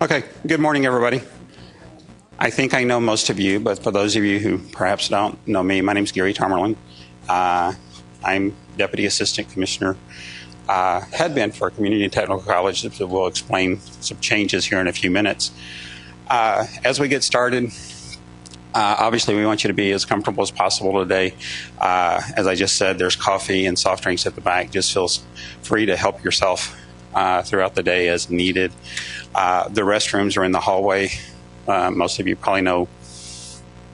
Okay, good morning, everybody. I think I know most of you, but for those of you who perhaps don't know me, my name is Gary Tomerlin. I'm Deputy Assistant Commissioner, had been for Community and Technical College, so we'll explain some changes here in a few minutes. As we get started, obviously we want you to be as comfortable as possible today. As I just said, there's coffee and soft drinks at the back. Just feel free to help yourself throughout the day as needed. The restrooms are in the hallway. Most of you probably know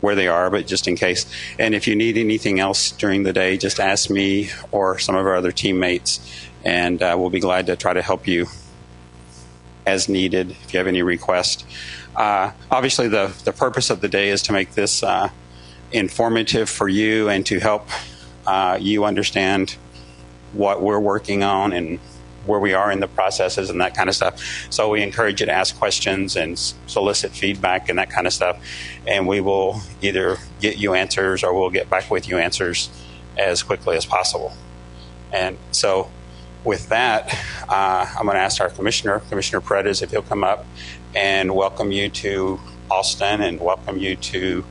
where they are, but just in case. And if you need anything else during the day, just ask me or some of our other teammates, and we'll be glad to try to help you as needed if you have any requests. Obviously, the purpose of the day is to make this informative for you and to help you understand what we're working on and where we are in the processes and that kind of stuff. So we encourage you to ask questions and solicit feedback and that kind of stuff. And we will either get you answers or we'll get back with you answers as quickly as possible. And so with that, I'm going to ask our Commissioner Paredes, if he'll come up and welcome you to Austin and welcome you to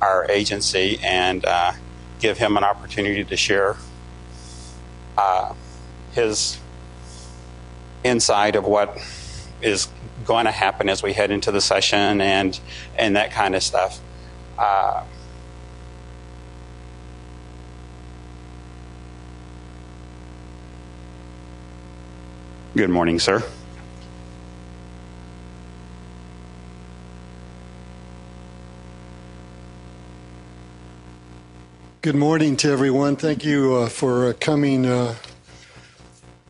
our agency and give him an opportunity to share his insight of what is going to happen as we head into the session and that kind of stuff. Good morning, sir. Good morning to everyone. Thank you for coming,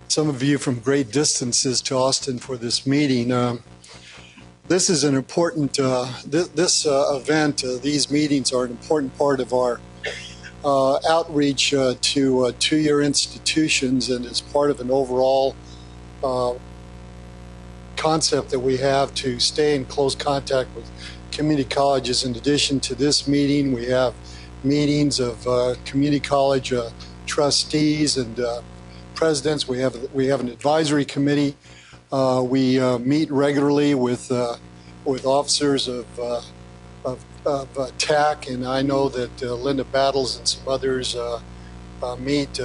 some of you from great distances, to Austin for this meeting. This is an important, this event, these meetings are an important part of our outreach to two-year institutions, and it's part of an overall concept that we have to stay in close contact with community colleges. In addition to this meeting, we have meetings of community college trustees and presidents. We have an advisory committee. We meet regularly with officers of TAC, and I know that Linda Battles and some others meet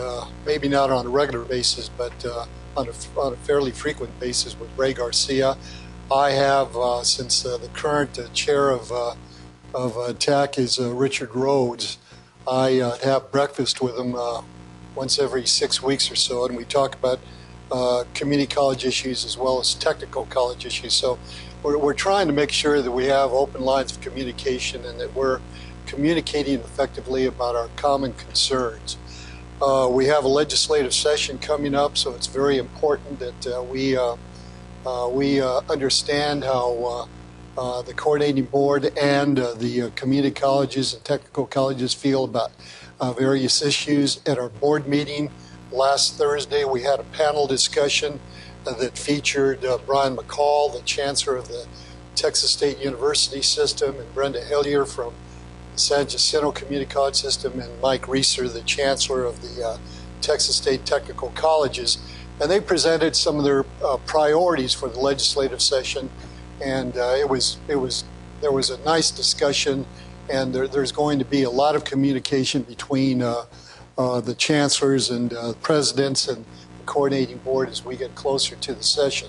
maybe not on a regular basis, but on a fairly frequent basis with Ray Garcia. I have since the current chair of TAC is Richard Rhodes. I have breakfast with him once every 6 weeks or so, and we talk about community college issues as well as technical college issues. So we're trying to make sure that we have open lines of communication and that we're communicating effectively about our common concerns. We have a legislative session coming up, so it's very important that we understand how the coordinating board and the community colleges and technical colleges feel about various issues. At our board meeting last Thursday, we had a panel discussion that featured Brian McCall, the chancellor of the Texas State University system, and Brenda Hillier from the San Jacinto Community College system, and Mike Reeser, the chancellor of the Texas State Technical Colleges. And they presented some of their priorities for the legislative session, and there was a nice discussion, and there's going to be a lot of communication between the chancellors and presidents and the coordinating board as we get closer to the session.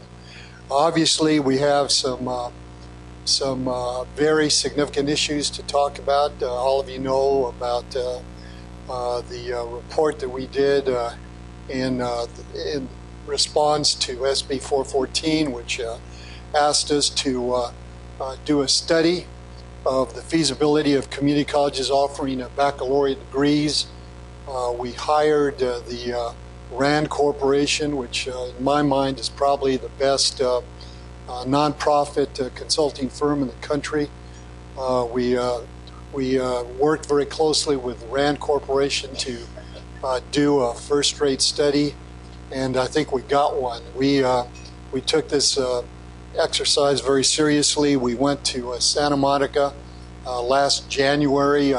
Obviously, we have some very significant issues to talk about. All of you know about the report that we did in response to SB 414, which asked us to do a study of the feasibility of community colleges offering baccalaureate degrees. We hired the RAND Corporation, which in my mind is probably the best nonprofit consulting firm in the country. We worked very closely with the RAND Corporation to do a first-rate study, and I think we got one. We took this exercise very seriously. We went to Santa Monica last January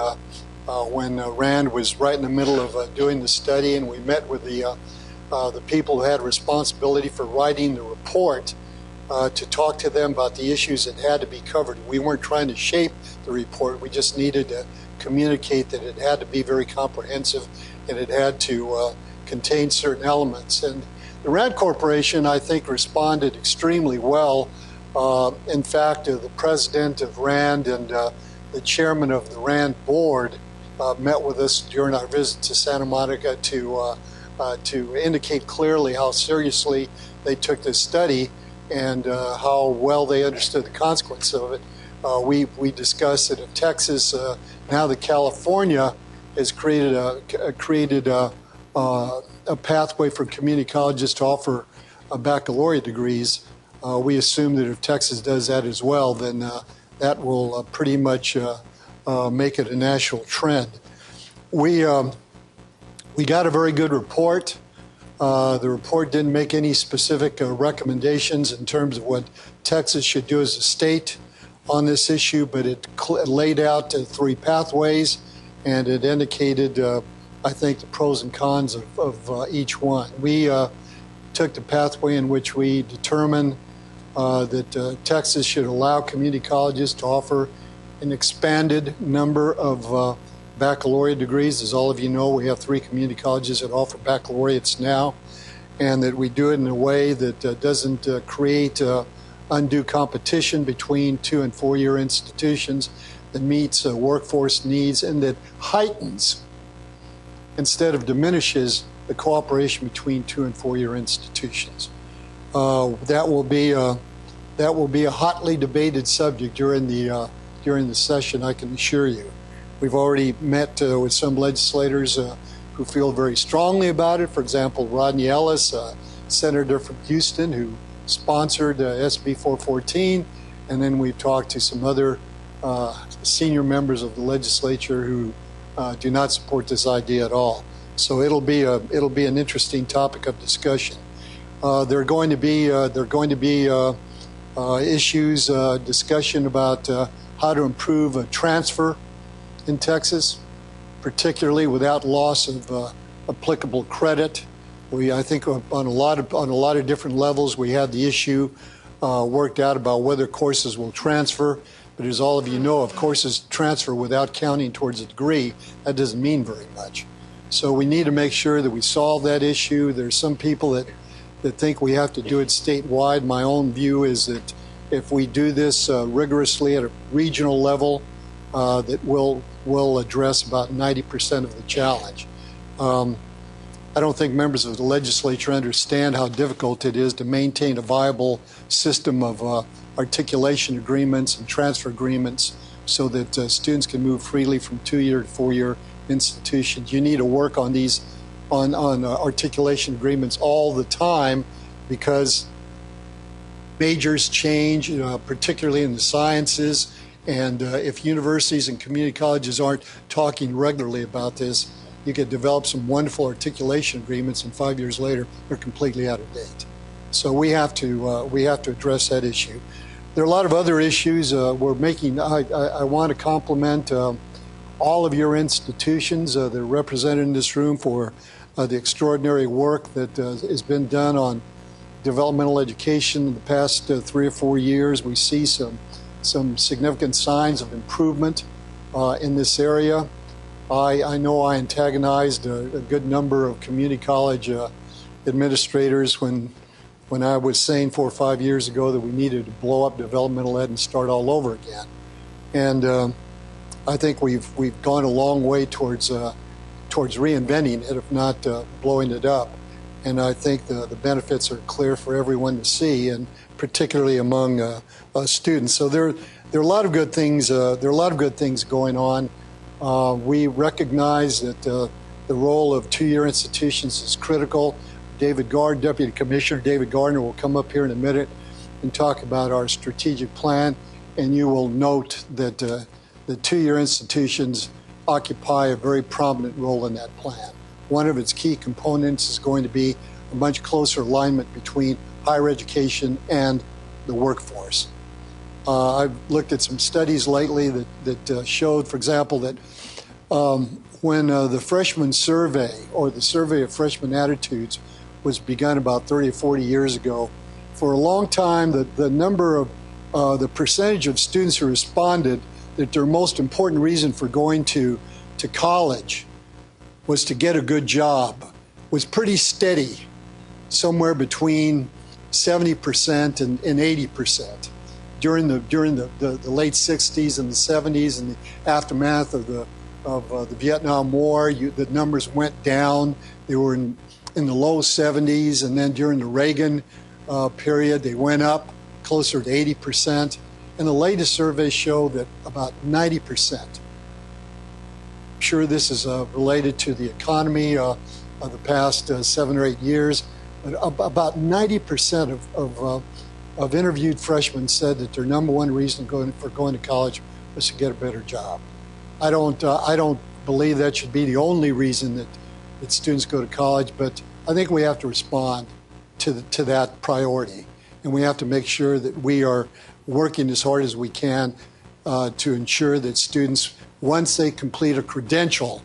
when RAND was right in the middle of doing the study, and we met with the people who had responsibility for writing the report. to talk to them about the issues that had to be covered. We weren't trying to shape the report. We just needed to communicate that it had to be very comprehensive and it had to contain certain elements. And the RAND Corporation, I think, responded extremely well. In fact, the president of RAND and the chairman of the RAND board met with us during our visit to Santa Monica to indicate clearly how seriously they took this study and how well they understood the consequence of it. We discussed that if Texas, now that California has created a pathway for community colleges to offer baccalaureate degrees, we assume that if Texas does that as well, then that will pretty much make it a national trend. We got a very good report. The report didn't make any specific recommendations in terms of what Texas should do as a state on this issue, but it laid out 3 pathways, and it indicated, I think, the pros and cons of each one. We took the pathway in which we determined that Texas should allow community colleges to offer an expanded number of baccalaureate degrees. As all of you know, we have 3 community colleges that offer baccalaureates now, and that we do it in a way that doesn't create undue competition between 2- and 4-year institutions, that meets workforce needs, and that heightens instead of diminishes the cooperation between 2- and 4-year institutions. That will be a hotly debated subject during the session, I can assure you. We've already met with some legislators who feel very strongly about it. For example, Rodney Ellis, senator from Houston, who sponsored SB 414, and then we've talked to some other senior members of the legislature who do not support this idea at all. So it'll be an interesting topic of discussion. There are going to be issues, discussion about how to improve transfer in Texas, particularly without loss of applicable credit. I think on a lot of different levels we have the issue worked out about whether courses will transfer. But as all of you know, if courses transfer without counting towards a degree, that doesn't mean very much. So we need to make sure that we solve that issue. There's some people that think we have to do it statewide. My own view is that if we do this rigorously at a regional level, that will address about 90% of the challenge. I don't think members of the legislature understand how difficult it is to maintain a viable system of articulation agreements and transfer agreements so that students can move freely from 2-year to 4-year institutions. You need to work on these on articulation agreements all the time because majors change, particularly in the sciences, and if universities and community colleges aren't talking regularly about this, you could develop some wonderful articulation agreements, and 5 years later, they're completely out of date. So we have to address that issue. There are a lot of other issues we're making. I want to compliment all of your institutions that are represented in this room for the extraordinary work that has been done on developmental education in the past 3 or 4 years. We see some significant signs of improvement in this area. I know I antagonized a good number of community college administrators when I was saying 4 or 5 years ago that we needed to blow up developmental ed and start all over again. And I think we've gone a long way towards reinventing it, if not blowing it up. And I think the benefits are clear for everyone to see, and particularly among students. So there are a lot of good things. There are a lot of good things going on. We recognize that the role of 2-year institutions is critical. Deputy Commissioner David Gardner will come up here in a minute and talk about our strategic plan, and you will note that the 2-year institutions occupy a very prominent role in that plan. One of its key components is going to be a much closer alignment between higher education and the workforce. I've looked at some studies lately that showed, for example, that when the freshman survey, or the survey of freshman attitudes, was begun about 30 or 40 years ago, for a long time, the number of the percentage of students who responded that their most important reason for going to college was to get a good job was pretty steady, somewhere between 70% and 80%. During the late 60s and the 70s and the aftermath of the Vietnam War, the numbers went down. They were in the low 70s, and then during the Reagan period, they went up closer to 80%. And the latest surveys show that about 90%. I'm sure this is related to the economy of the past 7 or 8 years, but about 90% of interviewed freshmen said that their number one reason for going to college was to get a better job. I don't believe that should be the only reason that students go to college, but I think we have to respond to that priority, and we have to make sure that we are working as hard as we can to ensure that students, once they complete a credential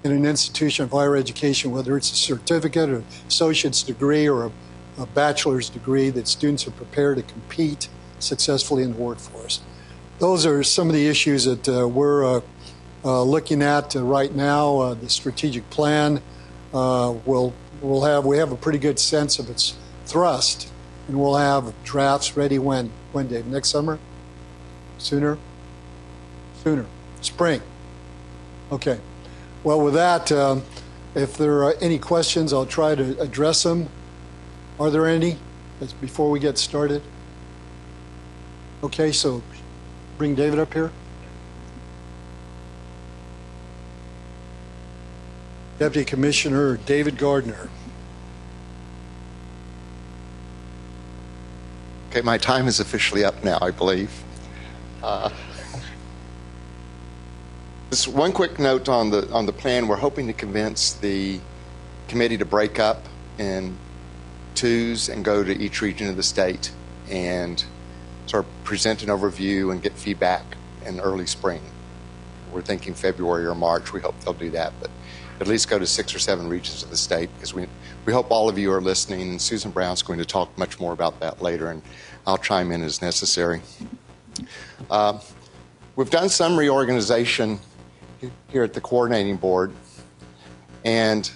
in an institution of higher education, whether it's a certificate or associate's degree or a bachelor's degree, that students are prepared to compete successfully in the workforce. Those are some of the issues that we're looking at right now. The strategic plan we have a pretty good sense of its thrust, and we'll have drafts ready when Dave? Next summer? Sooner? Spring. Okay. Well, with that, if there are any questions, I'll try to address them. Are there any before we get started? Okay, so bring David up here. Deputy Commissioner David Gardner. Okay, my time is officially up now, I believe. Just one quick note on the plan. We're hoping to convince the committee to break up in twos and go to each region of the state and sort of present an overview and get feedback in early spring. We're thinking February or March. We hope they'll do that, but at least go to 6 or 7 regions of the state, because we hope all of you are listening, and Susan Brown's going to talk much more about that later, and I'll chime in as necessary. We've done some reorganization here at the coordinating board, and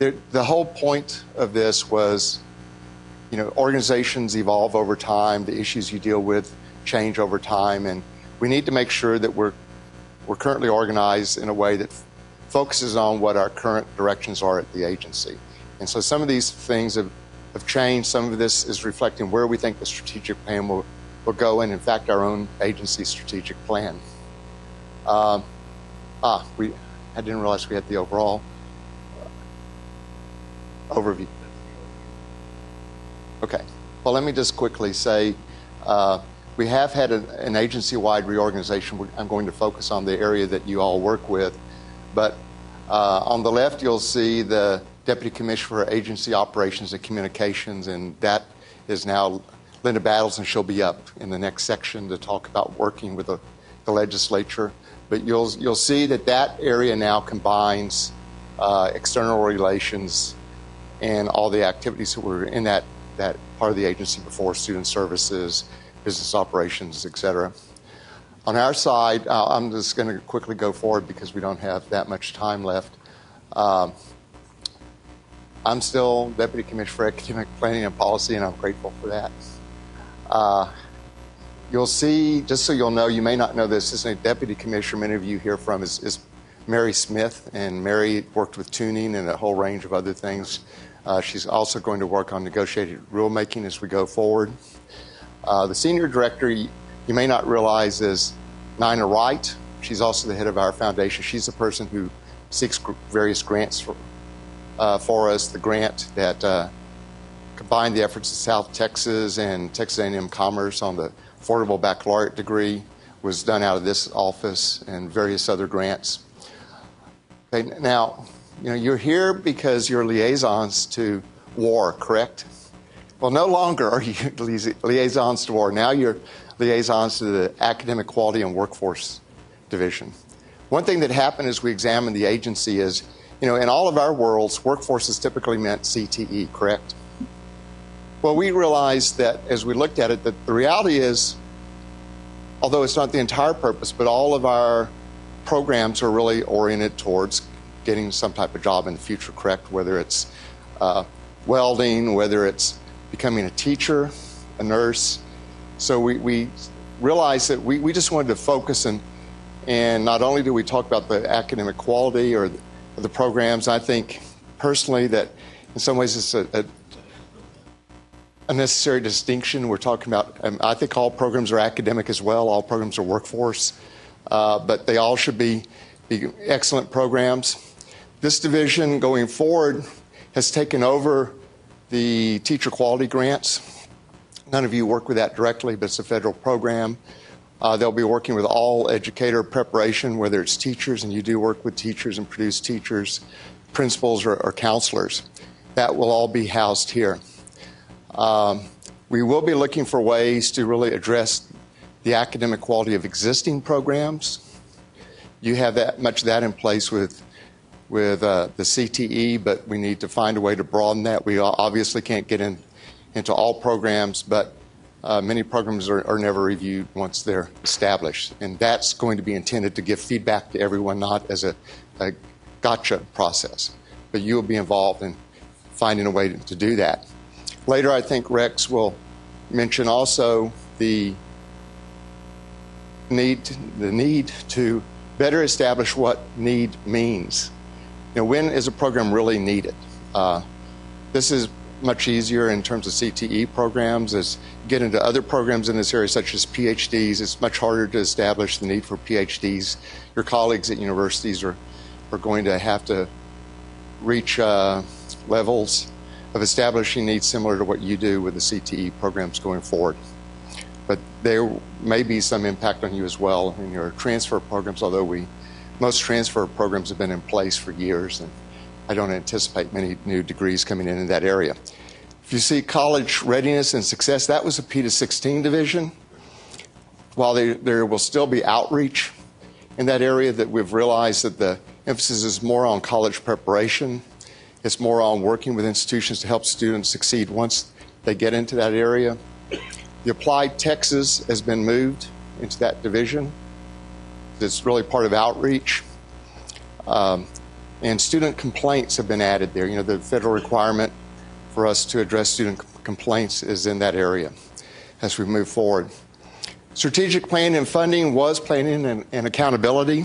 the whole point of this was, organizations evolve over time, the issues you deal with change over time, and we need to make sure that we're currently organized in a way that focuses on what our current directions are at the agency. And so some of these things have changed. Some of this is reflecting where we think the strategic plan will go, and in fact our own agency strategic plan. I didn't realize we had the overall overview. Okay, well, let me just quickly say we have had an agency-wide reorganization. I'm going to focus on the area that you all work with, but on the left you'll see the Deputy Commissioner for Agency Operations and Communications, and that is now Linda Battles, and she'll be up in the next section to talk about working with the legislature. But you'll see that area now combines external relations and all the activities that were in that part of the agency before: student services, business operations, etc. On our side, I'm just going to quickly go forward because we don't have that much time left. I'm still Deputy Commissioner for Academic Planning and Policy, and I'm grateful for that. You'll see, just so you'll know, you may not know this, is a Deputy Commissioner many of you hear from is Mary Smith, and Mary worked with tuning and a whole range of other things. She's also going to work on negotiated rulemaking as we go forward. The Senior Director, you may not realize, is Nina Wright. She's also the head of our foundation. She's the person who seeks various grants for us. The grant that combined the efforts of South Texas and Texas A&M Commerce on the affordable baccalaureate degree was done out of this office, and various other grants. Okay, now, you're here because you're liaisons to war, correct? Well, no longer are you liaisons to war. Now you're liaisons to the Academic Quality and Workforce Division. One thing that happened as we examined the agency is, in all of our worlds, workforce is typically meant CTE, correct? Well, we realized that as we looked at it, that the reality is, although it's not the entire purpose, but all of our programs are really oriented towards getting some type of job in the future, correct? Whether it's welding, whether it's becoming a teacher, a nurse. So we realized that we just wanted to focus, and not only do we talk about the academic quality or the programs, I think personally that in some ways it's a necessary distinction. We're talking about, I think all programs are academic as well, all programs are workforce, but they all should be excellent programs. This division going forward has taken over the teacher quality grants. None of you work with that directly, but it's a federal program. They'll be working with all educator preparation, whether it's teachers, and you do work with teachers and produce teachers, principals, or counselors. That will all be housed here. We will be looking for ways to really address the academic quality of existing programs. You have much of that in place with the CTE, but we need to find a way to broaden that. We obviously can't get into all programs, but many programs are never reviewed once they're established. And that's going to be intended to give feedback to everyone, not as a gotcha process. But you will be involved in finding a way to do that. Later, I think Rex will mention also the need to better establish what need means. When is a program really needed? This is much easier in terms of CTE programs. As you get into other programs in this area, such as PhDs, it's much harder to establish the need for PhDs. Your colleagues at universities are going to have to reach levels of establishing needs similar to what you do with the CTE programs going forward. But there may be some impact on you as well in your transfer programs, although most transfer programs have been in place for years, and I don't anticipate many new degrees coming in that area. If you see college readiness and success, that was a P-16 division. While there will still be outreach in that area, that we've realized that the emphasis is more on college preparation. It's more on working with institutions to help students succeed once they get into that area. The Applied Texas has been moved into that division. It's really part of outreach. And student complaints have been added there. The federal requirement for us to address student complaints is in that area as we move forward. Strategic planning and funding was planning and accountability.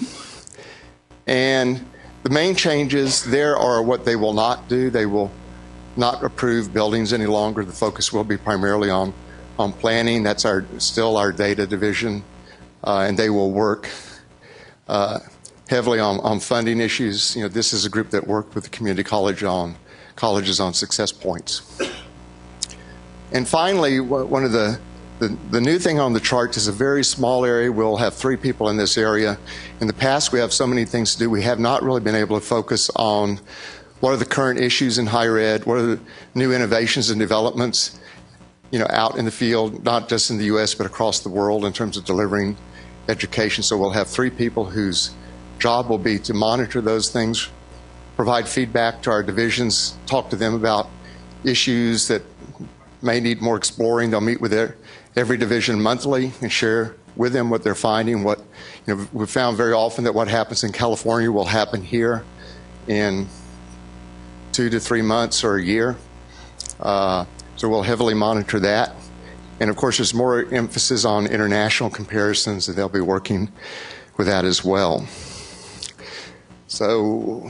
And the main changes there are what they will not do. They will not approve buildings any longer. The focus will be primarily on planning. That's still our data division. And they will work heavily on funding issues. This is a group that worked with the community colleges on success points. And finally, one of the new thing on the chart is a very small area. We'll have 3 people in this area. In the past, we have so many things to do. We have not really been able to focus on what are the current issues in higher ed, what are the new innovations and developments, out in the field, not just in the U.S., but across the world in terms of delivering education. So we'll have 3 people whose job will be to monitor those things, provide feedback to our divisions, talk to them about issues that may need more exploring. They'll meet with every division monthly and share with them what they're finding. We've found very often that what happens in California will happen here in 2 to 3 months or a year. So we'll heavily monitor that. And of course, there's more emphasis on international comparisons, and they'll be working with that as well. So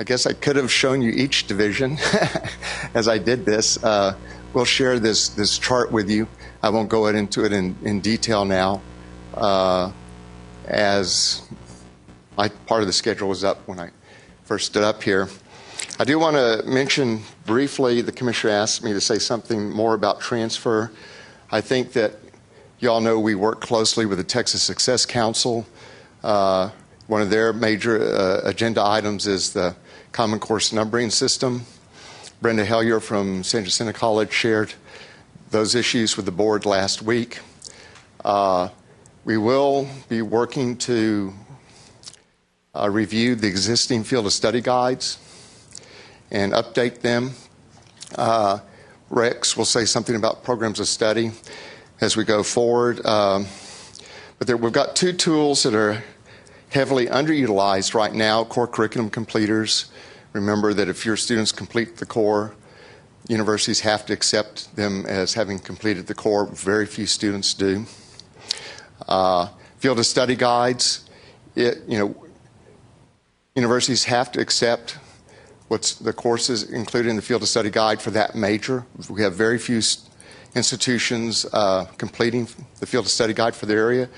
I guess I could have shown you each division as I did this. We'll share this chart with you. I won't go into it in detail now, as my part of the schedule was up when I first stood up here. I do want to mention briefly, the commissioner asked me to say something more about transfer. I think that you all know we work closely with the Texas Success Council. One of their major agenda items is the Common Course Numbering System. Brenda Hellier from San Jacinto College shared those issues with the board last week. We will be working to review the existing field of study guides and update them Rex will say something about programs of study as we go forward. We've got two tools that are heavily underutilized right now, core curriculum completers. Remember that if your students complete the core, universities have to accept them as having completed the core. Very few students do. Field of study guides, universities have to accept what's the courses included in the field of study guide for that major. We have very few institutions completing the field of study guide for their area.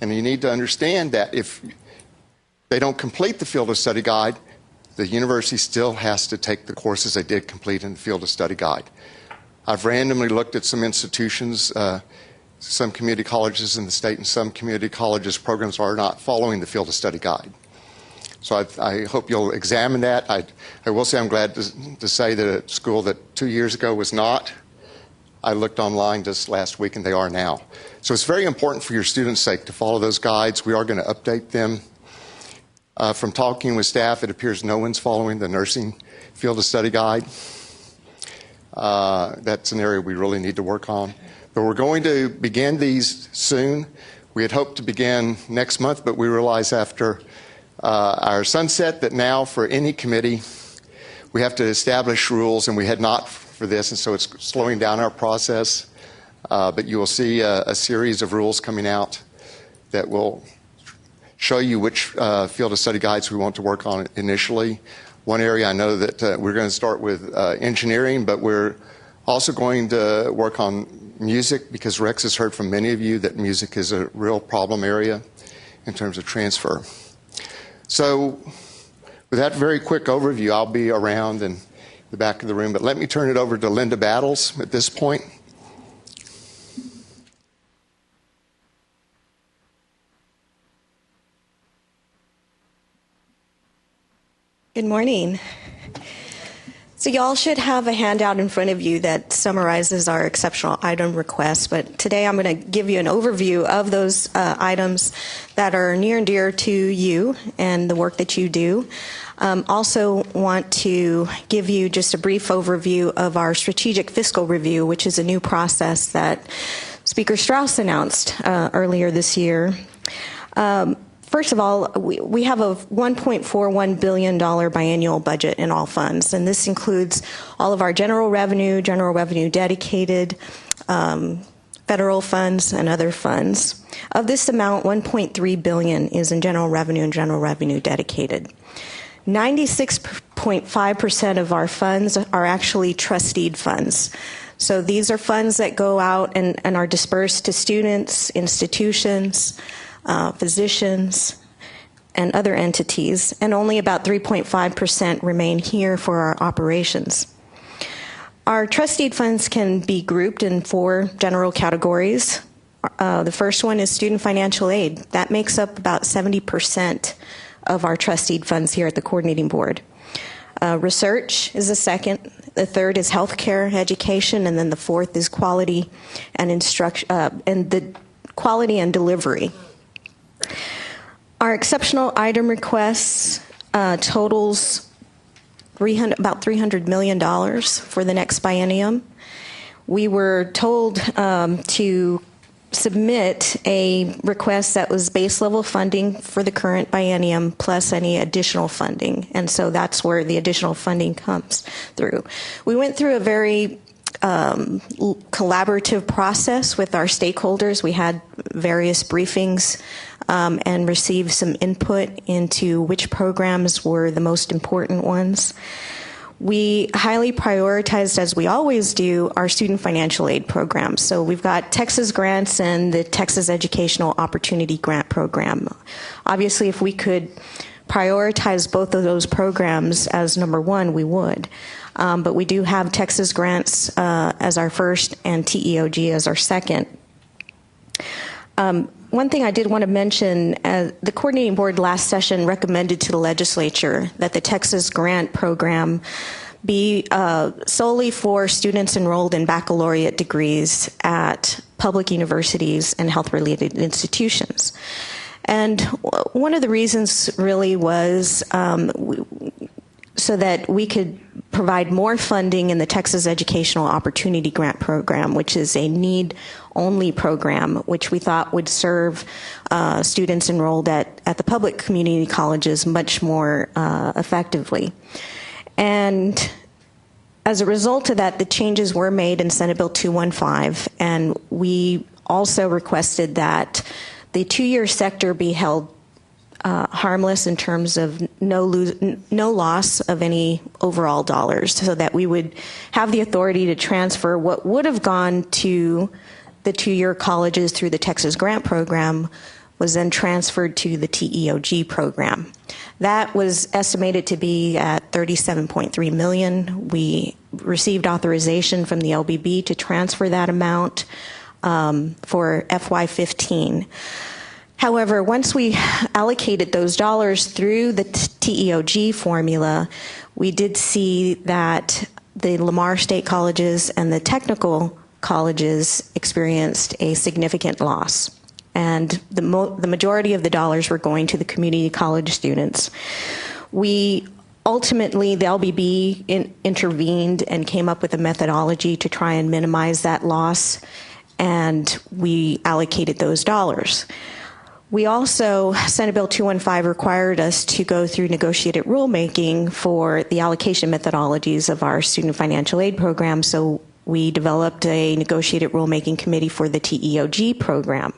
And you need to understand that if they don't complete the field of study guide, the university still has to take the courses they did complete in the field of study guide. I've randomly looked at some institutions, some community colleges in the state and some community colleges programs are not following the field of study guide. So I hope you'll examine that. I will say I'm glad to say that a school that 2 years ago was not, I looked online just last week and they are now. So it's very important for your students' sake to follow those guides. We are going to update them. From talking with staff, it appears no one's following the nursing field of study guide. That's an area we really need to work on. But we're going to begin these soon. We had hoped to begin next month, but we realize after our sunset that now for any committee, we have to establish rules, and we had not for this, and so it's slowing down our process. But you will see a series of rules coming out that will show you which field of study guides we want to work on initially. One area I know that we're going to start with engineering, but we're also going to work on music because Rex has heard from many of you that music is a real problem area in terms of transfer. So with that very quick overview, I'll be around in the back of the room, but let me turn it over to Linda Battles at this point. Good morning. So y'all should have a handout in front of you that summarizes our exceptional item requests, but today I'm going to give you an overview of those items that are near and dear to you and the work that you do. Also want to give you just a brief overview of our strategic fiscal review, which is a new process that Speaker Strauss announced earlier this year. First of all, we have a $1.41 billion biannual budget in all funds, and this includes all of our general revenue dedicated, federal funds, and other funds. Of this amount, $1.3 billion is in general revenue and general revenue dedicated. 96.5% of our funds are actually trusteed funds. So these are funds that go out and are dispersed to students, institutions, physicians, and other entities, and only about 3.5% remain here for our operations. Our trusteed funds can be grouped in 4 general categories. The first one is student financial aid. That makes up about 70% of our trusteed funds here at the coordinating board. Research is the second. The third is healthcare, education, and then the fourth is quality and instruction, and the quality and delivery. Our exceptional item requests totals about $300 million for the next biennium. We were told to submit a request that was base level funding for the current biennium plus any additional funding, and so that's where the additional funding comes through. We went through a very collaborative process with our stakeholders. We had various briefings and received some input into which programs were the most important ones. We highly prioritized, as we always do, our student financial aid programs. So we've got Texas Grants and the Texas Educational Opportunity Grant Program. Obviously, if we could prioritize both of those programs as number one, we would. But we do have Texas Grants as our first and TEOG as our second. One thing I did want to mention, the coordinating board last session recommended to the legislature that the Texas Grant Program be solely for students enrolled in baccalaureate degrees at public universities and health-related institutions. And one of the reasons really was so that we could provide more funding in the Texas Educational Opportunity Grant Program, which is a need-only program, which we thought would serve students enrolled at the public community colleges much more effectively. And as a result of that, the changes were made in Senate Bill 215, and we also requested that the two-year sector be held harmless in terms of no loss of any overall dollars, so that we would have the authority to transfer what would have gone to the two-year colleges through the Texas Grant Program was then transferred to the TEOG program. That was estimated to be at $37.3 million. We received authorization from the LBB to transfer that amount for FY15. However, once we allocated those dollars through the TEOG formula, we did see that the Lamar State Colleges and the technical colleges experienced a significant loss. And the majority of the dollars were going to the community college students. We ultimately, the LBB intervened and came up with a methodology to try and minimize that loss, and we allocated those dollars. We also, Senate Bill 215 required us to go through negotiated rulemaking for the allocation methodologies of our student financial aid program, so we developed a negotiated rulemaking committee for the TEOG program.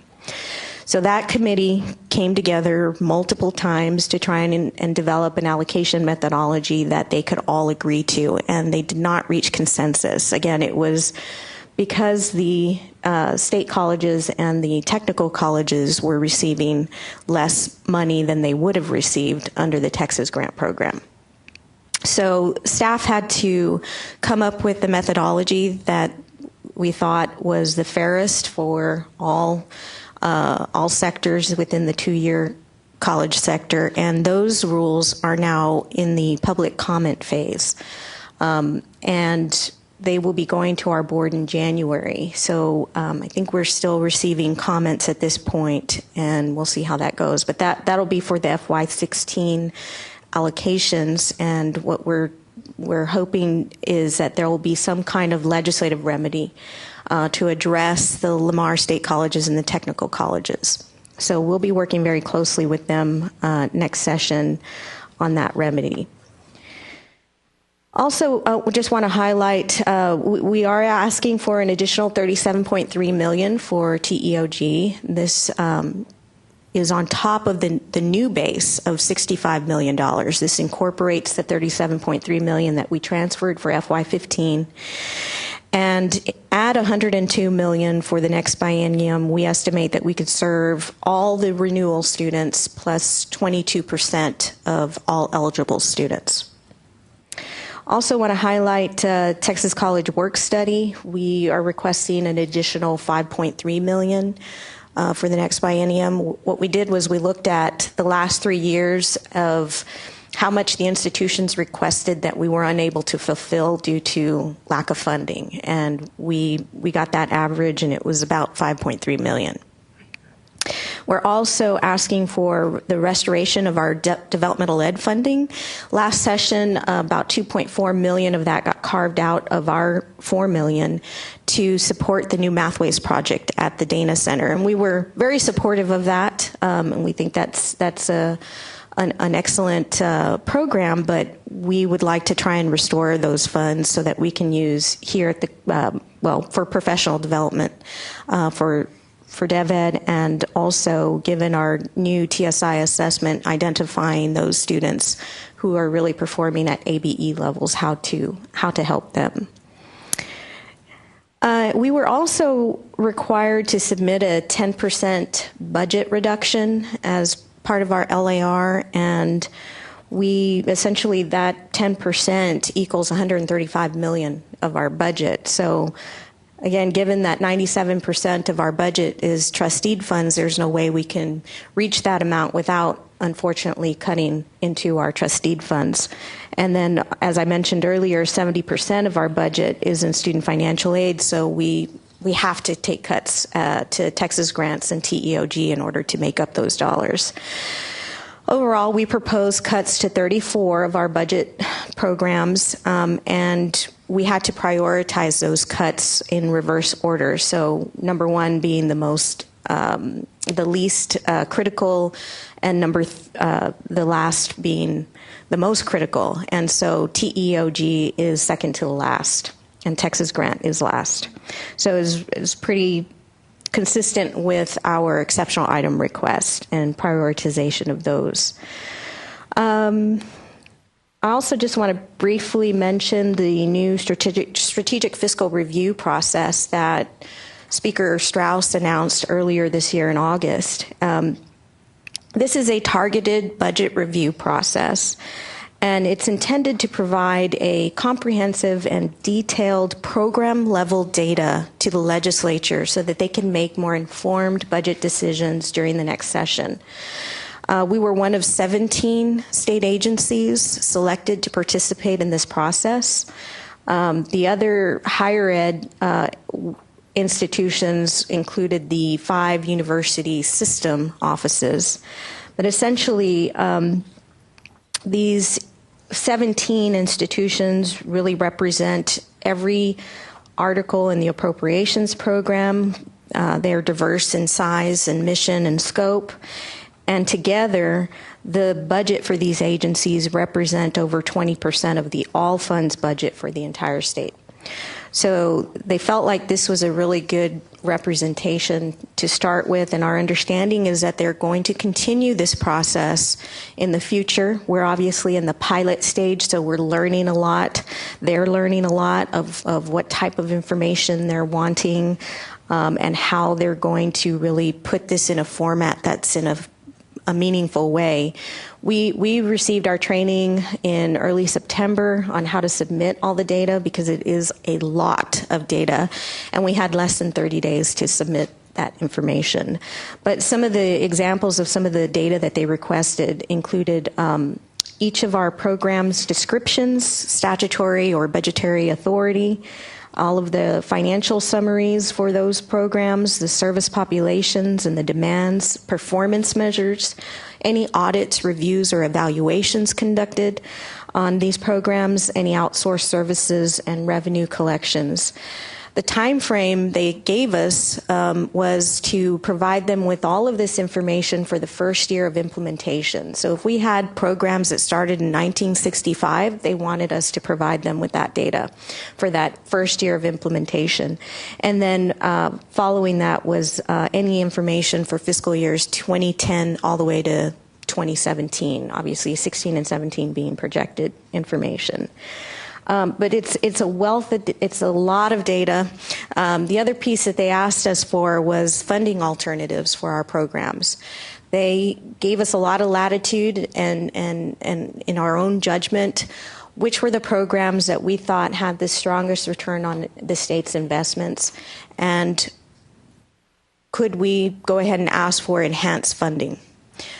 So that committee came together multiple times to try and develop an allocation methodology that they could all agree to, and they did not reach consensus. Again, it was because the state colleges and the technical colleges were receiving less money than they would have received under the Texas Grant Program. So staff had to come up with the methodology that we thought was the fairest for all sectors within the two-year college sector, and those rules are now in the public comment phase. And they will be going to our board in January. So I think we're still receiving comments at this point, and we'll see how that goes. But that'll be for the FY16 allocations, and what we're hoping is that there will be some kind of legislative remedy to address the Lamar State Colleges and the technical colleges. So we'll be working very closely with them next session on that remedy. Also, we just want to highlight, we are asking for an additional $37.3 million for TEOG. This is on top of the new base of $65 million. This incorporates the $37.3 million that we transferred for FY15. And add $102 million for the next biennium. We estimate that we could serve all the renewal students plus 22% of all eligible students. Also want to highlight Texas College Work Study. We are requesting an additional $5.3 million for the next biennium. What we did was we looked at the last 3 years of how much the institutions requested that we were unable to fulfill due to lack of funding. And we got that average, and it was about $5.3 million. We're also asking for the restoration of our developmental ed funding. Last session, about $2.4 million of that got carved out of our $4 million to support the new Mathways project at the Dana Center. And we were very supportive of that, and we think that's an excellent program, but we would like to try and restore those funds so that we can use here at the, for professional development for DevEd, and also, given our new TSI assessment, identifying those students who are really performing at ABE levels, how to help them. We were also required to submit a 10% budget reduction as part of our LAR, and we essentially, that 10% equals $135 million of our budget. So again, given that 97% of our budget is trusteed funds, there's no way we can reach that amount without, unfortunately, cutting into our trusteed funds. And then, as I mentioned earlier, 70% of our budget is in student financial aid, so we have to take cuts to Texas grants and TEOG in order to make up those dollars. Overall, we proposed cuts to 34 of our budget programs, and we had to prioritize those cuts in reverse order. So, number one being the least critical, and the last being the most critical. And so, TEOG is second to the last, and Texas Grant is last. So, it's pretty consistent with our exceptional item request and prioritization of those. I also just want to briefly mention the new strategic fiscal review process that Speaker Strauss announced earlier this year in August. This is a targeted budget review process, and it's intended to provide a comprehensive and detailed program-level data to the legislature so that they can make more informed budget decisions during the next session. We were one of 17 state agencies selected to participate in this process. The other higher ed institutions included the 5 university system offices. But essentially, these 17 institutions really represent every article in the appropriations program. They are diverse in size and mission and scope. And together, the budget for these agencies represent over 20% of the all funds budget for the entire state. So they felt like this was a really good representation to start with, and our understanding is that they're going to continue this process in the future. We're obviously in the pilot stage, so we're learning a lot. They're learning a lot of what type of information they're wanting, and how they're going to really put this in a format that's in a meaningful way. We received our training in early September on how to submit all the data, because it is a lot of data, and we had less than 30 days to submit that information. But some of the examples of some of the data that they requested included each of our programs' descriptions, statutory or budgetary authority, all of the financial summaries for those programs, the service populations and the demands, performance measures, any audits, reviews, or evaluations conducted on these programs, any outsourced services, and revenue collections. The time frame they gave us was to provide them with all of this information for the first year of implementation. So if we had programs that started in 1965, they wanted us to provide them with that data for that first year of implementation. And then following that was any information for fiscal years 2010 all the way to 2017, obviously 16 and 17 being projected information. But it's a wealth, it's a lot of data. The other piece that they asked us for was funding alternatives for our programs. They gave us a lot of latitude and in our own judgment, which were the programs that we thought had the strongest return on the state's investments, and could we go ahead and ask for enhanced funding.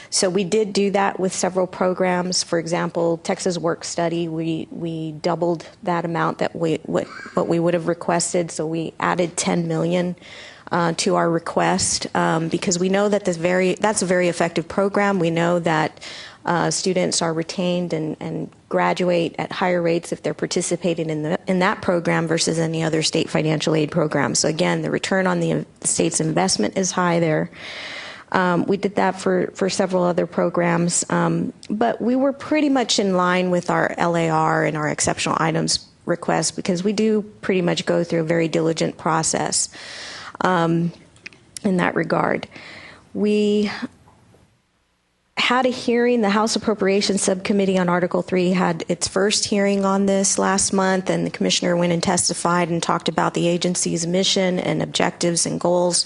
So we did do that with several programs. For example, Texas Work Study, we doubled that amount that what we would have requested. So we added $10 million to our request because we know that that's a very effective program. We know that students are retained and graduate at higher rates if they're participating in that program versus any other state financial aid program. So again, the return on the state's investment is high there. We did that for several other programs, but we were pretty much in line with our LAR and our exceptional items request, because we do pretty much go through a very diligent process in that regard. We had a hearing. The House Appropriations Subcommittee on Article 3 had its first hearing on this last month, and the commissioner went and testified and talked about the agency's mission and objectives and goals,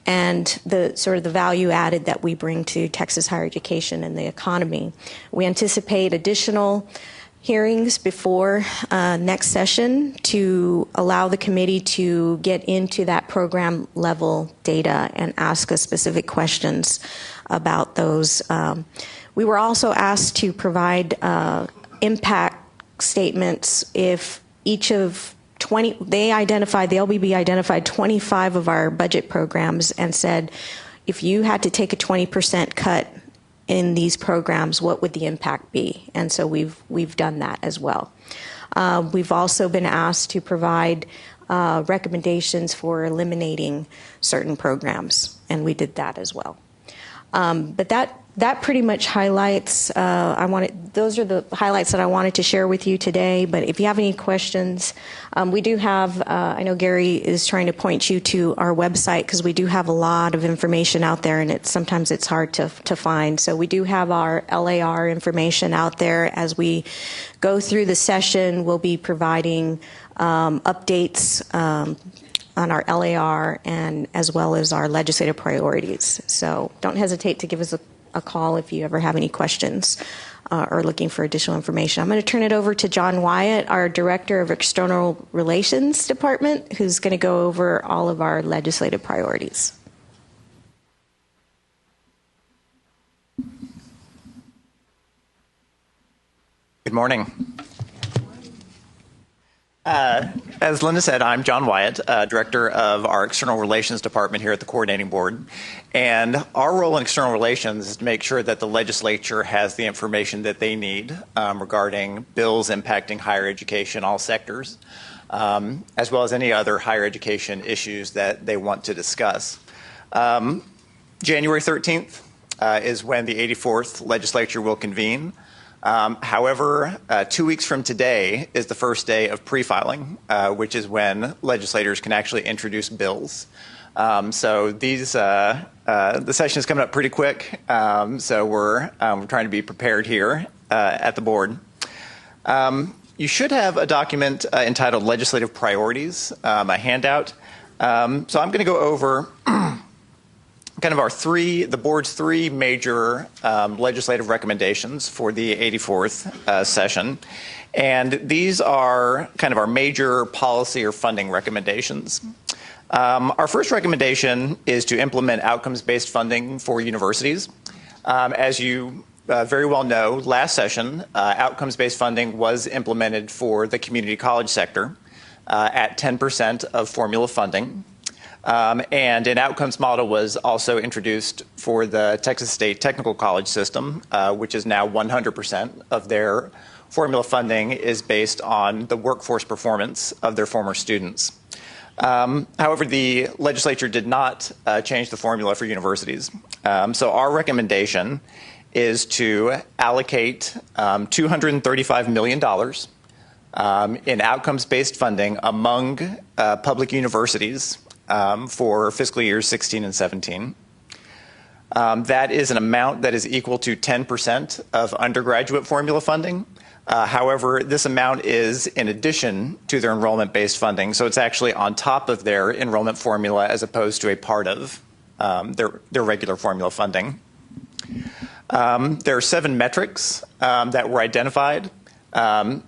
and the sort of the value added that we bring to Texas higher education and the economy. We anticipate additional hearings before next session to allow the committee to get into that program level data and ask us specific questions about those. We were also asked to provide impact statements if each of the LBB identified 25 of our budget programs and said, if you had to take a 20% cut in these programs, what would the impact be? And so we've done that as well. We've also been asked to provide recommendations for eliminating certain programs, and we did that as well. But that pretty much highlights. Those are the highlights that I wanted to share with you today. But if you have any questions, we do have. I know Gary is trying to point you to our website because we do have a lot of information out there, and sometimes it's hard to find. So we do have our LAR information out there. As we go through the session, we'll be providing updates on our LAR and as well as our legislative priorities. So don't hesitate to give us a call if you ever have any questions or looking for additional information. I'm going to turn it over to John Wyatt, our Director of External Relations Department, who's going to go over all of our legislative priorities. Good morning. As Linda said, I'm John Wyatt, Director of our External Relations Department here at the Coordinating Board. And our role in external relations is to make sure that the legislature has the information that they need regarding bills impacting higher education, all sectors, as well as any other higher education issues that they want to discuss. January 13th is when the 84th legislature will convene. However, 2 weeks from today is the first day of pre-filing, which is when legislators can actually introduce bills. So the session is coming up pretty quick, so we're trying to be prepared here at the board. You should have a document entitled Legislative Priorities, a handout. So I'm going to go over kind of the board's three major legislative recommendations for the 84th session. And these are kind of our major policy or funding recommendations. Our first recommendation is to implement outcomes-based funding for universities. As you very well know, last session, outcomes-based funding was implemented for the community college sector at 10% of formula funding. And an outcomes model was also introduced for the Texas State Technical College system, which is now 100% of their formula funding is based on the workforce performance of their former students. However, the legislature did not change the formula for universities. So our recommendation is to allocate $235 million in outcomes-based funding among public universities for fiscal years 16 and 17. That is an amount that is equal to 10% of undergraduate formula funding. However, this amount is in addition to their enrollment-based funding, so it's actually on top of their enrollment formula as opposed to a part of their regular formula funding. There are 7 metrics that were identified.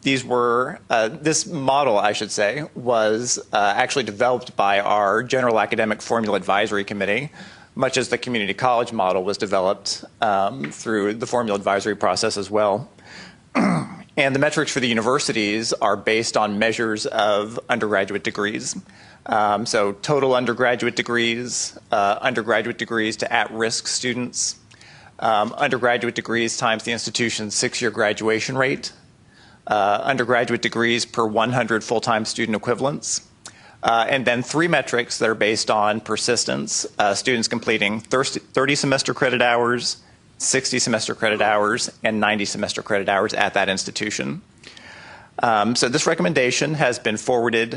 This model, I should say, was actually developed by our General Academic Formula Advisory Committee, much as the community college model was developed through the formula advisory process as well. And the metrics for the universities are based on measures of undergraduate degrees. So total undergraduate degrees to at-risk students, undergraduate degrees times the institution's 6-year graduation rate, undergraduate degrees per 100 full-time student equivalents, and then 3 metrics that are based on persistence, students completing 30 semester credit hours, 60 semester credit hours, and 90 semester credit hours at that institution. So this recommendation has been forwarded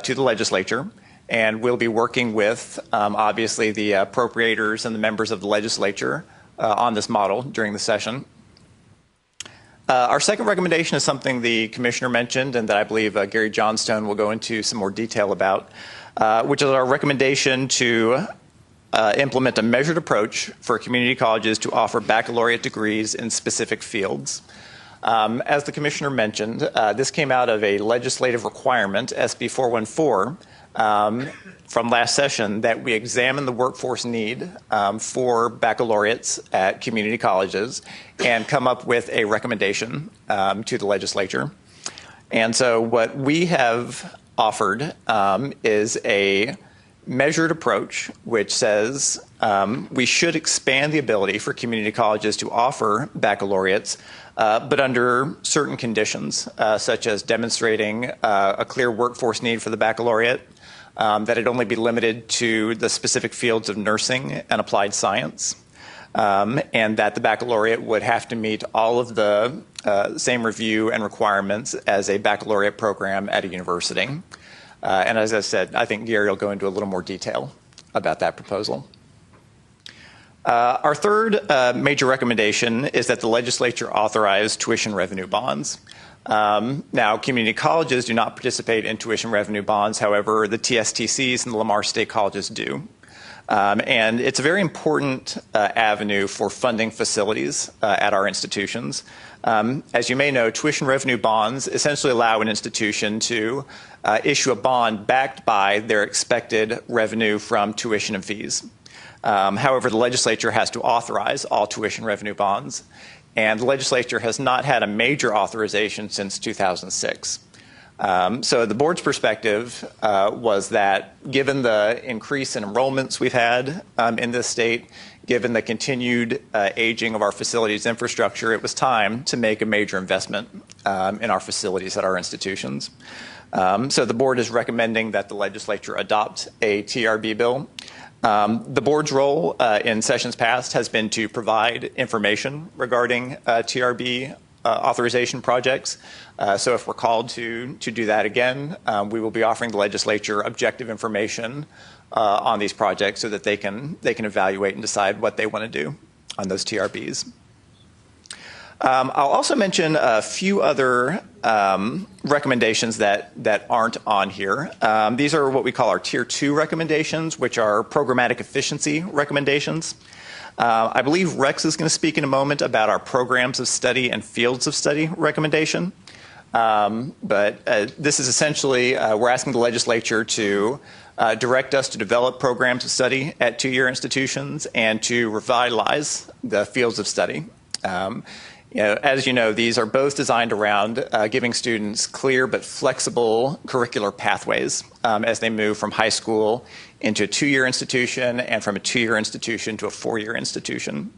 to the legislature, and we'll be working with, obviously, the appropriators and the members of the legislature on this model during the session. Our second recommendation is something the commissioner mentioned and that I believe Gary Johnstone will go into some more detail about, which is our recommendation to implement a measured approach for community colleges to offer baccalaureate degrees in specific fields. As the commissioner mentioned, this came out of a legislative requirement, SB 414, from last session, that we examine the workforce need for baccalaureates at community colleges and come up with a recommendation to the legislature. And so what we have offered is a measured approach, which says we should expand the ability for community colleges to offer baccalaureates, but under certain conditions, such as demonstrating a clear workforce need for the baccalaureate, that it only be limited to the specific fields of nursing and applied science, and that the baccalaureate would have to meet all of the same review and requirements as a baccalaureate program at a university. And as I said, I think Gary will go into a little more detail about that proposal. Our third major recommendation is that the legislature authorize tuition revenue bonds. Now, community colleges do not participate in tuition revenue bonds. However, the TSTCs and the Lamar State Colleges do. And it's a very important avenue for funding facilities at our institutions. As you may know, tuition revenue bonds essentially allow an institution to issue a bond backed by their expected revenue from tuition and fees. However, the legislature has to authorize all tuition revenue bonds, and the legislature has not had a major authorization since 2006. So the board's perspective was that given the increase in enrollments we've had in this state, given the continued aging of our facilities infrastructure, it was time to make a major investment in our facilities at our institutions. So the board is recommending that the legislature adopt a TRB bill. The board's role in sessions past has been to provide information regarding TRB authorization projects. So if we're called to do that again, we will be offering the legislature objective information on these projects so that they can evaluate and decide what they want to do on those TRBs. I'll also mention a few other recommendations that aren't on here. These are what we call our Tier 2 recommendations, which are programmatic efficiency recommendations. I believe Rex is going to speak in a moment about our programs of study and fields of study recommendation. But this is essentially, we're asking the legislature to direct us to develop programs of study at two-year institutions and to revitalize the fields of study. As you know, these are both designed around giving students clear but flexible curricular pathways as they move from high school into a two-year institution and from a two-year institution to a four-year institution.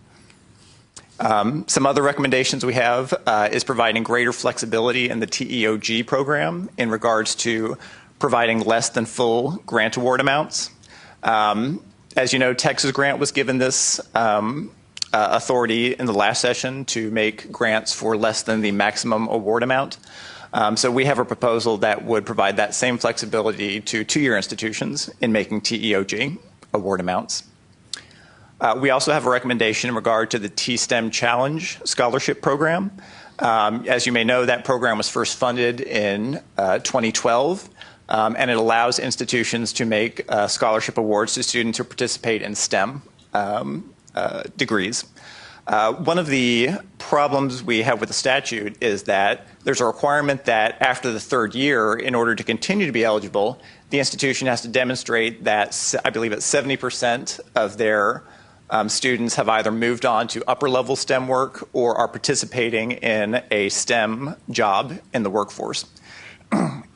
Some other recommendations we have is providing greater flexibility in the TEOG program in regards to providing less than full grant award amounts. As you know, Texas Grant was given this authority in the last session to make grants for less than the maximum award amount. So we have a proposal that would provide that same flexibility to two-year institutions in making TEOG award amounts. We also have a recommendation in regard to the T-STEM Challenge Scholarship Program. As you may know, that program was first funded in 2012, and it allows institutions to make scholarship awards to students who participate in STEM degrees. One of the problems we have with the statute is that there's a requirement that after the third year, in order to continue to be eligible, the institution has to demonstrate that, I believe it's 70% of their students have either moved on to upper level STEM work or are participating in a STEM job in the workforce.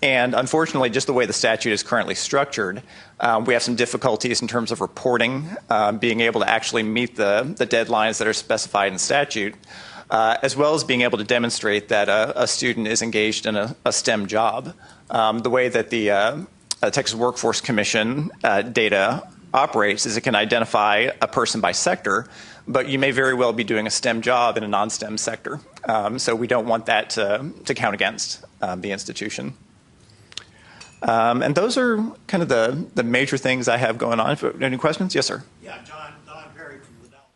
And unfortunately, just the way the statute is currently structured, we have some difficulties in terms of reporting, being able to actually meet the deadlines that are specified in statute, as well as being able to demonstrate that a student is engaged in a STEM job. The way that the Texas Workforce Commission data operates is it can identify a person by sector, but you may very well be doing a STEM job in a non-STEM sector. So we don't want that to count against the institution. And those are kind of the major things I have going on. Any questions? Yes, sir. Yeah, Don Perry from the Dallas.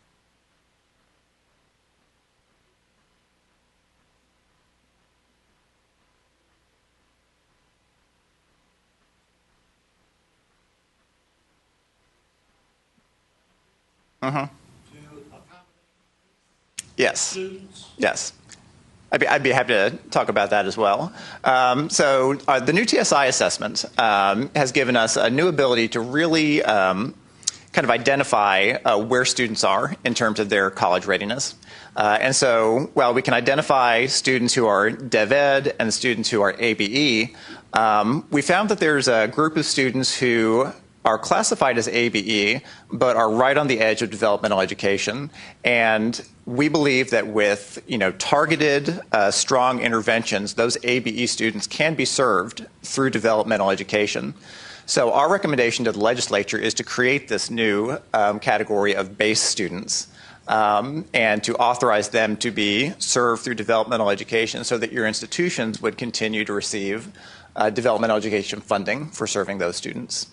Uh-huh. To accommodate Yes. students. Yes. I'd be happy to talk about that as well. So the new TSI assessment has given us a new ability to really kind of identify where students are in terms of their college readiness. And so while we can identify students who are DevEd and students who are ABE, we found that there's a group of students who are classified as ABE, but are right on the edge of developmental education. And we believe that with targeted, strong interventions, those ABE students can be served through developmental education. So our recommendation to the legislature is to create this new category of BASE students and to authorize them to be served through developmental education so that your institutions would continue to receive developmental education funding for serving those students.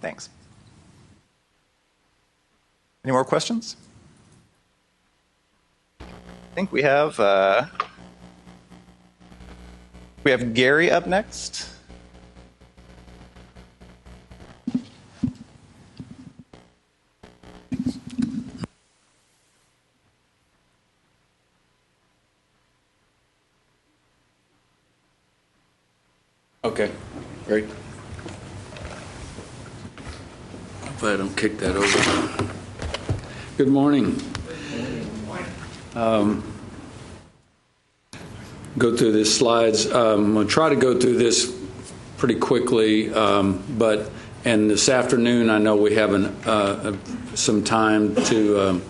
Thanks. Any more questions? I think we have Gary up next. Okay, great. Hopefully I don't kick that over. Good morning. Go through these slides. I'm going to try to go through this pretty quickly, and this afternoon I know we have some time to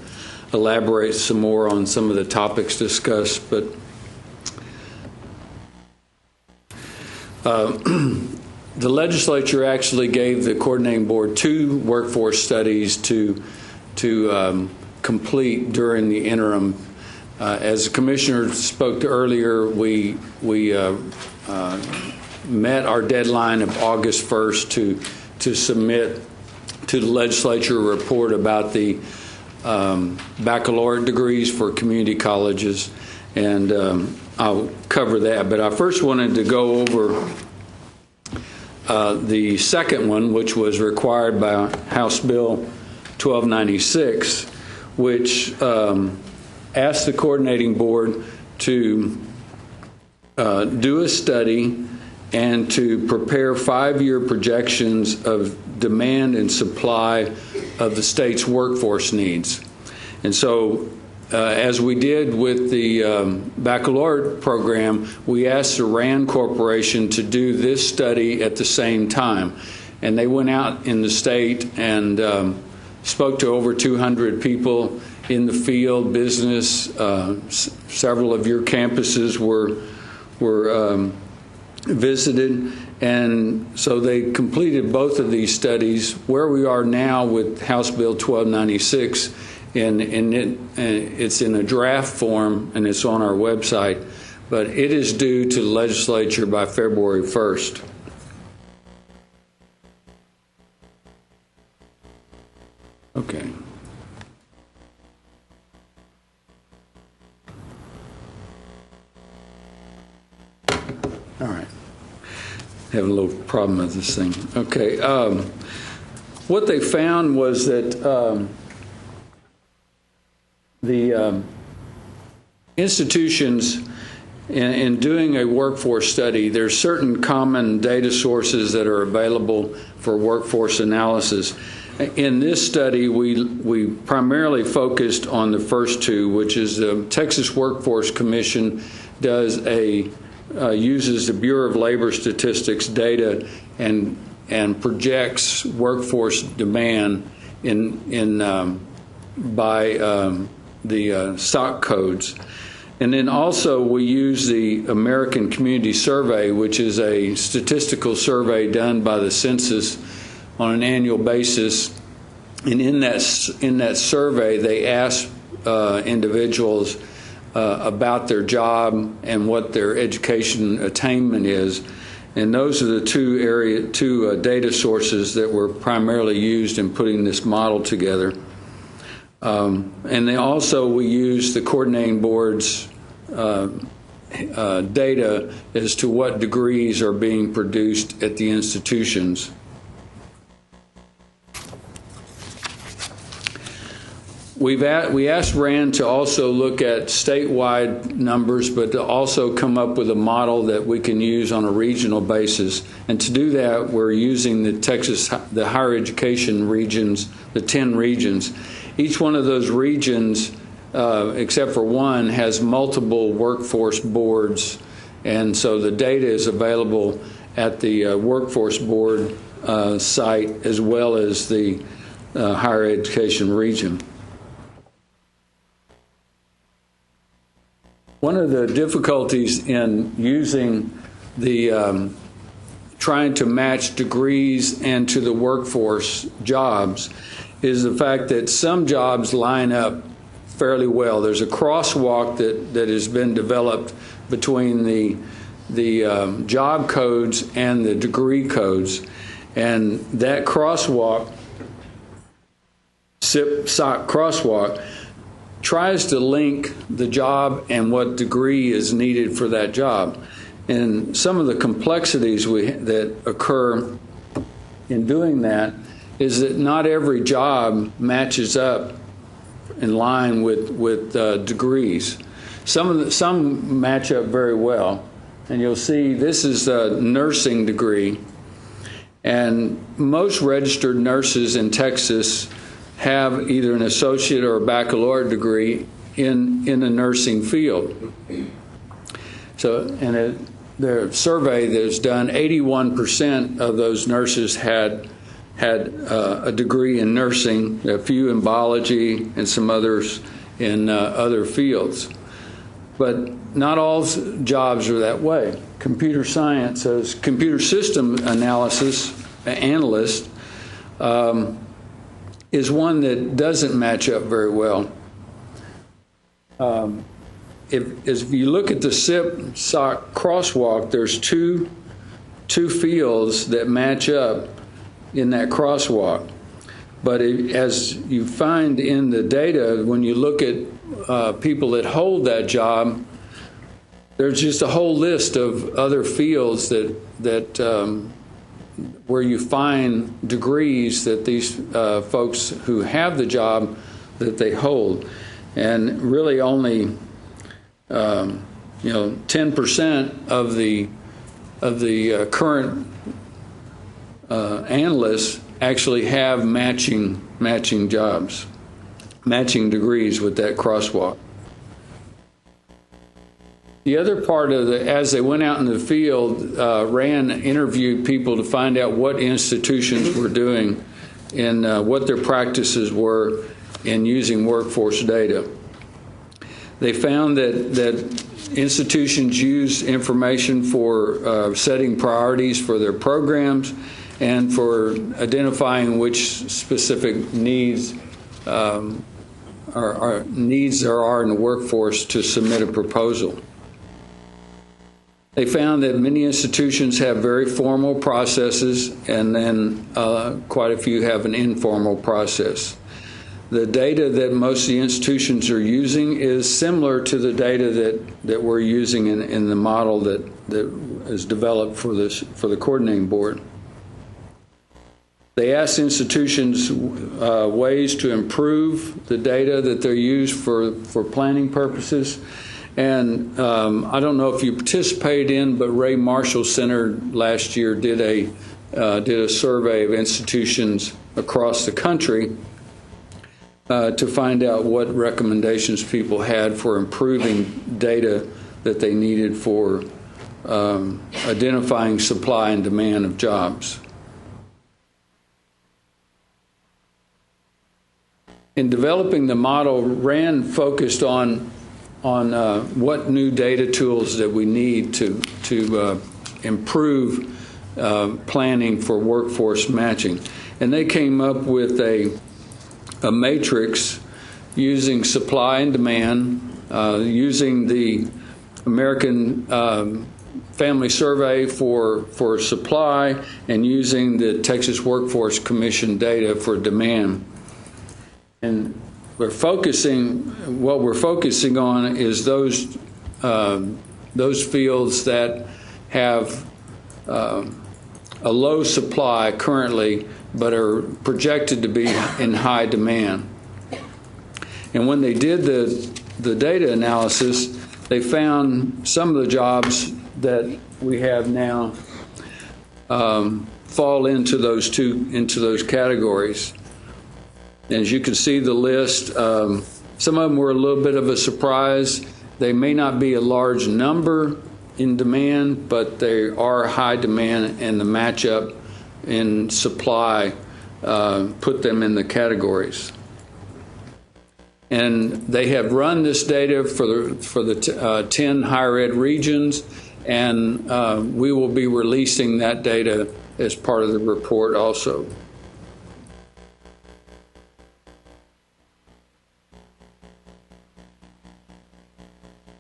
elaborate some more on some of the topics discussed, but the legislature actually gave the coordinating board 2 workforce studies to complete during the interim. As the commissioner spoke to earlier, we met our deadline of August 1st to submit to the legislature a report about the baccalaureate degrees for community colleges, and I'll cover that. But I first wanted to go over the second one, which was required by House Bill 1296, which asked the coordinating board to do a study and to prepare 5-year projections of demand and supply of the state's workforce needs. And so as we did with the baccalaureate program, we asked the RAND Corporation to do this study at the same time. And they went out in the state and spoke to over 200 people in the field, business. Several of your campuses were visited. And so they completed both of these studies. Where we are now with House Bill 1296, and it's in a draft form, and it's on our website, but it is due to the legislature by February 1st. Okay. All right. Having a little problem with this thing. Okay. What they found was that the institutions, in doing a workforce study, there's certain common data sources that are available for workforce analysis. In this study, we primarily focused on the first 2, which is the Texas Workforce Commission uses the Bureau of Labor Statistics data and projects workforce demand by the stock codes. And then also we use the American Community Survey, which is a statistical survey done by the census on an annual basis. And in that survey, they ask individuals about their job and what their education attainment is. And those are the two data sources that were primarily used in putting this model together. And we use the coordinating board's data as to what degrees are being produced at the institutions. We asked RAND to also look at statewide numbers, but to also come up with a model that we can use on a regional basis. And to do that, we're using the higher education regions, the 10 regions. Each one of those regions, except for one, has multiple workforce boards, and so the data is available at the Workforce Board site as well as the higher education region. One of the difficulties in using the trying to match degrees and to the workforce jobs is the fact that some jobs line up fairly well. There's a crosswalk that has been developed between the job codes and the degree codes, and that crosswalk, SIP-SOC crosswalk, tries to link the job and what degree is needed for that job. And some of the complexities that occur in doing that is that not every job matches up in line with degrees. Some match up very well, and you'll see this is a nursing degree, and most registered nurses in Texas have either an associate or a baccalaureate degree in the nursing field. So, and the survey that's done, 81% of those nurses had a degree in nursing, a few in biology, and some others in other fields. But not all jobs are that way. Computer science, as computer system analysis analyst, is one that doesn't match up very well. If you look at the SIP-SOC crosswalk, there's two fields that match up in that crosswalk. But as you find in the data, when you look at people that hold that job, there's just a whole list of other fields that where you find degrees that these folks who have the job that they hold, and really only 10% of the current analysts actually have matching jobs, matching degrees with that crosswalk. The other part of as they went out in the field, RAND interviewed people to find out what institutions were doing and what their practices were in using workforce data. They found that institutions use information for setting priorities for their programs and for identifying which specific needs there are in the workforce to submit a proposal. They found that many institutions have very formal processes, and then quite a few have an informal process. The data that most of the institutions are using is similar to the data that we're using in the model that is developed for the coordinating board. They asked institutions ways to improve the data that they use for planning purposes. And I don't know if you participated in, but Ray Marshall Center last year did a survey of institutions across the country to find out what recommendations people had for improving data that they needed for identifying supply and demand of jobs. In developing the model, RAND focused on what new data tools that we need to improve planning for workforce matching. And they came up with a matrix using supply and demand, using the American Family Survey for supply, and using the Texas Workforce Commission data for demand. And what we're focusing on is those fields that have a low supply currently, but are projected to be in high demand. And when they did the data analysis, they found some of the jobs that we have now fall into those categories. As you can see the list, some of them were a little bit of a surprise. They may not be a large number in demand, but they are high demand, and the matchup in supply put them in the categories. And they have run this data for the 10 higher ed regions, and we will be releasing that data as part of the report also.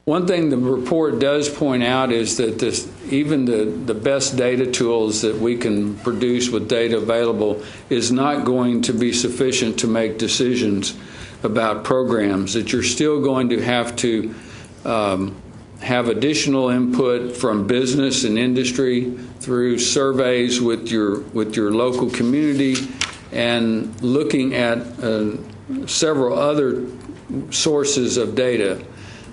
One thing the report does point out is that even the best data tools that we can produce with data available is not going to be sufficient to make decisions about programs, that you're still going to have have additional input from business and industry through surveys with your local community and looking at several other sources of data.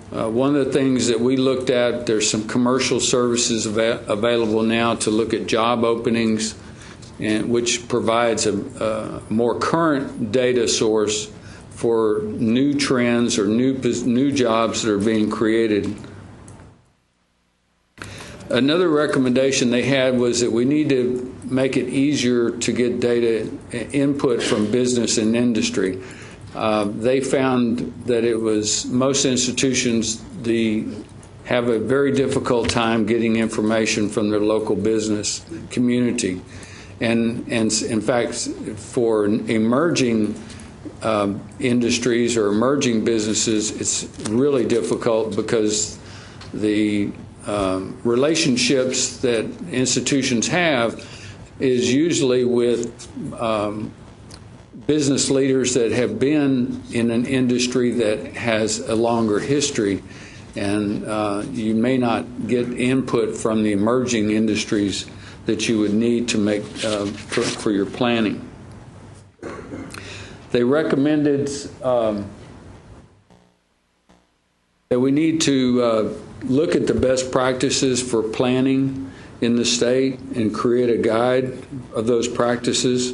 One of the things that we looked at, there's some commercial services available now to look at job openings, and which provides a more current data source for new trends or new jobs that are being created. Another recommendation they had was that we need to make it easier to get data input from business and industry. They found that most institutions have a very difficult time getting information from their local business community. And in fact, for emerging industries or emerging businesses, it's really difficult because the relationships that institutions have is usually with business leaders that have been in an industry that has a longer history, and you may not get input from the emerging industries that you would need to make for your planning. They recommended that we need to look at the best practices for planning in the state and create a guide of those practices.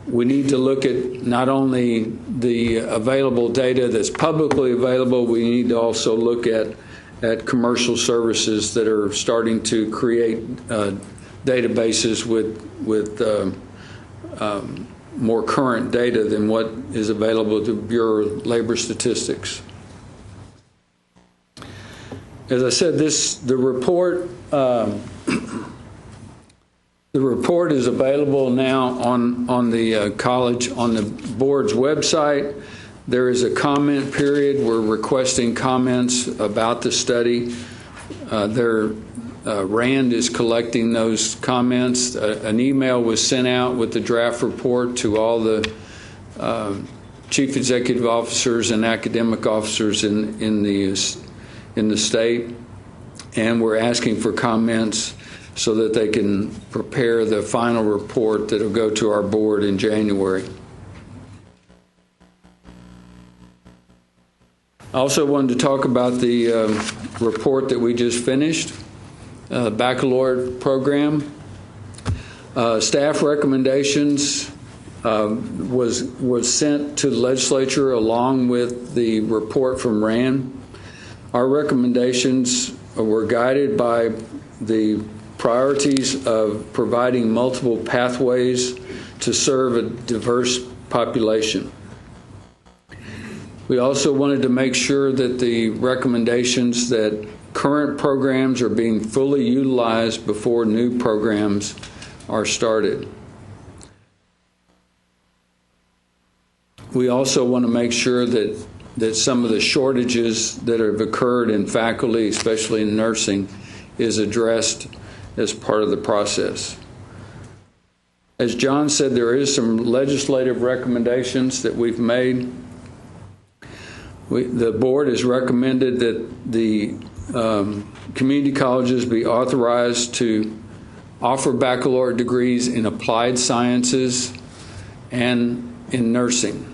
We need to look at not only the available data that's publicly available, we need to also look at commercial services that are starting to create databases with more current data than what is available to Bureau of Labor Statistics. As I said, the report is available now on the college, on the board's website. There is a comment period. We're requesting comments about the study. RAND is collecting those comments. An email was sent out with the draft report to all the chief executive officers and academic officers in the state, and we're asking for comments so that they can prepare the final report that will go to our board in January. I also wanted to talk about the report that we just finished, baccalaureate program. Staff recommendations was sent to the legislature along with the report from RAND. Our recommendations were guided by the priorities of providing multiple pathways to serve a diverse population. We also wanted to make sure that the recommendations that current programs are being fully utilized before new programs are started. We also want to make sure that some of the shortages that have occurred in faculty, especially in nursing, is addressed as part of the process. As John said, there is some legislative recommendations that we've made. The board has recommended that the community colleges be authorized to offer baccalaureate degrees in applied sciences and in nursing.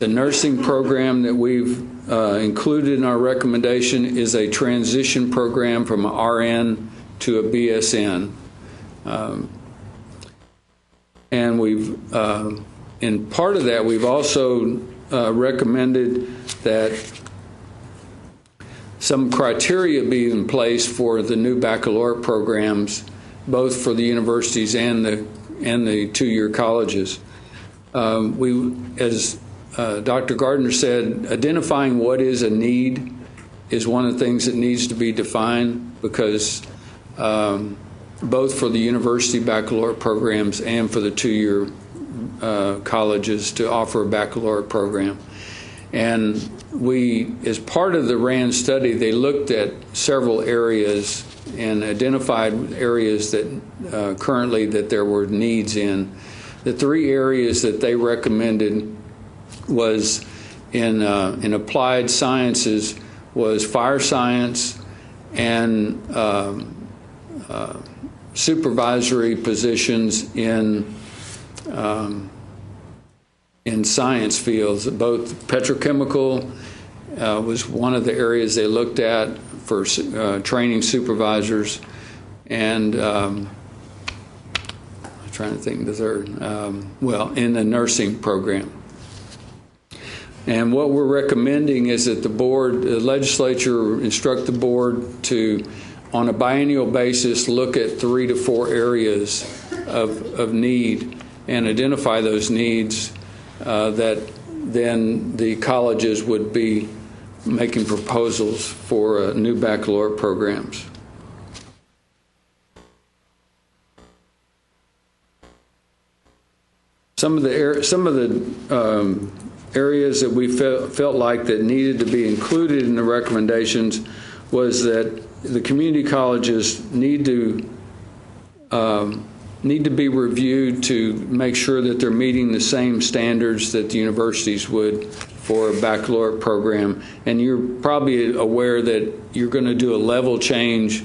The nursing program that we've included in our recommendation is a transition program from an RN to a BSN. And in part of that, we've also recommended that some criteria be in place for the new baccalaureate programs, both for the universities and the two-year colleges. As Dr. Gardner said, identifying what is a need is one of the things that needs to be defined, because both for the university baccalaureate programs and for the two-year colleges to offer a baccalaureate program. And as part of the RAND study, they looked at several areas and identified areas that currently that there were needs in. The three areas that they recommended was in applied sciences was fire science and supervisory positions in science fields. Both petrochemical was one of the areas they looked at for training supervisors, and I'm trying to think the third, in the nursing program. And what we're recommending is that the legislature instruct the board to, on a biennial basis, look at 3 to 4 areas of need and identify those needs that then the colleges would be making proposals for new baccalaureate programs. Some of the areas that we felt like that needed to be included in the recommendations was that the community colleges need to be reviewed to make sure that they're meeting the same standards that the universities would for a baccalaureate program. And you're probably aware that you're going to do a level change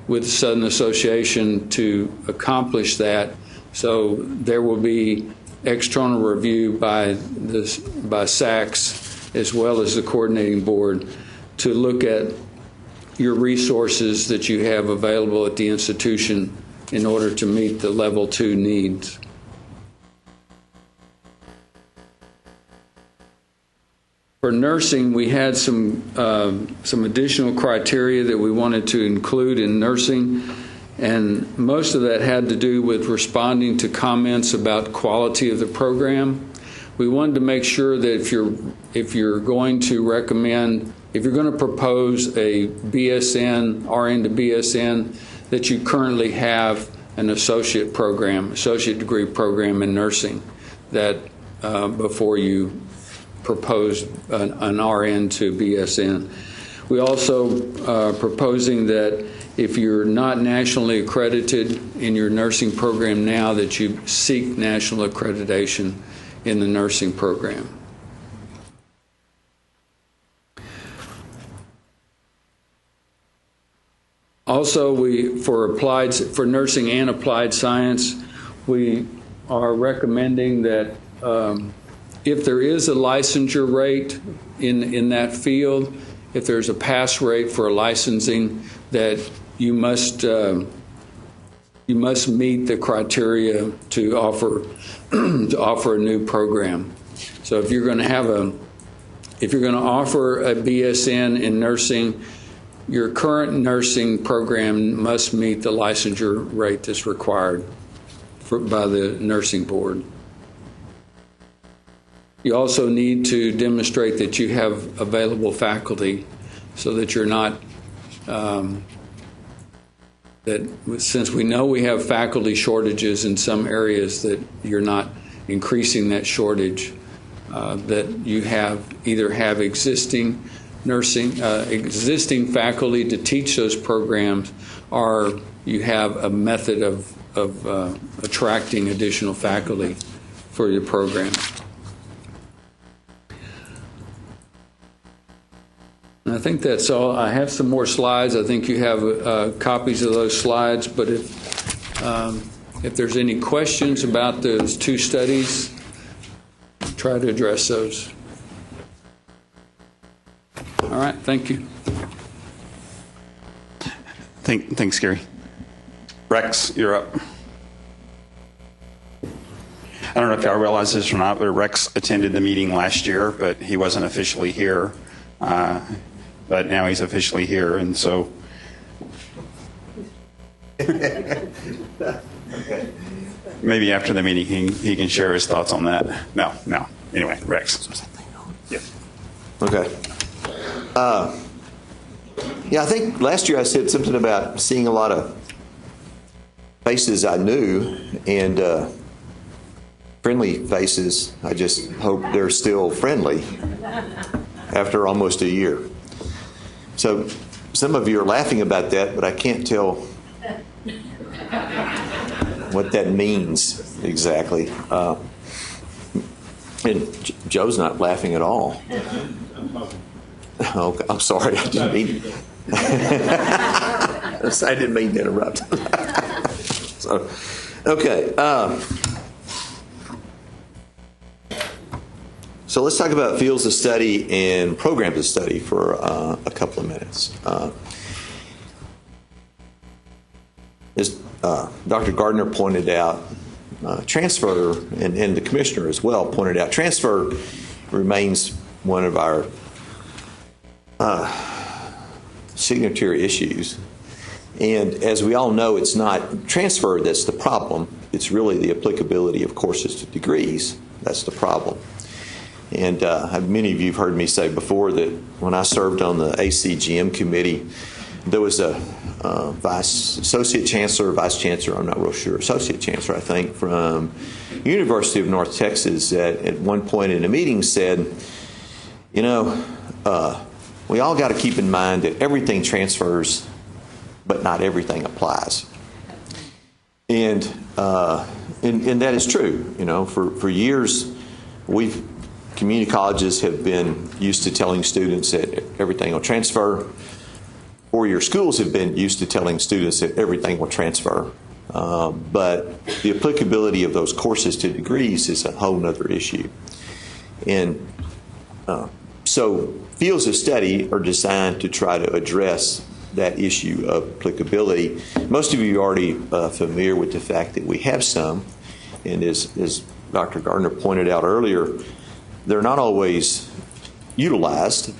with the Southern Association to accomplish that. So there will be external review by SACS as well as the coordinating board to look at your resources that you have available at the institution in order to meet the level 2 needs. For nursing, we had some additional criteria that we wanted to include in nursing, and most of that had to do with responding to comments about quality of the program. We wanted to make sure that if you're going to propose a BSN, RN to BSN, that you currently have an associate degree program in nursing, that before you propose an RN to BSN. We also proposing that if you're not nationally accredited in your nursing program now, that you seek national accreditation in the nursing program. Also, for nursing and applied science, we are recommending that if there is a licensure rate in that field, if there's a pass rate for licensing, that you must meet the criteria to offer a new program. So if you're going to offer a BSN in nursing, your current nursing program must meet the licensure rate that's required by the nursing board. You also need to demonstrate that you have available faculty, so that you're not that since we know we have faculty shortages in some areas, that you're not increasing that shortage, that you either have existing faculty to teach those programs, or you have a method of attracting additional faculty for your program. And I think that's all. I have some more slides. I think you have copies of those slides, but if there's any questions about those two studies, try to address those. All right, thank you. Thanks, Gary. Rex, you're up. I don't know if y'all realize this or not, but Rex attended the meeting last year, but he wasn't officially here. but now he's officially here, and so. Maybe after the meeting he can share his thoughts on that. No. Anyway, Rex. Yeah. Okay. Yeah, I think last year I said something about seeing a lot of faces I knew and friendly faces. I just hope they're still friendly after almost a year. So some of you are laughing about that, but I can't tell what that means exactly. And Joe's not laughing at all. Oh, I'm sorry, I didn't mean I didn't mean to interrupt. So, okay. So let's talk about fields of study and programs of study for a couple of minutes. As Dr. Gardner pointed out, transfer, and the commissioner as well pointed out, transfer remains one of our signatory issues. And as we all know, it's not transfer that's the problem. It's really the applicability of courses to degrees that's the problem. And many of you have heard me say before that when I served on the ACGM committee, there was a associate chancellor, vice chancellor, I'm not real sure, associate chancellor, I think, from University of North Texas that at one point in a meeting said, you know, we all got to keep in mind that everything transfers, but not everything applies. And that is true. You know, for years, community colleges have been used to telling students that everything will transfer. Four-year schools have been used to telling students that everything will transfer. But the applicability of those courses to degrees is a whole other issue. And so fields of study are designed to try to address that issue of applicability. Most of you are already familiar with the fact that we have some, and as Dr. Gardner pointed out earlier, they're not always utilized,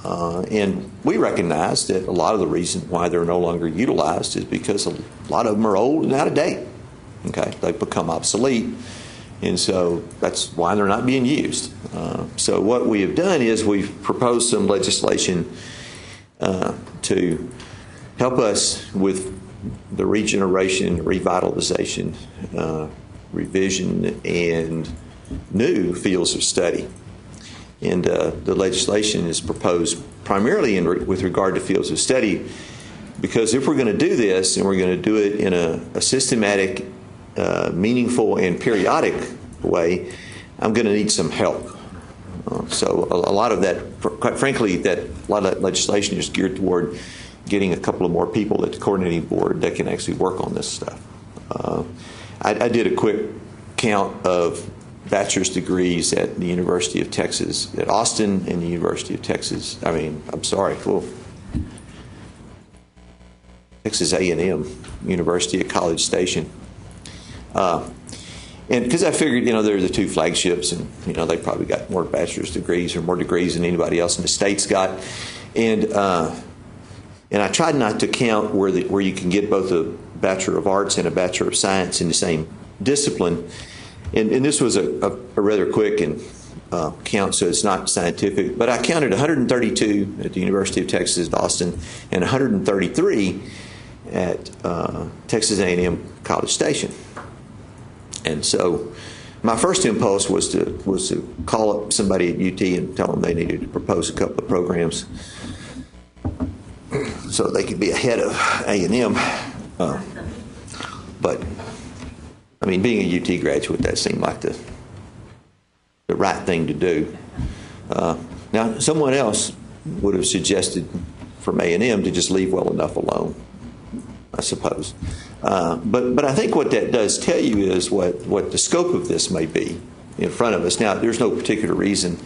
and we recognize that a lot of the reason why they're no longer utilized is because a lot of them are old and out of date. Okay, they've become obsolete, and so that's why they're not being used. So what we have done is we've proposed some legislation to help us with the regeneration, revitalization, revision, and new fields of study. And the legislation is proposed primarily with regard to fields of study because if we're going to do this and we're going to do it in a systematic, meaningful, and periodic way, I'm going to need some help. So a lot of that, quite frankly, a lot of that legislation is geared toward getting a couple of more people at the coordinating board that can actually work on this stuff. I did a quick count of bachelor's degrees at the University of Texas at Austin and the University of Texas. Texas A&M University at College Station. And because I figured, they're the two flagships, and they probably got more bachelor's degrees or more degrees than anybody else in the state's got, and I tried not to count where you can get both a Bachelor of Arts and a Bachelor of Science in the same discipline, and this was a rather quick count, so it's not scientific, but I counted 132 at the University of Texas at Austin and 133 at Texas A&M College Station. And so my first impulse was to call up somebody at UT and tell them they needed to propose a couple of programs so they could be ahead of A&M. But, being a UT graduate, that seemed like the right thing to do. Now, someone else would have suggested from A&M to just leave well enough alone, I suppose. But I think what that does tell you is what the scope of this may be in front of us. Now, there's no particular reason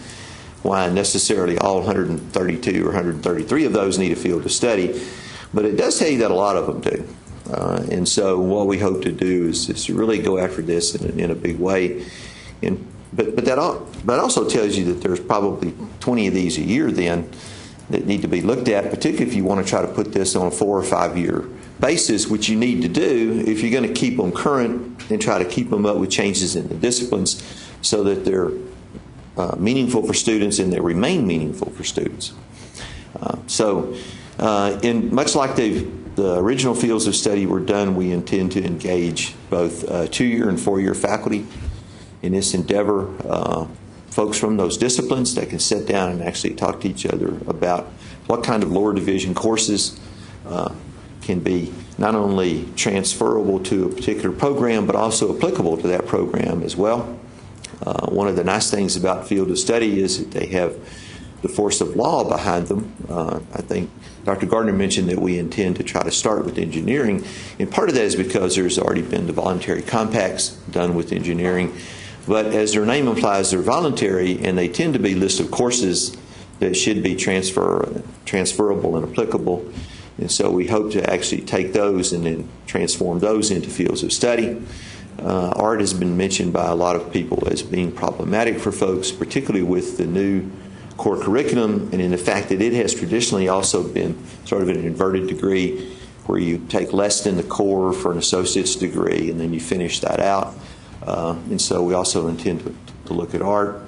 why necessarily all 132 or 133 of those need a field of study, but it does tell you that a lot of them do. And so what we hope to do is to really go after this in a big way. But that also tells you that there's probably 20 of these a year then that need to be looked at, particularly if you want to try to put this on a 4 or 5 year basis, which you need to do if you're going to keep them current and try to keep them up with changes in the disciplines so that they're meaningful for students and they remain meaningful for students. Much like the original fields of study were done, we intend to engage both 2-year and 4-year faculty in this endeavor. Folks from those disciplines that can sit down and actually talk to each other about what kind of lower division courses can be not only transferable to a particular program, but also applicable to that program as well. One of the nice things about field of study is that they have the force of law behind them. I think Dr. Gardner mentioned that we intend to try to start with engineering, and part of that is because there's already been the voluntary compacts done with engineering. But as their name implies, they're voluntary, and they tend to be lists of courses that should be transferable and applicable. And so we hope to actually take those and then transform those into fields of study. Art has been mentioned by a lot of people as being problematic for folks, particularly with the new core curriculum and in the fact that it has traditionally also been sort of an inverted degree where you take less than the core for an associate's degree and then you finish that out. And so we also intend to look at art.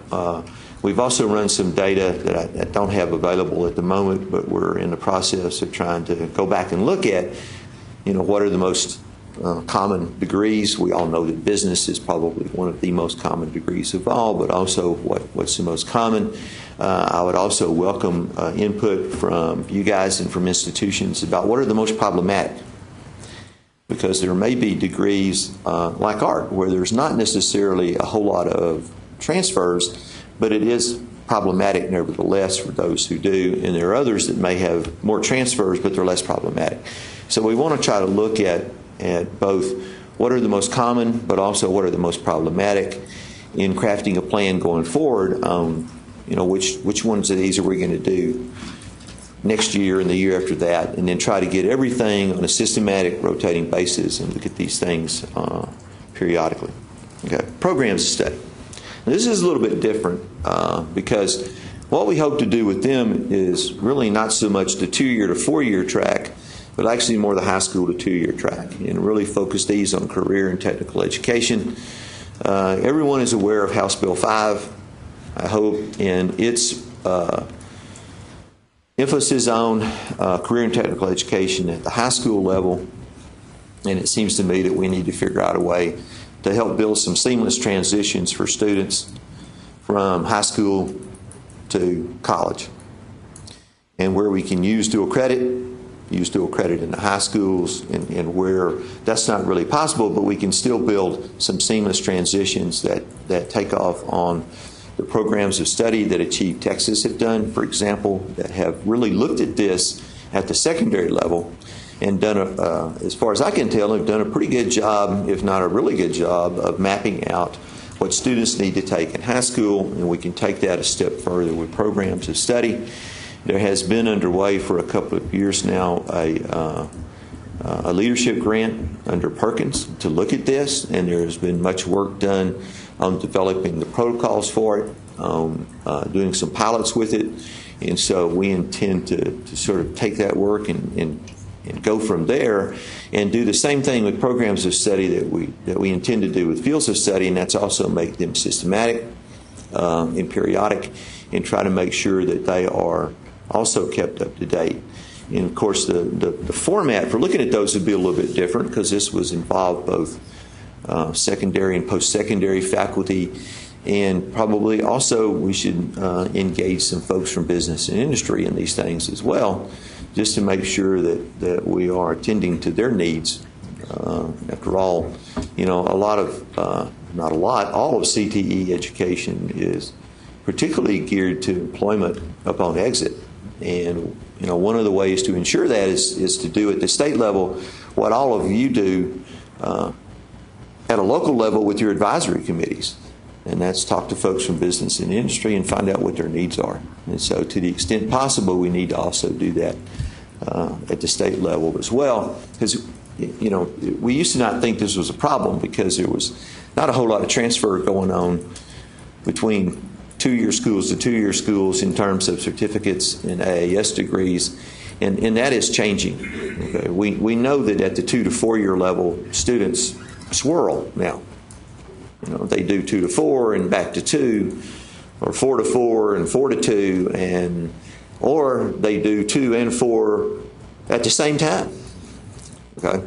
We've also run some data that I don't have available at the moment, but we're in the process of trying to go back and look at, what are the most common degrees. We all know that business is probably one of the most common degrees of all, but also what's the most common. I would also welcome input from you guys and from institutions about what are the most problematic. Because there may be degrees like art where there's not necessarily a whole lot of transfers, but it is problematic nevertheless for those who do, and there are others that may have more transfers but they're less problematic. So we want to try to look at both what are the most common but also what are the most problematic in crafting a plan going forward. Which ones of these are we going to do next year and the year after that, and then try to get everything on a systematic rotating basis and look at these things periodically. Okay, programs of study. Now, this is a little bit different because what we hope to do with them is really not so much the 2-year to 4-year track, but actually more the high school to 2-year track, and really focus these on career and technical education. Everyone is aware of House Bill 5, I hope, and its emphasis on career and technical education at the high school level, and it seems to me that we need to figure out a way to help build some seamless transitions for students from high school to college, and where we can use dual credit in the high schools, and where that's not really possible, but we can still build some seamless transitions that take off on the programs of study that Achieve Texas have done, for example, that have really looked at this at the secondary level and done, as far as I can tell, have done a pretty good job, if not a really good job, of mapping out what students need to take in high school, and we can take that a step further with programs of study. There has been underway for a couple of years now a leadership grant under Perkins to look at this, and there has been much work done on developing the protocols for it, doing some pilots with it, and so we intend to sort of take that work and go from there and do the same thing with programs of study that we intend to do with fields of study, and that's also make them systematic and periodic, and try to make sure that they are also kept up to date. And of course, the format for looking at those would be a little bit different because this was involved both secondary and post-secondary faculty, and probably also we should engage some folks from business and industry in these things as well, just to make sure that we are attending to their needs. After all, all of CTE education is particularly geared to employment upon exit. And one of the ways to ensure that is to do at the state level what all of you do at a local level with your advisory committees, and that's talk to folks from business and industry and find out what their needs are. And so to the extent possible, we need to also do that at the state level as well, because we used to not think this was a problem because there was not a whole lot of transfer going on between two-year schools to two-year schools in terms of certificates and AAS degrees, and that is changing. Okay? We know that at the 2 to 4 year level, students swirl now. You know, they do 2 to 4 and back to 2, or 4 to 4 and 4 to 2, and or they do 2 and 4 at the same time. Okay,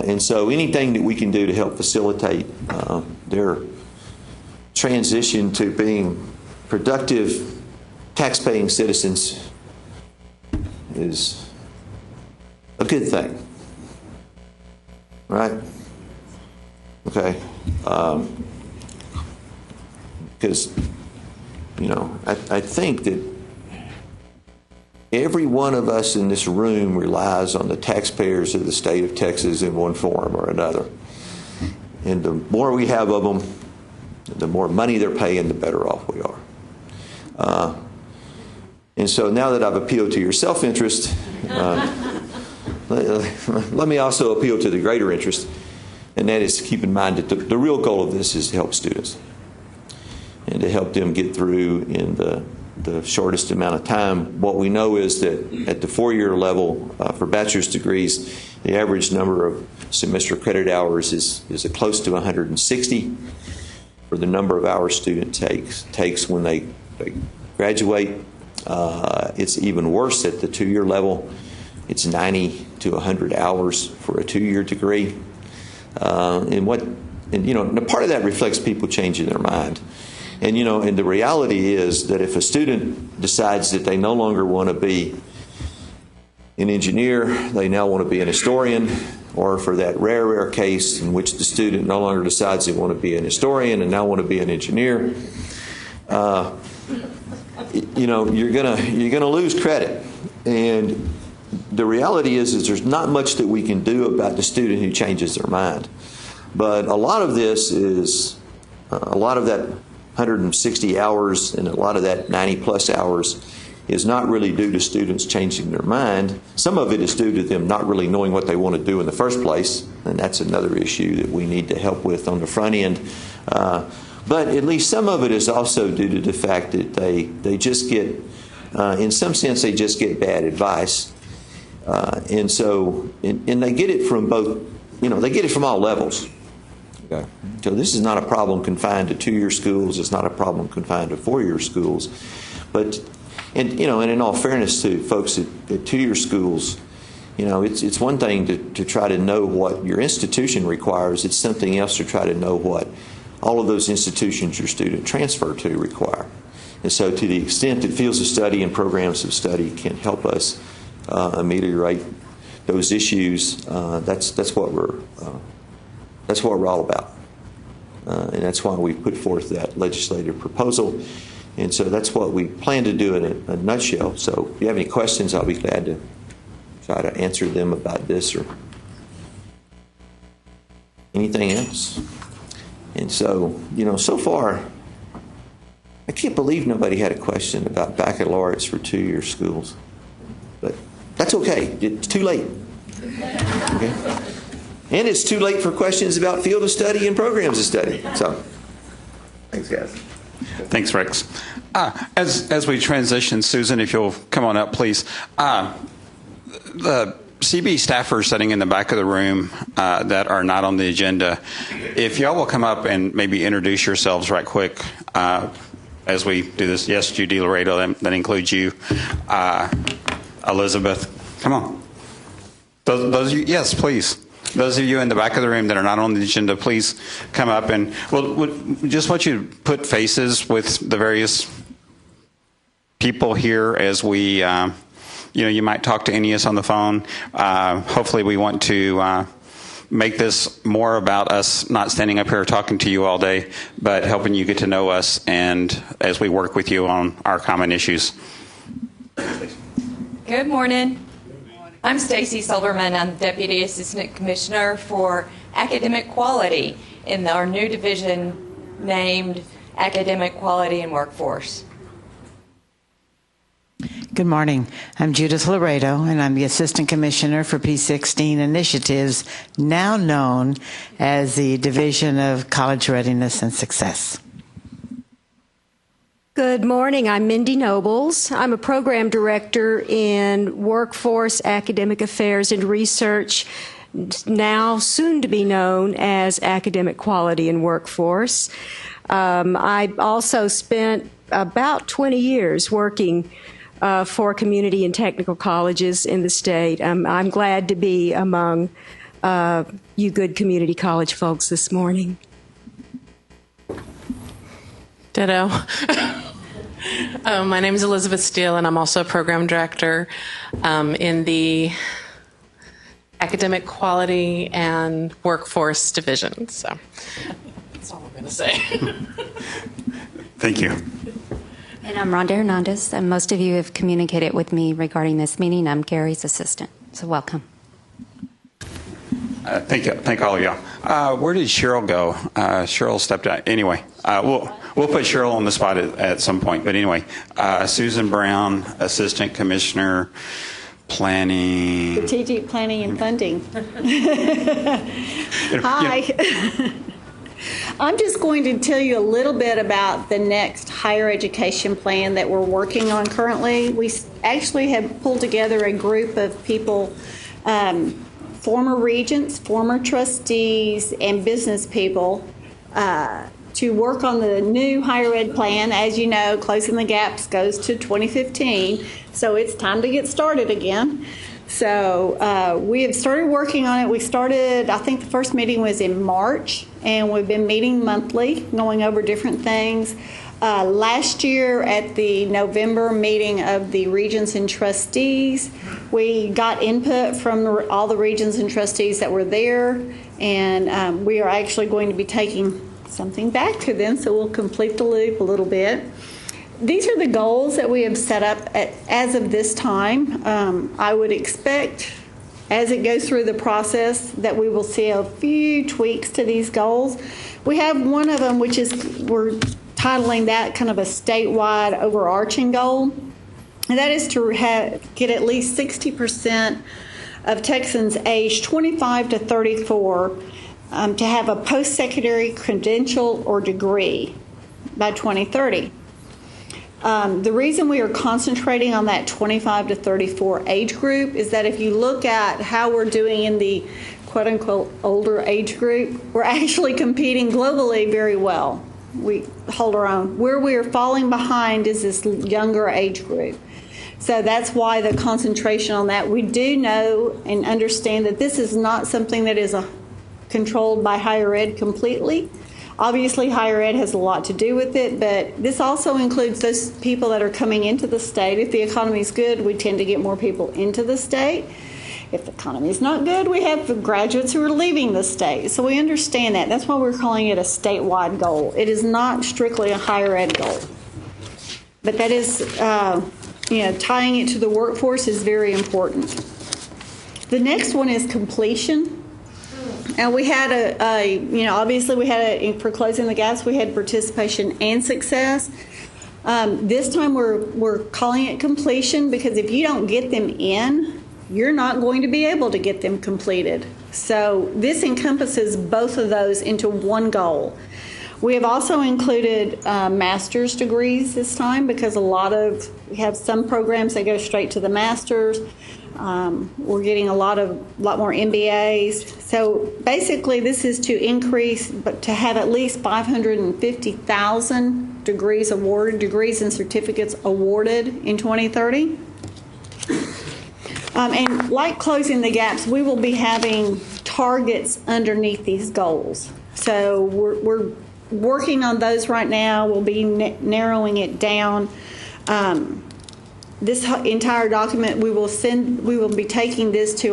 and so anything that we can do to help facilitate their transition to being productive, tax-paying citizens is a good thing, right? Okay, because I think that every one of us in this room relies on the taxpayers of the state of Texas in one form or another. And the more we have of them, the more money they're paying, the better off we are. And so now that I've appealed to your self-interest, let me also appeal to the greater interest, and that is to keep in mind that the real goal of this is to help students and to help them get through in the shortest amount of time. What we know is that at the 4-year level for bachelor's degrees, the average number of semester credit hours is close to 160 for the number of hours student takes when they graduate. It's even worse at the 2-year level. It's 90 to 100 hours for a 2-year degree. And part of that reflects people changing their mind. And the reality is that if a student decides that they no longer want to be an engineer, they now want to be an historian, or for that rare case in which the student no longer decides they want to be an historian and now want to be an engineer, you're gonna lose credit. And the reality is there's not much that we can do about the student who changes their mind. But a lot of this is a lot of that 160 hours and a lot of that 90 plus hours is not really due to students changing their mind. Some of it is due to them not really knowing what they want to do in the first place, and that's another issue that we need to help with on the front end. But at least some of it is also due to the fact that they just get, in some sense, they just get bad advice. And they get it from both, they get it from all levels. Okay. So this is not a problem confined to 2-year schools. It's not a problem confined to 4-year schools. But, and in all fairness to folks at 2-year schools, it's one thing to try to know what your institution requires. It's something else to try to know what all of those institutions your student transfer to require. And so to the extent that fields of study and programs of study can help us ameliorate those issues, that's what we're all about. And that's why we put forth that legislative proposal. And so that's what we plan to do in a nutshell. So if you have any questions, I'll be glad to try to answer them about this or anything else. And so, so far, I can't believe nobody had a question about baccalaureates for 2-year schools. But that's okay. It's too late. Okay? And it's too late for questions about field of study and programs of study. So, thanks, guys. Thanks, Rex. As we transition, Susan, if you'll come on up, please. The CB staffers sitting in the back of the room that are not on the agenda, if y'all will come up and maybe introduce yourselves right quick as we do this. Yes, Judy Laredo, that includes you. Elizabeth, come on. Those of you, yes, please. Those of you in the back of the room that are not on the agenda, please come up and we just want you to put faces with the various people here as we, you might talk to any of us on the phone. Hopefully we want to make this more about us not standing up here talking to you all day, but helping you get to know us and as we work with you on our common issues. Good morning. I'm Stacy Silverman. I'm Deputy Assistant Commissioner for Academic Quality in our new division named Academic Quality and Workforce. Good morning. I'm Judith Laredo, and I'm the Assistant Commissioner for P16 Initiatives, now known as the Division of College Readiness and Success. Good morning. I'm Mindy Nobles. I'm a program director in Workforce, Academic Affairs, and Research, now soon to be known as Academic Quality and Workforce. I also spent about 20 years working for community and technical colleges in the state. I'm glad to be among you good community college folks this morning. Ditto. My name is Elizabeth Steele, and I'm also a program director in the Academic Quality and Workforce Division. So that's all I'm going to say. Thank you. And I'm Rhonda Hernandez, and most of you have communicated with me regarding this meeting. I'm Gary's assistant, so welcome. Thank you. Thank all of y'all. Where did Cheryl go? Cheryl stepped out. Anyway, we'll put Cheryl on the spot at some point. But anyway, Susan Brown, Assistant Commissioner, Planning. Strategic Planning and Funding. Hi. I'm just going to tell you a little bit about the next higher education plan that we're working on currently. We actually have pulled together a group of people, former regents, former trustees, and business people to work on the new higher ed plan. As you know, Closing the Gaps goes to 2015, so it's time to get started again. So we have started working on it. We started, I think the first meeting was in March, and we've been meeting monthly, going over different things. Last year at the November meeting of the regents and trustees, we got input from all the regents and trustees that were there, and we are actually going to be taking something back to them, so we'll complete the loop a little bit. These are the goals that we have set up as of this time. I would expect, as it goes through the process, that we will see a few tweaks to these goals. We have one of them, which is we're titling that kind of a statewide overarching goal, and that is to get at least 60% of Texans aged 25 to 34 to have a post-secondary credential or degree by 2030. The reason we are concentrating on that 25 to 34 age group is that if you look at how we're doing in the quote-unquote older age group, we're actually competing globally very well. We hold our own. Where we are falling behind is this younger age group. So that's why the concentration on that. We do know and understand that this is not something that is controlled by higher ed completely. Obviously, higher ed has a lot to do with it, but this also includes those people that are coming into the state. If the economy is good, we tend to get more people into the state. If the economy is not good, we have graduates who are leaving the state. So we understand that. That's why we're calling it a statewide goal. It is not strictly a higher ed goal. But that is, tying it to the workforce is very important. The next one is completion. And we had obviously we had for Closing the Gaps, we had participation and success. This time we're calling it completion because if you don't get them in, you're not going to be able to get them completed. So this encompasses both of those into one goal. We have also included master's degrees this time because we have some programs that go straight to the master's. We're getting a lot more MBAs. So basically this is to increase, but to have at least 550,000 degrees and certificates awarded in 2030. And like Closing the Gaps, we will be having targets underneath these goals. So we're working on those right now. We'll be narrowing it down. This entire document, we will be taking this to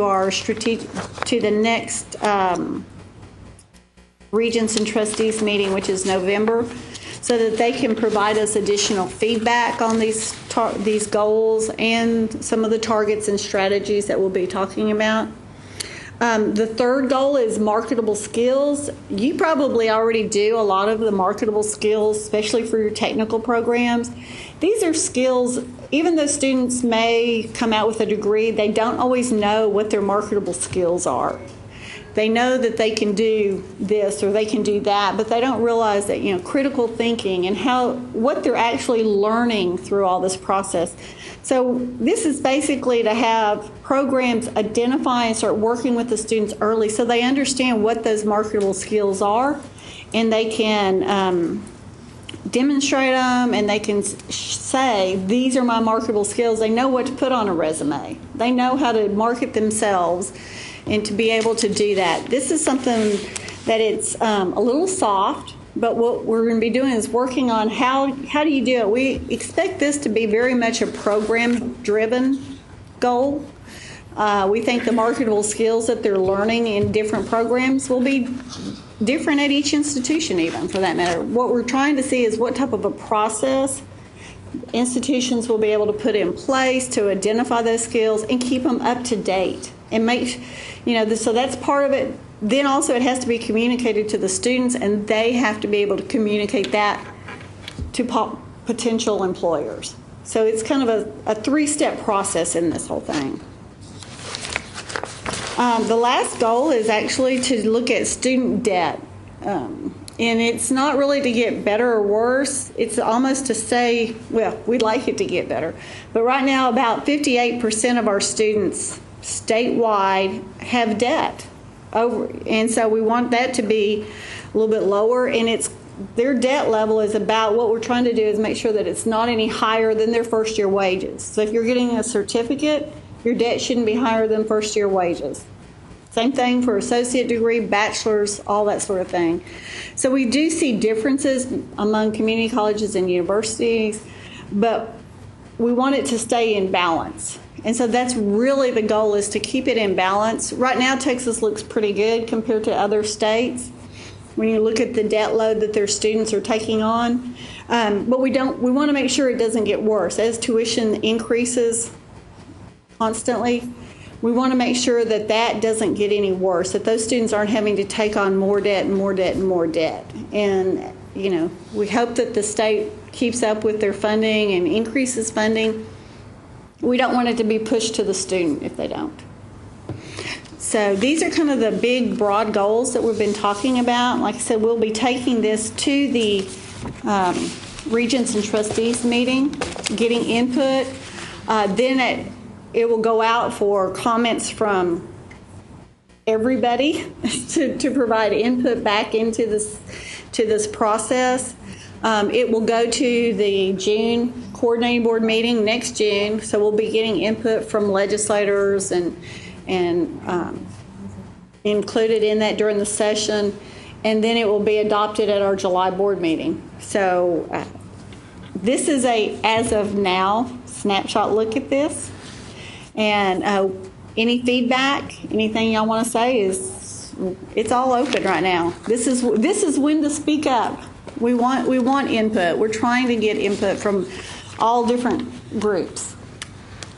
the next Regents and Trustees meeting, which is November, so that they can provide us additional feedback on these goals and some of the targets and strategies that we'll be talking about. The third goal is marketable skills. You probably already do a lot of the marketable skills, especially for your technical programs. These are skills, even though students may come out with a degree, they don't always know what their marketable skills are. They know that they can do this or they can do that, but they don't realize that, critical thinking and what they're actually learning through all this process. So this is basically to have programs identify and start working with the students early so they understand what those marketable skills are, and they can demonstrate them, and they can say, these are my marketable skills. They know what to put on a resume. They know how to market themselves and to be able to do that. This is something that it's a little soft, but what we're going to be doing is working on how do you do it. We expect this to be very much a program-driven goal. We think the marketable skills that they're learning in different programs will be different at each institution, even for that matter. What we're trying to see is what type of a process institutions will be able to put in place to identify those skills and keep them up to date and make, so that's part of it. Then also it has to be communicated to the students, and they have to be able to communicate that to potential employers. So it's kind of a three-step process in this whole thing. The last goal is actually to look at student debt. And it's not really to get better or worse. It's almost to say, well, we'd like it to get better. But right now, about 58% of our students statewide have debt. And so we want that to be a little bit lower. And their debt level is about, what we're trying to do is make sure that it's not any higher than their first year wages. So if you're getting a certificate, your debt shouldn't be higher than first year wages. Same thing for associate degree, bachelor's, all that sort of thing. So we do see differences among community colleges and universities, but we want it to stay in balance. And so that's really the goal, is to keep it in balance. Right now, Texas looks pretty good compared to other states when you look at the debt load that their students are taking on. But we want to make sure it doesn't get worse. As tuition increases constantly, we want to make sure that that doesn't get any worse, that those students aren't having to take on more debt and more debt and more debt. And, we hope that the state keeps up with their funding and increases funding. We don't want it to be pushed to the student if they don't. So these are kind of the big, broad goals that we've been talking about. Like I said, we'll be taking this to the Regents and Trustees meeting, getting input. Then it will go out for comments from everybody to provide input back into this process. It will go to the June coordinating board meeting next June, so we'll be getting input from legislators and included in that during the session, and then it will be adopted at our July board meeting. So this is a as of now snapshot look at this. And any feedback, anything y'all want to say, it's all open right now. This is when to speak up. We want input. We're trying to get input from all different groups.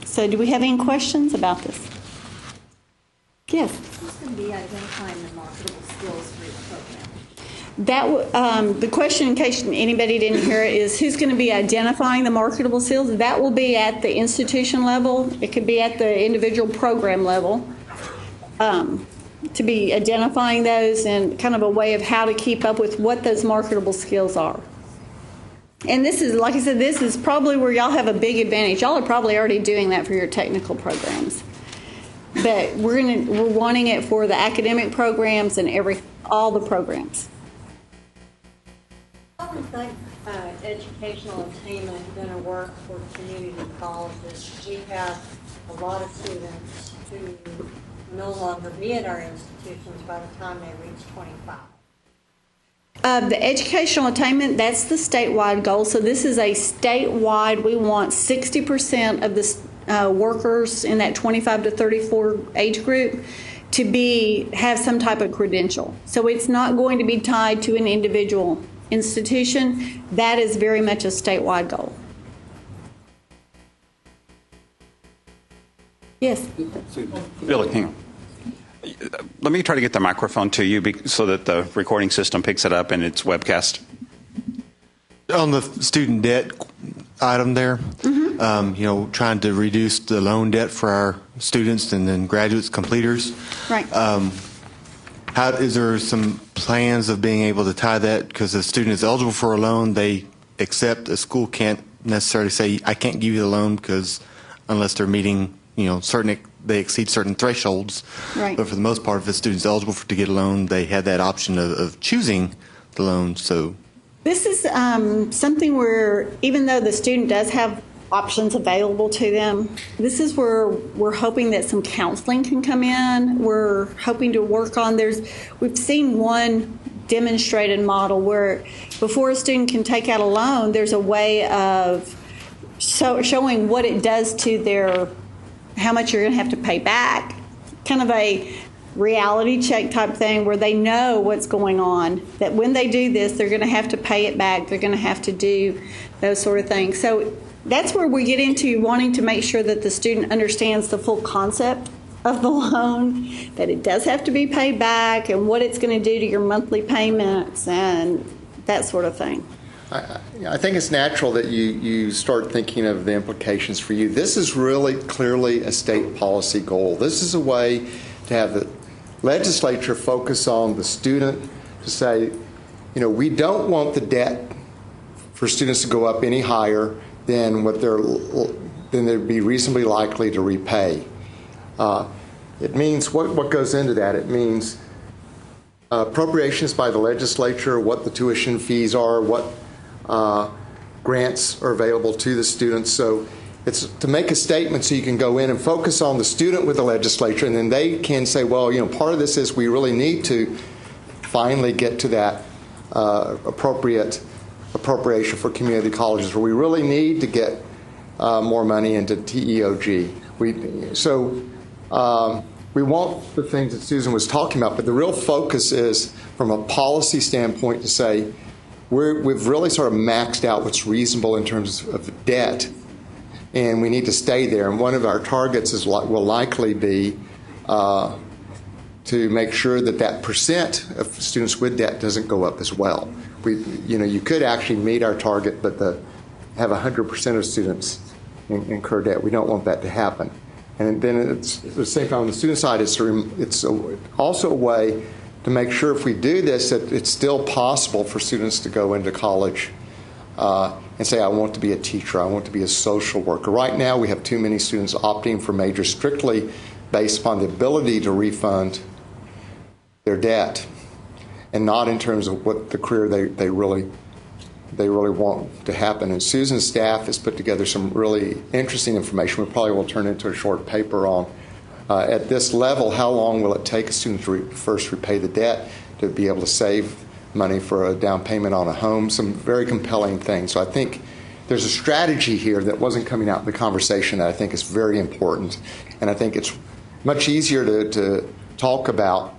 So do we have any questions about this? Yes. Who's going to be identifying the marketable skills for your program? The question, in case anybody didn't hear it, is who's going to be identifying the marketable skills? That will be at the institution level. It could be at the individual program level, to be identifying those and kind of a way of how to keep up with what those marketable skills are. And this is, like I said, this is probably where y'all have a big advantage. Y'all are probably already doing that for your technical programs. But we're wanting it for the academic programs and all the programs. How do you think educational attainment is going to work for community colleges? We have a lot of students who no longer be at our institutions by the time they reach 25. The educational attainment, that's the statewide goal. So this is a statewide, we want 60% of the workers in that 25 to 34 age group to have some type of credential. So it's not going to be tied to an individual institution. That is very much a statewide goal. Yes. Billy, hang on. Let me try to get the microphone to you so that the recording system picks it up and it's webcast. On the student debt item there, trying to reduce the loan debt for our students and then graduates, completers. Right. is there some plans of being able to tie that, because the student is eligible for a loan, they accept, a school can't necessarily say, I can't give you the loan because unless they're meeting, they exceed certain thresholds. Right. But for the most part, if the student's eligible to get a loan, they have that option of choosing the loan. So this is something where, even though the student does have options available to them, this is where we're hoping that some counseling can come in. We're hoping to work on, we've seen one demonstrated model where before a student can take out a loan, there's a way of showing what it does to how much you're going to have to pay back, kind of a reality check type thing where they know what's going on, that when they do this, they're going to have to pay it back, they're going to have to do those sort of things. So that's where we get into wanting to make sure that the student understands the full concept of the loan, that it does have to be paid back, and what it's going to do to your monthly payments and that sort of thing. I think it's natural that you start thinking of the implications for you. This is really clearly a state policy goal. This is a way to have the legislature focus on the student, to say, we don't want the debt for students to go up any higher than they'd be reasonably likely to repay. It means what goes into that. It means appropriations by the legislature, what the tuition fees are, what grants are available to the students. So it's to make a statement so you can go in and focus on the student with the legislature, and then they can say, well, part of this is we really need to finally get to that appropriation for community colleges, where we really need to get more money into TEOG. We want the things that Susan was talking about, but the real focus is from a policy standpoint to say we've really sort of maxed out what's reasonable in terms of debt, and we need to stay there. And one of our targets will likely be to make sure that percent of students with debt doesn't go up as well. You could actually meet our target, but have 100% of students incur debt. We don't want that to happen. And then it's at the same time on the student side, it's also a way to make sure if we do this that it's still possible for students to go into college and say, I want to be a teacher, I want to be a social worker. Right now we have too many students opting for majors strictly based upon the ability to refund their debt, and not in terms of what the career they really want to happen. And Susan's staff has put together some really interesting information. We probably will turn into a short paper on, at this level, how long will it take a student to first repay the debt, to be able to save money for a down payment on a home, some very compelling things. So I think there's a strategy here that wasn't coming out in the conversation that I think is very important. And I think it's much easier to talk about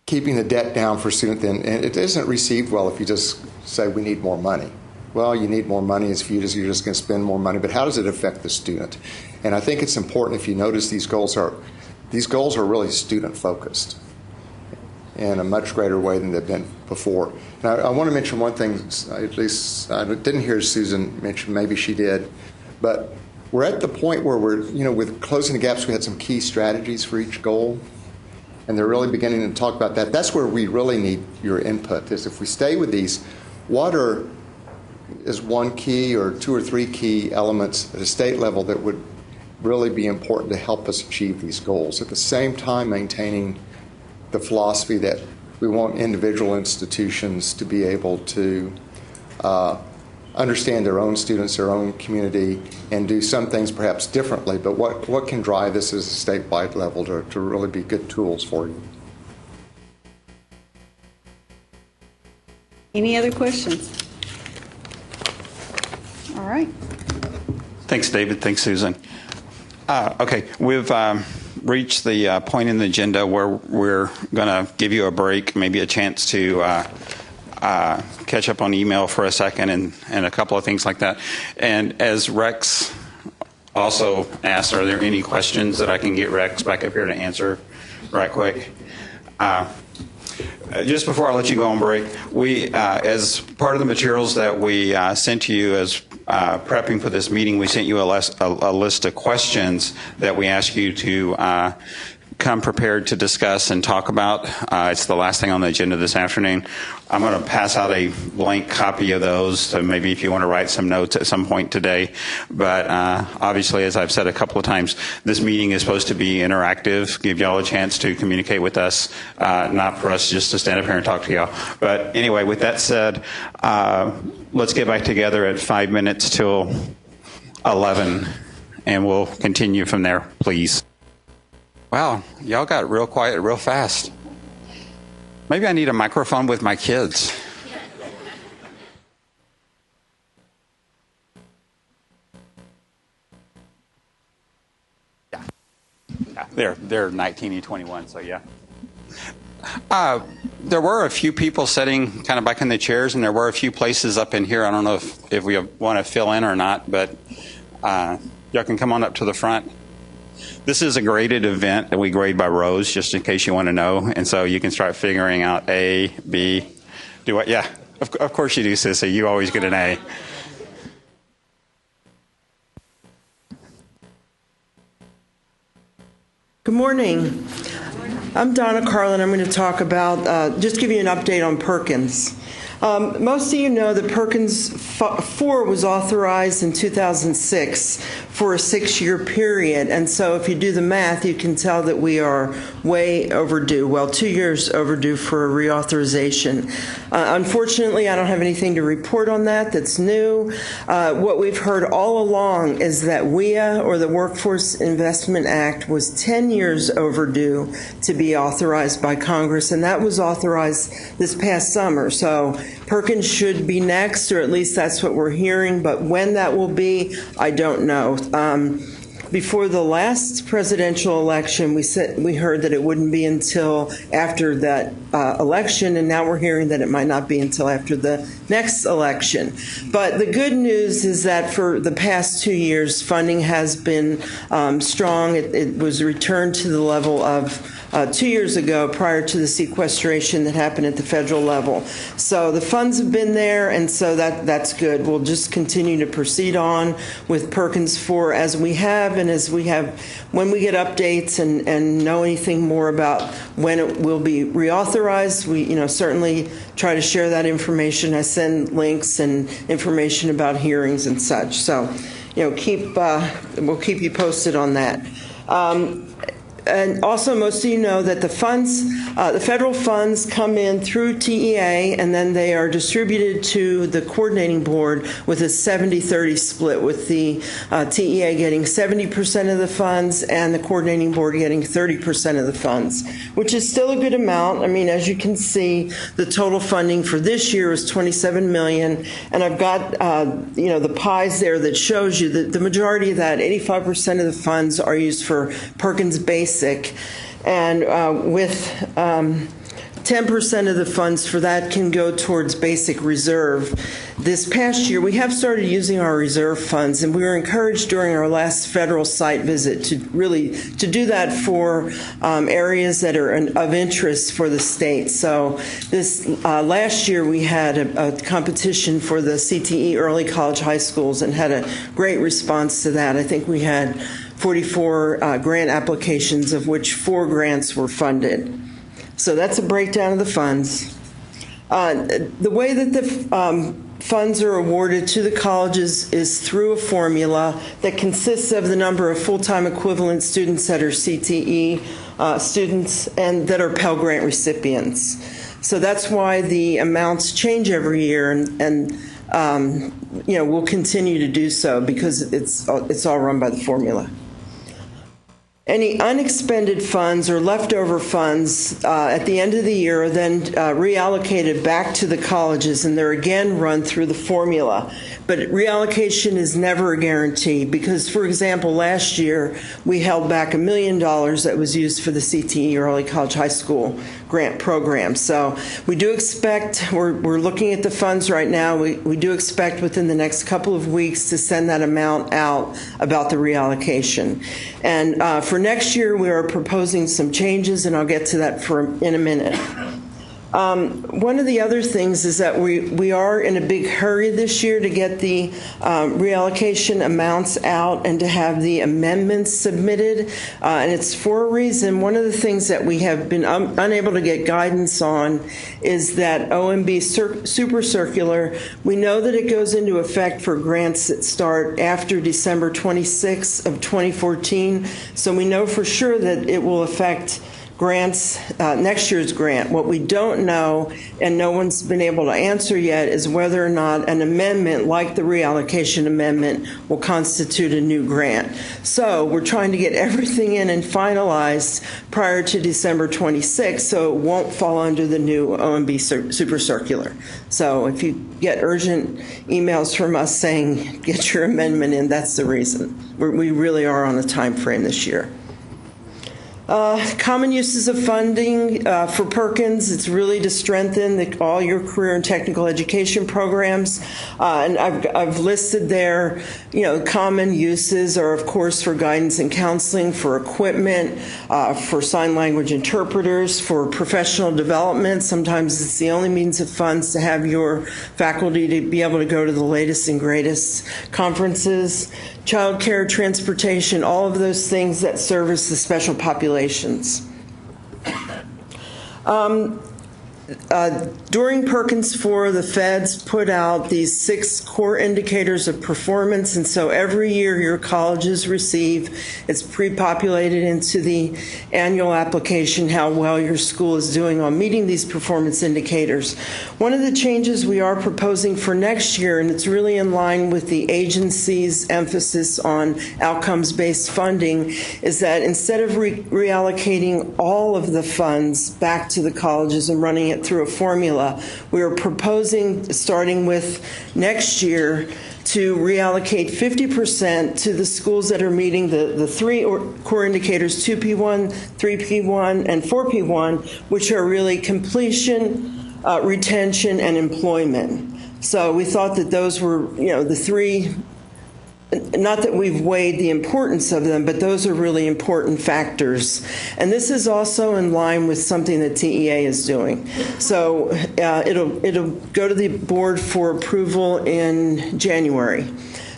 keeping the debt down for students, and it isn't received well if you just say we need more money. Well, you need more money as viewed as you're just going to spend more money, but how does it affect the student? And I think it's important, if you notice, these goals are really student focused in a much greater way than they've been before. Now, I want to mention one thing, at least I didn't hear Susan mention, maybe she did, but we're at the point where we're, with closing the gaps, we had some key strategies for each goal, and they're really beginning to talk about that. That's where we really need your input, is if we stay with these, is one key or two or three key elements at a state level that would really be important to help us achieve these goals, at the same time maintaining the philosophy that we want individual institutions to be able to understand their own students, their own community, and do some things perhaps differently, but what can drive this as a statewide level to really be good tools for you. Any other questions? All right. Thanks, David. Thanks, Susan. Okay, we've reached the point in the agenda where we're going to give you a break, maybe a chance to catch up on email for a second and a couple of things like that. And as Rex also asked, are there any questions that I can get Rex back up here to answer right quick? Just before I let you go on break, we, as part of the materials that we sent to you as prepping for this meeting, we sent you a list of questions that we asked you to come prepared to discuss and talk about. It's the last thing on the agenda this afternoon. I'm going to pass out a blank copy of those, so maybe if you want to write some notes at some point today. But obviously, as I've said a couple of times, this meeting is supposed to be interactive, give y'all a chance to communicate with us, not for us just to stand up here and talk to y'all. But anyway, with that said, let's get back together at 5 minutes till 11, and we'll continue from there, please. Wow, y'all got real quiet real fast. Maybe I need a microphone with my kids. Yeah, they're 19 and 21, so yeah. There were a few people sitting kind of back in the chairs, and there were a few places up in here. I don't know if we want to fill in or not, but y'all can come on up to the front. This is a graded event that we grade by rows, just in case you want to know. And so you can start figuring out A, B, do what? Yeah, of course you do, Sissy. You always get an A. Good morning. I'm Donna Carlin. I'm going to talk about, just give you an update on Perkins. Most of you know that Perkins 4 was authorized in 2006 for a 6-year period. And so if you do the math, you can tell that we are way overdue. Well, 2 years overdue for a reauthorization. Unfortunately, I don't have anything to report on that that's new. What we've heard all along is that WIA, or the Workforce Investment Act, was 10 years overdue to be authorized by Congress, and that was authorized this past summer. So Perkins should be next, or at least that's what we're hearing, but when that will be, I don't know. Before the last presidential election, we heard that it wouldn't be until after that election, and now we're hearing that it might not be until after the next election. But the good news is that for the past 2 years, funding has been strong. It was returned to the level of 2 years ago, prior to the sequestration that happened at the federal level. So the funds have been there, and so that's good. We'll just continue to proceed on with Perkins 4 as we have, and as we have, when we get updates and know anything more about when it will be reauthorized, we certainly try to share that information. I send links and information about hearings and such. So, we'll keep you posted on that. And also, most of you know that the funds, the federal funds come in through TEA, and then they are distributed to the coordinating board with a 70-30 split, with the TEA getting 70% of the funds and the coordinating board getting 30% of the funds, which is still a good amount. I mean, as you can see, the total funding for this year is $27 million, and I've got the pies there that shows you that the majority of that, 85% of the funds, are used for Perkins Basic, and with 10% of the funds for that can go towards basic reserve. This past year, we have started using our reserve funds, and we were encouraged during our last federal site visit to do that for areas that are of interest for the state. So this last year, we had a competition for the CTE early college high schools and had a great response to that. I think we had 44 grant applications, of which 4 grants were funded. So that's a breakdown of the funds. The way that the funds are awarded to the colleges is through a formula that consists of the number of full-time equivalent students that are CTE students and that are Pell Grant recipients. So that's why the amounts change every year, and we'll continue to do so because it's all run by the formula. Any unexpended funds or leftover funds at the end of the year are then reallocated back to the colleges, and they're again run through the formula. But reallocation is never a guarantee because, for example, last year we held back $1 million that was used for the CTE Early College High School grant program. So we do expect, we're looking at the funds right now, we do expect within the next couple of weeks to send that amount out about the reallocation. And for next year, we are proposing some changes, and I'll get to that in a minute. One of the other things is that we are in a big hurry this year to get the reallocation amounts out and to have the amendments submitted, and it's for a reason. One of the things that we have been unable to get guidance on is that OMB Super Circular. We know that it goes into effect for grants that start after December 26th of 2014, so we know for sure that it will affect grants, next year's grant. What we don't know, and no one's been able to answer yet, is whether or not an amendment like the reallocation amendment will constitute a new grant. So we're trying to get everything in and finalized prior to December 26th so it won't fall under the new OMB Super Circular. So if you get urgent emails from us saying get your amendment in, that's the reason. We really are on a time frame this year. Common uses of funding for Perkins, it's really to strengthen all your career and technical education programs. And I've listed there, common uses are, of course, for guidance and counseling, for equipment, for sign language interpreters, for professional development. Sometimes it's the only means of funds to have your faculty to be able to go to the latest and greatest conferences. Child care, transportation, all of those things that service the special populations. During Perkins 4, the feds put out these 6 core indicators of performance, and so every year your colleges receive, it's pre-populated into the annual application, how well your school is doing on meeting these performance indicators. One of the changes we are proposing for next year, and it's really in line with the agency's emphasis on outcomes-based funding, is that instead of reallocating all of the funds back to the colleges and running it through a formula, we are proposing, starting with next year, to reallocate 50% to the schools that are meeting the 3 core indicators, 2P1, 3P1, and 4P1, which are really completion, retention, and employment. So we thought that those were, the 3. Not that we've weighed the importance of them, but those are really important factors. And this is also in line with something that TEA is doing. So it'll go to the board for approval in January.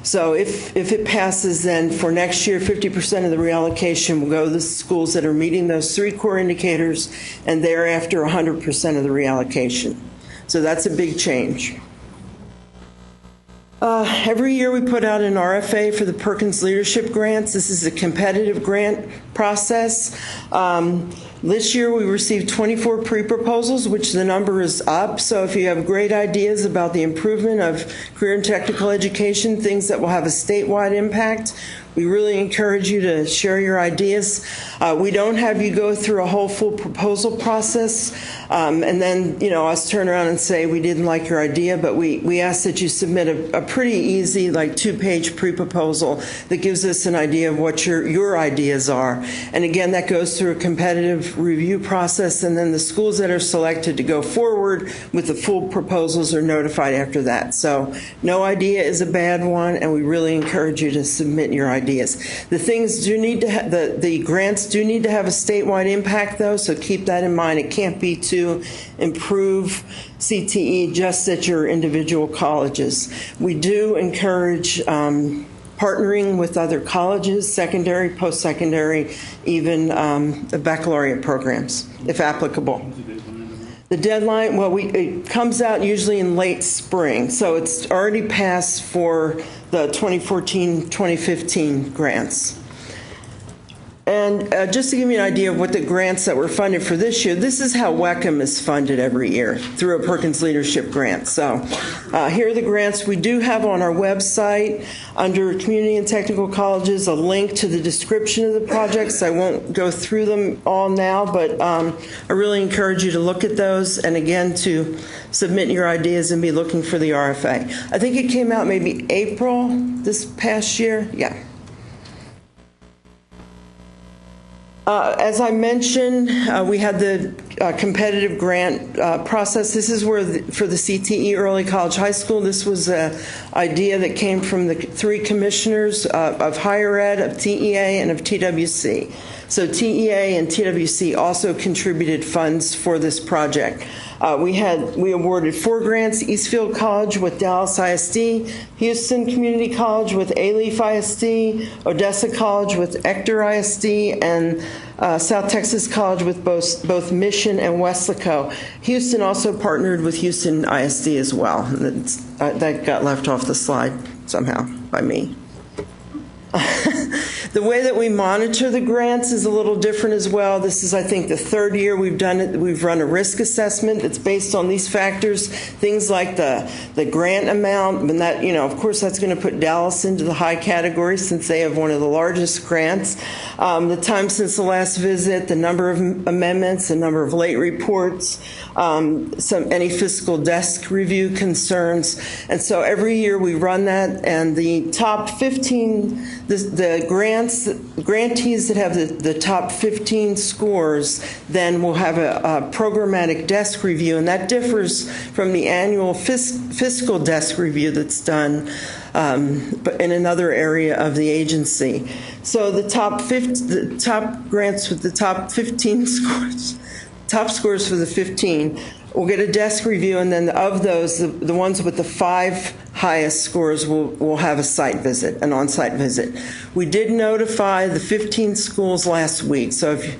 So if it passes, then for next year, 50% of the reallocation will go to the schools that are meeting those 3 core indicators, and thereafter 100% of the reallocation. So that's a big change. Every year we put out an RFA for the Perkins Leadership Grants. This is a competitive grant process. This year we received 24 pre-proposals, which the number is up. So if you have great ideas about the improvement of career and technical education, things that will have a statewide impact, we really encourage you to share your ideas. We don't have you go through a whole full proposal process and then, us turn around and say we didn't like your idea, but we ask that you submit a pretty easy, like 2-page pre-proposal that gives us an idea of what your ideas are. And again, that goes through a competitive review process, and then the schools that are selected to go forward with the full proposals are notified after that. So no idea is a bad one, and we really encourage you to submit your ideas. The things do need to the grants do need to have a statewide impact, though, so keep that in mind. It can't be to improve CTE just at your individual colleges. We do encourage partnering with other colleges, secondary, post-secondary, even baccalaureate programs, if applicable. The deadline, it comes out usually in late spring, so it's already passed for the 2014-2015 grants. And just to give you an idea of what the grants that were funded for this year, this is how WECM is funded every year, through a Perkins Leadership Grant. So here are the grants we do have on our website. Under Community and Technical Colleges, a link to the description of the projects. I won't go through them all now, but I really encourage you to look at those, and again, to submit your ideas and be looking for the RFA. I think it came out maybe April this past year. Yeah. As I mentioned, we had the competitive grant process. This is where for the CTE Early College High School, this was an idea that came from the 3 commissioners of higher ed, of TEA, and of TWC. So TEA and TWC also contributed funds for this project. We awarded 4 grants: Eastfield College with Dallas ISD, Houston Community College with Alief ISD, Odessa College with Ector ISD, and South Texas College with both Mission and Weslaco. Houston also partnered with Houston ISD as well. That got left off the slide somehow by me. The way that we monitor the grants is a little different as well. This is, I think, the 3rd year we've done it. We've run a risk assessment that's based on these factors, things like the grant amount, and that, of course, that's going to put Dallas into the high category since they have one of the largest grants. The time since the last visit, the number of amendments, the number of late reports, any fiscal desk review concerns, and so every year we run that, and the top 15, the grantees that have the top 15 scores then will have a programmatic desk review, and that differs from the annual fiscal desk review that's done but in another area of the agency. So the top grants with the top 15 scores, top scores for the 15, will get a desk review, and then of those, the ones with the 5 highest scores will have a site visit, an on-site visit. We did notify the 15 schools last week, so if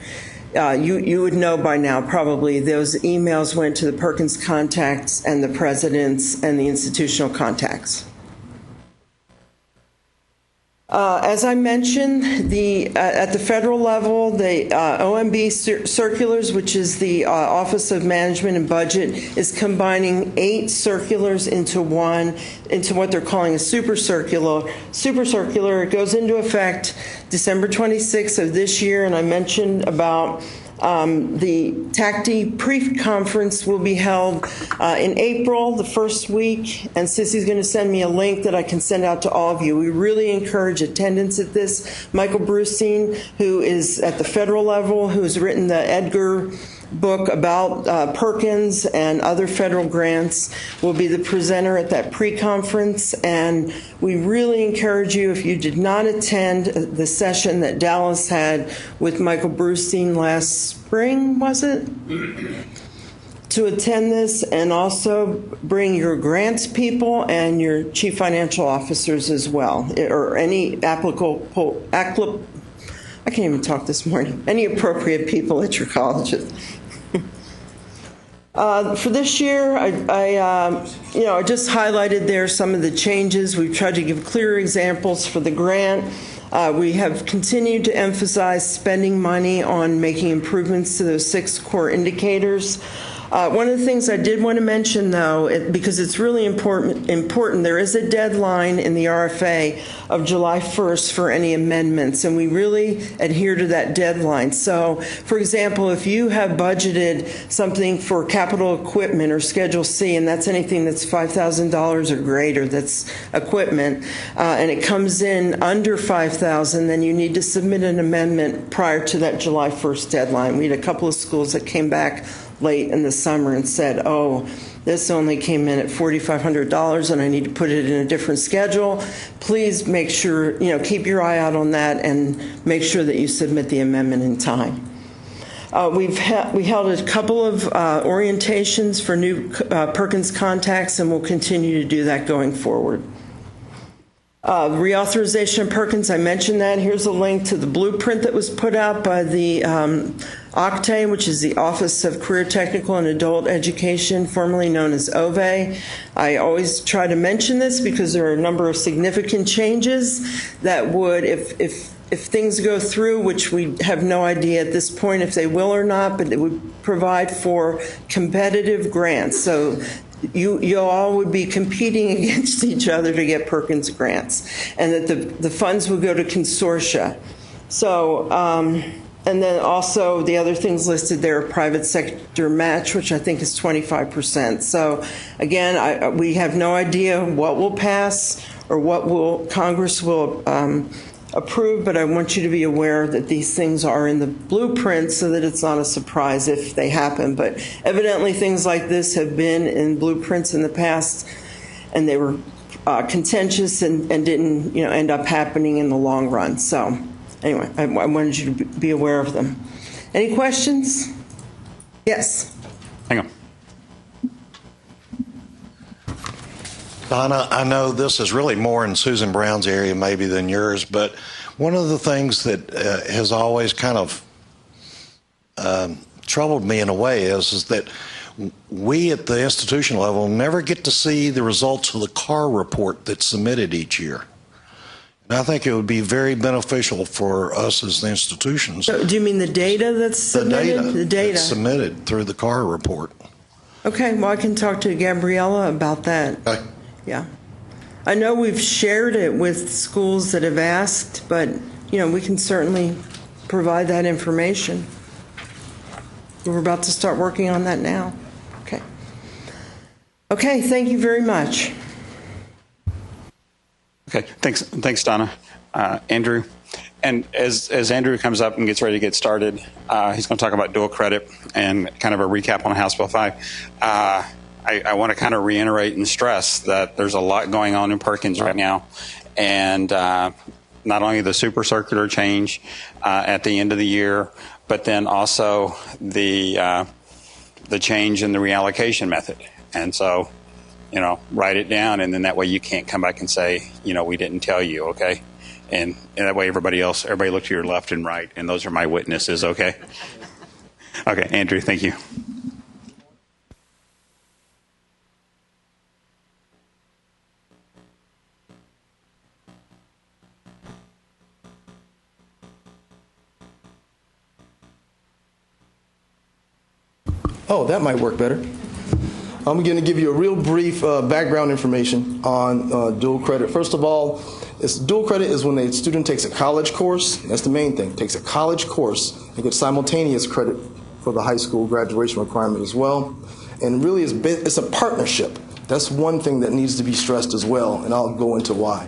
you would know by now probably those emails went to the Perkins contacts and the presidents and the institutional contacts. As I mentioned, at the federal level, the OMB circulars, which is the Office of Management and Budget, is combining 8 circulars into what they're calling a super circular. It goes into effect December 26th of this year, and I mentioned about the TACTI pre-conference will be held in April, the first week, and Sissy's going to send me a link that I can send out to all of you. We really encourage attendance at this. Michael Brustein, who is at the federal level, who has written the Edgar book about Perkins and other federal grants, will be the presenter at that pre-conference, and we really encourage you, if you did not attend the session that Dallas had with Michael Brustein last spring, was it? To attend this, and also bring your grants people and your chief financial officers as well, or any applicable, I can't even talk this morning, any appropriate people at your colleges. For this year, I just highlighted there some of the changes. We've tried to give clear examples for the grant. We have continued to emphasize spending money on making improvements to those 6 core indicators. One of the things I did want to mention, though, because it's really important, there is a deadline in the RFA of July 1st for any amendments, and we really adhere to that deadline. So, for example, if you have budgeted something for capital equipment or Schedule C, and that's anything that's $5,000 or greater, that's equipment, and it comes in under $5,000, then you need to submit an amendment prior to that July 1st deadline. We had a couple of schools that came back late in the summer and said, oh, this only came in at $4,500 and I need to put it in a different schedule. Please make sure, keep your eye out on that and make sure that you submit the amendment in time. We held a couple of orientations for new Perkins contacts, and we'll continue to do that going forward. Reauthorization of Perkins, I mentioned that. Here's a link to the blueprint that was put out by the OCTAE, which is the Office of Career Technical and Adult Education, formerly known as OVE. I always try to mention this because there are a number of significant changes that would, if things go through, which we have no idea at this point if they will or not, but it would provide for competitive grants. So you all would be competing against each other to get Perkins grants, and that the funds would go to consortia. So, and then also the other things listed there are private sector match, which I think is 25%. So again, we have no idea what will pass or what Congress will approve, but I want you to be aware that these things are in the blueprint so that it's not a surprise if they happen. But evidently things like this have been in blueprints in the past, and they were contentious and didn't end up happening in the long run. So Anyway, I wanted you to be aware of them. Any questions? Yes. Hang on. Donna, I know this is really more in Susan Brown's area maybe than yours, but one of the things that has always kind of troubled me in a way is that we at the institution level never get to see the results of the CAR report that's submitted each year. And I think it would be very beneficial for us as the institutions. So, do you mean the data that's submitted? The data that's submitted through the CAR report. Okay, well, I can talk to Gabriella about that. Okay. Yeah. I know we've shared it with schools that have asked, but, we can certainly provide that information. We're about to start working on that now. Okay. Okay, thank you very much. Okay, thanks, Donna. Andrew, and as Andrew comes up and gets ready to get started, he's going to talk about dual credit and kind of a recap on House Bill 5. I want to kind of reiterate and stress that there's a lot going on in Perkins right now, and not only the super circular change at the end of the year, but then also the change in the reallocation method. And so, write it down, and then that way you can't come back and say, we didn't tell you, okay? And that way everybody look to your left and right, and those are my witnesses, okay? Okay, Andrew, thank you. Oh, that might work better. I'm going to give you a real brief background information on dual credit. First of all, dual credit is when a student takes a college course. That's the main thing. Takes a college course and gets simultaneous credit for the high school graduation requirement as well. And really, it's a partnership. That's one thing that needs to be stressed as well, and I'll go into why.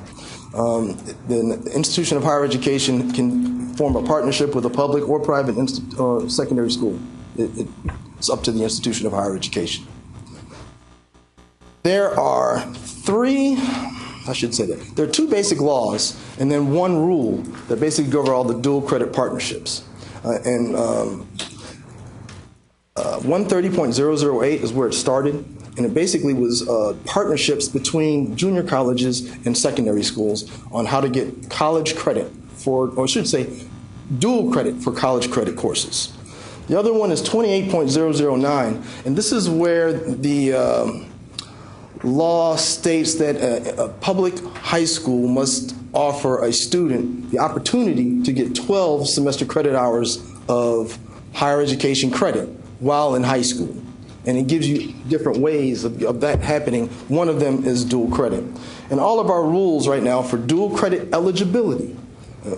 The institution of higher education can form a partnership with a public or private secondary school. It's up to the institution of higher education. There are there are two basic laws and then one rule that basically go over all the dual credit partnerships. 130.008 is where it started, and it basically was partnerships between junior colleges and secondary schools on how to get college credit or I should say, dual credit for college credit courses. The other one is 28.009, and this is where the law states that a public high school must offer a student the opportunity to get 12 semester credit hours of higher education credit while in high school. And it gives you different ways of that happening. One of them is dual credit. And all of our rules right now for dual credit eligibility,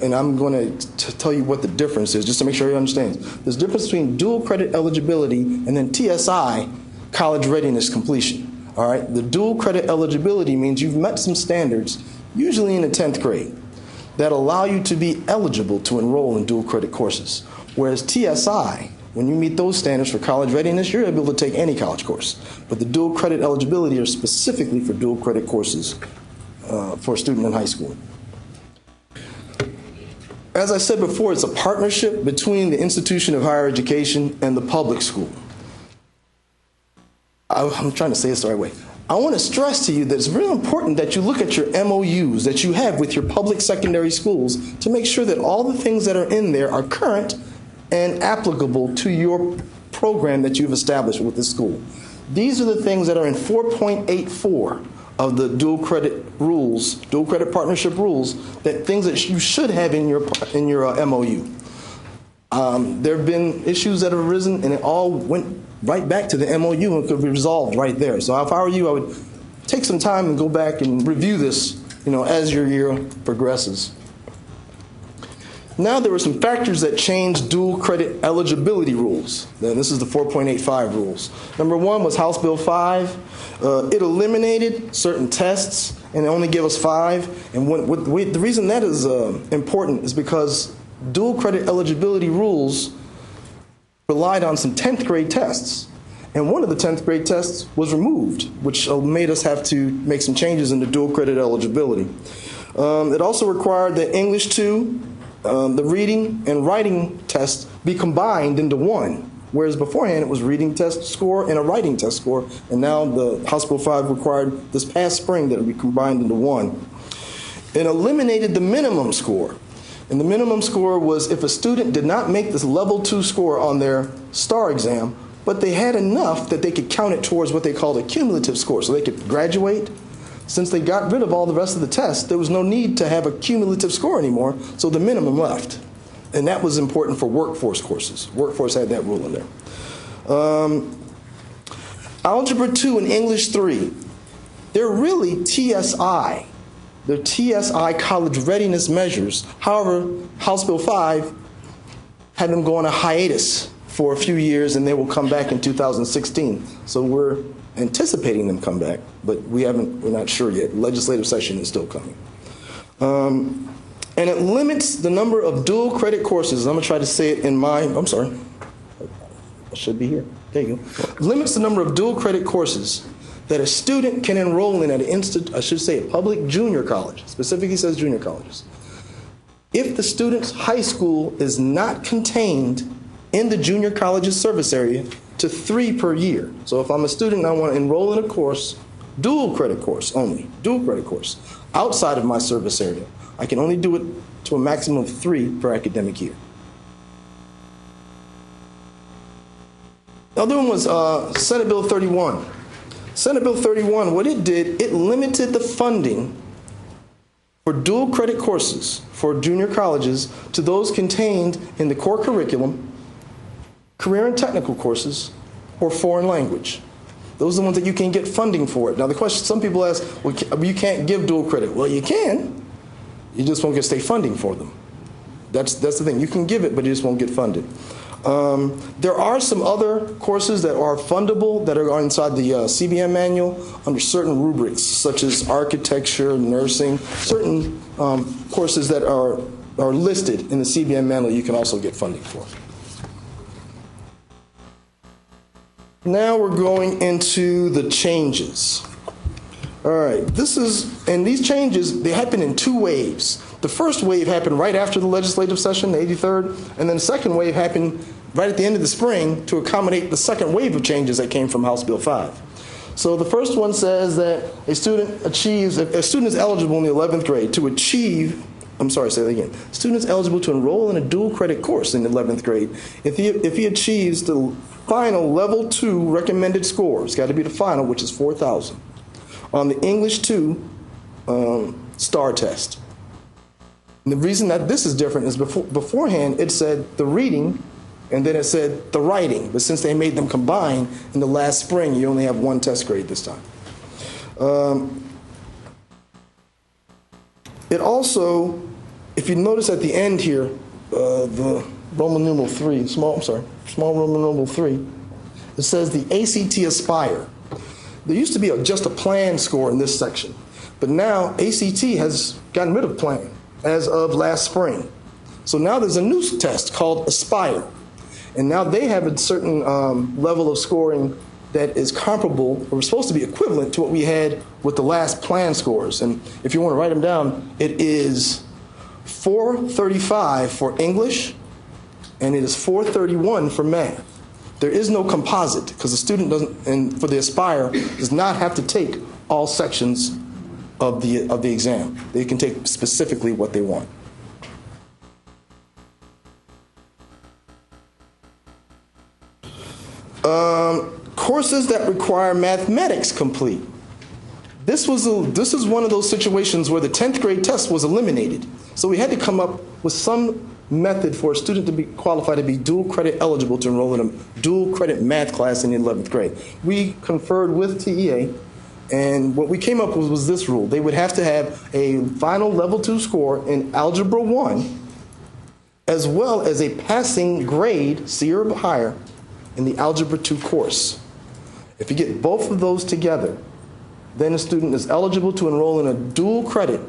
and I'm going to tell you what the difference is, just to make sure you understand. There's a difference between dual credit eligibility and then TSI, college readiness completion. All right, the dual credit eligibility means you've met some standards, usually in the 10th grade, that allow you to be eligible to enroll in dual credit courses. Whereas TSI, when you meet those standards for college readiness, you're able to take any college course. But the dual credit eligibility are specifically for dual credit courses for a student in high school. As I said before, it's a partnership between the institution of higher education and the public school. I'm trying to say this the right way. I want to stress to you that it's really important that you look at your MOUs that you have with your public secondary schools to make sure that all the things that are in there are current and applicable to your program that you've established with the school. These are the things that are in 4.84 of the dual credit rules, dual credit partnership rules, that things that you should have in your MOU. There have been issues that have arisen, and it all went right back to the MOU and could be resolved right there. So if I were you, I would take some time and go back and review this, as your year progresses. Now there were some factors that changed dual credit eligibility rules. Then this is the 4.85 rules. Number one was House Bill 5. It eliminated certain tests and it only gave us 5. And the reason that is important is because dual credit eligibility rules relied on some 10th grade tests. And one of the 10th grade tests was removed, which made us have to make some changes in the dual credit eligibility. It also required the English 2 the reading and writing tests be combined into one. Whereas beforehand it was reading test score and a writing test score, and now the House Bill 5 required this past spring that it be combined into one. It eliminated the minimum score. And the minimum score was if a student did not make this level 2 score on their STAR exam, but they had enough that they could count it towards what they called a cumulative score, so they could graduate. Since they got rid of all the rest of the tests, there was no need to have a cumulative score anymore, so the minimum left. And that was important for workforce courses. Workforce had that rule in there. Algebra 2 and English 3, they're really TSI. They're TSI college readiness measures. However, House Bill 5 had them go on a hiatus for a few years, and they will come back in 2016. So we're anticipating them come back, but we're not sure yet. Legislative session is still coming. And it limits the number of dual credit courses. I'm going to try to say it in I'm sorry. I should be here. There you go. Limits the number of dual credit courses that a student can enroll in at a public junior college. Specifically says junior colleges. If the student's high school is not contained in the junior college's service area, to 3 per year. So if I'm a student and I want to enroll in a course, dual credit course only, dual credit course, outside of my service area, I can only do it to a maximum of 3 per academic year. The other one was Senate Bill 31. Senate Bill 31, what it did, it limited the funding for dual credit courses for junior colleges to those contained in the core curriculum, career and technical courses, or foreign language. Those are the ones that you can get funding for it. Now the question, some people ask, well, you can't give dual credit. Well, you can. You just won't get state funding for them. That's the thing. You can give it, but you just won't get funded. There are some other courses that are fundable that are inside the CBM manual under certain rubrics, such as architecture, nursing, certain courses that are listed in the CBM manual you can also get funding for. Now we're going into the changes. All right, these changes, they happen in 2 waves. The first wave happened right after the legislative session, the 83rd, and then the second wave happened right at the end of the spring to accommodate the second wave of changes that came from House Bill 5. So the first one says that a student is eligible in the 11th grade to achieve, student is eligible to enroll in a dual credit course in the 11th grade if he achieves the final level 2 recommended score. It's got to be the final, which is 4,000, on the English 2 STAR test. And the reason that this is different is beforehand it said the reading and then it said the writing. But since they made them combine in the last spring, you only have 1 test grade this time. It also, if you notice at the end here, the Roman numeral 3, small Roman numeral 3, it says the ACT Aspire. There used to be just a plan score in this section, but now ACT has gotten rid of plan as of last spring. So now there's a new test called Aspire, and now they have a certain level of scoring that is comparable, or supposed to be equivalent to what we had with the last plan scores. And if you want to write them down, it is 435 for English, and it is 431 for math. There is no composite because the student doesn't, and for the Aspire, does not have to take all sections of the exam. They can take specifically what they want. Courses that require mathematics complete. This is one of those situations where the 10th grade test was eliminated. So we had to come up with some method for a student to be qualified to be dual credit eligible to enroll in a dual credit math class in the 11th grade. We conferred with TEA, and what we came up with was this rule. They would have to have a final level 2 score in Algebra 1, as well as a passing grade, C or higher, in the Algebra 2 course. If you get both of those together, then a student is eligible to enroll in a dual credit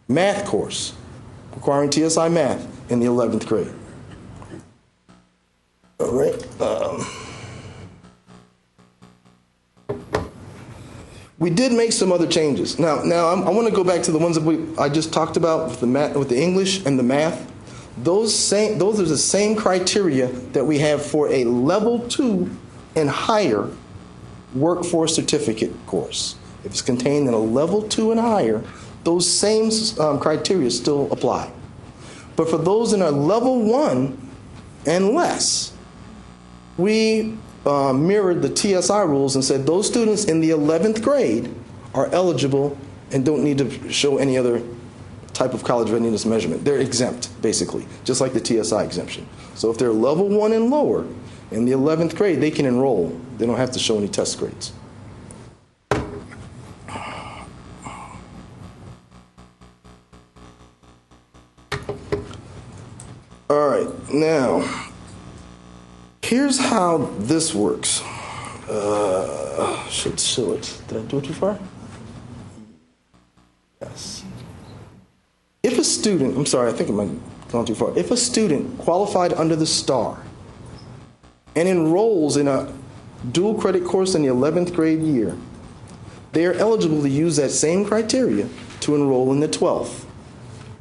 math course requiring TSI math in the 11th grade. All right. We did make some other changes. Now I want to go back to the ones that I just talked about with the English and the math. Those are the same criteria that we have for a level 2 and higher workforce certificate course. If it's contained in a level 2 and higher, those same criteria still apply. But for those in a level 1 and less, we mirrored the TSI rules and said those students in the 11th grade are eligible and don't need to show any other type of college readiness measurement. They're exempt, basically, just like the TSI exemption. So if they're level 1 and lower in the 11th grade, they can enroll. They don't have to show any test grades. All right, now, here's how this works. Should show it. Did I do it too far? Yes. If a student, I'm sorry, I think I might have gone too far. If a student qualified under the STAR and enrolls in a dual credit course in the 11th grade year, they are eligible to use that same criteria to enroll in the 12th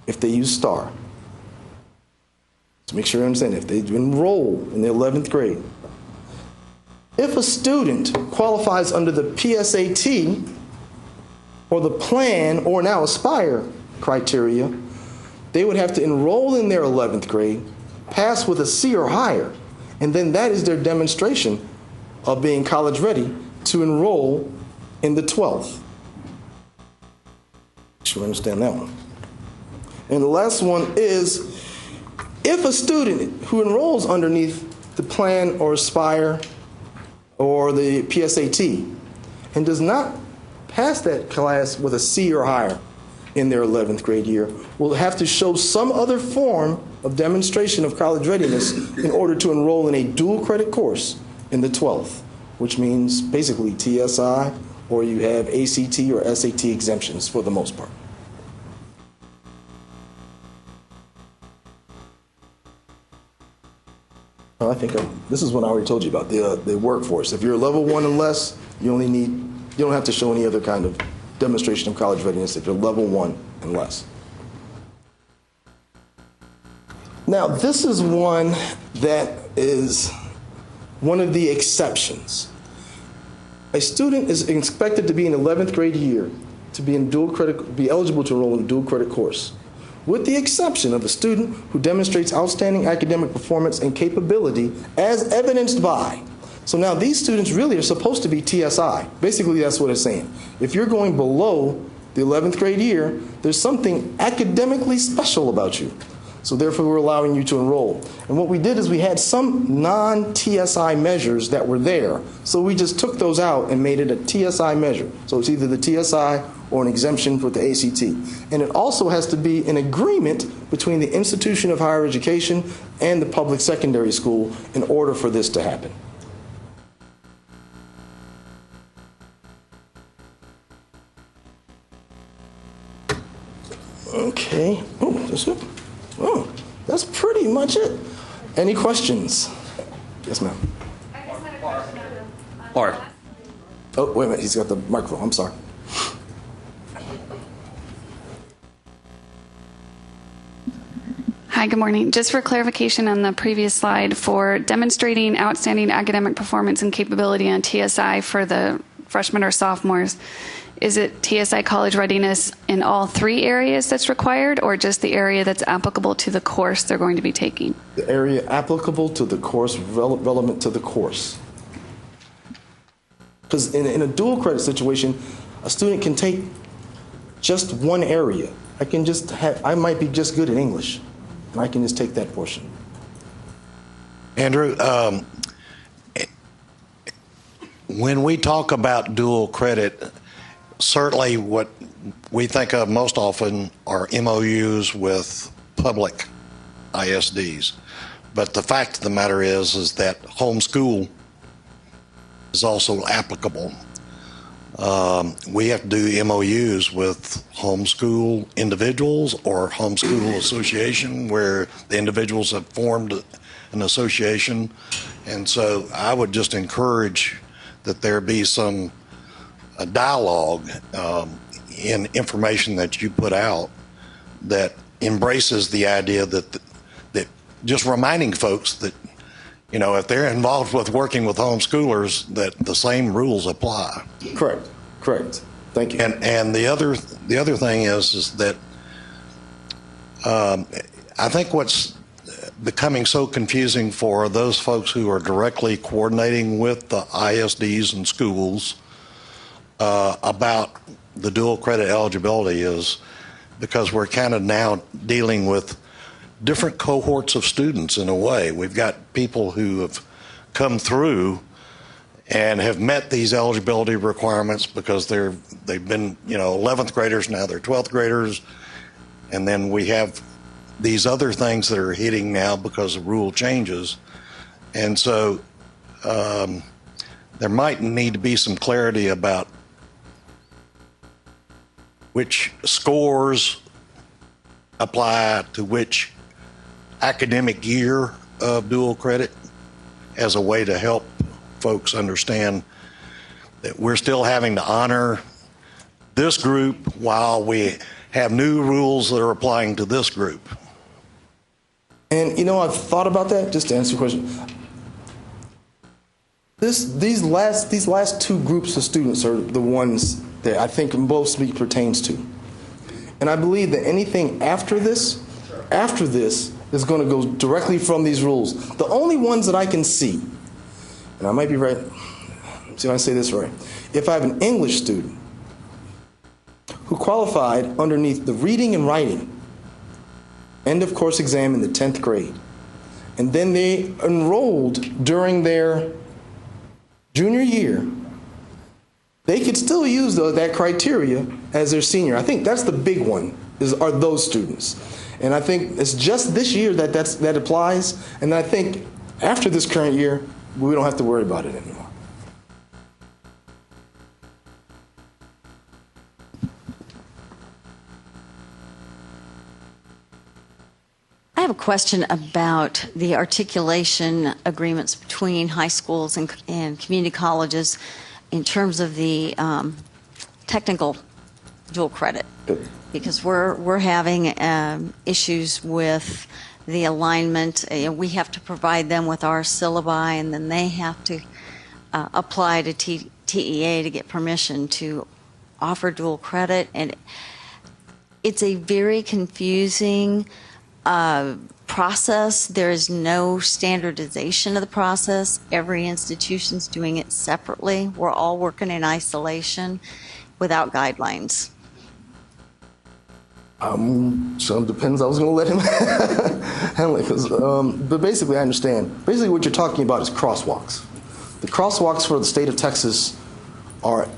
if they use STAR. So make sure you understand, if they enroll in the 11th grade. If a student qualifies under the PSAT or the PLAN or now ASPIRE criteria, they would have to enroll in their 11th grade, pass with a C or higher, and then that is their demonstration of being college ready to enroll in the 12th. Make sure you understand that one. And the last one is, if a student who enrolls underneath the PLAN or ASPIRE or the PSAT and does not pass that class with a C or higher in their 11th grade year will have to show some other form of demonstration of college readiness in order to enroll in a dual credit course in the 12th, which means basically TSI, or you have ACT or SAT exemptions for the most part. I think this is what I already told you about, the workforce. If you're level 1 and less, you don't have to show any other kind of demonstration of college readiness if you're level 1 and less. Now, this is one that is one of the exceptions. A student is expected to be in 11th grade year to be eligible to enroll in a dual credit course, with the exception of a student who demonstrates outstanding academic performance and capability as evidenced by. So now these students really are supposed to be TSI. Basically, that's what it's saying. If you're going below the 11th grade year, there's something academically special about you. So therefore, we're allowing you to enroll. And what we did is we had some non-TSI measures that were there. So we just took those out and made it a TSI measure. So it's either the TSI or an exemption with the ACT. And it also has to be an agreement between the institution of higher education and the public secondary school in order for this to happen. Okay. Oh, that's it. Oh, that's pretty much it. Any questions? Yes, ma'am. Laura. Oh, wait a minute. He's got the microphone. I'm sorry. Hi, good morning. Just for clarification on the previous slide, for demonstrating outstanding academic performance and capability on TSI for the freshmen or sophomores, is it TSI college readiness in all 3 areas that's required, or just the area that's applicable to the course they're going to be taking? The area applicable to the course, relevant to the course. Because in a dual credit situation, a student can take just one area. I might be just good at English, and I can just take that portion. Andrew, when we talk about dual credit, certainly what we think of most often are MOUs with public ISDs. But the fact of the matter is that homeschool is also applicable. We have to do MOUs with homeschool individuals or homeschool association where the individuals have formed an association. And so I would just encourage that there be some a dialogue in information that you put out that embraces the idea that just reminding folks that, you know, if they're involved with working with homeschoolers, that the same rules apply. Correct. Thank you. And the other thing is that I think what's becoming so confusing for those folks who are directly coordinating with the ISDs and schools about the dual credit eligibility is because we're kind of now dealing with different cohorts of students in a way. We've got people who have come through and have met these eligibility requirements because they've been, you know, 11th graders, now they're 12th graders, and then we have these other things that are hitting now because of rule changes. And so there might need to be some clarity about which scores apply to which academic year of dual credit as a way to help folks understand that we're still having to honor this group while we have new rules that are applying to this group. And you know, I've thought about that, just to answer your question. These last two groups of students are the ones that I think mostly pertains to. And I believe that anything after this is going to go directly from these rules. The only ones that I can see, and I might be right, see if I say this right. If I have an English student who qualified underneath the reading and writing end of course exam in the 10th grade, and then they enrolled during their junior year, they could still use that criteria as their senior. I think that's the big one, are those students. And I think it's just this year that applies, and I think after this current year, we don't have to worry about it anymore. I have a question about the articulation agreements between high schools and community colleges in terms of the technical dual credit. Good. Because we're having issues with the alignment. We have to provide them with our syllabi, and then they have to apply to TEA to get permission to offer dual credit. And it's a very confusing process. There is no standardization of the process. Every institution's doing it separately. We're all working in isolation without guidelines. So it depends. I was going to let him handle it. But basically, I understand. Basically, what you're talking about is crosswalks. The crosswalks for the state of Texas are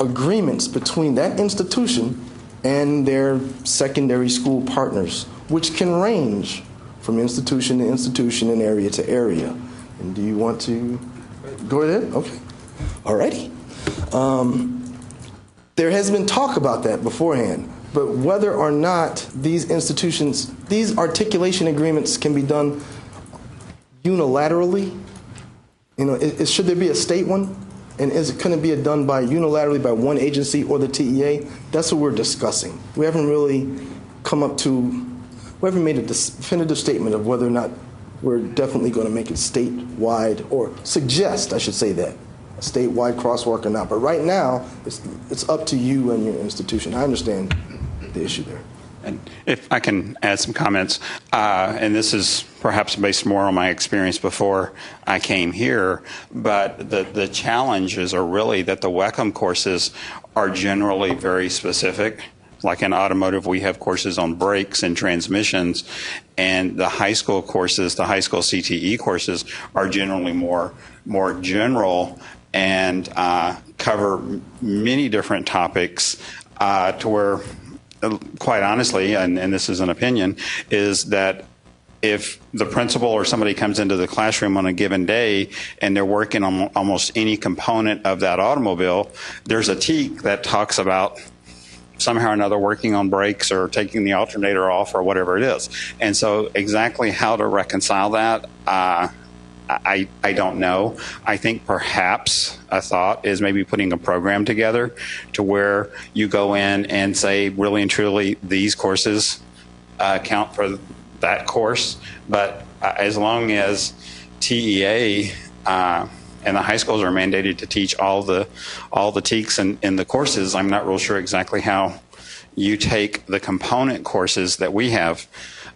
agreements between that institution and their secondary school partners, which can range from institution to institution and area to area. And do you want to go ahead? Okay. All righty. There has been talk about that beforehand. But whether or not these institutions, these articulation agreements can be done unilaterally, you know, should there be a state one? And couldn't it be done unilaterally by one agency or the TEA? That's what we're discussing. We haven't really we haven't made a definitive statement of whether or not we're definitely going to make it statewide, or suggest, I should say that, a statewide crosswalk or not. But right now, it's up to you and your institution. I understand the issue there. And if I can add some comments, and this is perhaps based more on my experience before I came here, but the challenges are really that the WECM courses are generally very specific. Like in automotive, we have courses on brakes and transmissions, and the high school courses, the high school CTE courses, are generally more general and cover many different topics to where, quite honestly, and this is an opinion, is that if the principal or somebody comes into the classroom on a given day and they're working on almost any component of that automobile, there's a TEAC that talks about somehow or another working on brakes or taking the alternator off or whatever it is. And so exactly how to reconcile that, I I don't know. I think perhaps a thought is maybe putting a program together to where you go in and say, really and truly, these courses count for that course. But as long as TEA and the high schools are mandated to teach all the TEKs in the courses, I'm not real sure exactly how you take the component courses that we have,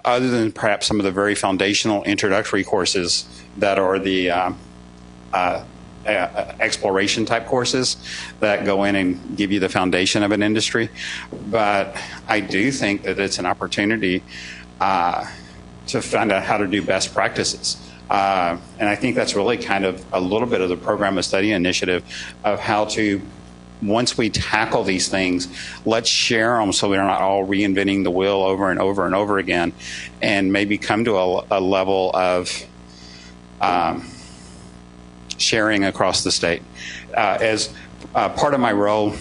other than perhaps some of the very foundational introductory courses that are the exploration type courses that go in and give you the foundation of an industry. But I do think that it's an opportunity to find out how to do best practices. And I think that's really kind of a little bit of the program of study initiative of how to, once we tackle these things, let's share them so we're not all reinventing the wheel over and over and over again, and maybe come to a level of sharing across the state. As part of my role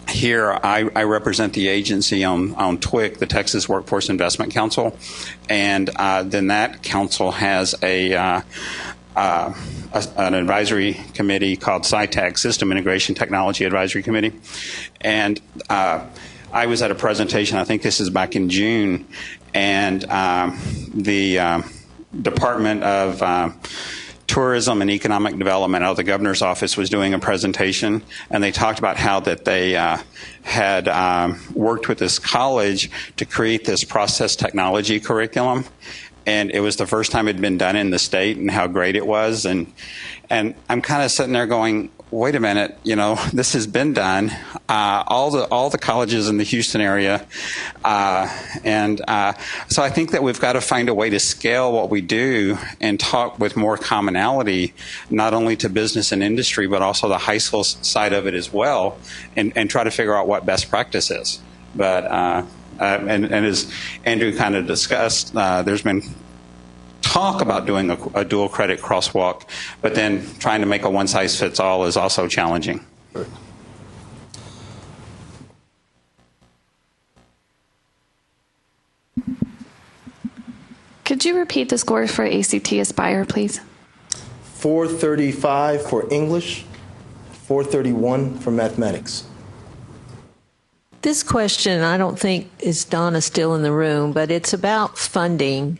here, I represent the agency on TWIC, the Texas Workforce Investment Council, and then that council has an advisory committee called SITAG, System Integration Technology Advisory Committee. And I was at a presentation, I think this is back in June, and the Department of Tourism and Economic Development out of the governor's office was doing a presentation, and they talked about how that they had worked with this college to create this process technology curriculum. And it was the first time it had been done in the state, and how great it was. And I'm kind of sitting there going, wait a minute, this has been done. All the colleges in the Houston area. So I think that we've got to find a way to scale what we do and talk with more commonality, not only to business and industry, but also the high school side of it as well, and try to figure out what best practice is. But and as Andrew kind of discussed, there's been talk about doing a dual credit crosswalk, but then trying to make a one-size-fits-all is also challenging. Could you repeat the scores for ACT Aspire, please? 435 for English, 431 for mathematics. This question, I don't think is Donna still in the room, but it's about funding.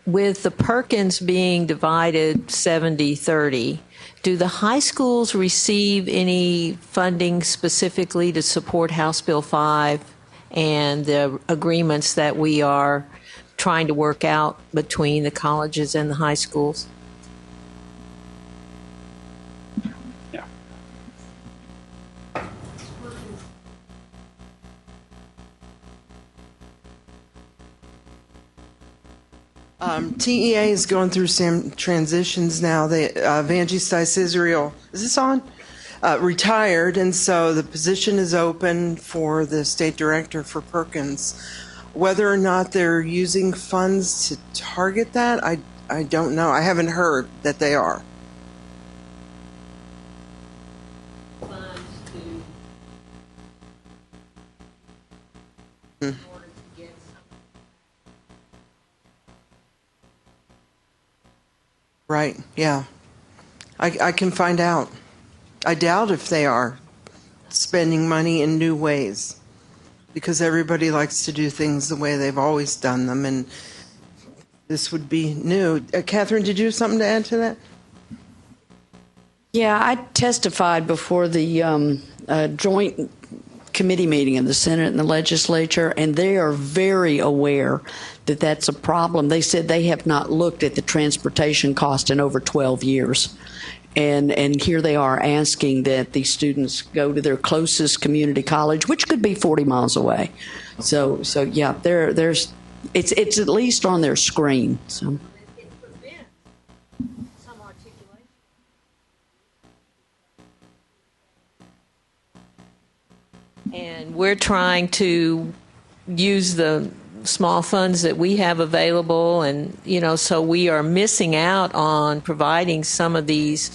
With the Perkins being divided 70-30, do the high schools receive any funding specifically to support House Bill 5 and the agreements that we are trying to work out between the colleges and the high schools? TEA is going through some transitions now. Vanjie Stice Israel, is this on? Retired, and so the position is open for the state director for Perkins. Whether or not they're using funds to target that, I don't know. I haven't heard that they are. Right, yeah. I can find out. I doubt if they are spending money in new ways, because everybody likes to do things the way they've always done them, and this would be new. Catherine, did you have something to add to that? Yeah, I testified before the joint committee meeting in the Senate and the legislature, and they are very aware that that's a problem. They said they have not looked at the transportation cost in over 12 years. And here they are asking that these students go to their closest community college, which could be 40 miles away. So yeah, there's it's at least on their screen. So. And we're trying to use the small funds that we have available, and so we are missing out on providing some of these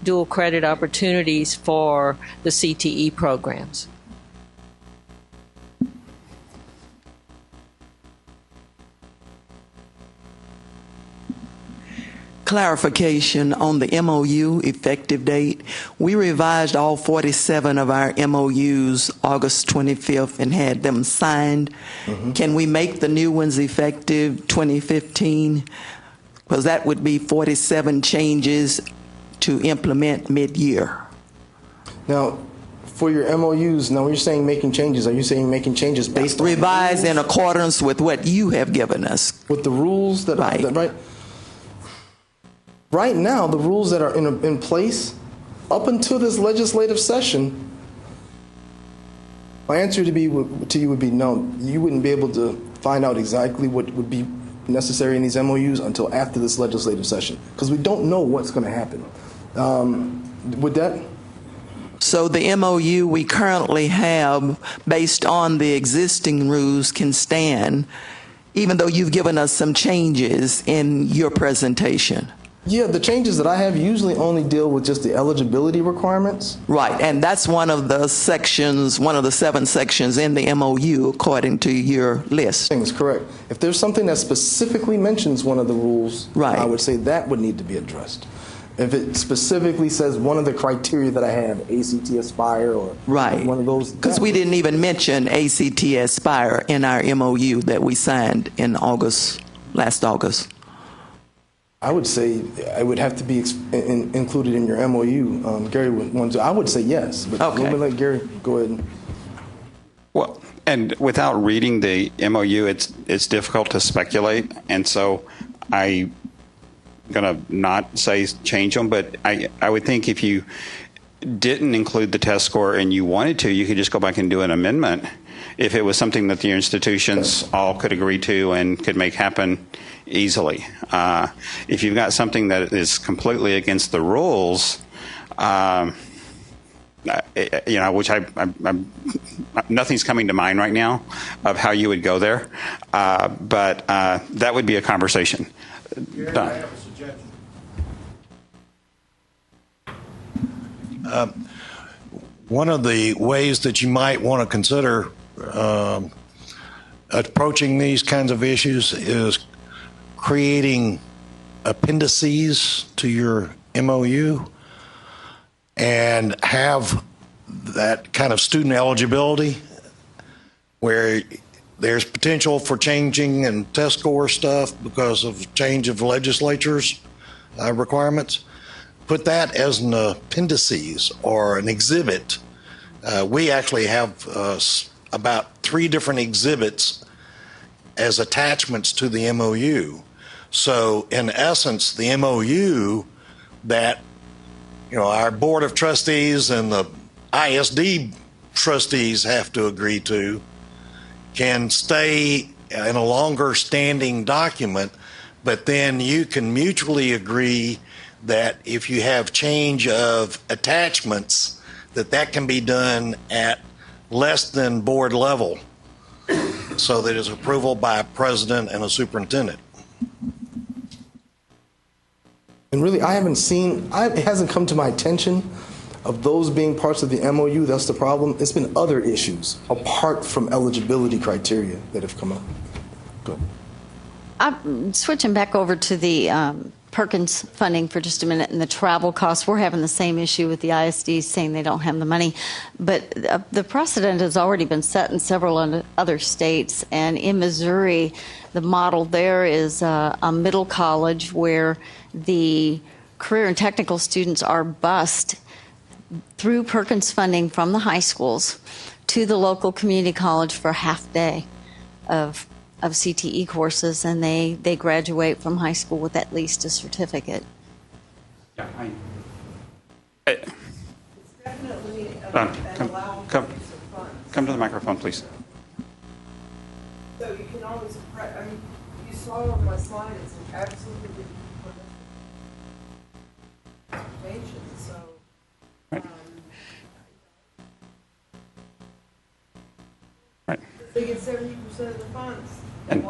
dual credit opportunities for the CTE programs. clarification on the MOU effective date. We revised all 47 of our MOUs August 25th and had them signed. Can we make the new ones effective 2015? Because that would be 47 changes to implement mid-year. Now, for your MOUs, now when you're saying making changes, are you saying making changes based on revised in accordance with what you have given us? With the rules that right? Right now, the rules that are in place up until this legislative session, my answer to you would be no. You wouldn't be able to find out exactly what would be necessary in these MOUs until after this legislative session, because we don't know what's going to happen. Would that? So the MOU we currently have, based on the existing rules, can stand, even though you've given us some changes in your presentation. Yeah, the changes that I have usually only deal with just the eligibility requirements. Right, and that's one of the sections, one of the 7 sections in the MOU, according to your list. Things correct. If there's something that specifically mentions one of the rules, right, I would say that would need to be addressed. If it specifically says one of the criteria that I have, ACT Aspire or right, one of those. Because we didn't even mention ACT Aspire in our MOU that we signed in August, last August. I would say it would have to be included in your MOU. Gary would I would say yes, but okay. Let me let Gary go ahead. Well, and without reading the MOU, it's difficult to speculate, and so I'm going to not say change them, but I would think if you didn't include the test score and you wanted to, you could just go back and do an amendment if it was something that the institutions all could agree to and could make happen easily. If you've got something that is completely against the rules, which nothing's coming to mind right now of how you would go there, but that would be a conversation. Gary, I have a suggestion. One of the ways that you might want to consider approaching these kinds of issues is creating appendices to your MOU and have that kind of student eligibility where there's potential for changing and test score stuff because of change of legislatures requirements. Put that as an appendices or an exhibit. We actually have about 3 different exhibits as attachments to the MOU. So in essence, the MOU that our Board of Trustees and the ISD trustees have to agree to can stay in a longer standing document, but then you can mutually agree that if you have change of attachments, that can be done at less than board level so that it's approval by a president and a superintendent. And really, it hasn't come to my attention of those being parts of the MOU. That's the problem. It's been other issues apart from eligibility criteria that have come up. Go ahead. I'm switching back over to the Perkins funding for just a minute and the travel costs. We're having the same issue with the ISD saying they don't have the money. But the precedent has already been set in several other states. And in Missouri, the model there is a middle college where the career and technical students are bused through Perkins funding from the high schools to the local community college for a half day of CTE courses, and they graduate from high school with at least a certificate. Yeah, come to the microphone, please. So you can always, you saw on my slide, it's an absolutely so. Right. They get 70% of the funds. And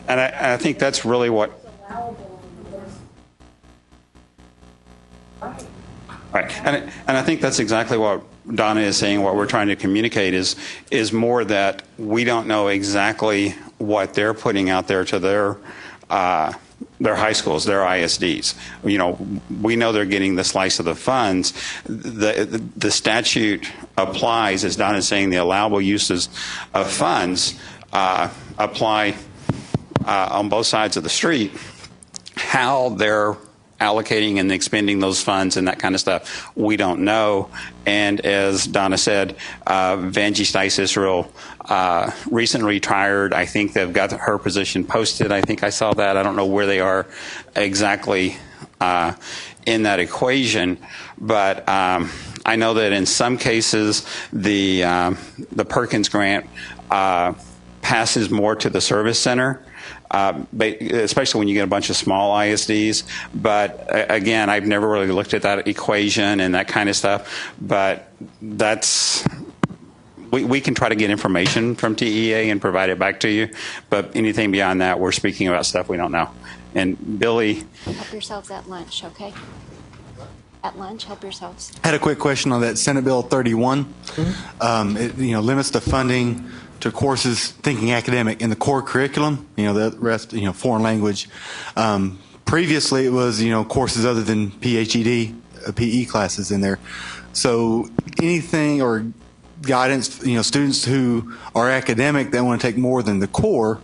I think that's really what. Right, and I think that's exactly what Donna is saying. What we're trying to communicate is more that we don't know exactly what they're putting out there to their their high schools, their ISDs. You know, we know they're getting the slice of the funds. The statute applies, as Don is saying, the allowable uses of funds apply on both sides of the street. How they're allocating and expending those funds and that kind of stuff, we don't know. And as Donna said, Vanjie Stice Israel recently retired. I think they've got her position posted. I think I saw that. I don't know where they are exactly in that equation, but I know that in some cases the Perkins grant passes more to the service center. Especially when you get a bunch of small ISDs. But again, I've never really looked at that equation and that kind of stuff. But that's, we can try to get information from TEA and provide it back to you. But anything beyond that, we're speaking about stuff we don't know. And Billy. Help yourselves at lunch, okay? At lunch, help yourselves. I had a quick question on that Senate Bill 31. Mm-hmm. It limits the funding to courses thinking academic in the core curriculum, the rest, foreign language. Previously it was, courses other than PhD, PE classes in there. So anything or guidance, students who are academic that want to take more than the core,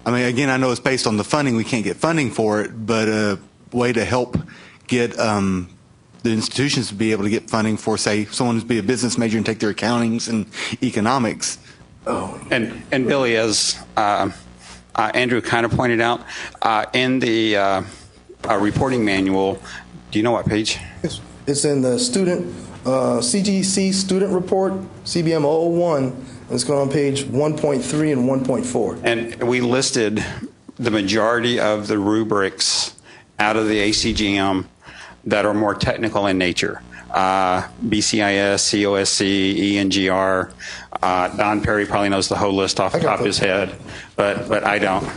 I mean, again, I know it's based on the funding, we can't get funding for it, but a way to help get the institutions to be able to get funding for, say, someone who's be a business major and take their accountings and economics. Oh. And Billy, as Andrew kind of pointed out, in the reporting manual, do you know what page? It's in the student CGC student report, CBM 001. It's going on page 1.3 and 1.4. And we listed the majority of the rubrics out of the ACGM that are more technical in nature. BCIS, COSC, ENGR. Don Perry probably knows the whole list off the top of his head, but I don't.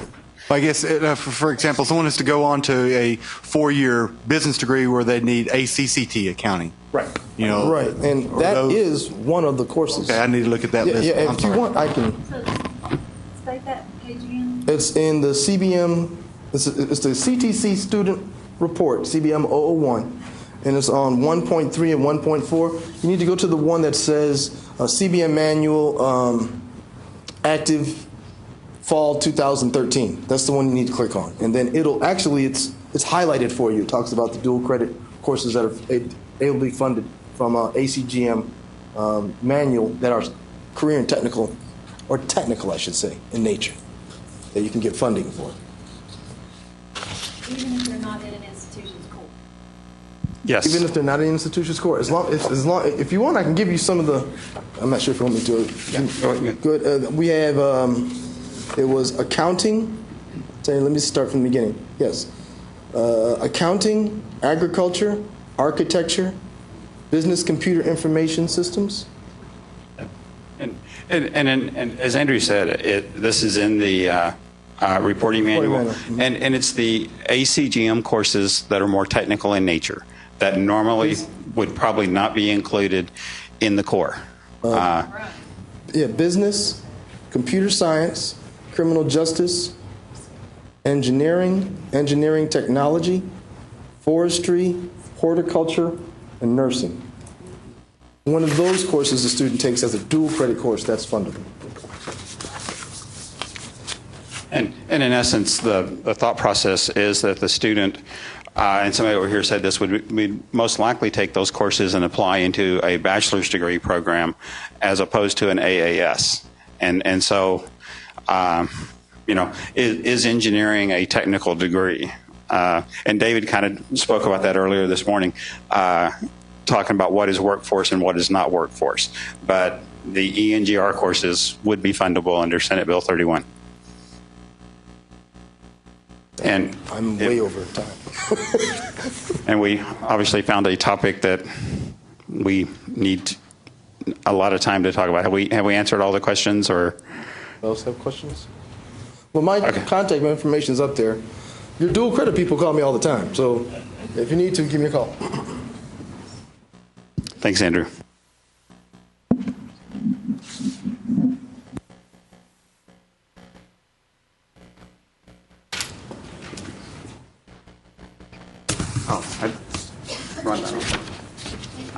I guess, for example, someone has to go on to a 4-year business degree where they need ACCT accounting. Right. Right, and that is one of the courses. Okay, I need to look at that list. Yeah, if you want, I can. State that page again. It's in the CBM. It's the CTC student report, CBM 001. And it's on 1.3 and 1.4. You need to go to the one that says CBM Manual Active Fall 2013. That's the one you need to click on. And then it'll actually, it's highlighted for you. It talks about the dual credit courses that are able to be funded from ACGM manual that are career and technical, or technical, I should say, in nature, that you can get funding for. Even if they're not in an institution's core. Yes. Even if they're not in an institution's core, as long if you want, I can give you some of the. I'm not sure if you want me to. Yeah. Good. We have. It was accounting. Let me start from the beginning. Yes. Accounting, agriculture, architecture, business computer information systems. And as Andrew said, this is in the reporting manual, mm-hmm. and it's the ACGM courses that are more technical in nature that normally would probably not be included in the core. Business, computer science, criminal justice, engineering technology, forestry, horticulture, and nursing. One of those courses the student takes as a dual credit course, that's fundable. And in essence, the thought process is that the student, and somebody over here said this, would most likely take those courses and apply into a bachelor's degree program as opposed to an AAS. And so, is engineering a technical degree? And David kind of spoke about that earlier this morning, talking about what is workforce and what is not workforce. But the ENGR courses would be fundable under Senate Bill 31. And I'm way over time. And we obviously found a topic that we need a lot of time to talk about. Have we answered all the questions, or else have questions? Well, my contact information is up there. Your dual credit people call me all the time, so if you need to, give me a call. Thanks, Andrew.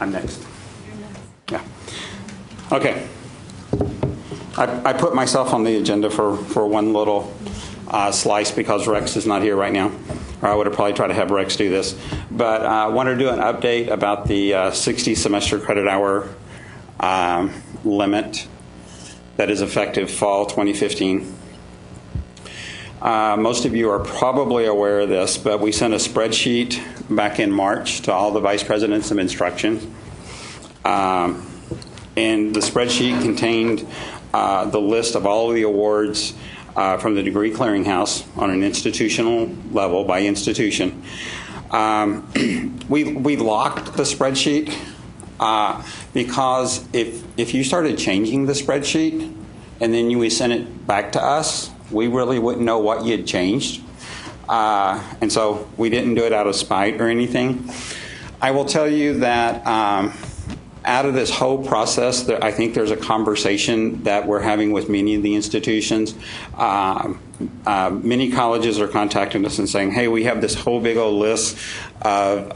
I'm next. Yeah. Okay. I put myself on the agenda for one little slice because Rex is not here right now. Or I would have probably tried to have Rex do this. But I wanted to do an update about the 60 semester credit hour limit that is effective fall 2015. Most of you are probably aware of this, but we sent a spreadsheet back in March to all the vice presidents of instruction. And the spreadsheet contained the list of all of the awards from the degree clearinghouse on an institutional level by institution. We locked the spreadsheet because if you started changing the spreadsheet and then you sent it back to us, we really wouldn't know what you had changed. And so we didn't do it out of spite or anything. I will tell you that out of this whole process, I think there's a conversation that we're having with many of the institutions. Many colleges are contacting us and saying, hey, we have this whole big old list of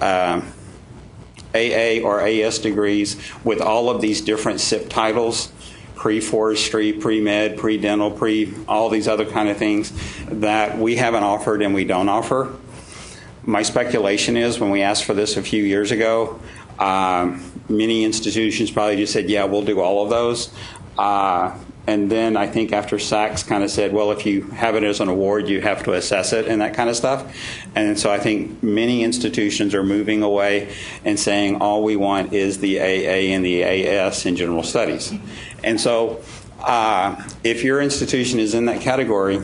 AA or AS degrees with all of these different SIP titles, pre-forestry, pre-med, pre-dental, all these other kind of things that we haven't offered and we don't offer. My speculation is when we asked for this a few years ago, many institutions probably just said, yeah, we'll do all of those. And then I think after Sachs kind of said, well, if you have it as an award, you have to assess it and that kind of stuff. And so I think many institutions are moving away and saying all we want is the AA and the AS in general studies. And so if your institution is in that category,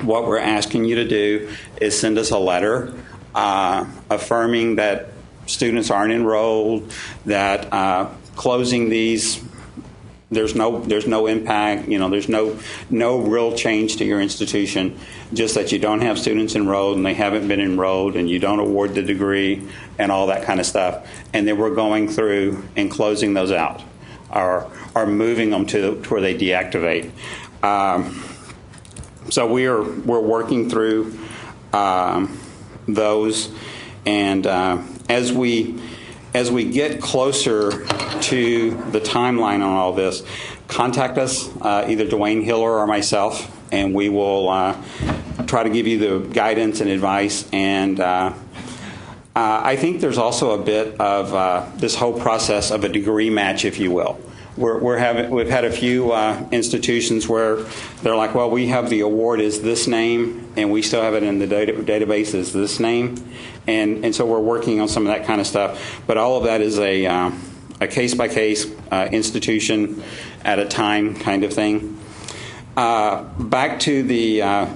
what we're asking you to do is send us a letter affirming that students aren't enrolled, that closing these, there's no impact, there's no real change to your institution, just that you don't have students enrolled and they haven't been enrolled and you don't award the degree and all that kind of stuff. And then we're going through and closing those out or moving them to where they deactivate. So we're working through those, and as we get closer to the timeline on all this, contact us, either Dwayne Hiller or myself, and we will try to give you the guidance and advice. And I think there's also a bit of this whole process of a degree match, if you will. We've had a few institutions where they're like, well, we have the award as this name, and we still have it in the database as this name, and so we're working on some of that kind of stuff. But all of that is a case-by-case, institution at a time kind of thing. Back to the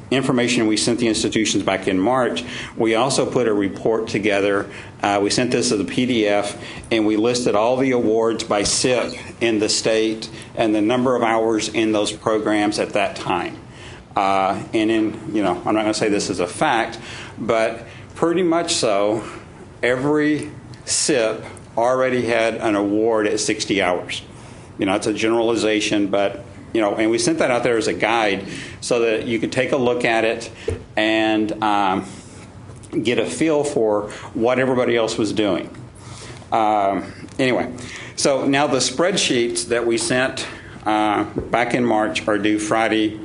information we sent the institutions back in March, we also put a report together. We sent this as a PDF, and we listed all the awards by SIP in the state and the number of hours in those programs at that time. And I'm not going to say this is a fact, but pretty much so, every SIP already had an award at 60 hours. It's a generalization, but and we sent that out there as a guide so that you could take a look at it and get a feel for what everybody else was doing. Anyway, so now the spreadsheets that we sent back in March are due Friday,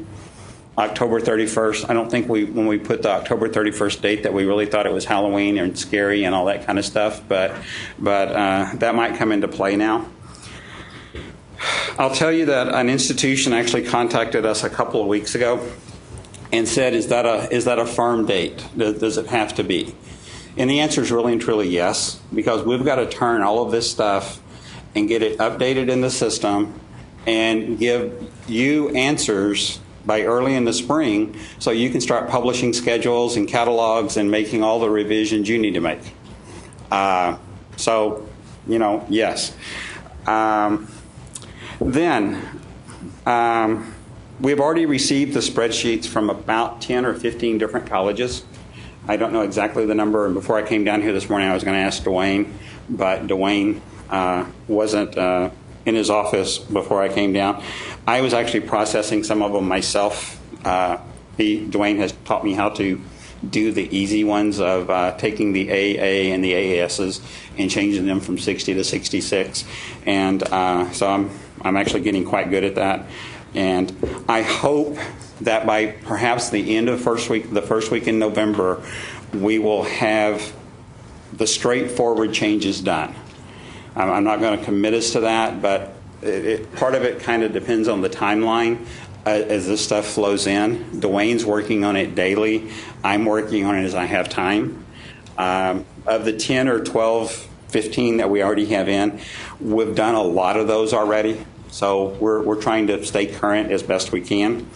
October 31st. I don't think when we put the October 31st date that we really thought it was Halloween and scary and all that kind of stuff, but that might come into play now. I'll tell you that an institution actually contacted us a couple of weeks ago and said, is that a firm date? Does it have to be? And the answer is really and truly yes, because we've got to turn all of this stuff and get it updated in the system and give you answers by early in the spring so you can start publishing schedules and catalogs and making all the revisions you need to make. Yes. Then, we've already received the spreadsheets from about 10 or 15 different colleges. I don't know exactly the number, and before I came down here this morning, I was going to ask Dwayne, but Dwayne wasn't in his office before I came down. I was actually processing some of them myself. Dwayne has taught me how to do the easy ones of taking the AA and the AASs and changing them from 60 to 66. And so I'm actually getting quite good at that. And I hope that by perhaps the end of the first week in November, we will have the straightforward changes done. I'm not going to commit us to that, but part of it kind of depends on the timeline as this stuff flows in. Dwayne's working on it daily. I'm working on it as I have time. Of the 10 or 12, 15 that we already have in, we've done a lot of those already. So we're trying to stay current as best we can.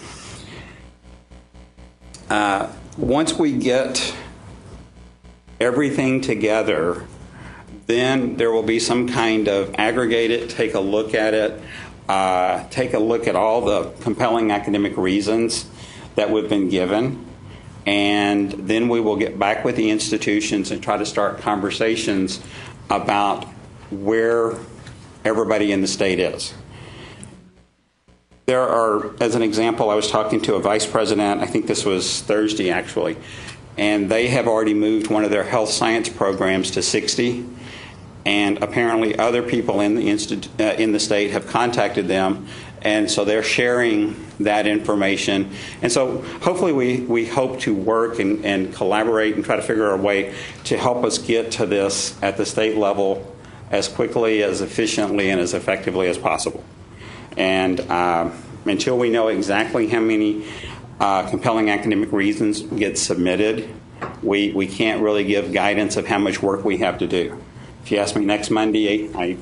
Once we get everything together, then there will be some kind of aggregate it, take a look at it, take a look at all the compelling academic reasons that we've been given, and then we will get back with the institutions and try to start conversations about where everybody in the state is. There are, as an example, I was talking to a vice president, I think this was Thursday actually, and they have already moved one of their health science programs to 60, and apparently other people in the state have contacted them, and so they're sharing that information. And so hopefully we hope to work and collaborate and try to figure out a way to help us get to this at the state level as quickly, as efficiently, and as effectively as possible. And until we know exactly how many compelling academic reasons get submitted, we can't really give guidance of how much work we have to do. If you ask me next Monday, I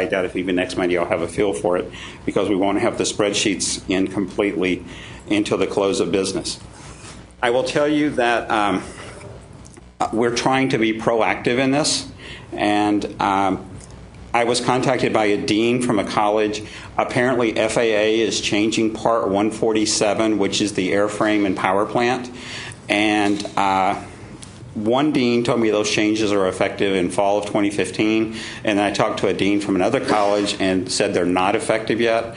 doubt if even next Monday I'll have a feel for it, because we won't have the spreadsheets in completely until the close of business. I will tell you that we're trying to be proactive in this, and I was contacted by a dean from a college. Apparently FAA is changing Part 147, which is the airframe and power plant, and one dean told me those changes are effective in fall of 2015, and then I talked to a dean from another college and said they're not effective yet,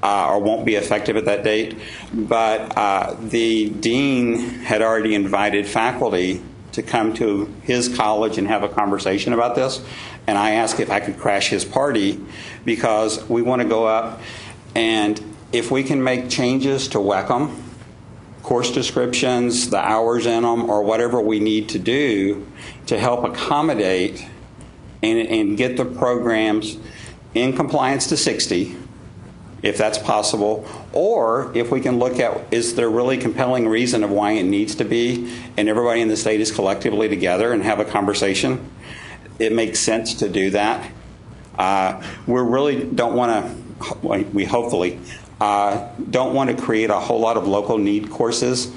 or won't be effective at that date. But the dean had already invited faculty to come to his college and have a conversation about this, and I asked if I could crash his party, because we want to go up, and if we can make changes to WECM, course descriptions, the hours in them, or whatever we need to do to help accommodate and get the programs in compliance to 60, if that's possible, or if we can look at, is there really compelling reason of why it needs to be, and everybody in the state is collectively together and have a conversation. It makes sense to do that. We really don't want to, we hopefully don't want to create a whole lot of local need courses,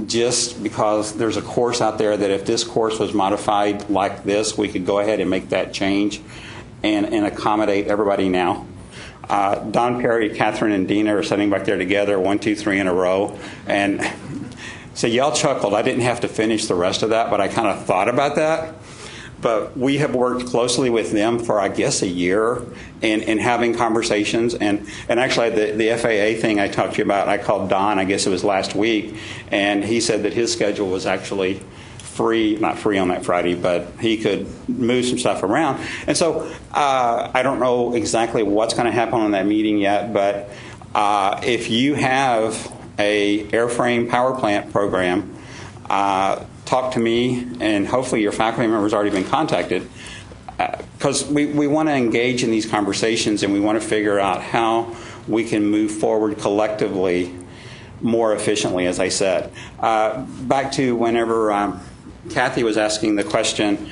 just because there's a course out there that if this course was modified like this, we could go ahead and make that change and accommodate everybody now. Don Perry, Catherine, and Dina are sitting back there together, 1, 2, 3 in a row. And so y'all chuckled. I didn't have to finish the rest of that, but I kind of thought about that. But we have worked closely with them for, I guess, a year in having conversations. And actually, the FAA thing I talked to you about, I called Don, I guess it was last week, and he said that his schedule was actually free, not free on that Friday, but he could move some stuff around. And so I don't know exactly what's going to happen on that meeting yet, but if you have a airframe power plant program, talk to me, and hopefully your faculty members already been contacted, because we want to engage in these conversations, and we want to figure out how we can move forward collectively more efficiently, as I said. Back to whenever Kathy was asking the question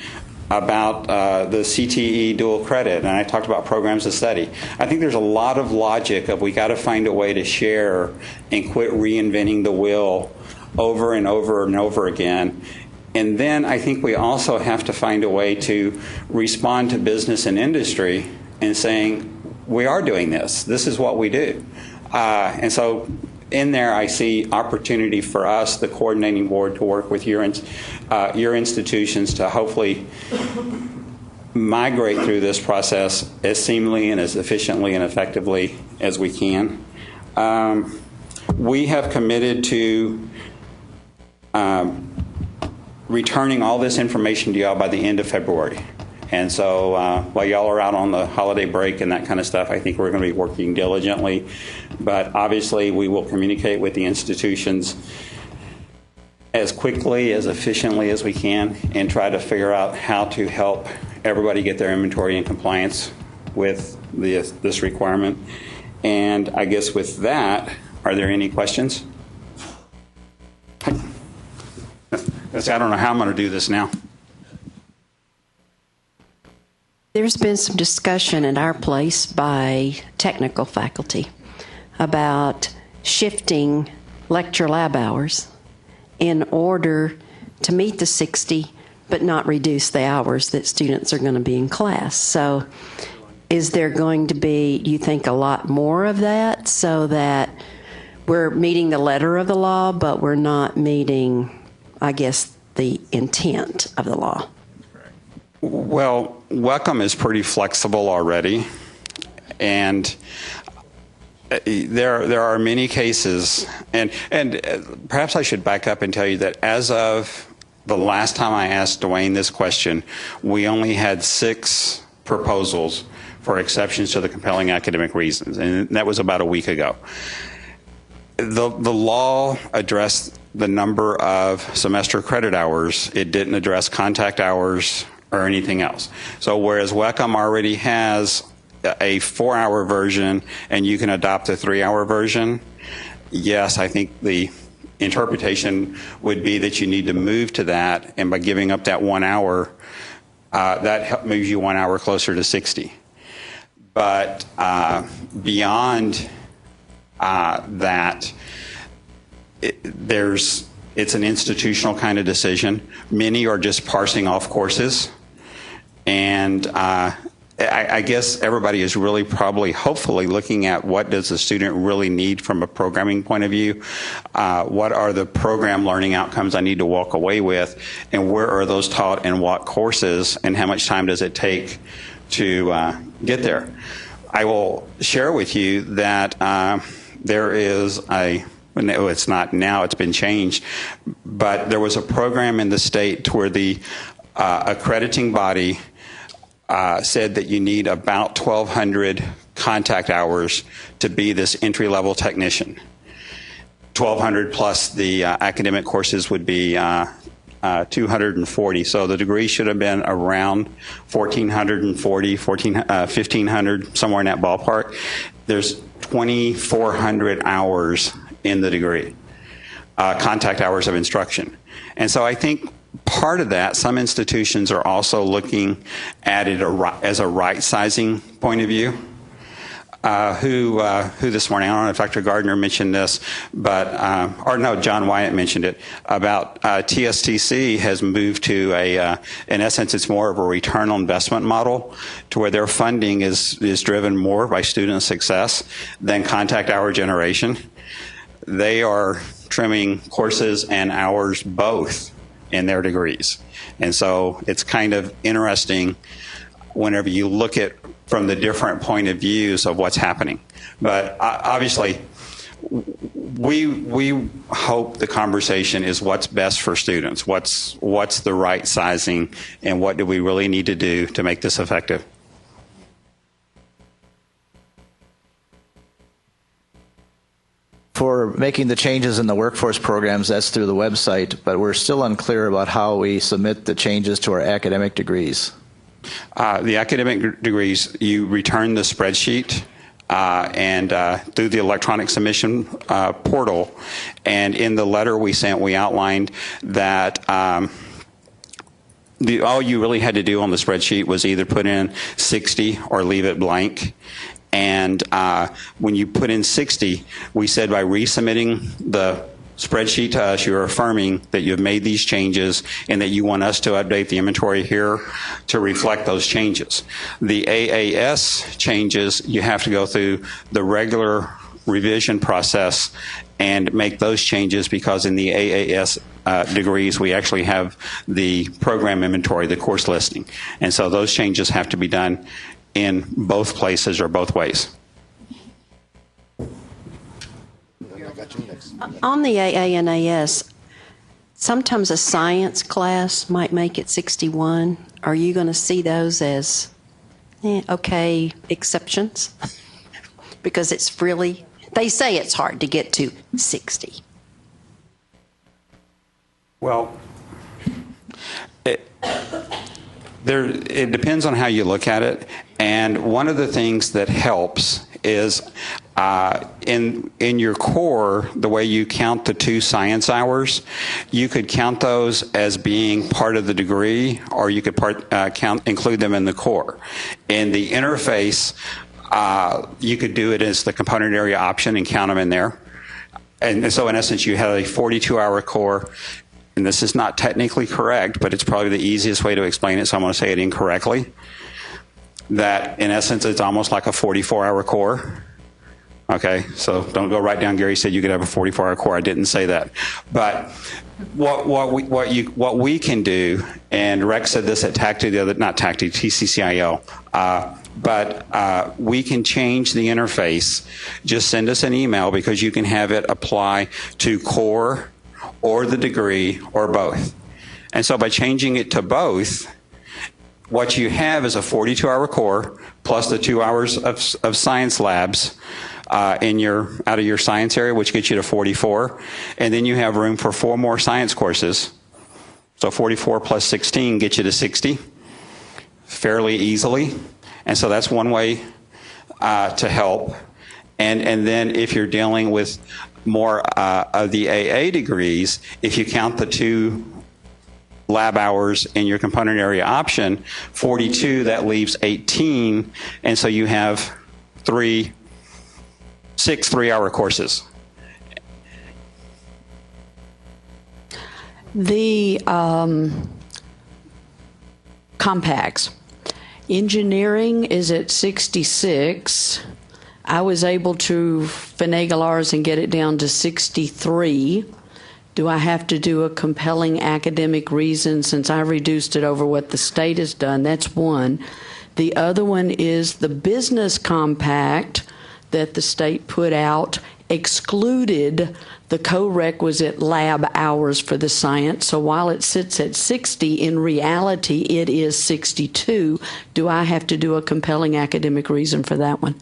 about the CTE dual credit, and I talked about programs of study. I think there's a lot of logic of we got to find a way to share and quit reinventing the wheel over and over and over again. And then I think we also have to find a way to respond to business and industry and saying, we are doing this. This is what we do. And so in there, I see opportunity for us, the coordinating board, to work with your institutions to hopefully migrate through this process as seamlessly and as efficiently and effectively as we can. We have committed to returning all this information to y'all by the end of February. And so while y'all are out on the holiday break and that kind of stuff, I think we're going to be working diligently. But obviously, we will communicate with the institutions as quickly, as efficiently as we can, and try to figure out how to help everybody get their inventory in compliance with this requirement. And I guess with that, are there any questions? I don't know how I'm going to do this now. There's been some discussion at our place by technical faculty about shifting lecture lab hours in order to meet the 60 but not reduce the hours that students are going to be in class. So is there going to be, you think, a lot more of that so that we're meeting the letter of the law but we're not meeting, I guess, the intent of the law? Well, Welcome is pretty flexible already, and there are many cases, and perhaps I should back up and tell you that as of the last time I asked Dwayne this question, we only had 6 proposals for exceptions to the compelling academic reasons, and that was about a week ago. The law addressed the number of semester credit hours. It didn't address contact hours or anything else. So whereas Welcome already has a 4-hour version and you can adopt a 3-hour version, yes, I think the interpretation would be that you need to move to that, and by giving up that 1 hour, that moves you 1 hour closer to 60. But beyond that, it's an institutional kind of decision. Many are just parsing off courses. And I guess everybody is really probably, hopefully, looking at what does the student really need from a programming point of view, what are the program learning outcomes I need to walk away with, and where are those taught in what courses, and how much time does it take to get there. I will share with you that there is no, it's not now, it's been changed, but there was a program in the state where the accrediting body said that you need about 1,200 contact hours to be this entry-level technician. 1,200 plus the academic courses would be 240. So the degree should have been around 1,440, 1,500, somewhere in that ballpark. There's 2,400 hours in the degree, contact hours of instruction. And so I think part of that, some institutions are also looking at it as a right-sizing point of view. Who this morning, I don't know if Dr. Gardner mentioned this, but, or no, John Wyatt mentioned it, about Cstc has moved to in essence, it's more of a return on investment model to where their funding is driven more by student success than contact hour generation. They are trimming courses and hours both in their degrees. And so it's kind of interesting whenever you look at from the different point of views of what's happening. But obviously, we hope the conversation is what's best for students, what's the right sizing, and what do we really need to do to make this effective. For making the changes in the workforce programs, that's through the website, but we're still unclear about how we submit the changes to our academic degrees. The academic degrees, you return the spreadsheet and through the electronic submission portal. And in the letter we sent, we outlined that all you really had to do on the spreadsheet was either put in 60 or leave it blank. And when you put in 60, we said by resubmitting the spreadsheet to us, you're affirming that you've made these changes and that you want us to update the inventory here to reflect those changes. The AAS changes, you have to go through the regular revision process and make those changes, because in the AAS degrees, we actually have the program inventory, the course listing. And so those changes have to be done in both places or both ways. On the AA and AS, Sometimes a science class might make it 61. Are you going to see those as, okay, exceptions? Because it's really, they say it's hard to get to 60. Well, it depends on how you look at it. And one of the things that helps is in your core, the way you count the 2 science hours, you could count those as being part of the degree, or you could include them in the core. In the interface, you could do it as the component area option and count them in there. And so in essence, you have a 42-hour core. And this is not technically correct, but it's probably the easiest way to explain it, so I'm going to say it incorrectly. That, in essence, it's almost like a 44-hour core. Okay, so don't go right down. Gary said you could have a 44-hour core. I didn't say that. But what we can do, and Rex said this at TCCIL, but we can change the interface. Just send us an email, because you can have it apply to core or the degree or both. And so by changing it to both, what you have is a 42-hour core plus the 2 hours of science labs out of your science area, which gets you to 44. And then you have room for 4 more science courses. So 44 plus 16 gets you to 60 fairly easily. And so that's one way to help. And then if you're dealing with more of the AA degrees, if you count the 2 lab hours in your component area option, 42, that leaves 18, and so you have 6 3-hour courses. The compacts. Engineering is at 66. I was able to finagle ours and get it down to 63. Do I have to do a compelling academic reason since I reduced it over what the state has done? That's one. The other one is the business compact that the state put out excluded the co-requisite lab hours for the science. So while it sits at 60, in reality it is 62. Do I have to do a compelling academic reason for that one?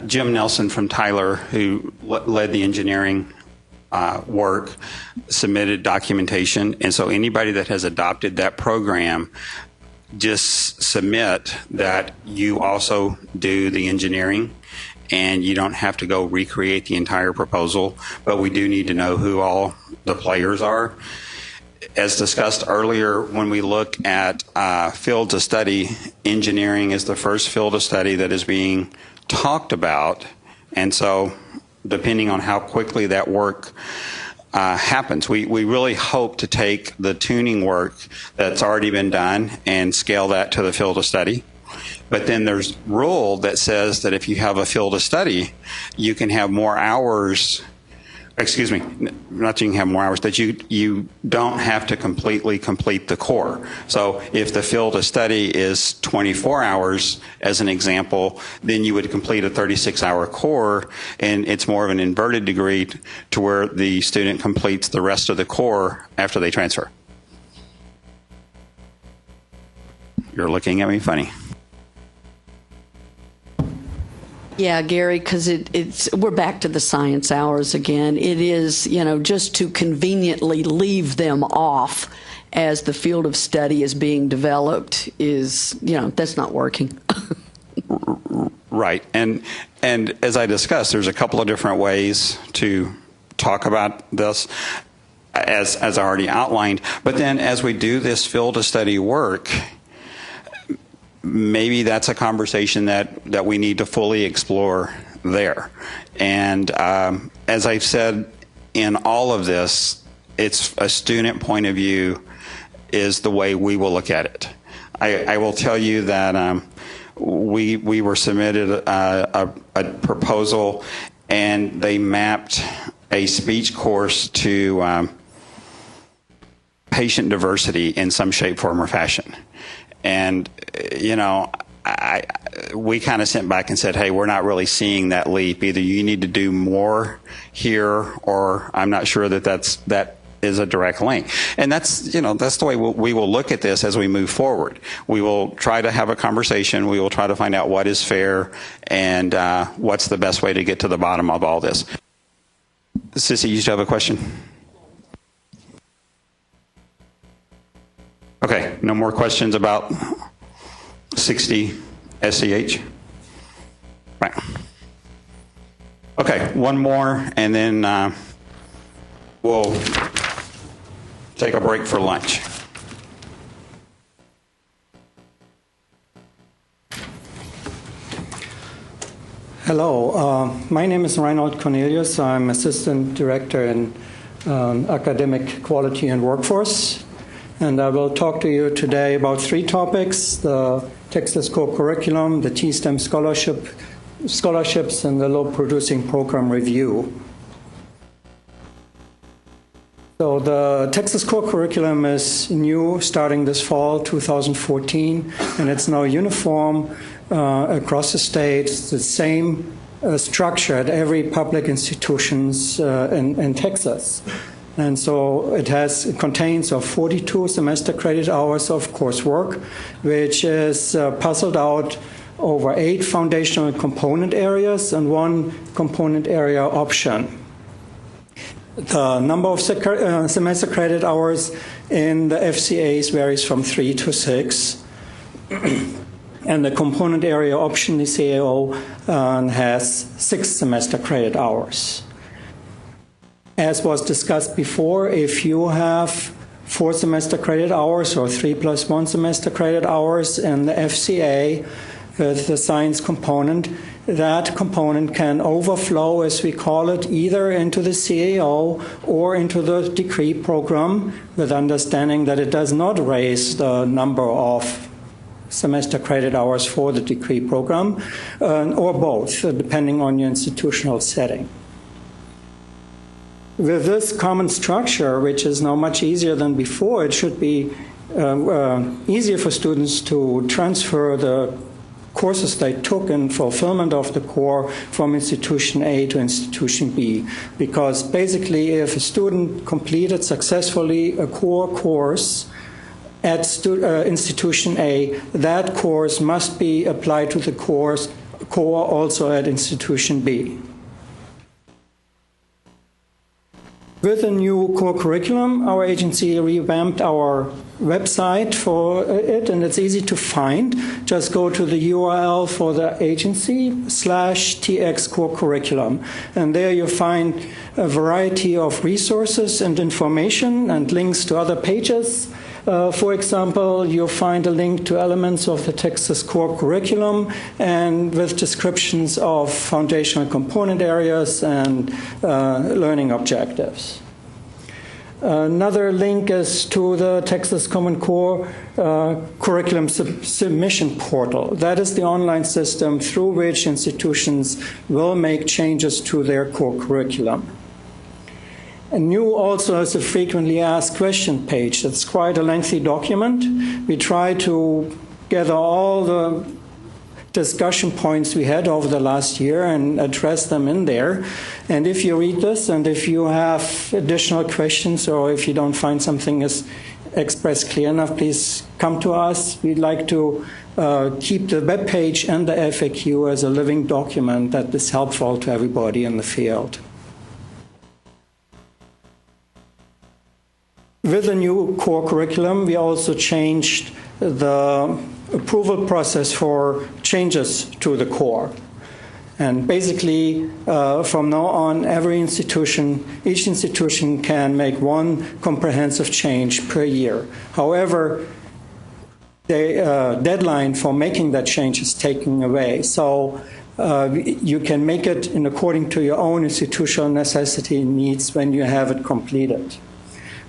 Jim Nelson from Tyler, who led the engineering work, submitted documentation. And so anybody that has adopted that program, just submit that you also do the engineering, and you don't have to go recreate the entire proposal. But we do need to know who all the players are. As discussed earlier, when we look at fields of study, engineering is the first field of study that is being talked about, and so depending on how quickly that work happens, we really hope to take the tuning work that's already been done and scale that to the field of study. But then there's rule that says that if you have a field of study, you can have more hours. Excuse me, not that you can have more hours, that you don't have to completely complete the core. So if the field of study is 24 hours, as an example, then you would complete a 36-hour core, and it's more of an inverted degree to where the student completes the rest of the core after they transfer. You're looking at me funny. Yeah, Gary, because we're back to the science hours again. It is, just to conveniently leave them off as the field of study is being developed is, that's not working. Right. And as I discussed, there's a couple of different ways to talk about this, as I already outlined. But then as we do this field of study work, maybe that's a conversation that we need to fully explore there. And as I've said, in all of this, it's a student point of view is the way we will look at it. I will tell you that we were submitted a proposal, and they mapped a speech course to patient diversity in some shape, form, or fashion. And, we kind of sent back and said, hey, we're not really seeing that leap. Either you need to do more here, or I'm not sure that is a direct link. And that's the way we will look at this as we move forward. We will try to have a conversation. We will try to find out what is fair and what's the best way to get to the bottom of all this. Sissy, you still have a question? Okay, no more questions about 60 SCH? Right. Okay, one more, and then we'll take a break for lunch. Hello, my name is Reinhold Cornelius. I'm Assistant Director in Academic Quality and Workforce. And I will talk to you today about 3 topics: the Texas Core Curriculum, the T-STEM scholarships, and the Low Producing Program Review. So the Texas Core Curriculum is new starting this fall, 2014, and it's now uniform across the state. It's the same structure at every public institutions in Texas. And so it contains 42 semester credit hours of coursework, which is puzzled out over 8 foundational component areas and 1 component area option. The number of semester credit hours in the FCAs varies from 3 to 6. And the component area option, the CAO, has 6 semester credit hours. As was discussed before, if you have 4 semester credit hours or 3 + 1 semester credit hours in the FCA with the science component, that component can overflow, as we call it, either into the CAO or into the degree program, with understanding that it does not raise the number of semester credit hours for the degree program, or both, depending on your institutional setting. With this common structure, which is now much easier than before, it should be easier for students to transfer the courses they took in fulfillment of the core from institution A to institution B. Because basically, if a student completed successfully a core course at institution A, that course must be applied to the core also at institution B. With the new core curriculum, our agency revamped our website for it, and it's easy to find. Just go to the URL for the agency /TX Core Curriculum, and there you find a variety of resources and information and links to other pages. For example, you'll find a link to elements of the Texas Core Curriculum and with descriptions of foundational component areas and learning objectives. Another link is to the Texas Common Core Curriculum Submission Portal. That is the online system through which institutions will make changes to their core curriculum. And new also is a frequently asked question page. It's quite a lengthy document. We try to gather all the discussion points we had over the last year and address them in there. And if you read this and if you have additional questions or if you don't find something is expressed clear enough, please come to us. We'd like to keep the web page and the FAQ as a living document that is helpful to everybody in the field. With the new core curriculum, we also changed the approval process for changes to the core. And basically, from now on, each institution can make 1 comprehensive change per year. However, the deadline for making that change is taken away. So you can make it according to your own institutional necessity needs when you have it completed.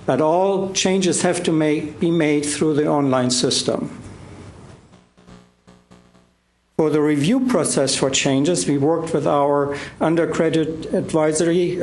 But all changes have to be made through the online system. For the review process for changes, we worked with our undergraduate education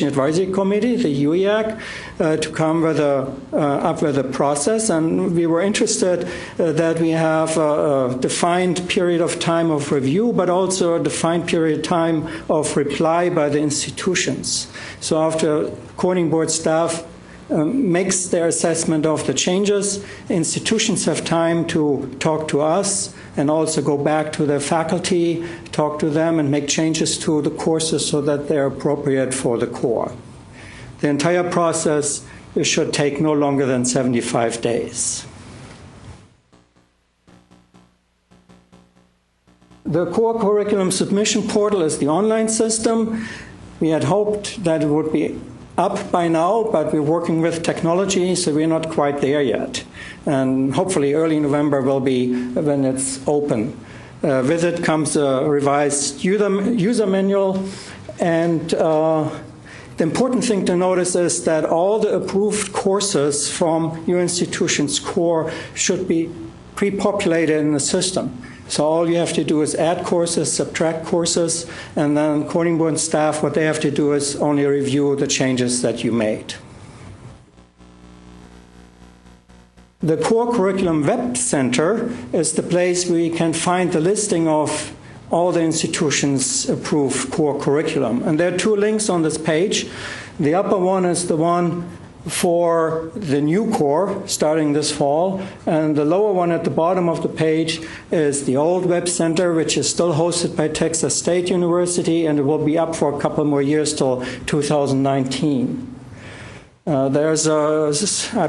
advisory committee, the UEAC, to come up with a process. And we were interested that we have a defined period of time of review, but also a defined period of time of reply by the institutions. So after coordinating board staff makes their assessment of the changes, institutions have time to talk to us and also go back to their faculty, talk to them, and make changes to the courses so that they're appropriate for the core. The entire process should take no longer than 75 days. The core curriculum submission portal is the online system. We had hoped that it would be up by now, but we're working with technology, so we're not quite there yet. And hopefully early November will be when it's open. With it comes a revised user manual, and the important thing to notice is that all the approved courses from your institution's core should be pre-populated in the system. So all you have to do is add courses, subtract courses, and then coordinating board staff, what they have to do is only review the changes that you made. The Core Curriculum Web Center is the place where you can find the listing of all the institutions' approved core curriculum. And there are two links on this page. The upper one is the one for the new core starting this fall, and the lower one at the bottom of the page is the old web center, which is still hosted by Texas State University, and it will be up for a couple more years till 2019. I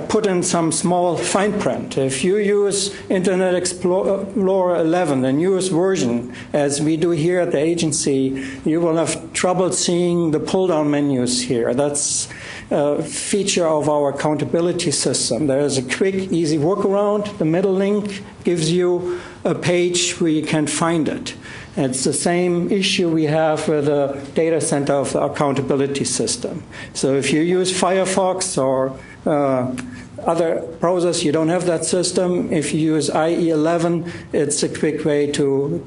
put in some small fine print. If you use Internet Explorer 11, the newest version, as we do here at the agency, you will have trouble seeing the pull-down menus here. That's a feature of our accountability system. There is a quick, easy workaround. The middle link gives you a page where you can find it. It's the same issue we have with the data center of the accountability system. So if you use Firefox or other browsers, you don't have that system. If you use IE11, it's a quick way to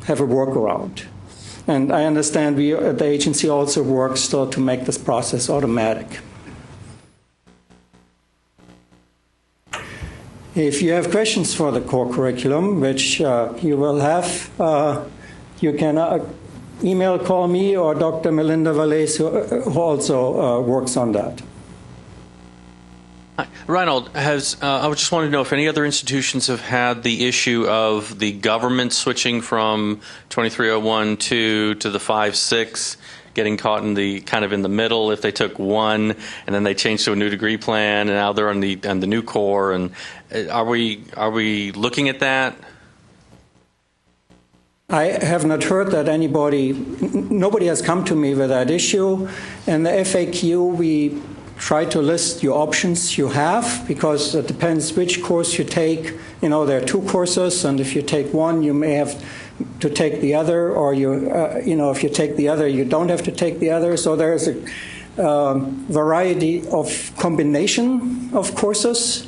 have a workaround. And I understand we at the agency also work still to make this process automatic. If you have questions for the core curriculum, which you will have, you can email, call me, or Dr. Melinda Valles, who also works on that. Reinhold, I just wanted to know if any other institutions have had the issue of the government switching from 2301-2 to the 5-6, getting caught in the kind of in the middle. If they took one and then they changed to a new degree plan, and now they're on the new core. And are we looking at that? I have not heard that nobody has come to me with that issue. In the FAQ, we try to list your options you have, because it depends which course you take. You know, there are two courses, and if you take one, you may have to take the other, or if you take the other, you don't have to take the other. So there is a variety of combination of courses,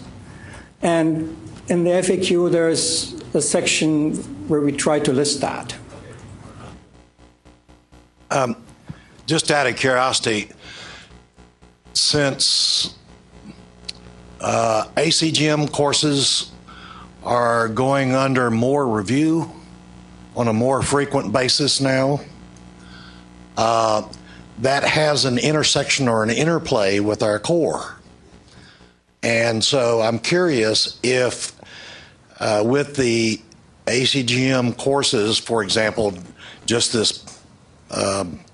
and in the FAQ there's a section where we try to list that. Just out of curiosity, since ACGM courses are going under more review on a more frequent basis now, that has an intersection or an interplay with our core. And so I'm curious if with the ACGM courses, for example, just this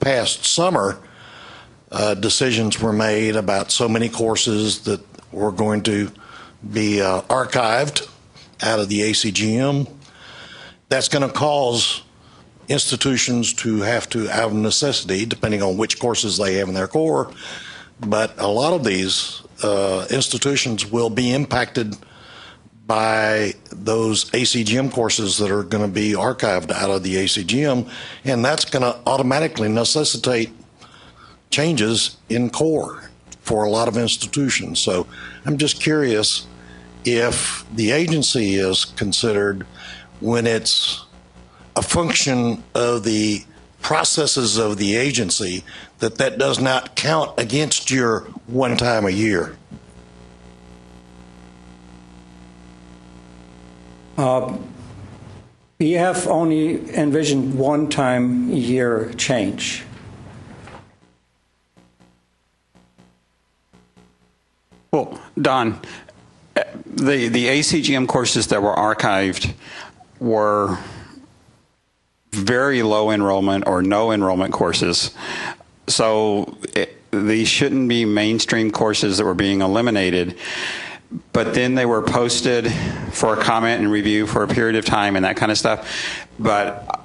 past summer, decisions were made about so many courses that were going to be archived out of the ACGM. That's going to cause institutions to have to, out of necessity, depending on which courses they have in their core, but a lot of these institutions will be impacted by those ACGM courses that are going to be archived out of the ACGM, and that's going to automatically necessitate changes in core for a lot of institutions. So I'm just curious if the agency is considered when it's a function of the processes of the agency, that does not count against your one time a year? We have only envisioned one time a year change. Well, Don, the ACGM courses that were archived were very low enrollment or no enrollment courses. So these shouldn't be mainstream courses that were being eliminated. But then they were posted for a comment and review for a period of time and that kind of stuff. But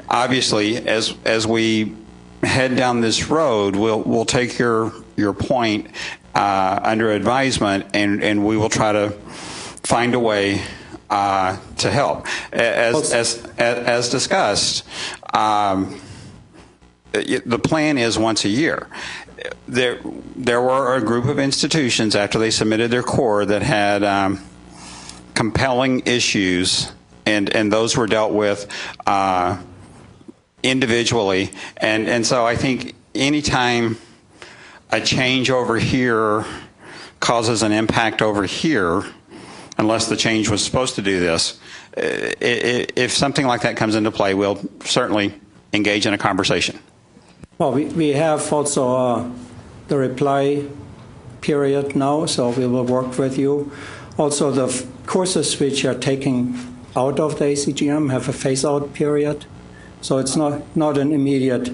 obviously, as we head down this road, we'll take your point under advisement, and we will try to find a way to help. As discussed, the plan is once a year. There were a group of institutions after they submitted their core that had compelling issues, and those were dealt with individually. And so I think anytime a change over here causes an impact over here, unless the change was supposed to do this, if something like that comes into play, we'll certainly engage in a conversation. Well, we have also the reply period now, so we will work with you. Also, the courses which are taking out of the ACGM have a phase-out period, so it's not an immediate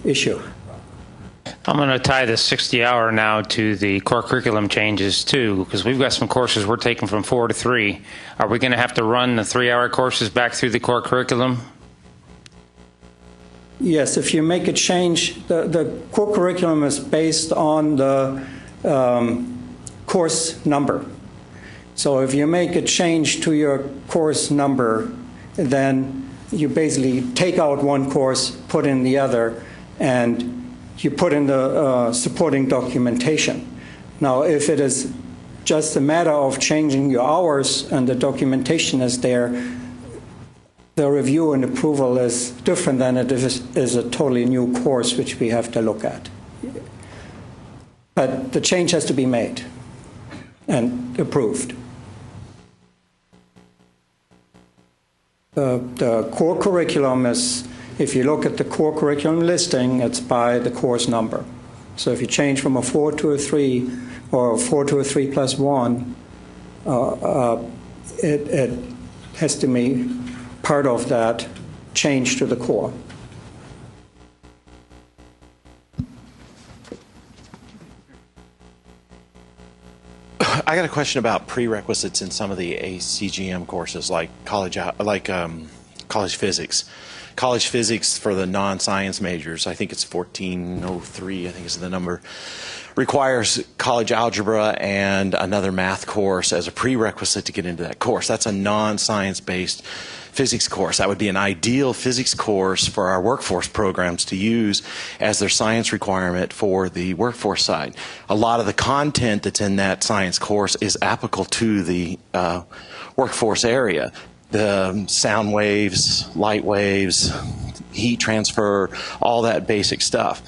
issue. I'm going to tie the 60-hour now to the core curriculum changes, too, because we've got some courses we're taking from 4 to 3. Are we going to have to run the 3-hour courses back through the core curriculum? Yes, if you make a change, the core curriculum is based on the course number. So if you make a change to your course number, then you basically take out one course, put in the other, and you put in the supporting documentation. Now, if it is just a matter of changing your hours and the documentation is there, the review and approval is different than it is a totally new course which we have to look at. But the change has to be made and approved. The core curriculum is, if you look at the core curriculum listing, it's by the course number. So if you change from a 4 to a 3 or a 4 to a 3 plus 1, it has to be part of that change to the core. I got a question about prerequisites in some of the ACGM courses, like college physics. College physics for the non-science majors, I think it's 1403, I think is the number, requires college algebra and another math course as a prerequisite to get into that course. That's a non-science based physics course. That would be an ideal physics course for our workforce programs to use as their science requirement for the workforce side. A lot of the content that's in that science course is applicable to the workforce area. The sound waves, light waves, heat transfer, all that basic stuff.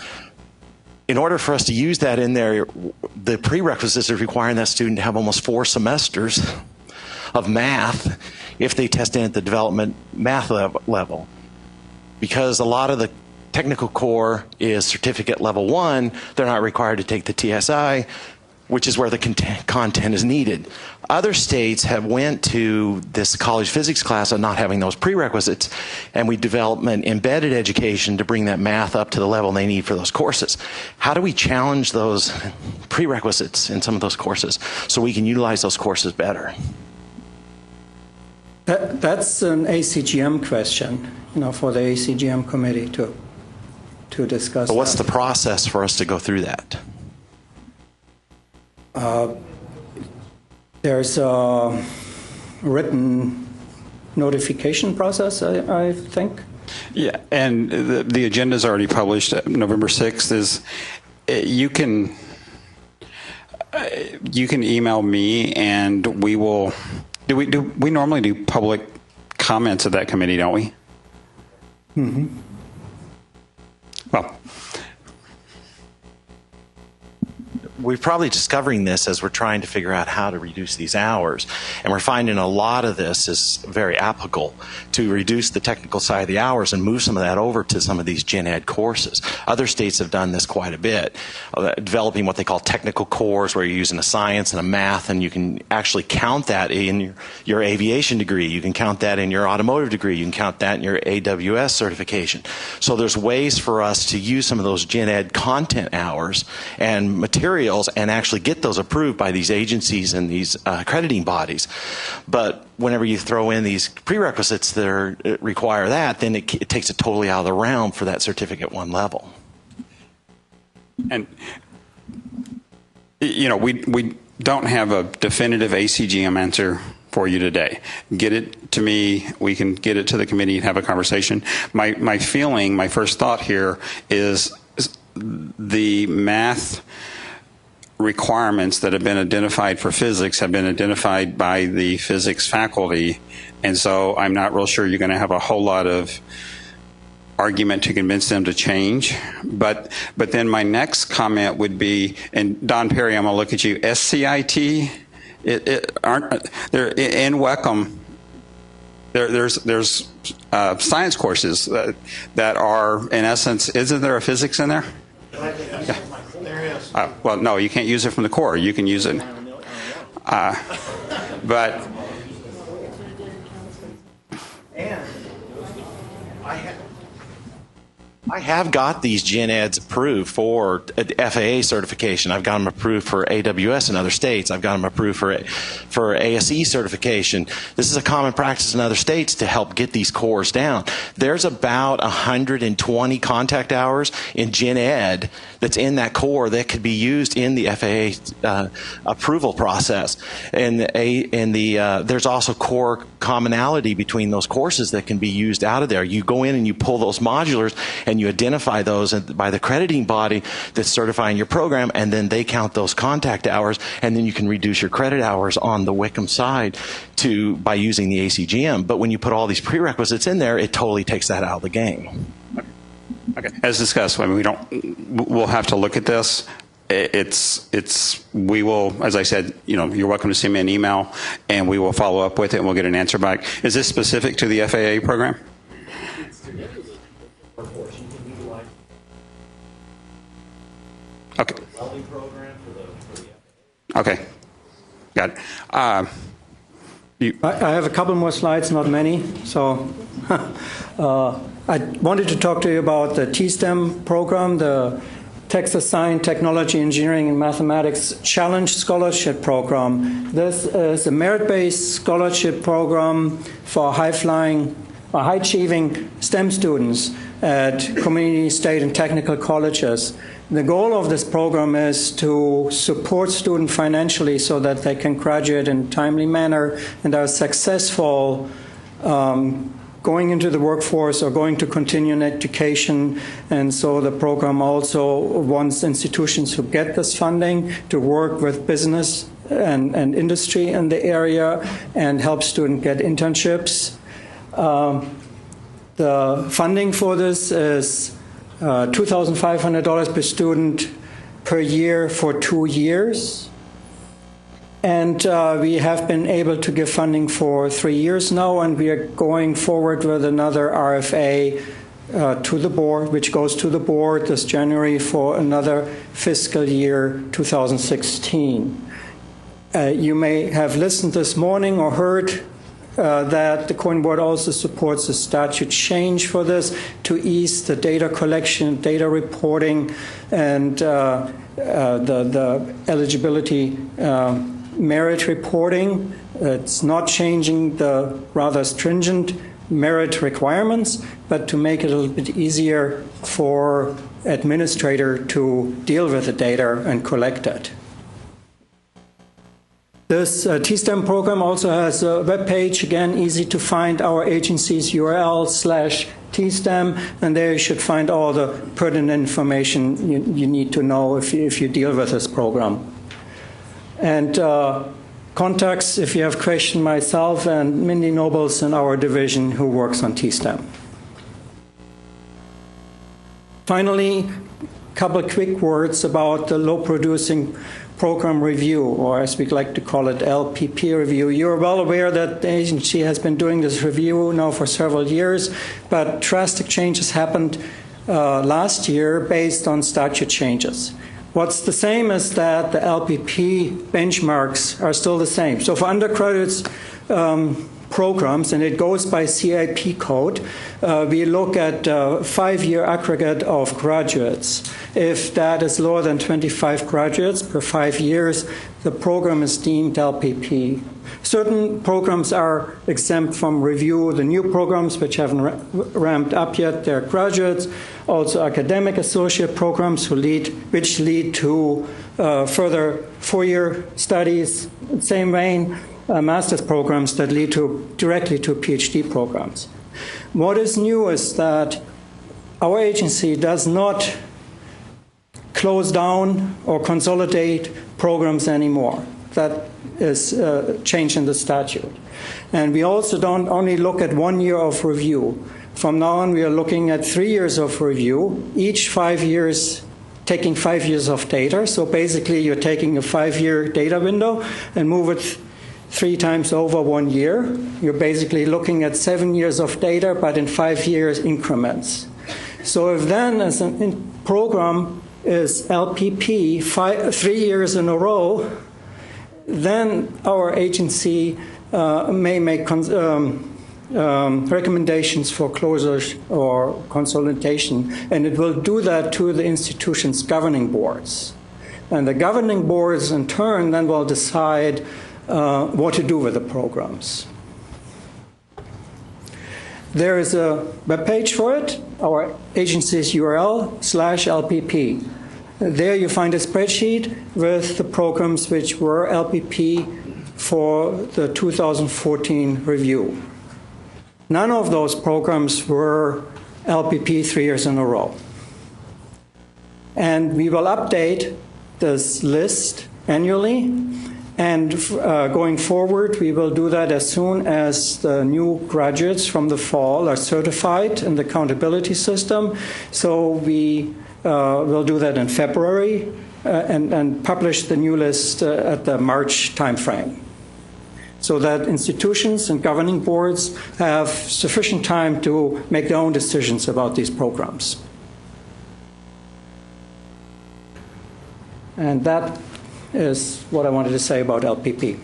In order for us to use that in there, the prerequisites are requiring that student to have almost 4 semesters of math if they test in at the development math level. Because a lot of the technical core is certificate level 1, they're not required to take the TSI, which is where the content is needed. Other states have went to this college physics class of not having those prerequisites, and we develop an embedded education to bring that math up to the level they need for those courses. How do we challenge those prerequisites in some of those courses so we can utilize those courses better? That's an ACGM question, for the ACGM committee to discuss. So what's the process for us to go through that? There's a written notification process, I think. Yeah, and the agenda is already published. November 6th is, you can, You can email me, and we will. We normally do public comments at that committee, don't we? Mm-hmm. Well, we're probably discovering this as we're trying to figure out how to reduce these hours. And we're finding a lot of this is very applicable to reduce the technical side of the hours and move some of that over to some of these gen ed courses. Other states have done this quite a bit, developing what they call technical cores, where you're using a science and a math, and you can actually count that in your aviation degree. You can count that in your automotive degree. You can count that in your AWS certification. So there's ways for us to use some of those gen ed content hours and materials and actually get those approved by these agencies and these accrediting bodies. But whenever you throw in these prerequisites that require that, then it takes it totally out of the realm for that certificate one level. And we don't have a definitive ACGM answer for you today. Get it to me. We can get it to the committee and have a conversation. My feeling, my first thought here is the math requirements that have been identified for physics have been identified by the physics faculty, and so I'm not real sure you're going to have a whole lot of argument to convince them to change. But then my next comment would be, and Don Perry, I'm going to look at you, SCIT, aren't there in WECM? There's science courses that are, in essence, isn't there a physics in there? Yeah. Well, no, you can't use it from the core. You can use it. But I have got these gen eds approved for FAA certification. I've got them approved for AWS in other states. I've got them approved for ASE certification. This is a common practice in other states to help get these cores down. There's about 120 contact hours in gen ed that's in that core that could be used in the FAA approval process. And there's also core commonality between those courses that can be used out of there. You go in and you pull those modulars and you identify those by the crediting body that's certifying your program, and then they count those contact hours, and then you can reduce your credit hours on the WICM side by using the ACGM. But when you put all these prerequisites in there, it totally takes that out of the game. Okay. As discussed, I mean, we'll have to look at this. We will, as I said, you're welcome to send me an email, and we will follow up with it, and we'll get an answer back. Is this specific to the FAA program? Okay. Okay. Got it. I have a couple more slides, not many. So I wanted to talk to you about the TSTEM program, the Texas Science, Technology, Engineering, and Mathematics Challenge Scholarship Program. This is a merit-based scholarship program for high-achieving STEM students at community, state, and technical colleges. The goal of this program is to support students financially so that they can graduate in a timely manner and are successful going into the workforce or going to continuing education. And so the program also wants institutions who get this funding to work with business and industry in the area and help students get internships. The funding for this is $2,500 per student per year for 2 years. And we have been able to give funding for 3 years now, and we are going forward with another RFA to the board, which goes to the board this January for another fiscal year 2016. You may have listened this morning or heard that the Coin Board also supports a statute change for this to ease the data collection, data reporting, and the eligibility merit reporting. It's not changing the rather stringent merit requirements, but to make it a little bit easier for administrator to deal with the data and collect it. This TSTEM program also has a web page, again, easy to find, our agency's URL/TSTEM, and there you should find all the pertinent information you need to know if you deal with this program. And contacts, if you have questions, myself and Mindy Nobles in our division who works on TSTEM. Finally, a couple of quick words about the low producing program review, or as we like to call it, LPP review. You're well aware that the agency has been doing this review now for several years, but drastic changes happened last year based on statute changes. What's the same is that the LPP benchmarks are still the same. So for undergraduates programs, and it goes by CIP code, we look at 5-year aggregate of graduates. If that is lower than 25 graduates per 5 years, the program is deemed LPP. Certain programs are exempt from review. The new programs, which haven't ramped up yet, they're graduates. Also academic associate programs which lead to further 4-year studies. Same vein, master's programs that lead directly to PhD programs. What is new is that our agency does not close down or consolidate programs anymore. That is changed in the statute. And we also don't only look at 1 year of review. From now on, we are looking at 3 years of review, each 5 years, taking 5 years of data. So basically, you're taking a 5-year data window and move it 3 times over 1 year. You're basically looking at 7 years of data, but in 5 years increments. So if then as a program is LPP 3 years in a row, then our agency may make recommendations for closure or consolidation, and it will do that to the institution's governing boards. And the governing boards, in turn, then will decide what to do with the programs. There is a webpage for it, our agency's URL/LPP. There you find a spreadsheet with the programs which were LPP for the 2014 review. None of those programs were LPP 3 years in a row. And we will update this list annually. And going forward, we will do that as soon as the new graduates from the fall are certified in the accountability system. So we will do that in February and publish the new list at the March timeframe, so that institutions and governing boards have sufficient time to make their own decisions about these programs. And that is what I wanted to say about LPP.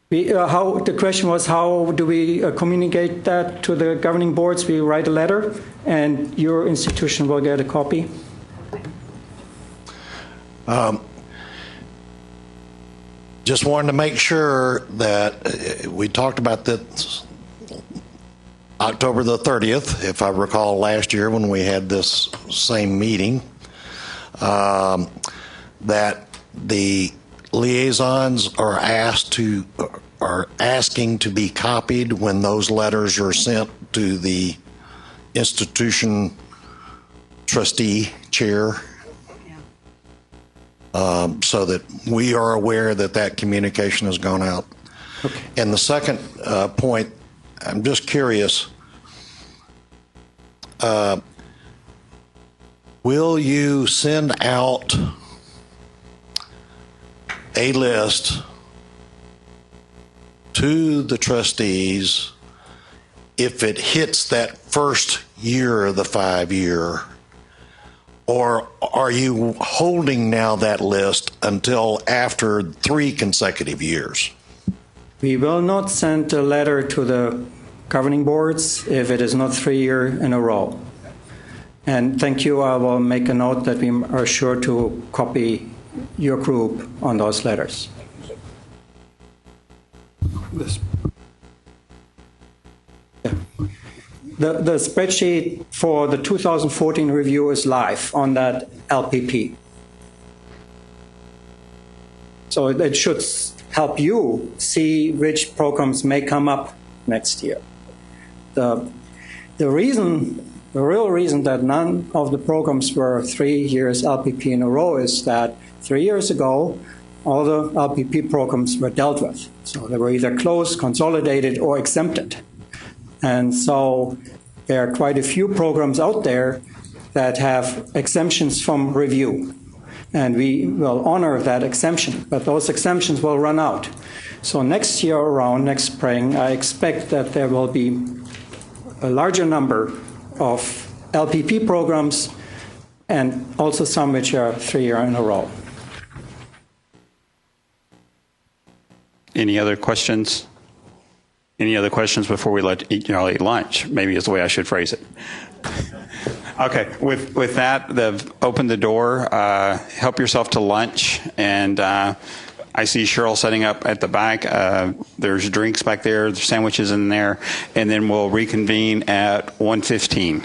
The question was, how do we communicate that to the governing boards? We write a letter, and your institution will get a copy. Just wanted to make sure that we talked about this October the 30th, if I recall last year when we had this same meeting, that the liaisons are asking to be copied when those letters are sent to the institution trustee chair, so that we are aware that that communication has gone out. Okay. And the second point, I'm just curious, will you send out a list to the trustees if it hits that first year of the 5-year, or are you holding now that list until after 3 consecutive years? We will not send a letter to the governing boards if it is not 3 years in a row. And thank you, I will make a note that we are sure to copy your group on those letters. The spreadsheet for the 2014 review is live on that LPP. So it should help you see which programs may come up next year. The reason The real reason that none of the programs were 3 years LPP in a row is that 3 years ago, all the LPP programs were dealt with. So they were either closed, consolidated, or exempted. And so there are quite a few programs out there that have exemptions from review. And we will honor that exemption, but those exemptions will run out. So next year around, next spring, I expect that there will be a larger number of LPP programs and also some which are 3 years in a row. Any other questions? Any other questions before we let y'all eat lunch? Maybe is the way I should phrase it. Okay, with that, they've opened the door. Help yourself to lunch, and I see Cheryl setting up at the back. There's drinks back there, there's sandwiches in there, and then we'll reconvene at 1:15.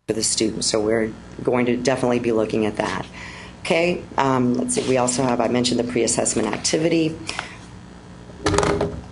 for the student. So we're going to definitely be looking at that. Okay, let's see. We also have, I mentioned the pre-assessment activity.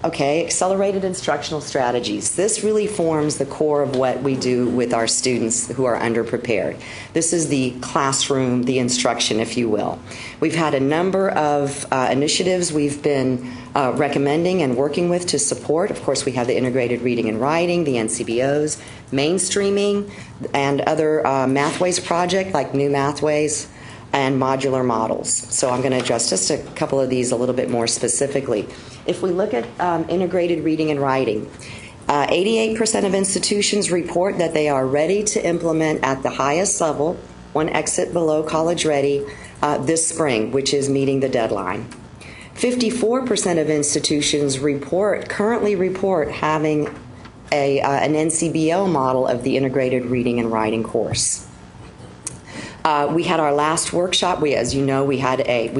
Okay, accelerated instructional strategies. This really forms the core of what we do with our students who are underprepared. This is the classroom, the instruction, if you will. We've had a number of initiatives we've been recommending and working with to support. Of course, we have the integrated reading and writing, the NCBOs, mainstreaming, and other Mathways project like New Mathways and modular models. So I'm going to address just a couple of these a little bit more specifically. If we look at integrated reading and writing, 88% of institutions report that they are ready to implement at the highest level, one exit below college ready, this spring, which is meeting the deadline. 54% of institutions currently report having an NCBO model of the integrated reading and writing course. We had our last workshop. As you know, we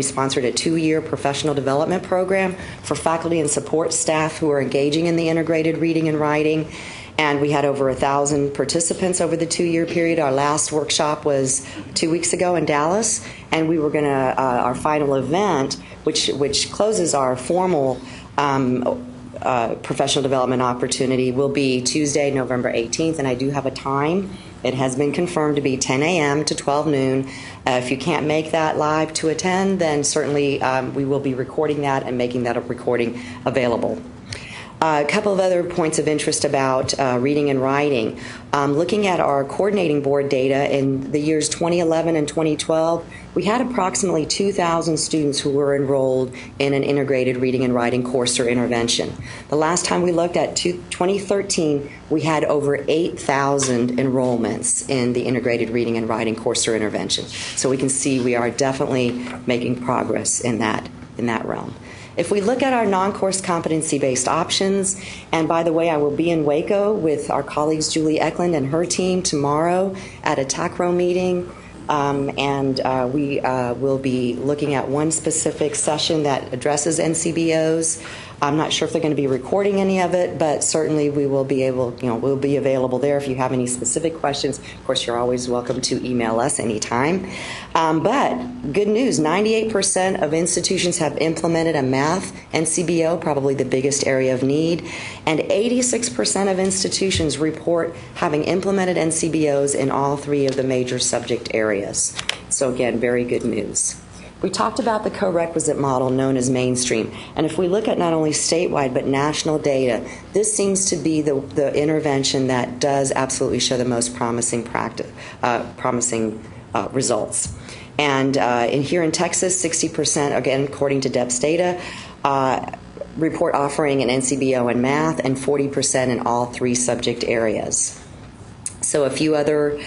sponsored a 2-year professional development program for faculty and support staff who are engaging in the integrated reading and writing. And we had over 1,000 participants over the 2-year period. Our last workshop was 2 weeks ago in Dallas, and we were going to our final event, which closes our formal professional development opportunity, will be Tuesday, November 18th, and I do have a time. It has been confirmed to be 10 a.m. to 12 noon. If you can't make that live to attend, then certainly we will be recording that and making that a recording available. A couple of other points of interest about reading and writing. Looking at our coordinating board data in the years 2011 and 2012, we had approximately 2,000 students who were enrolled in an integrated reading and writing course or intervention. The last time we looked at 2013, we had over 8,000 enrollments in the integrated reading and writing course or intervention. So we can see we are definitely making progress in that realm. If we look at our non-course competency-based options, and by the way, I will be in Waco with our colleagues Julie Eklund and her team tomorrow at a TACRO meeting, and we will be looking at one specific session that addresses NCBOs. I'm not sure if they're going to be recording any of it, but certainly we will be we'll be available there if you have any specific questions. Of course, you're always welcome to email us anytime. But good news, 98% of institutions have implemented a math NCBO, probably the biggest area of need, and 86% of institutions report having implemented NCBOs in all 3 of the major subject areas. So again, very good news. We talked about the co-requisite model known as mainstream, and if we look at not only statewide but national data, this seems to be the intervention that does absolutely show the most promising results. And here in Texas, 60%, again according to DEPS data, report offering an NCBO in math, and 40% in all 3 subject areas. So a few other,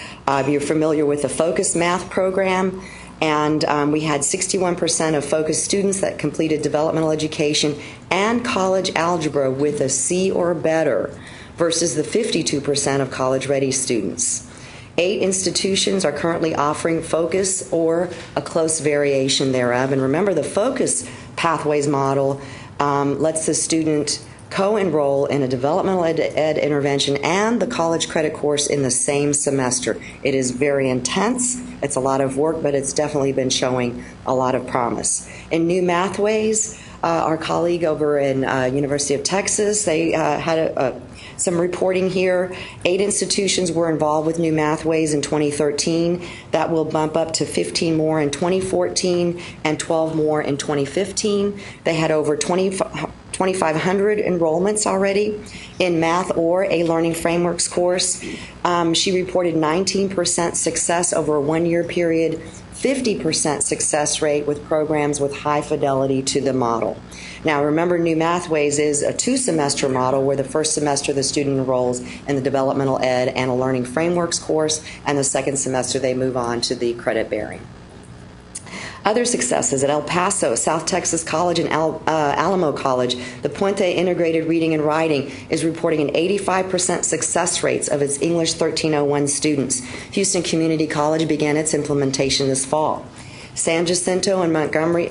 you're familiar with the Focus Math program. And we had 61% of focused students that completed developmental education and college algebra with a C or better versus the 52% of college-ready students. 8 institutions are currently offering Focus or a close variation thereof. And remember, the Focus Pathways model lets the student co-enroll in a developmental ed intervention and the college credit course in the same semester. It is very intense. It's a lot of work, but it's definitely been showing a lot of promise. In New Mathways, our colleague over in University of Texas, they had some reporting here. 8 institutions were involved with New Mathways in 2013. That will bump up to 15 more in 2014 and 12 more in 2015. They had over 2,500 enrollments already in math or a learning frameworks course. She reported 19% success over a 1-year period, 50% success rate with programs with high fidelity to the model. Now remember, New Mathways is a 2-semester model where the first semester the student enrolls in the developmental ed and a learning frameworks course, and the second semester they move on to the credit bearing. Other successes at El Paso, South Texas College, and Alamo College, the Puente Integrated Reading and Writing is reporting an 85% success rates of its English 1301 students. Houston Community College began its implementation this fall. San Jacinto and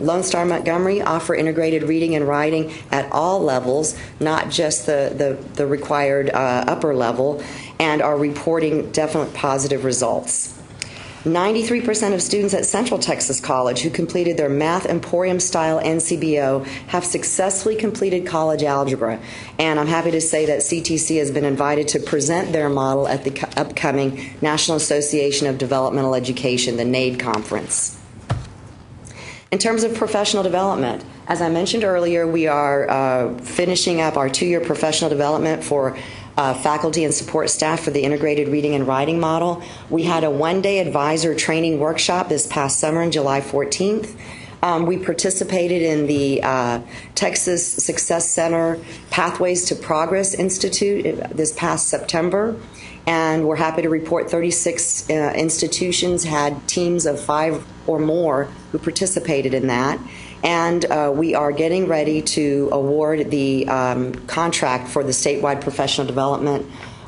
Lone Star Montgomery offer integrated reading and writing at all levels, not just the required upper level. and are reporting definite positive results. 93% of students at Central Texas College who completed their Math Emporium-style NCBO have successfully completed college algebra, and I'm happy to say that CTC has been invited to present their model at the upcoming National Association of Developmental Education, the NADE conference. In terms of professional development, as I mentioned earlier, we are finishing up our 2-year professional development for faculty and support staff for the integrated reading and writing model. We had a one-day advisor training workshop this past summer on July 14th. We participated in the Texas Success Center Pathways to Progress Institute this past September, and we're happy to report 36 institutions had teams of 5 or more who participated in that. And we are getting ready to award the contract for the statewide professional development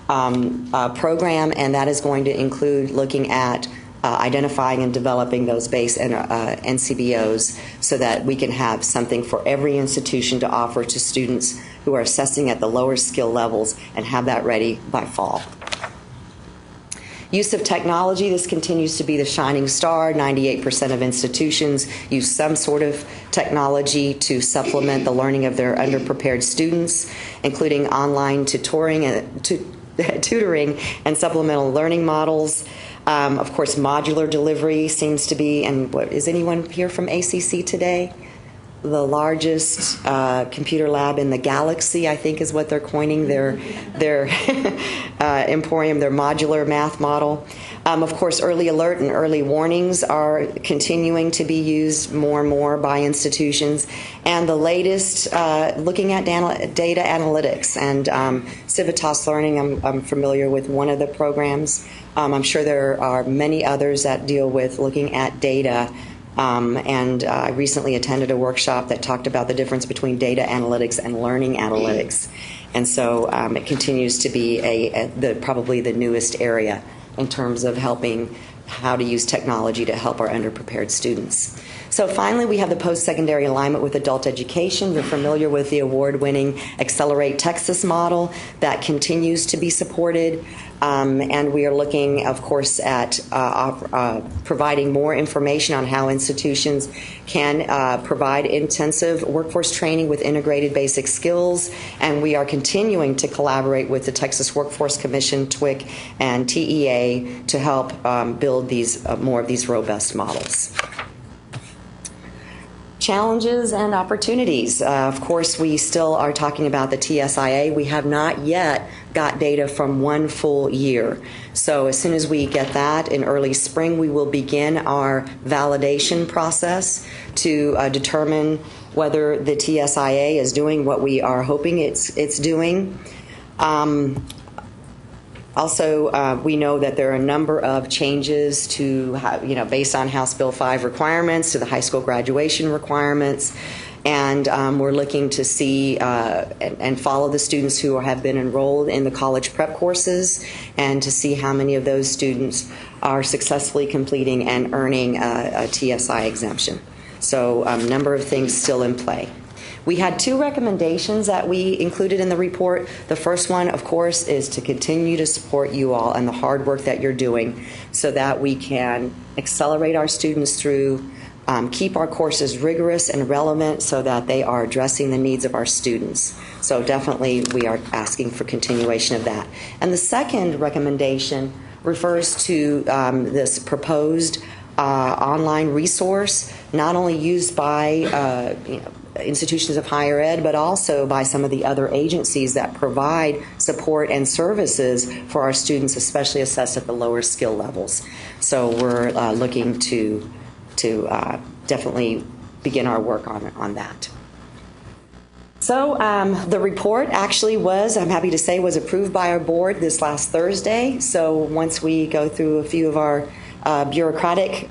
program, and that is going to include looking at identifying and developing those base NCBOs so that we can have something for every institution to offer to students who are assessing at the lower skill levels and have that ready by fall. Use of technology, this continues to be the shining star. 98% of institutions use some sort of technology to supplement the learning of their underprepared students, including online tutoring and supplemental learning models. Of course, modular delivery seems to be, and what, is anyone here from ACC today? The largest computer lab in the galaxy, I think, is what they're coining their Emporium, their modular math model. Of course, early alert and early warnings are continuing to be used more and more by institutions. And the latest, looking at data analytics and Civitas Learning, I'm familiar with one of the programs. I'm sure there are many others that deal with looking at data. And I recently attended a workshop that talked about the difference between data analytics and learning analytics. And so it continues to be probably the newest area in terms of helping how to use technology to help our underprepared students. So finally, we have the post-secondary alignment with adult education. You're familiar with the award-winning Accelerate Texas model that continues to be supported. And we are looking, of course, at providing more information on how institutions can provide intensive workforce training with integrated basic skills. And we are continuing to collaborate with the Texas Workforce Commission, TWIC, and TEA to help build these more of these robust models. Challenges and opportunities. Of course, we still are talking about the TSIA. We have not yet got data from 1 full year. So as soon as we get that in early spring, we will begin our validation process to determine whether the TSIA is doing what we are hoping it's doing. Also, we know that there are a number of changes to, based on House Bill 5 requirements to the high school graduation requirements, and we're looking to see and follow the students who have been enrolled in the college prep courses and to see how many of those students are successfully completing and earning a TSI exemption. So a number of things still in play. We had 2 recommendations that we included in the report. The first one, of course, is to continue to support you all and the hard work that you're doing so that we can accelerate our students through, keep our courses rigorous and relevant so that they are addressing the needs of our students. So definitely we are asking for continuation of that. And the second recommendation refers to this proposed online resource, not only used by institutions of higher ed, but also by some of the other agencies that provide support and services for our students, especially assessed at the lower skill levels. So we're looking to definitely begin our work on that. So the report actually was, I'm happy to say, was approved by our board this last Thursday. So once we go through a few of our bureaucratic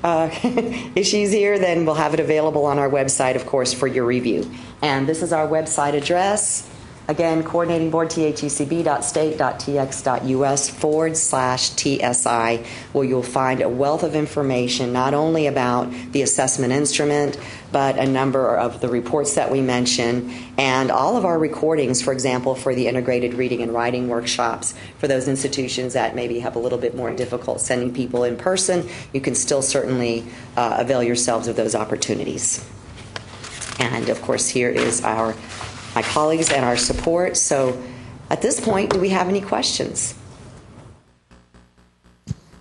issues here, then we'll have it available on our website, of course, for your review. And this is our website address. Again, coordinating board, thecb.state.tx.us/TSI, where you'll find a wealth of information not only about the assessment instrument, but a number of the reports that we mentioned, and all of our recordings, for example, for the integrated reading and writing workshops. For those institutions that maybe have a little bit more difficult sending people in person, you can still certainly avail yourselves of those opportunities. And of course, here is my colleagues and our support. So at this point, do we have any questions?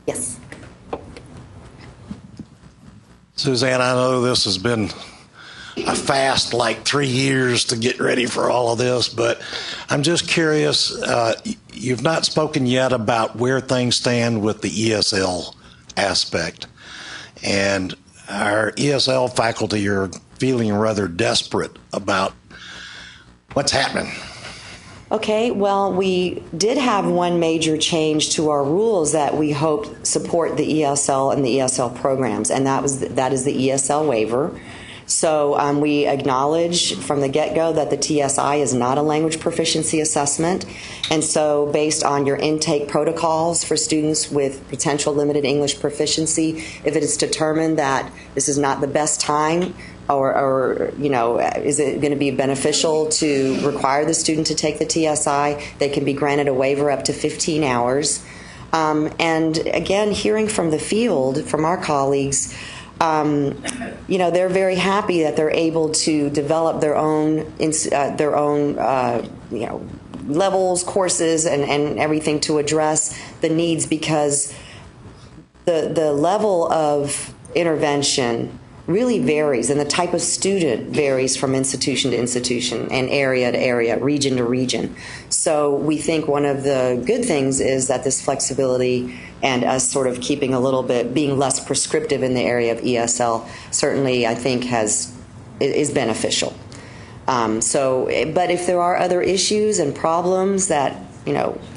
Yes. Suzanne, I know this has been a fast like 3 years to get ready for all of this, but I'm just curious, you've not spoken yet about where things stand with the ESL aspect. And our ESL faculty are feeling rather desperate about what's happening. Okay, well, we did have one major change to our rules that we hope support the ESL and the ESL programs, and that is the ESL waiver. So we acknowledge from the get-go that the TSI is not a language proficiency assessment, and so based on your intake protocols for students with potential limited English proficiency, if it is determined that this is not the best time, or is it going to be beneficial to require the student to take the TSI, they can be granted a waiver up to 15 hours. And again, hearing from the field, from our colleagues, they're very happy that they're able to develop their own levels, courses, and everything to address the needs, because the level of intervention really varies, and the type of student varies from institution to institution and area to area, region to region. So we think one of the good things is that this flexibility and us sort of keeping a little bit, being less prescriptive in the area of ESL, certainly I think is beneficial. But if there are other issues and problems that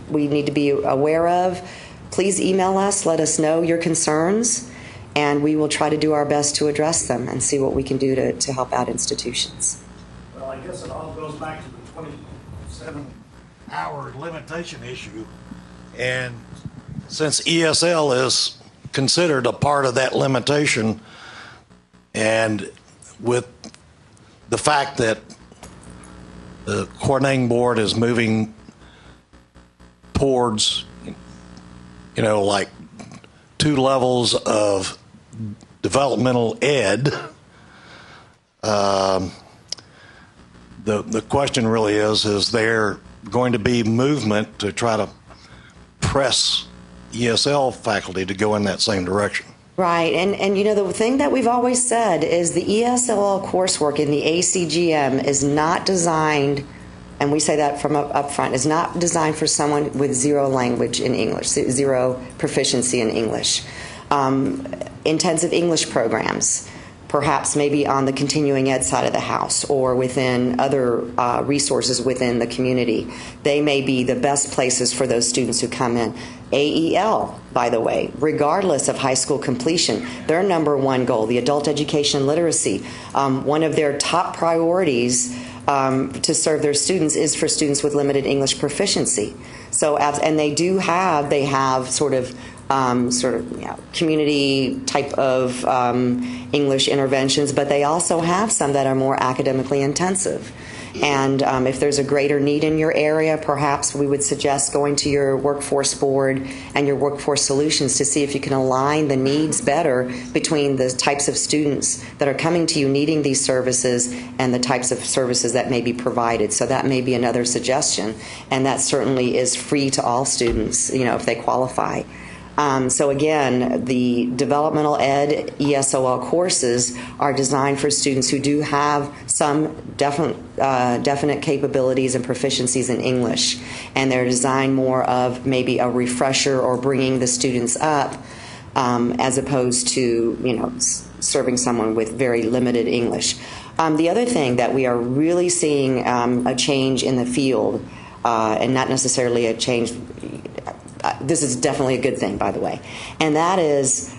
we need to be aware of, please email us, let us know your concerns, and we will try to do our best to address them and see what we can do to help out institutions. Well, I guess it all goes back to the 27-hour limitation issue. And since ESL is considered a part of that limitation, and with the fact that the coordinating board is moving towards, like 2 levels of developmental ed, the question really is there going to be movement to try to press ESL faculty to go in that same direction? Right, and the thing that we've always said is the ESL coursework in the ACGM is not designed, and we say that from up front, is not designed for someone with zero language in English, zero proficiency in English. Intensive English programs, perhaps maybe on the continuing ed side of the house or within other resources within the community. They may be the best places for those students who come in. AEL, by the way, regardless of high school completion, their number one goal, the adult education literacy, one of their top priorities to serve their students is for students with limited English proficiency. So, and they have sort of community type of English interventions, but they also have some that are more academically intensive. And if there's a greater need in your area, perhaps we would suggest going to your workforce board and your workforce solutions to see if you can align the needs better between the types of students that are coming to you needing these services and the types of services that may be provided. So that may be another suggestion, and that certainly is free to all students, if they qualify. So again, the developmental ed ESOL courses are designed for students who do have some definite capabilities and proficiencies in English, and they're designed more of maybe a refresher or bringing the students up, as opposed to serving someone with very limited English. The other thing that we are really seeing a change in the field, and not necessarily a change. This is definitely a good thing, by the way, and that is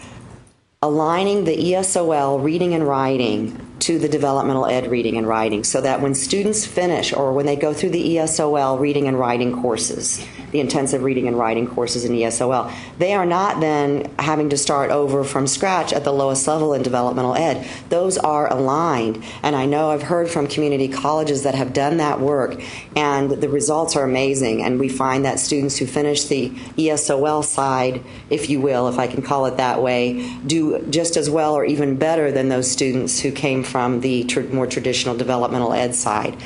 aligning the ESOL reading and writing to the developmental ed reading and writing, so that when students finish or when they go through the ESOL reading and writing courses, the intensive reading and writing courses in ESOL, they are not then having to start over from scratch at the lowest level in developmental ed. Those are aligned, and I know I've heard from community colleges that have done that work, and the results are amazing, and we find that students who finish the ESOL side, if you will, if I can call it that way, do just as well or even better than those students who came from the more traditional developmental ed side.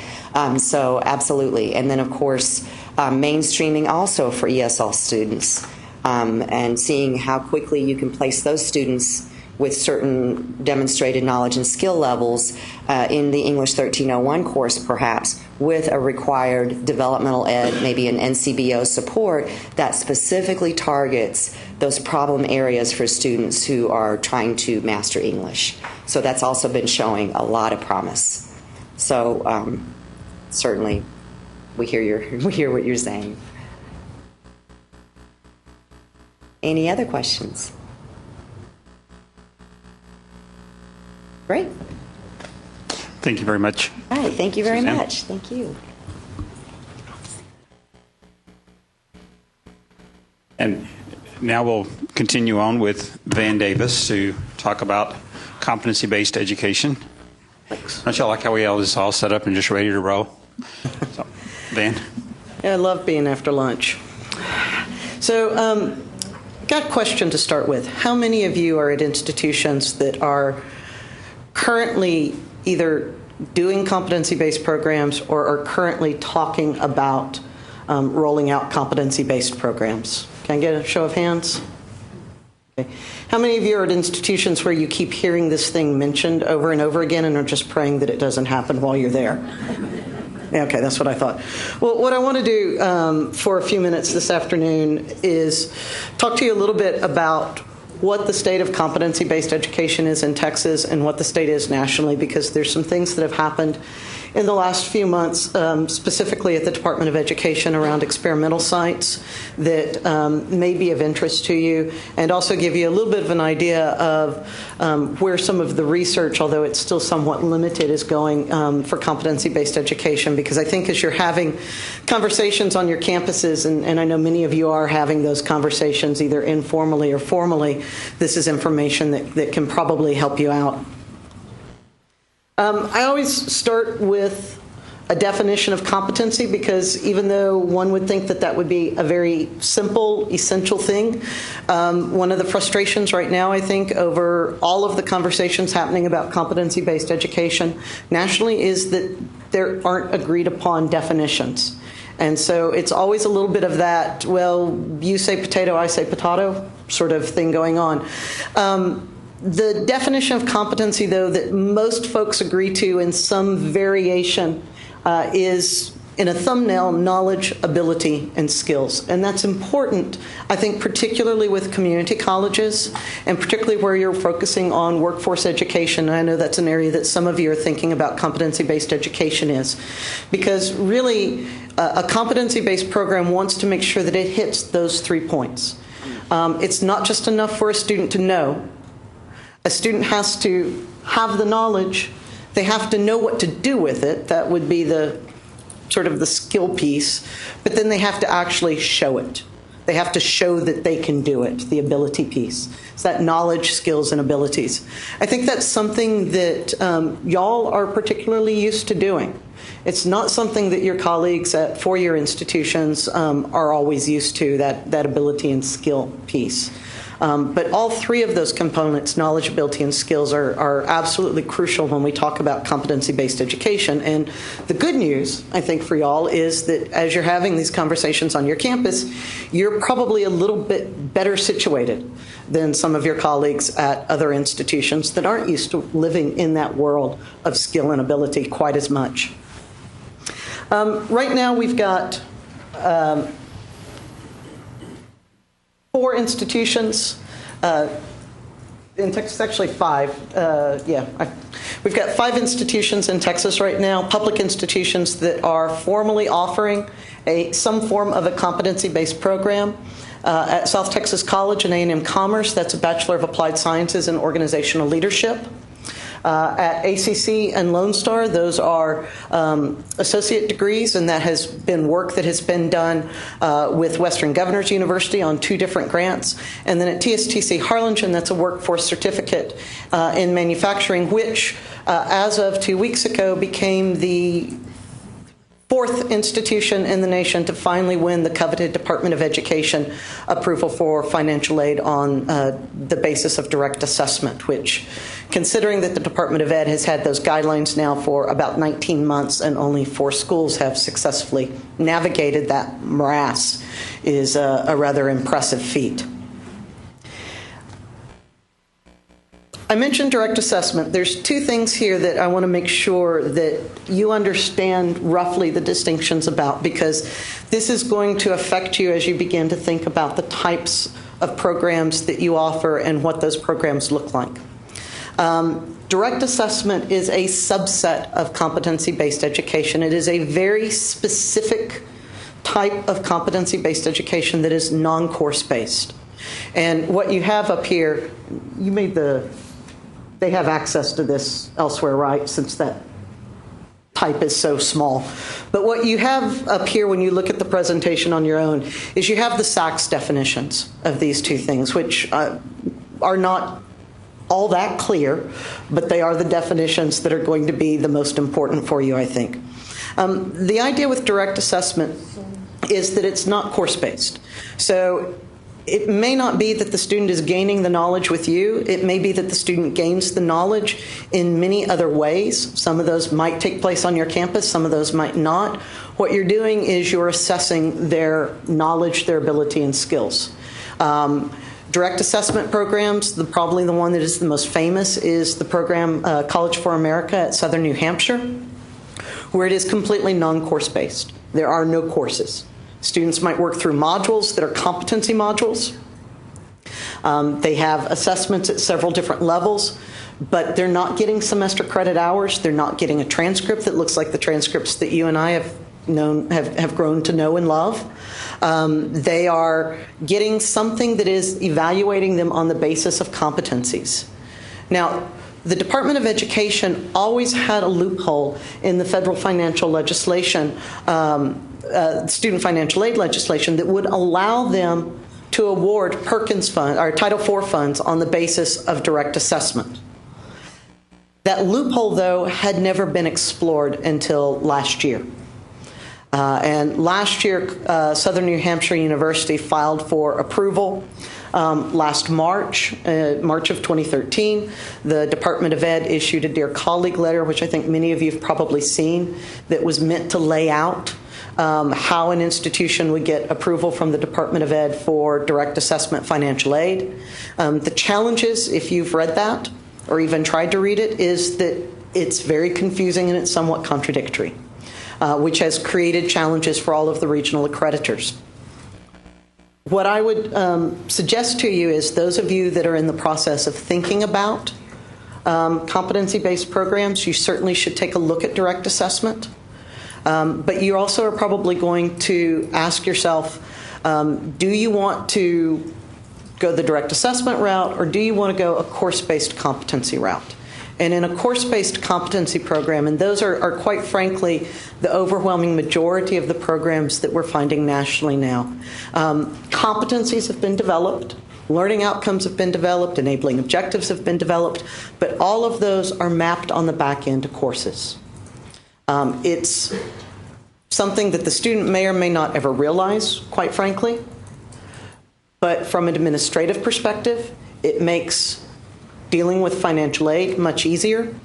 So absolutely. And then, of course, mainstreaming also for ESL students, and seeing how quickly you can place those students with certain demonstrated knowledge and skill levels in the English 1301 course, perhaps, with a required developmental ed, maybe an NCBO support that specifically targets those problem areas for students who are trying to master English. So that's also been showing a lot of promise. So certainly we hear what you're saying. Any other questions? Great. Thank you very much. All right, thank you very Suzanne. much. Thank you. And now we'll continue on with Van Davis to talk about competency-based education. Don't you like how we all just all set up and just ready to roll? So, Van. Yeah, I love being after lunch. So, got a question to start with. How many of you are at institutions that are currently either doing competency-based programs or are currently talking about rolling out competency-based programs? Can I get a show of hands? Okay. How many of you are at institutions where you keep hearing this thing mentioned over and over again and are just praying that it doesn't happen while you're there? Okay, that's what I thought. Well, what I want to do for a few minutes this afternoon is talk to you a little bit about what the state of competency-based education is in Texas and what the state is nationally, because there's some things that have happened in the last few months, specifically at the Department of Education around experimental sites that may be of interest to you, and also give you a little bit of an idea of where some of the research, although it's still somewhat limited, is going for competency-based education. Because I think as you're having conversations on your campuses, and I know many of you are having those conversations either informally or formally, this is information that can probably help you out. I always start with a definition of competency, because even though one would think that that would be a very simple, essential thing, one of the frustrations right now, I think, over all of the conversations happening about competency-based education nationally is that there aren't agreed upon definitions. And so it's always a little bit of that, well, you say potato, I say potato sort of thing going on. The definition of competency, though, that most folks agree to in some variation is, in a thumbnail, knowledge, ability, and skills. And that's important, I think, particularly with community colleges, and particularly where you're focusing on workforce education. And I know that's an area that some of you are thinking about competency-based education is. Because really, a competency-based program wants to make sure that it hits those 3 points. It's not just enough for a student to know. A student has to have the knowledge. They have to know what to do with it. That would be the sort of the skill piece. But then they have to actually show it. They have to show that they can do it, the ability piece. It's that knowledge, skills, and abilities. I think that's something that y'all are particularly used to doing. It's not something that your colleagues at four-year institutions are always used to, that ability and skill piece. But all 3 of those components, knowledge, ability, and skills, are absolutely crucial when we talk about competency-based education. And the good news, I think, for y'all is that as you're having these conversations on your campus, you're probably a little bit better situated than some of your colleagues at other institutions that aren't used to living in that world of skill and ability quite as much. Right now, we've got 4 institutions. In Texas, actually 5. We've got 5 institutions in Texas right now, public institutions that are formally offering some form of a competency-based program. At South Texas College and A&M Commerce, that's a Bachelor of Applied Sciences in Organizational Leadership. At ACC and Lone Star, those are associate degrees, and that has been work that has been done with Western Governors University on 2 different grants. And then at TSTC Harlingen, that's a workforce certificate in manufacturing, which as of 2 weeks ago became the 4th institution in the nation to finally win the coveted Department of Education approval for financial aid on the basis of direct assessment, which, considering that the Department of Ed has had those guidelines now for about 19 months and only 4 schools have successfully navigated that morass, is a rather impressive feat. I mentioned direct assessment. There's 2 things here that I want to make sure that you understand roughly the distinctions about, because this is going to affect you as you begin to think about the types of programs that you offer and what those programs look like. Direct assessment is a subset of competency-based education. It is a very specific type of competency-based education that is non-course based. And what you have up here, you made they have access to this elsewhere, right, since that type is so small. But what you have up here when you look at the presentation on your own is you have the SACS definitions of these 2 things, which are not all that clear, but they are the definitions that are going to be the most important for you, I think. The idea with direct assessment is that it's not course-based. So it may not be that the student is gaining the knowledge with you. It may be that the student gains the knowledge in many other ways. Some of those might take place on your campus. Some of those might not. What you're doing is you're assessing their knowledge, their ability, and skills. Direct assessment programs, probably the one that is the most famous is the program College for America at Southern New Hampshire, where it is completely non-course based. There are no courses. Students might work through modules that are competency modules. They have assessments at several different levels, but they're not getting semester credit hours. They're not getting a transcript that looks like the transcripts that you and I have grown to know and love. They are getting something that is evaluating them on the basis of competencies. Now, the Department of Education always had a loophole in the federal financial legislation, student financial aid legislation, that would allow them to award Perkins funds or Title IV funds on the basis of direct assessment. That loophole, though, had never been explored until last year. And last year, Southern New Hampshire University filed for approval. Last March of 2013, the Department of Ed issued a Dear Colleague letter, which I think many of you have probably seen, that was meant to lay out how an institution would get approval from the Department of Ed for direct assessment financial aid. The challenges, if you've read that or even tried to read it, is that it's very confusing and it's somewhat contradictory, which has created challenges for all of the regional accreditors. What I would suggest to you is those of you that are in the process of thinking about competency-based programs, you certainly should take a look at direct assessment. But you also are probably going to ask yourself, do you want to go the direct assessment route, or do you want to go a course-based competency route? And in a course-based competency program, and those are quite frankly the overwhelming majority of the programs that we're finding nationally now, competencies have been developed, learning outcomes have been developed, enabling objectives have been developed, but all of those are mapped on the back end to courses. It's something that the student may or may not ever realize, quite frankly, but from an administrative perspective, it makes dealing with financial aid much easier.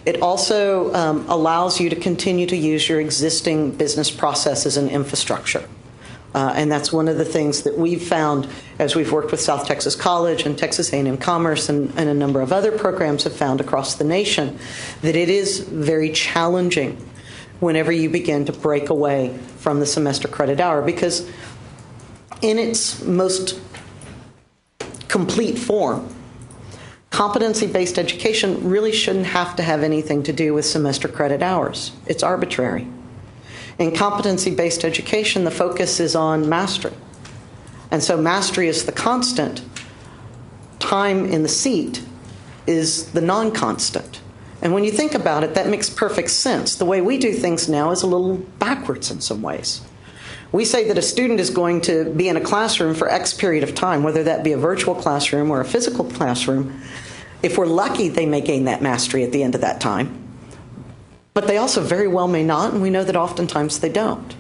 It also allows you to continue to use your existing business processes and infrastructure. And that's one of the things that we've found as we've worked with South Texas College and Texas A&M Commerce and a number of other programs have found across the nation, that it is very challenging whenever you begin to break away from the semester credit hour, because in its most complete form, competency-based education really shouldn't have to have anything to do with semester credit hours. It's arbitrary. In competency-based education, the focus is on mastery. And so mastery is the constant. Time in the seat is the non-constant. And when you think about it, that makes perfect sense. The way we do things now is a little backwards in some ways. We say that a student is going to be in a classroom for X period of time, whether that be a virtual classroom or a physical classroom. If we're lucky, they may gain that mastery at the end of that time. But they also very well may not, and we know that oftentimes they don't.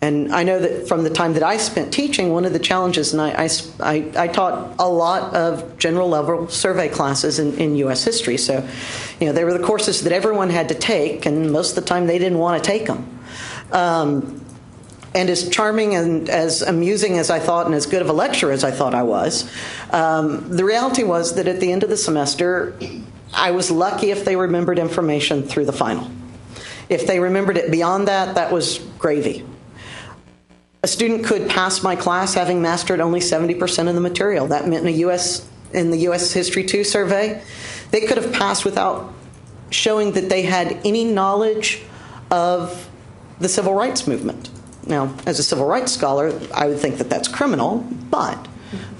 And I know that from the time that I spent teaching, one of the challenges, and I taught a lot of general level survey classes in U.S. history. So, they were the courses that everyone had to take, and most of the time they didn't want to take them. And as charming and as amusing as I thought, and as good of a lecturer as I thought I was, the reality was that at the end of the semester, I was lucky if they remembered information through the final. If they remembered it beyond that, that was gravy. A student could pass my class having mastered only 70% of the material. That meant in the U.S. History 2 survey, they could have passed without showing that they had any knowledge of the civil rights movement. Now, as a civil rights scholar, I would think that that's criminal, but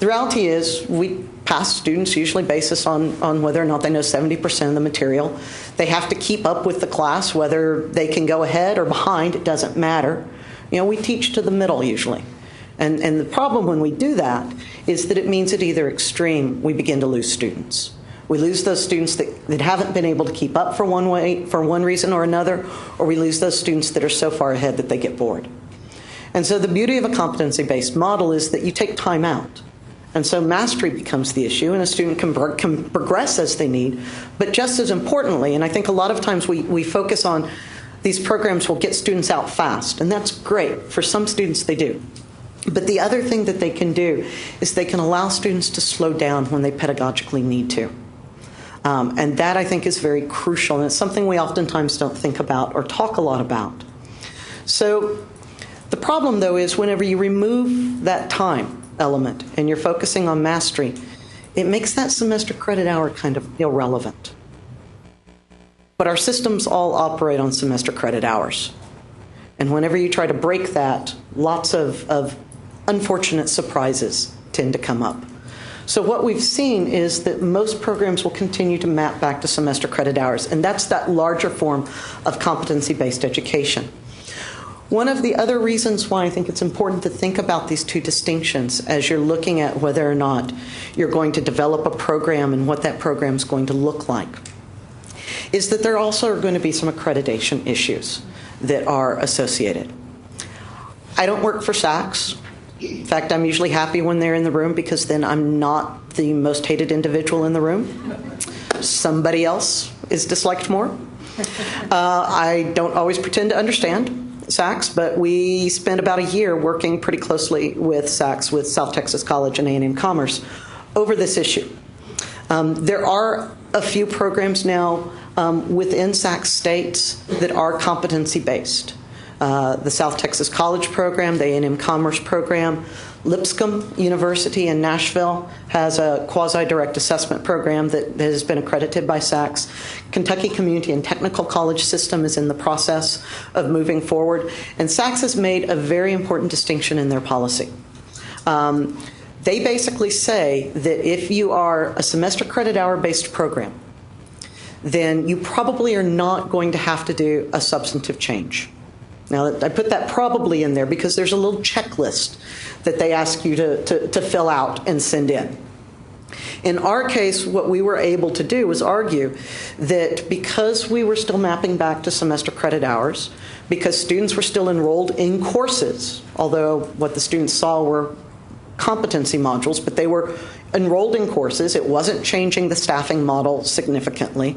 the reality is we pass students usually based on whether or not they know 70% of the material. They have to keep up with the class, whether they can go ahead or behind, it doesn't matter. We teach to the middle usually. And the problem when we do that is that it means at either extreme we begin to lose students. We lose those students that haven't been able to keep up for one reason or another, or we lose those students that are so far ahead that they get bored. And so the beauty of a competency-based model is that you take time out. And so mastery becomes the issue, and a student can progress as they need. But just as importantly, and I think a lot of times we focus on these programs will get students out fast, and that's great. For some students, they do. But the other thing that they can do is they can allow students to slow down when they pedagogically need to. And that, I think, is very crucial, and it's something we oftentimes don't think about or talk a lot about. So the problem, though, is whenever you remove that time element and you're focusing on mastery, it makes that semester credit hour kind of irrelevant. But our systems all operate on semester credit hours. And whenever you try to break that, lots of unfortunate surprises tend to come up. So what we've seen is that most programs will continue to map back to semester credit hours, and that's that larger form of competency-based education. One of the other reasons why I think it's important to think about these two distinctions as you're looking at whether or not you're going to develop a program and what that program is going to look like is that there also are going to be some accreditation issues that are associated. I don't work for SACS. In fact, I'm usually happy when they're in the room because then I'm not the most hated individual in the room. Somebody else is disliked more. I don't always pretend to understand SACS, but we spent about a year working pretty closely with SACS, with South Texas College and A&M Commerce, over this issue. There are a few programs now within SACS states that are competency-based. The South Texas College program, the A&M Commerce program. Lipscomb University in Nashville has a quasi-direct assessment program that has been accredited by SACS. Kentucky Community and Technical College System is in the process of moving forward. And SACS has made a very important distinction in their policy. They basically say that if you are a semester credit hour based program, then you probably are not going to have to do a substantive change. Now, I put that probably in there because there's a little checklist that they ask you to fill out and send in. In our case, what we were able to do was argue that because we were still mapping back to semester credit hours, because students were still enrolled in courses, although what the students saw were competency modules, but they were enrolled in courses. It wasn't changing the staffing model significantly,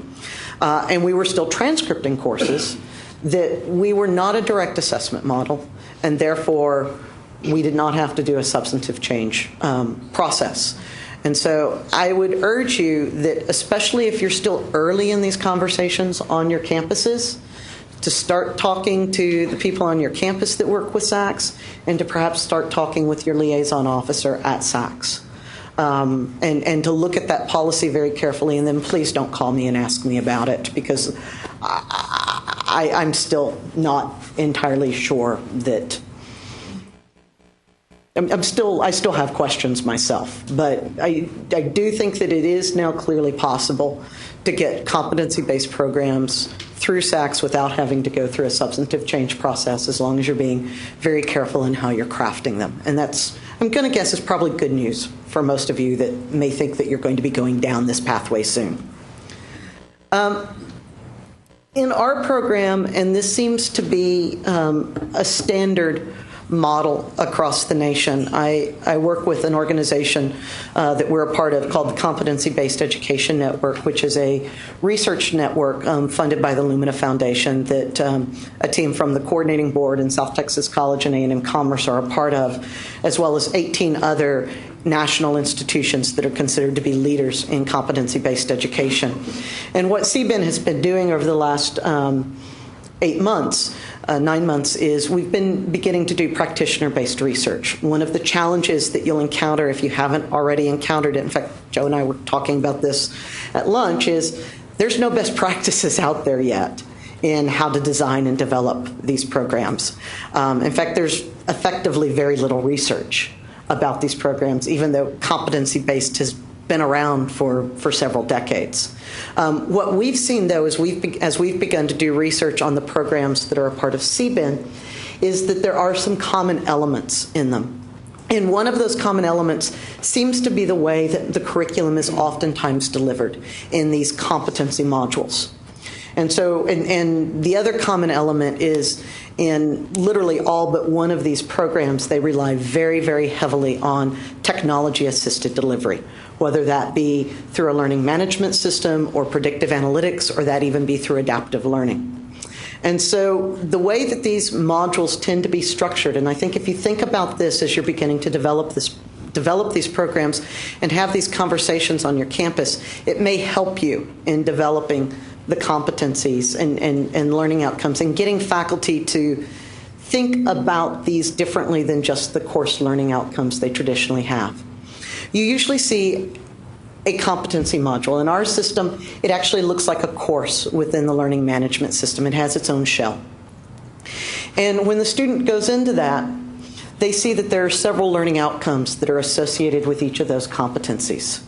and we were still transcripting courses, that we were not a direct assessment model, and therefore we did not have to do a substantive change process. And so I would urge you that, especially if you're still early in these conversations on your campuses, to start talking to the people on your campus that work with SACS, and to perhaps start talking with your liaison officer at SACS. And to look at that policy very carefully, and then please don't call me and ask me about it, because I'm still not entirely sure that I still have questions myself, but I do think that it is now clearly possible to get competency-based programs through SACS without having to go through a substantive change process, as long as you're being very careful in how you're crafting them. And that's, I'm going to guess, is probably good news for most of you that may think that you're going to be going down this pathway soon. In our program, and this seems to be a standard model across the nation, I work with an organization that we're a part of called the Competency-Based Education Network, which is a research network funded by the Lumina Foundation that a team from the coordinating board and South Texas College and A&M Commerce are a part of, as well as 18 other national institutions that are considered to be leaders in competency-based education. And what CBIN has been doing over the last 9 months, is we've been beginning to do practitioner-based research. One of the challenges that you'll encounter if you haven't already encountered it, in fact, Joe and I were talking about this at lunch, is there's no best practices out there yet in how to design and develop these programs. In fact, there's effectively very little research about these programs, even though competency-based has been around for several decades. What we've seen, though, is as we've begun to do research on the programs that are a part of CBIN, is that there are some common elements in them. And one of those common elements seems to be the way that the curriculum is oftentimes delivered in these competency modules. And so, and the other common element is in literally all but one of these programs, they rely very, very heavily on technology-assisted delivery, whether that be through a learning management system or predictive analytics, or that even be through adaptive learning. And so the way that these modules tend to be structured, and I think if you think about this as you're beginning to develop these programs and have these conversations on your campus, it may help you in developing the competencies and learning outcomes, and getting faculty to think about these differently than just the course learning outcomes they traditionally have. You usually see a competency module. In our system, it actually looks like a course within the learning management system. It has its own shell. And when the student goes into that, they see that there are several learning outcomes that are associated with each of those competencies.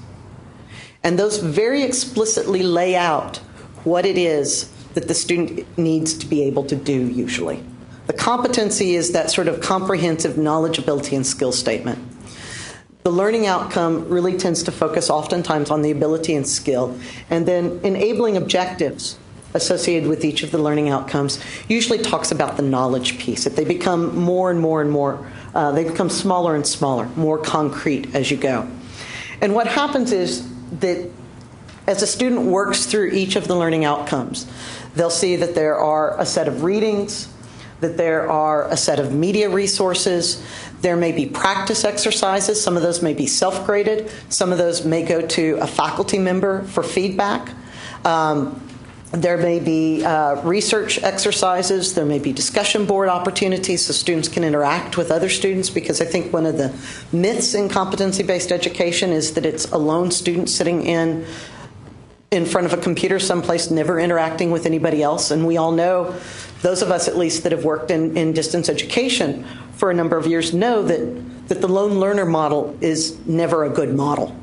And those very explicitly lay out what it is that the student needs to be able to do usually. The competency is that sort of comprehensive knowledge, ability, and skill statement. The learning outcome really tends to focus oftentimes on the ability and skill, and then enabling objectives associated with each of the learning outcomes usually talks about the knowledge piece. If they become more and more and more, they become smaller and smaller, more concrete as you go. And what happens is that as a student works through each of the learning outcomes, they'll see that there are a set of readings, that there are a set of media resources, there may be practice exercises, some of those may be self-graded, some of those may go to a faculty member for feedback. There may be research exercises, there may be discussion board opportunities so students can interact with other students, because I think one of the myths in competency-based education is that it's a lone student sitting in front of a computer someplace, never interacting with anybody else. And we all know, those of us at least that have worked in distance education for a number of years, know that the lone learner model is never a good model.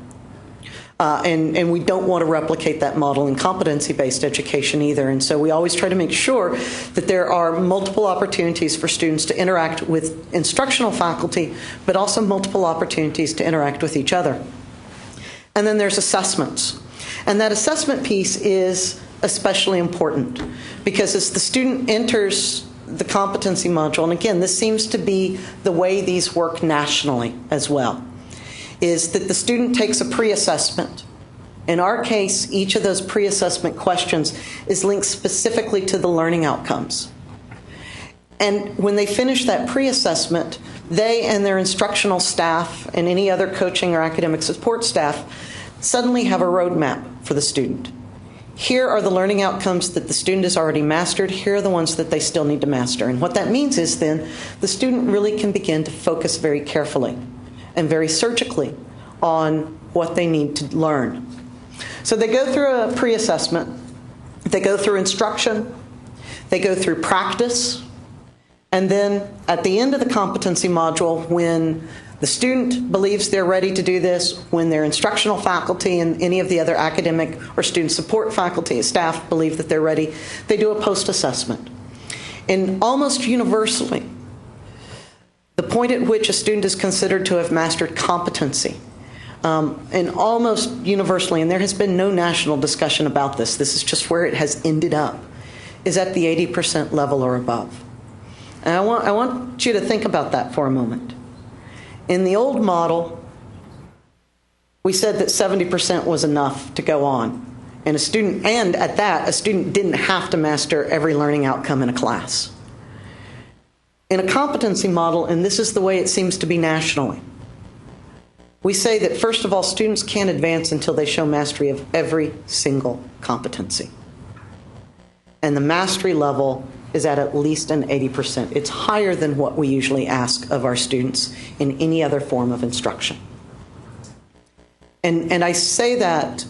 And we don't want to replicate that model in competency-based education either. And so we always try to make sure that there are multiple opportunities for students to interact with instructional faculty, but also multiple opportunities to interact with each other. And then there's assessments. And that assessment piece is especially important, because as the student enters the competency module, and again, this seems to be the way these work nationally as well, is that the student takes a pre-assessment. In our case, each of those pre-assessment questions is linked specifically to the learning outcomes. And when they finish that pre-assessment, they and their instructional staff and any other coaching or academic support staff suddenly have a roadmap for the student. Here are the learning outcomes that the student has already mastered. Here are the ones that they still need to master. And what that means is then the student really can begin to focus very carefully and very surgically on what they need to learn. So they go through a pre-assessment, they go through instruction, they go through practice, and then at the end of the competency module, when The student believes they're ready to do this when their instructional faculty and any of the other academic or student support faculty and staff believe that they're ready. They do a post-assessment. And almost universally, the point at which a student is considered to have mastered competency, and almost universally, and there has been no national discussion about this, this is just where it has ended up, is at the 80% level or above. And I want you to think about that for a moment. In the old model, we said that 70% was enough to go on. And at that, a student didn't have to master every learning outcome in a class. In a competency model, and this is the way it seems to be nationally, we say that, first of all, students can't advance until they show mastery of every single competency. And the mastery level is at least an 80%. It's higher than what we usually ask of our students in any other form of instruction. And I say that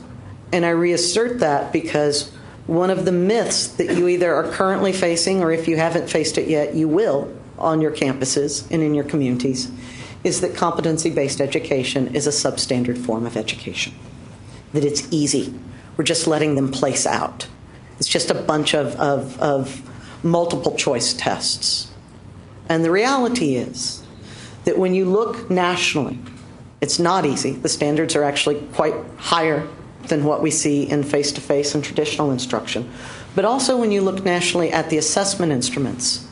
and I reassert that because one of the myths that you either are currently facing, or if you haven't faced it yet, you will on your campuses and in your communities, is that competency-based education is a substandard form of education. That it's easy. We're just letting them place out. It's just a bunch of multiple choice tests. And the reality is that when you look nationally, it's not easy. The standards are actually quite higher than what we see in face-to-face and traditional instruction. But also when you look nationally at the assessment instruments,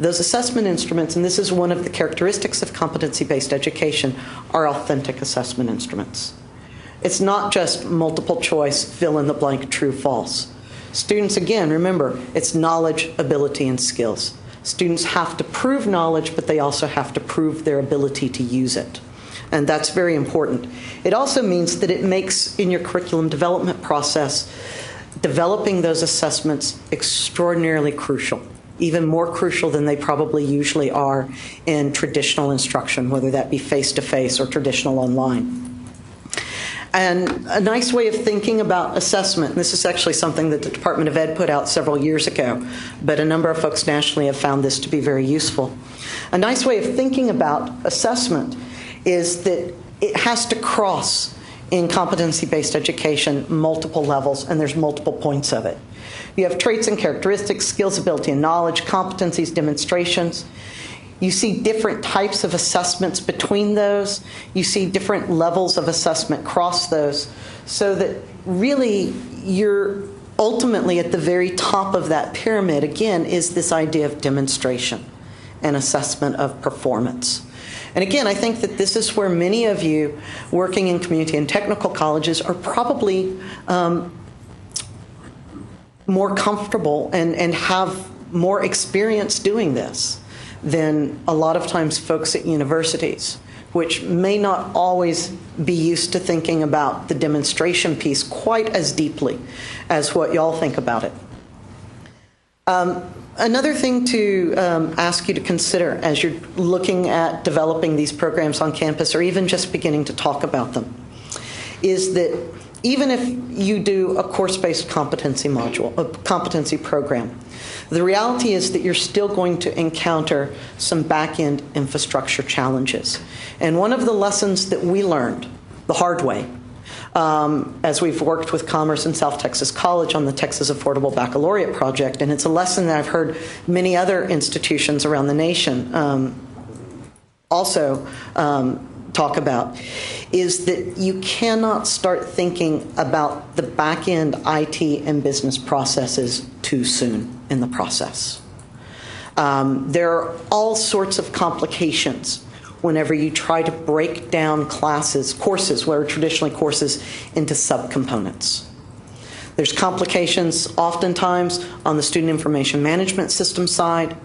those assessment instruments, and this is one of the characteristics of competency-based education, are authentic assessment instruments. It's not just multiple choice, fill in the blank, true, false. Students, again, remember, it's knowledge, ability, and skills. Students have to prove knowledge, but they also have to prove their ability to use it. And that's very important. It also means that it makes, in your curriculum development process, developing those assessments extraordinarily crucial, even more crucial than they probably usually are in traditional instruction, whether that be face-to-face or traditional online. And a nice way of thinking about assessment, and this is actually something that the Department of Ed put out several years ago, but a number of folks nationally have found this to be very useful. A nice way of thinking about assessment is that it has to cross in competency-based education multiple levels, and there's multiple points of it. You have traits and characteristics, skills, ability, and knowledge, competencies, demonstrations. You see different types of assessments between those. You see different levels of assessment cross those, so that really you're ultimately at the very top of that pyramid, again, is this idea of demonstration and assessment of performance. And again, I think that this is where many of you working in community and technical colleges are probably more comfortable and have more experience doing this than a lot of times folks at universities, which may not always be used to thinking about the demonstration piece quite as deeply as what y'all think about it. Another thing to ask you to consider as you're looking at developing these programs on campus, or even just beginning to talk about them, is that even if you do a course-based competency module, a competency program, the reality is that you're still going to encounter some back-end infrastructure challenges. And one of the lessons that we learned the hard way, as we've worked with Commerce and South Texas College on the Texas Affordable Baccalaureate Project, and it's a lesson that I've heard many other institutions around the nation also talk about, is that you cannot start thinking about the back-end IT and business processes too soon in the process. There are all sorts of complications whenever you try to break down courses, what are traditionally courses, into subcomponents. There's complications oftentimes on the student information management system side.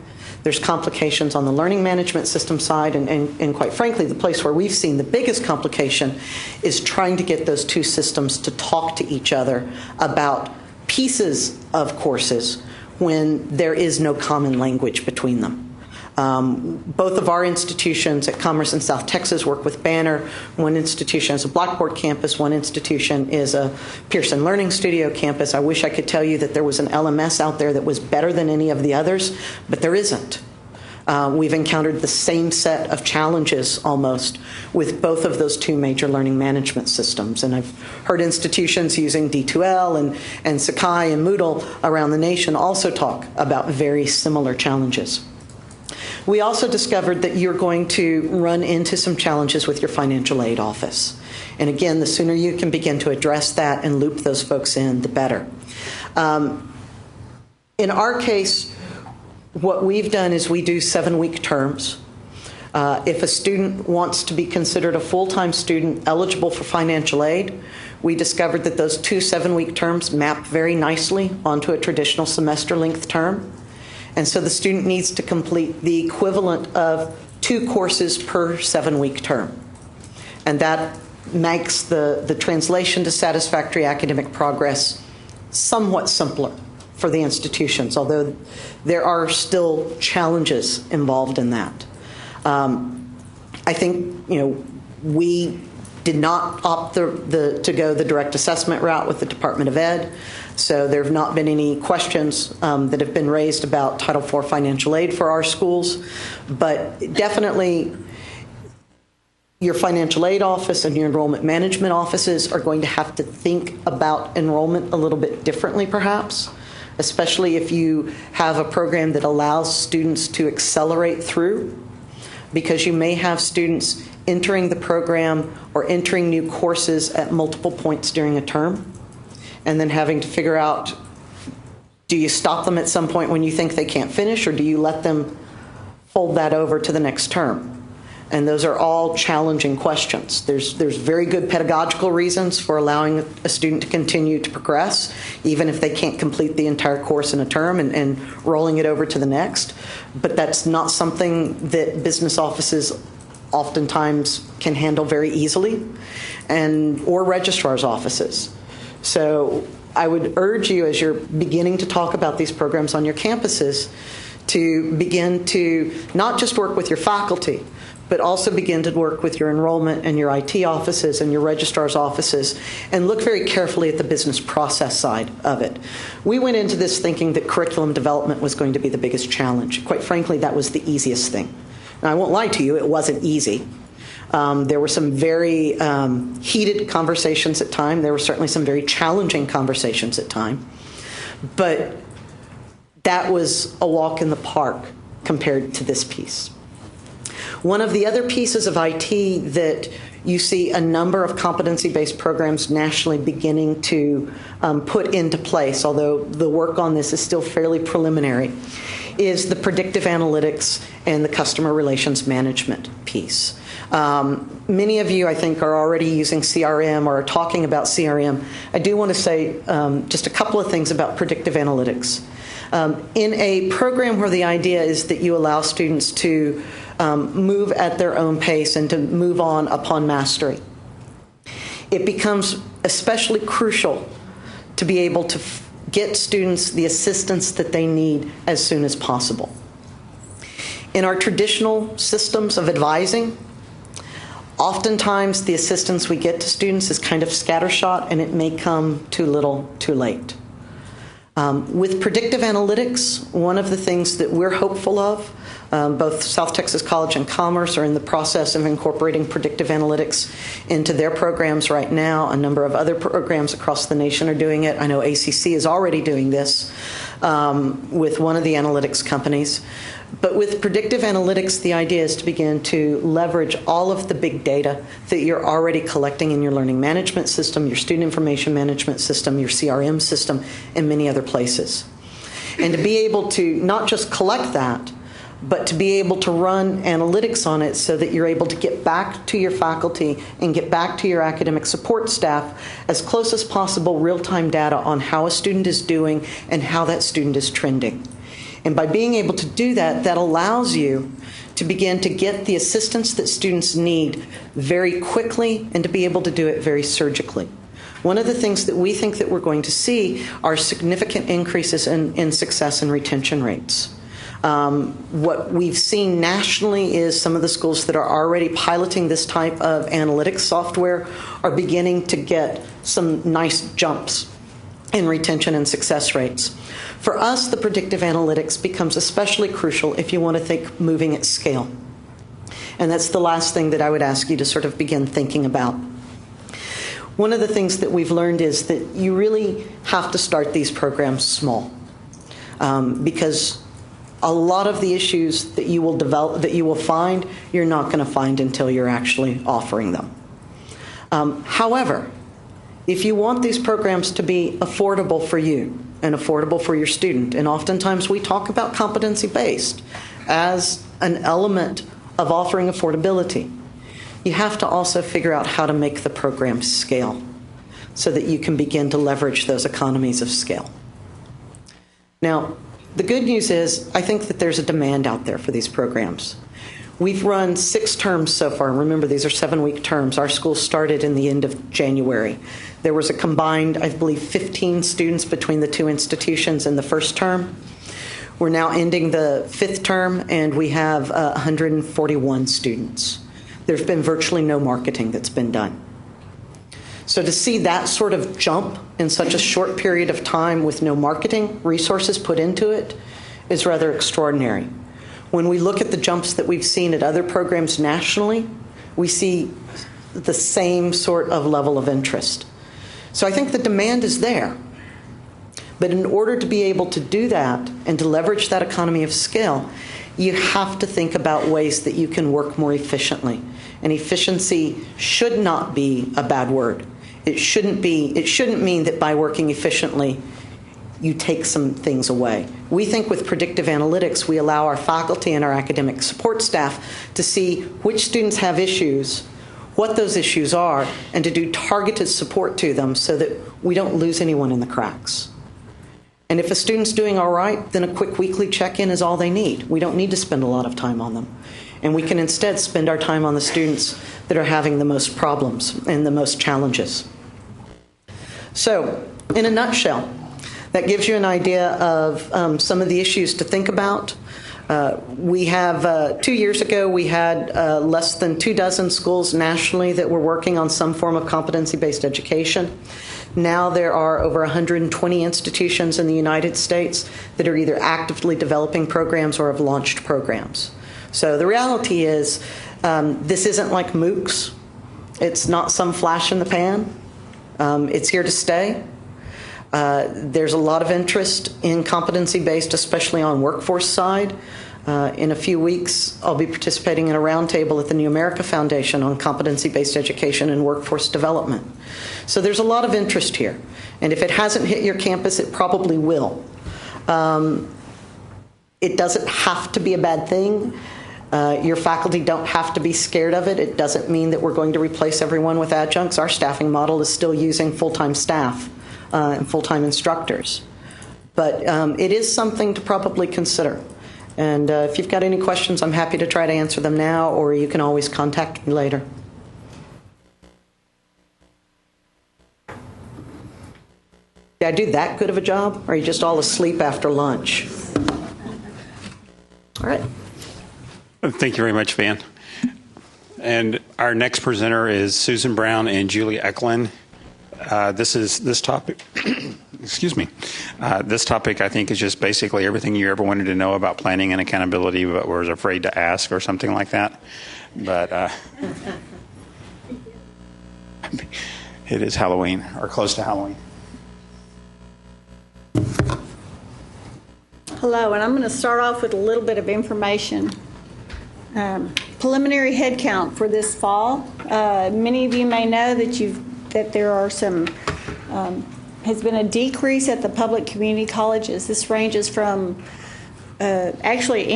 There's complications on the learning management system side, and quite frankly, the place where we've seen the biggest complication is trying to get those two systems to talk to each other about pieces of courses when there is no common language between them. Both of our institutions at Commerce and South Texas work with Banner. One institution is a Blackboard campus. One institution is a Pearson Learning Studio campus. I wish I could tell you that there was an LMS out there that was better than any of the others, but there isn't. We've encountered the same set of challenges almost with both of those two major learning management systems. And I've heard institutions using D2L and Sakai and Moodle around the nation also talk about very similar challenges. We also discovered that you're going to run into some challenges with your financial aid office. And again, the sooner you can begin to address that and loop those folks in, the better. In our case, what we've done is we do 7-week terms. If a student wants to be considered a full-time student eligible for financial aid, we discovered that those 2 7-week terms map very nicely onto a traditional semester-length term. And so the student needs to complete the equivalent of 2 courses per 7-week term. And that makes the translation to satisfactory academic progress somewhat simpler for the institutions, although there are still challenges involved in that. I think, we did not opt to go the direct assessment route with the Department of Ed, so there have not been any questions that have been raised about Title IV financial aid for our schools, but definitely your financial aid office and your enrollment management offices are going to have to think about enrollment a little bit differently, perhaps, especially if you have a program that allows students to accelerate through, because you may have students entering the program or entering new courses at multiple points during a term, and then having to figure out, do you stop them at some point when you think they can't finish, or do you let them fold that over to the next term? And those are all challenging questions. There's very good pedagogical reasons for allowing a student to continue to progress, even if they can't complete the entire course in a term and rolling it over to the next. But that's not something that business offices oftentimes can handle very easily, or registrar's offices. So I would urge you, as you're beginning to talk about these programs on your campuses, to begin to not just work with your faculty, but also begin to work with your enrollment and your IT offices and your registrar's offices, and look very carefully at the business process side of it. We went into this thinking that curriculum development was going to be the biggest challenge. Quite frankly, that was the easiest thing. And I won't lie to you, it wasn't easy. There were some very heated conversations at times. There were certainly some very challenging conversations at times. But that was a walk in the park compared to this piece. One of the other pieces of IT that you see a number of competency-based programs nationally beginning to put into place, although the work on this is still fairly preliminary, is the predictive analytics and the customer relations management piece. Many of you, I think, are already using CRM or are talking about CRM. I do want to say just a couple of things about predictive analytics. In a program where the idea is that you allow students to move at their own pace and to move on upon mastery, it becomes especially crucial to be able to get students the assistance that they need as soon as possible. In our traditional systems of advising, oftentimes the assistance we get to students is kind of scattershot, and it may come too little, too late. With predictive analytics, one of the things that we're hopeful of, both South Texas College and Commerce are in the process of incorporating predictive analytics into their programs right now. A number of other programs across the nation are doing it. I know ACC is already doing this with one of the analytics companies. But with predictive analytics, the idea is to begin to leverage all of the big data that you're already collecting in your learning management system, your student information management system, your CRM system, and many other places. And to be able to not just collect that, but to be able to run analytics on it so that you're able to get back to your faculty and get back to your academic support staff as close as possible real-time data on how a student is doing and how that student is trending. And by being able to do that, that allows you to begin to get the assistance that students need very quickly and to be able to do it very surgically. One of the things that we think that we're going to see are significant increases in success and retention rates. What we've seen nationally is some of the schools that are already piloting this type of analytics software are beginning to get some nice jumps in retention and success rates. For us, the predictive analytics becomes especially crucial if you want to think moving at scale. And that's the last thing that I would ask you to sort of begin thinking about. One of the things that we've learned is that you really have to start these programs small, because a lot of the issues that you will develop, that you will find, you're not going to find until you're actually offering them. However, if you want these programs to be affordable for you and affordable for your student, and oftentimes we talk about competency-based as an element of offering affordability, you have to also figure out how to make the program scale so that you can begin to leverage those economies of scale. Now, the good news is I think that there's a demand out there for these programs. We've run 6 terms so far. Remember, these are 7-week terms. Our school started in the end of January. There was a combined, I believe, 15 students between the 2 institutions in the first term. We're now ending the 5th term, and we have 141 students. There's been virtually no marketing that's been done. So to see that sort of jump in such a short period of time with no marketing resources put into it is rather extraordinary. When we look at the jumps that we've seen at other programs nationally, we see the same sort of level of interest. So I think the demand is there. But in order to be able to do that and to leverage that economy of scale, you have to think about ways that you can work more efficiently. And efficiency should not be a bad word. It shouldn't mean that by working efficiently, you take some things away. We think with predictive analytics, we allow our faculty and our academic support staff to see which students have issues, what those issues are, and to do targeted support to them so that we don't lose anyone in the cracks. And if a student's doing all right, then a quick weekly check-in is all they need. We don't need to spend a lot of time on them. And we can instead spend our time on the students that are having the most problems and the most challenges. So, in a nutshell, that gives you an idea of some of the issues to think about. We have, 2 years ago, we had less than 24 schools nationally that were working on some form of competency-based education. Now there are over 120 institutions in the United States that are either actively developing programs or have launched programs. So the reality is this isn't like MOOCs. It's not some flash in the pan. It's here to stay. There's a lot of interest in competency-based, especially on workforce side. In a few weeks, I'll be participating in a roundtable at the New America Foundation on competency-based education and workforce development. So there's a lot of interest here. And if it hasn't hit your campus, it probably will. It doesn't have to be a bad thing. Your faculty don't have to be scared of it. It doesn't mean that we're going to replace everyone with adjuncts. Our staffing model is still using full-time staff and full-time instructors. But it is something to probably consider. And if you've got any questions, I'm happy to try to answer them now, or you can always contact me later. Did I do that good of a job? Or are you just all asleep after lunch? All right. Thank you very much, Van. And our next presenter is Susan Brown and Julie Eklund. This topic, excuse me. This topic, I think, is just basically everything you ever wanted to know about planning and accountability, but was afraid to ask or something like that. But it is Halloween, or close to Halloween. Hello, and I'm going to start off with a little bit of information. Preliminary head count for this fall. Many of you may know that there are some has been a decrease at the public community colleges. This ranges from actually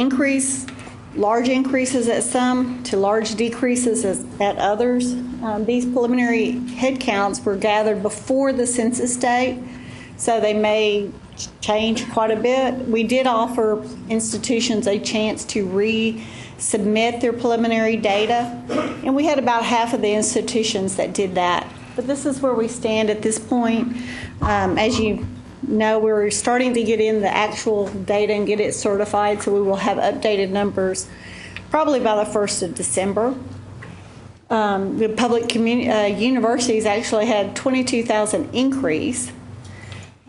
large increases at some to large decreases at others. These preliminary head counts were gathered before the census date, so they may change quite a bit. We did offer institutions a chance to resubmit their preliminary data, and we had about half of the institutions that did that. But this is where we stand at this point. As you know, we're starting to get in the actual data and get it certified, so we will have updated numbers probably by the 1st of December. The public universities actually had 22,000 increase.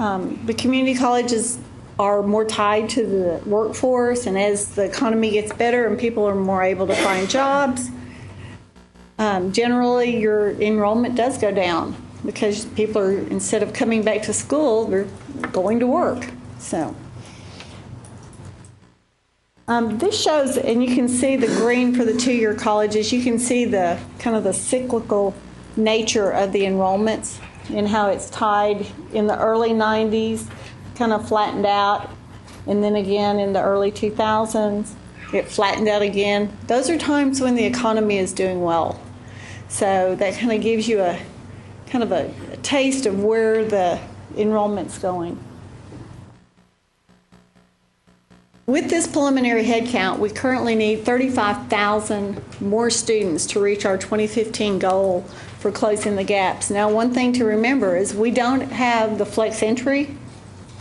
The community colleges are more tied to the workforce, and as the economy gets better and people are more able to find jobs, generally your enrollment does go down because people are, instead of coming back to school, they're going to work. So this shows, and you can see the green for the two-year colleges. You can see the kind of the cyclical nature of the enrollments and how it's tied in the early 90s, kind of flattened out, and then again in the early 2000s, it flattened out again. Those are times when the economy is doing well. So that kind of gives you a kind of a taste of where the enrollment's going. With this preliminary head count, we currently need 35,000 more students to reach our 2015 goal for closing the gaps. Now, one thing to remember is we don't have the flex entry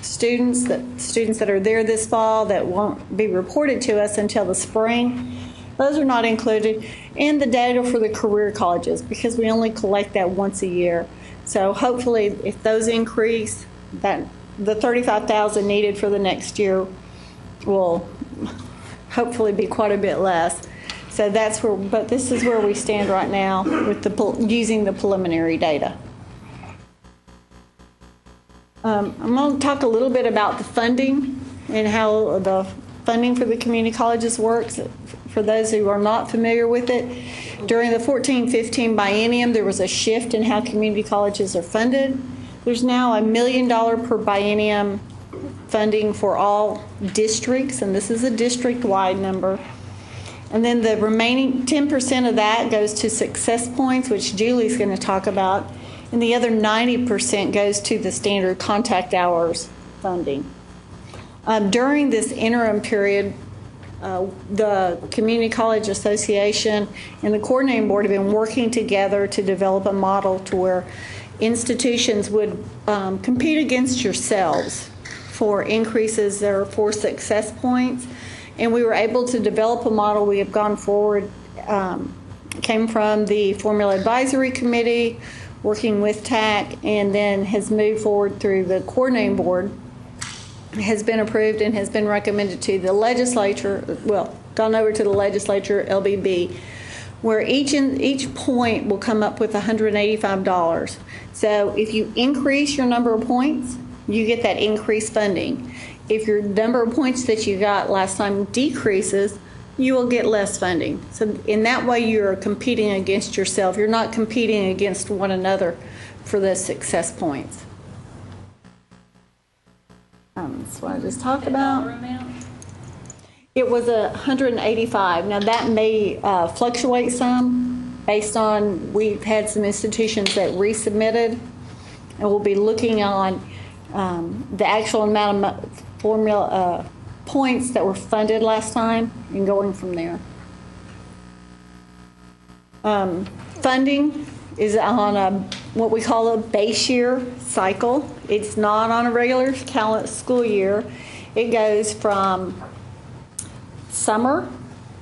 students that are there this fall that won't be reported to us until the spring. Those are not included, and the data for the career colleges, because we only collect that once a year. So hopefully, if those increase, that the 35,000 needed for the next year will hopefully be quite a bit less. So that's where, but this is where we stand right now with using the preliminary data. I'm going to talk a little bit about the funding and how the funding for the community colleges works. For those who are not familiar with it, during the 14-15 biennium, there was a shift in how community colleges are funded. There's now $1 million per biennium funding for all districts, and this is a district-wide number. And then the remaining 10% of that goes to success points, which Julie's going to talk about, and the other 90% goes to the standard contact hours funding. During this interim period, the Community College Association and the Coordinating Board have been working together to develop a model to where institutions would compete against yourselves for increases or for success points. And we were able to develop a model. We have gone forward, came from the Formula Advisory Committee, working with TAC, and then has moved forward through the Coordinating Board, has been approved and has been recommended to the legislature, well, gone over to the legislature, LBB, where each point will come up with $185. So if you increase your number of points, you get that increased funding. If your number of points that you got last time decreases, you will get less funding. So in that way, you're competing against yourself. You're not competing against one another for the success points. That's what I just talked about. It was 185. Now that may fluctuate some based on, we've had some institutions that resubmitted, and we'll be looking on the actual amount of formula points that were funded last time and going from there. Funding is on a what we call a base year cycle. It's not on a regular calendar school year. It goes from summer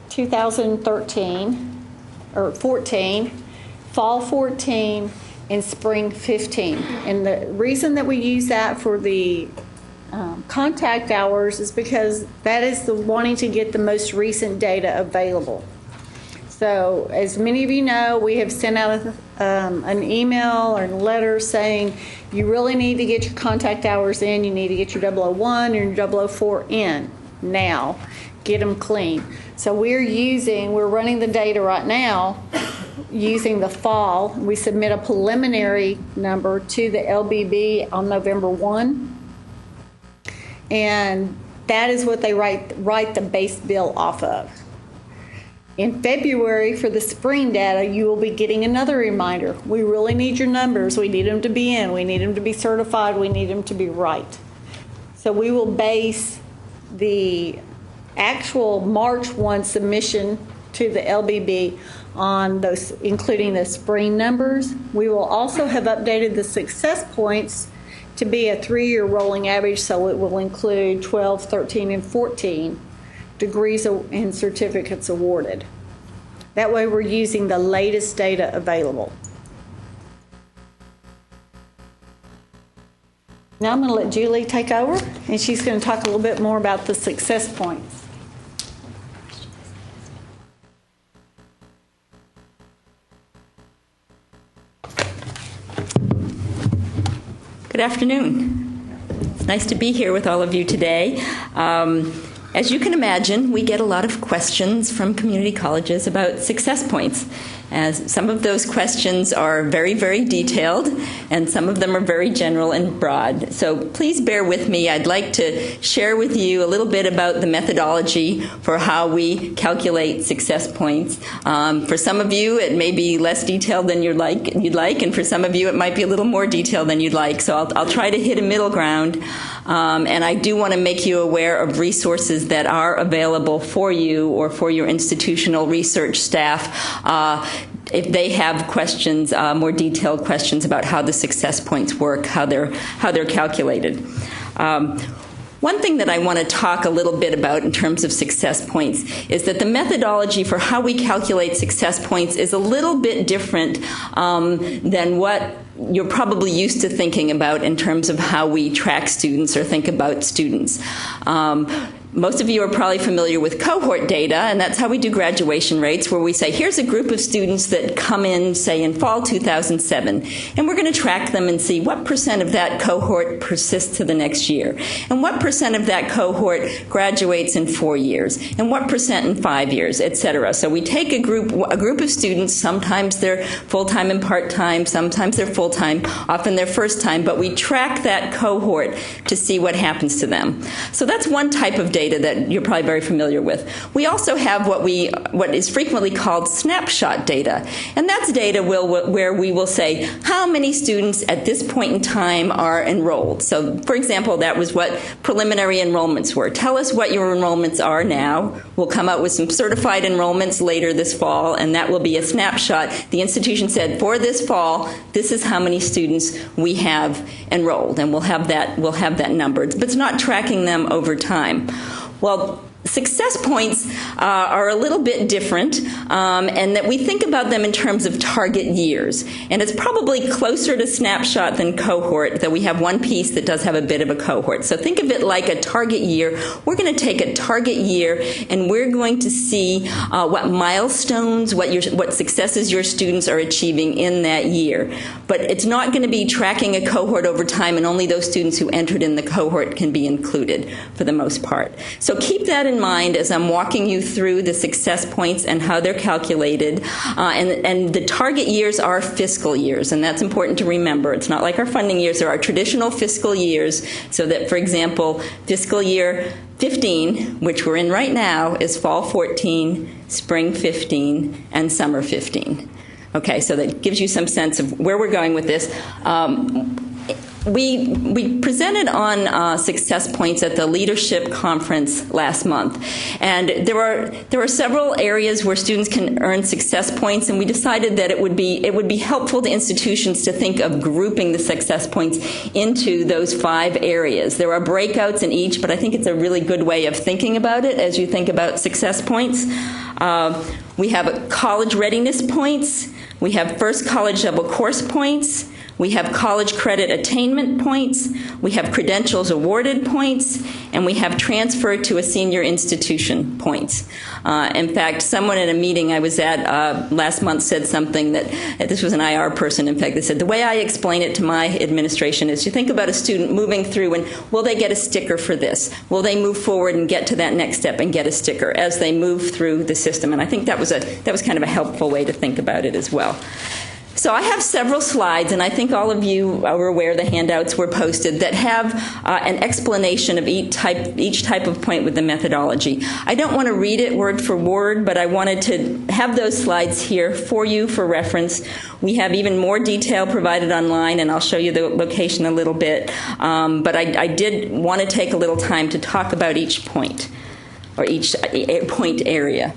2013 or 14, fall 14, and spring 15. And the reason that we use that for the contact hours is because that is the wanting to get the most recent data available. So as many of you know, we have sent out an email or a letter saying you really need to get your contact hours in. You need to get your 001 and your 004 in now. Get them clean. So we're running the data right now using the fall. We submit a preliminary number to the LBB on November 1. And that is what they write the base bill off of. In February, for the spring data, you will be getting another reminder. We really need your numbers. We need them to be in. We need them to be certified. We need them to be right. So we will base the actual March 1 submission to the LBB on those, including the spring numbers. We will also have updated the success points to be a 3-year rolling average, so it will include 12, 13, and 14 degrees and certificates awarded. That way we're using the latest data available. Now I'm going to let Julie take over, and she's going to talk a little bit more about the success points. Good afternoon. It's nice to be here with all of you today. As you can imagine, we get a lot of questions from community colleges about success points. As some of those questions are very, very detailed, and some of them are very general and broad. So please bear with me. I'd like to share with you a little bit about the methodology for how we calculate success points. For some of you, it may be less detailed than you'd like, and for some of you, it might be a little more detailed than you'd like. So I'll try to hit a middle ground. And I do want to make you aware of resources that are available for you or for your institutional research staff if they have questions, more detailed questions about how the success points work, how they're calculated. One thing that I want to talk a little bit about in terms of success points is that the methodology for how we calculate success points is a little bit different than what you're probably used to thinking about in terms of how we track students or think about students. Most of you are probably familiar with cohort data, and that's how we do graduation rates, where we say, here's a group of students that come in, say, in fall 2007, and we're going to track them and see what percent of that cohort persists to the next year, and what percent of that cohort graduates in 4 years, and what percent in 5 years, etc. So we take a group of students, sometimes they're full-time and part-time, sometimes they're full-time, often they're first-time, but we track that cohort to see what happens to them. So that's one type of data that you're probably very familiar with. We also have what is frequently called snapshot data, and that's data where we will say how many students at this point in time are enrolled. So, for example, that was what preliminary enrollments were. Tell us what your enrollments are now. We'll come out with some certified enrollments later this fall, and that will be a snapshot. The institution said, for this fall, this is how many students we have enrolled, and we'll have that numbered. But it's not tracking them over time. Well, success points are a little bit different, and that we think about them in terms of target years. And it's probably closer to snapshot than cohort, though we have one piece that does have a bit of a cohort. So think of it like a target year. We're going to take a target year, and we're going to see what milestones, what successes your students are achieving in that year. But it's not going to be tracking a cohort over time, and only those students who entered in the cohort can be included for the most part. So keep that in mind as I'm walking you through the success points and how they're calculated. And the target years are fiscal years, and that's important to remember. It's not like our funding years. There are traditional fiscal years, so that, for example, fiscal year 15, which we're in right now, is fall 14, spring 15, and summer 15. Okay, so that gives you some sense of where we're going with this. We presented on success points at the leadership conference last month, and there are several areas where students can earn success points, and we decided that it would be helpful to institutions to think of grouping the success points into those 5 areas. There are breakouts in each, but I think it's a really good way of thinking about it as you think about success points. We have college readiness points. We have first college double course points. We have college credit attainment points, we have credentials awarded points, and we have transfer to a senior institution points. In fact, someone at a meeting I was at last month said something that, this was an IR person, in fact, they said, the way I explain it to my administration is you think about a student moving through and will they get a sticker for this? Will they move forward and get to that next step and get a sticker as they move through the system? And I think that was kind of a helpful way to think about it as well. So I have several slides, and I think all of you are aware the handouts were posted that have an explanation of each type of point with the methodology. I don't want to read it word for word, but I wanted to have those slides here for you for reference. We have even more detail provided online, and I'll show you the location a little bit. But I did want to take a little time to talk about each point, or each point area.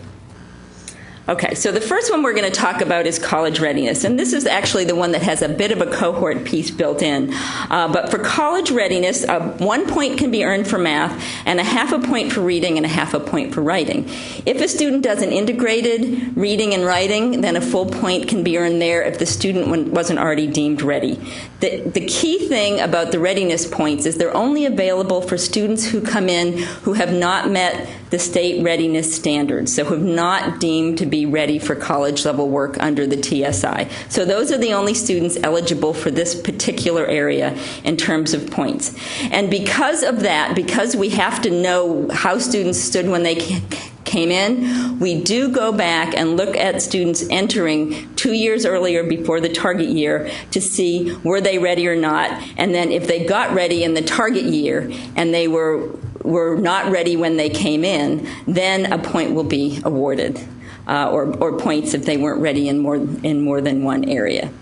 Okay, so the first one we're going to talk about is college readiness, and this is actually the one that has a bit of a cohort piece built in. But for college readiness, 1 point can be earned for math, and a half a point for reading, and a half a point for writing. If a student does an integrated reading and writing, then a full point can be earned there if the student wasn't already deemed ready. The key thing about the readiness points is they're only available for students who come in who have not met the state readiness standards, so who have not deemed to be ready for college level work under the TSI. So those are the only students eligible for this particular area in terms of points. And because of that, because we have to know how students stood when they came in, we do go back and look at students entering 2 years earlier before the target year to see were they ready or not. And then if they got ready in the target year and they were not ready when they came in, then a point will be awarded, or points if they weren't ready in more than one area.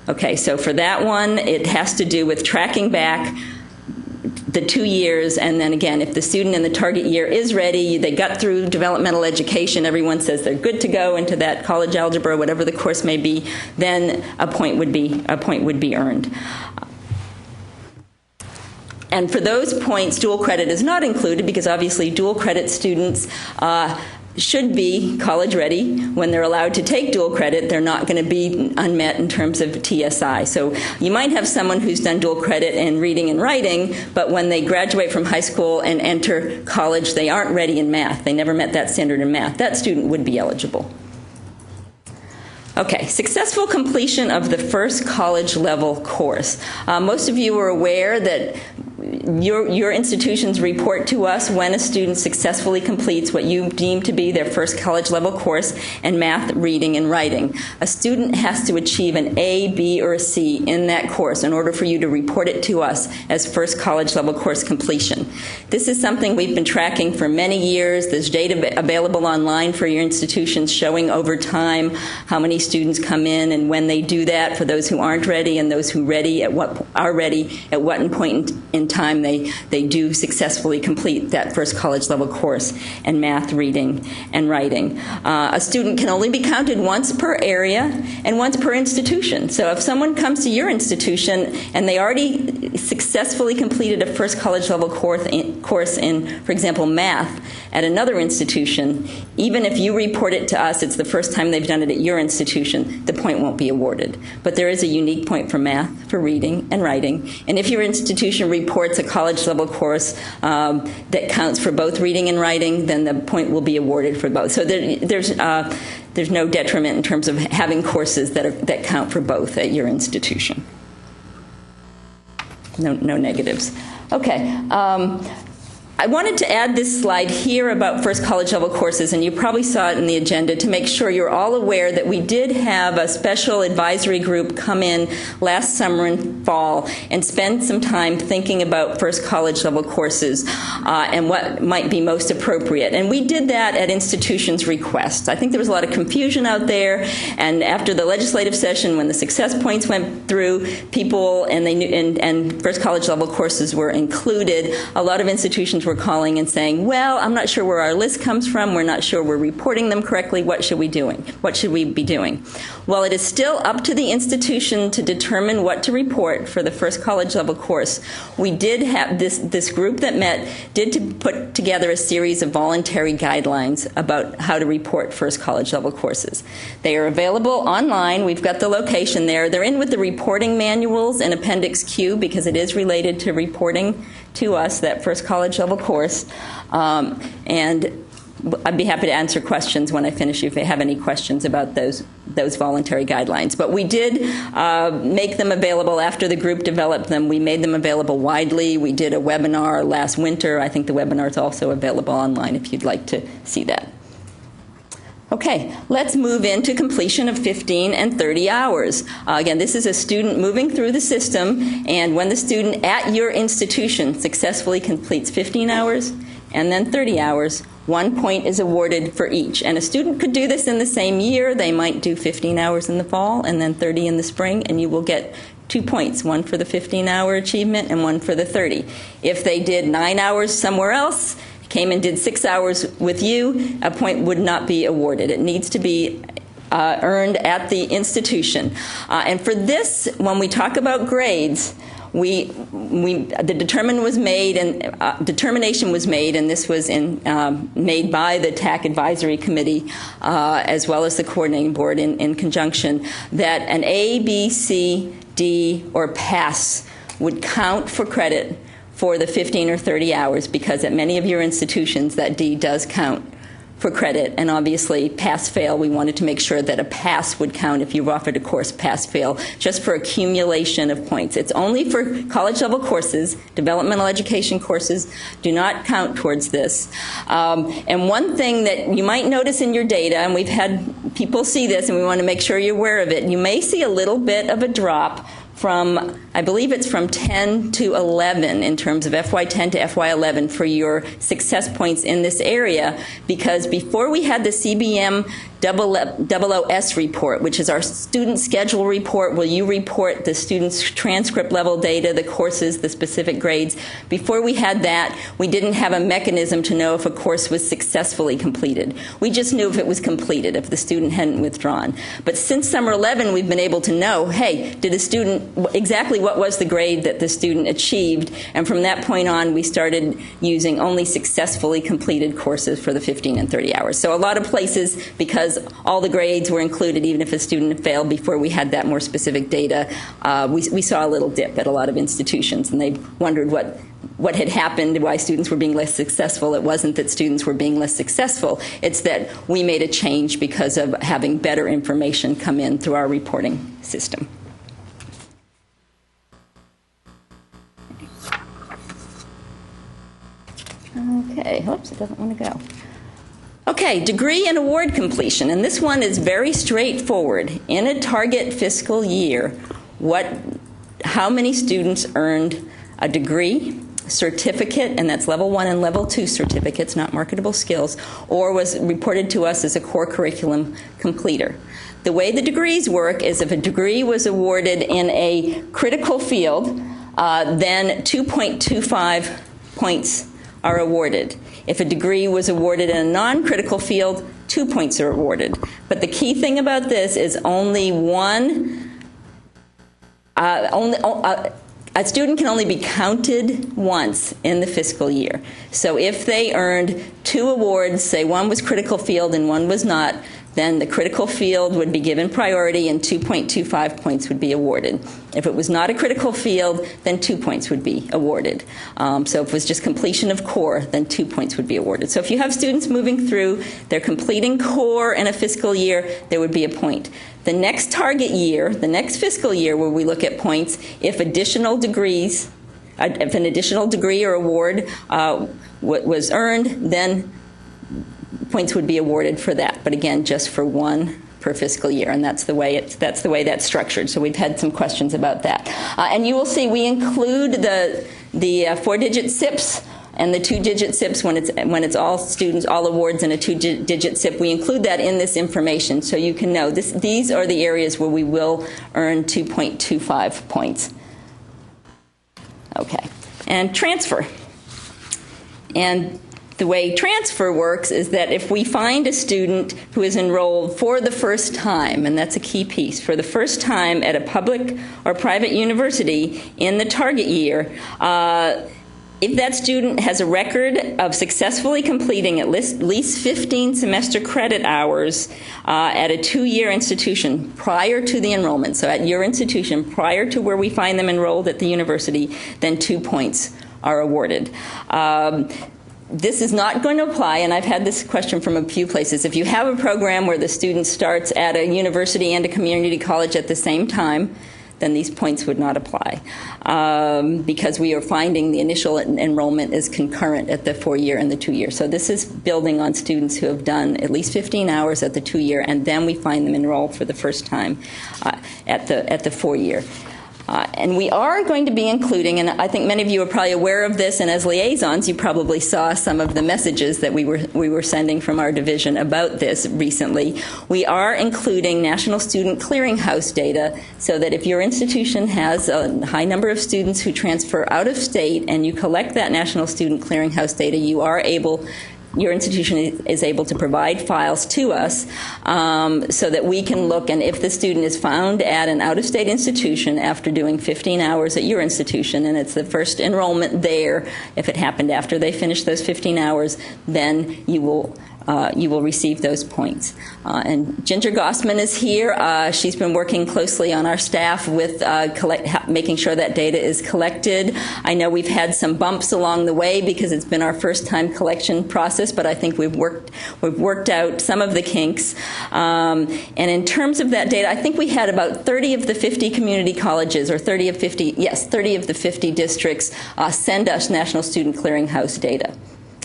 Okay, so for that one, it has to do with tracking back the 2 years, and then again, if the student in the target year is ready, they got through developmental education, everyone says they're good to go into that college algebra, whatever the course may be, then a point would be earned. And for those points, dual credit is not included because obviously dual credit students should be college ready. When they're allowed to take dual credit, they're not going to be unmet in terms of TSI. So you might have someone who's done dual credit in reading and writing, but when they graduate from high school and enter college, they aren't ready in math. They never met that standard in math. That student would be eligible. Okay, successful completion of the first college level course. Most of you are aware that your institutions report to us when a student successfully completes what you deem to be their first college level course in math, reading, and writing. A student has to achieve an A, B, or a C in that course in order for you to report it to us as first college level course completion. This is something we've been tracking for many years. There's data available online for your institutions showing over time how many students come in and when they do that, for those who aren't ready and those who are ready, at what point in time they do successfully complete that first college level course in math, reading, and writing. A student can only be counted once per area and once per institution. So if someone comes to your institution and they already successfully completed a first college level course in, for example, math at another institution, even if you report it to us, it's the first time they've done it at your institution, the point won't be awarded. But there is a unique point for math, for reading, and writing. And if your institution reports a college level course that counts for both reading and writing, then the point will be awarded for both. So there's no detriment in terms of having courses that count for both at your institution. No negatives. Okay. I wanted to add this slide here about first college level courses, and you probably saw it in the agenda, to make sure you're all aware that we did have a special advisory group come in last summer and fall and spend some time thinking about first college level courses and what might be most appropriate. And we did that at institutions' requests. I think there was a lot of confusion out there, and after the legislative session, when the success points went through, people and first college level courses were included, a lot of institutions were calling and saying, well, I'm not sure where our list comes from, we're not sure we're reporting them correctly, what should we be doing? Well, it is still up to the institution to determine what to report for the first college level course. We did have this group that met did put together a series of voluntary guidelines about how to report first college level courses. They are available online. We've got the location there. They're in with the reporting manuals in Appendix Q because it is related to reporting to us, that first college level course. And I'd be happy to answer questions when I finish if you have any questions about those voluntary guidelines. But we did make them available after the group developed them. We made them available widely. We did a webinar last winter. I think the webinar is also available online if you'd like to see that. Okay, let's move into completion of 15 and 30 hours. Again, this is a student moving through the system, and when the student at your institution successfully completes 15 hours and then 30 hours, 1 point is awarded for each. And a student could do this in the same year. They might do 15 hours in the fall and then 30 in the spring, and you will get 2 points, one for the 15-hour achievement and one for the 30. If they did 9 hours somewhere else came and did 6 hours with you, a point would not be awarded. It needs to be earned at the institution. And for this, when we talk about grades, the determination was made, and this was made by the TAC Advisory Committee as well as the coordinating board in conjunction, that an A, B, C, D, or pass would count for credit for the 15 or 30 hours, because at many of your institutions that D does count for credit. And obviously, pass-fail, we wanted to make sure that a pass would count if you've offered a course pass-fail, just for accumulation of points. It's only for college-level courses. Developmental education courses do not count towards this. And one thing that you might notice in your data, and we've had people see this, and we want to make sure you're aware of it, you may see a little bit of a drop from, I believe it's from 10 to 11 in terms of FY10 to FY11 for your success points in this area, because before we had the CBM OOS report, which is our student schedule report, where you report the student's transcript level data, the courses, the specific grades. Before we had that, we didn't have a mechanism to know if a course was successfully completed. We just knew if it was completed, if the student hadn't withdrawn. But since summer 11, we've been able to know, hey, did a student, exactly what was the grade that the student achieved? And from that point on, we started using only successfully completed courses for the 15 and 30 hours. So a lot of places, because all the grades were included, even if a student failed, before we had that more specific data, we saw a little dip at a lot of institutions, and they wondered what had happened, why students were being less successful. It wasn't that students were being less successful. It's that we made a change because of having better information come in through our reporting system. Okay, oops, it doesn't want to go. Okay, degree and award completion, and this one is very straightforward. In a target fiscal year, how many students earned a degree, certificate, and that's level 1 and level 2 certificates, not marketable skills, or was reported to us as a core curriculum completer. The way the degrees work is if a degree was awarded in a critical field, then 2.25 points are awarded. If a degree was awarded in a non-critical field, 2 points are awarded. But the key thing about this is only a student can only be counted once in the fiscal year. So if they earned 2 awards, say one was critical field and one was not, then the critical field would be given priority and 2.25 points would be awarded. If it was not a critical field, then 2 points would be awarded. So if it was just completion of core, then 2 points would be awarded. So if you have students moving through, they're completing core in a fiscal year, there would be a point. The next target year, the next fiscal year where we look at points, if additional degrees, if an additional degree or award was earned, then points would be awarded for that, but again, just for one per fiscal year, and that's the way that's structured. So we've had some questions about that, and you will see we include the 4-digit SIPs and the 2-digit SIPs when it's all students, all awards, and a 2-digit SIP. We include that in this information, so you can know these are the areas where we will earn 2.25 points. Okay, and transfer. And the way transfer works is that if we find a student who is enrolled for the first time, and that's a key piece, for the first time at a public or private university in the target year, if that student has a record of successfully completing at least 15 semester credit hours at a 2-year institution prior to the enrollment, so at your institution prior to where we find them enrolled at the university, then 2 points are awarded. This is not going to apply, and I've had this question from a few places. If you have a program where the student starts at a university and a community college at the same time, then these points would not apply because we are finding the initial enrollment is concurrent at the 4-year and the 2-year. So this is building on students who have done at least 15 hours at the 2-year, and then we find them enrolled for the first time at the 4-year. And we are going to be including, and I think many of you are probably aware of this, and as liaisons, you probably saw some of the messages that we were sending from our division about this recently. We are including National Student Clearinghouse data so that if your institution has a high number of students who transfer out of state and you collect that National Student Clearinghouse data, your institution is able to provide files to us so that we can look, and if the student is found at an out-of-state institution after doing 15 hours at your institution, and it's the first enrollment there, if it happened after they finished those 15 hours, then you will receive those points. And Ginger Gossman is here. She's been working closely on our staff with making sure that data is collected. I know we've had some bumps along the way because it's been our first time collection process, but I think we've worked out some of the kinks. And in terms of that data, I think we had about 30 of the 50 community colleges, or 30 of the 50 districts send us National Student Clearinghouse data.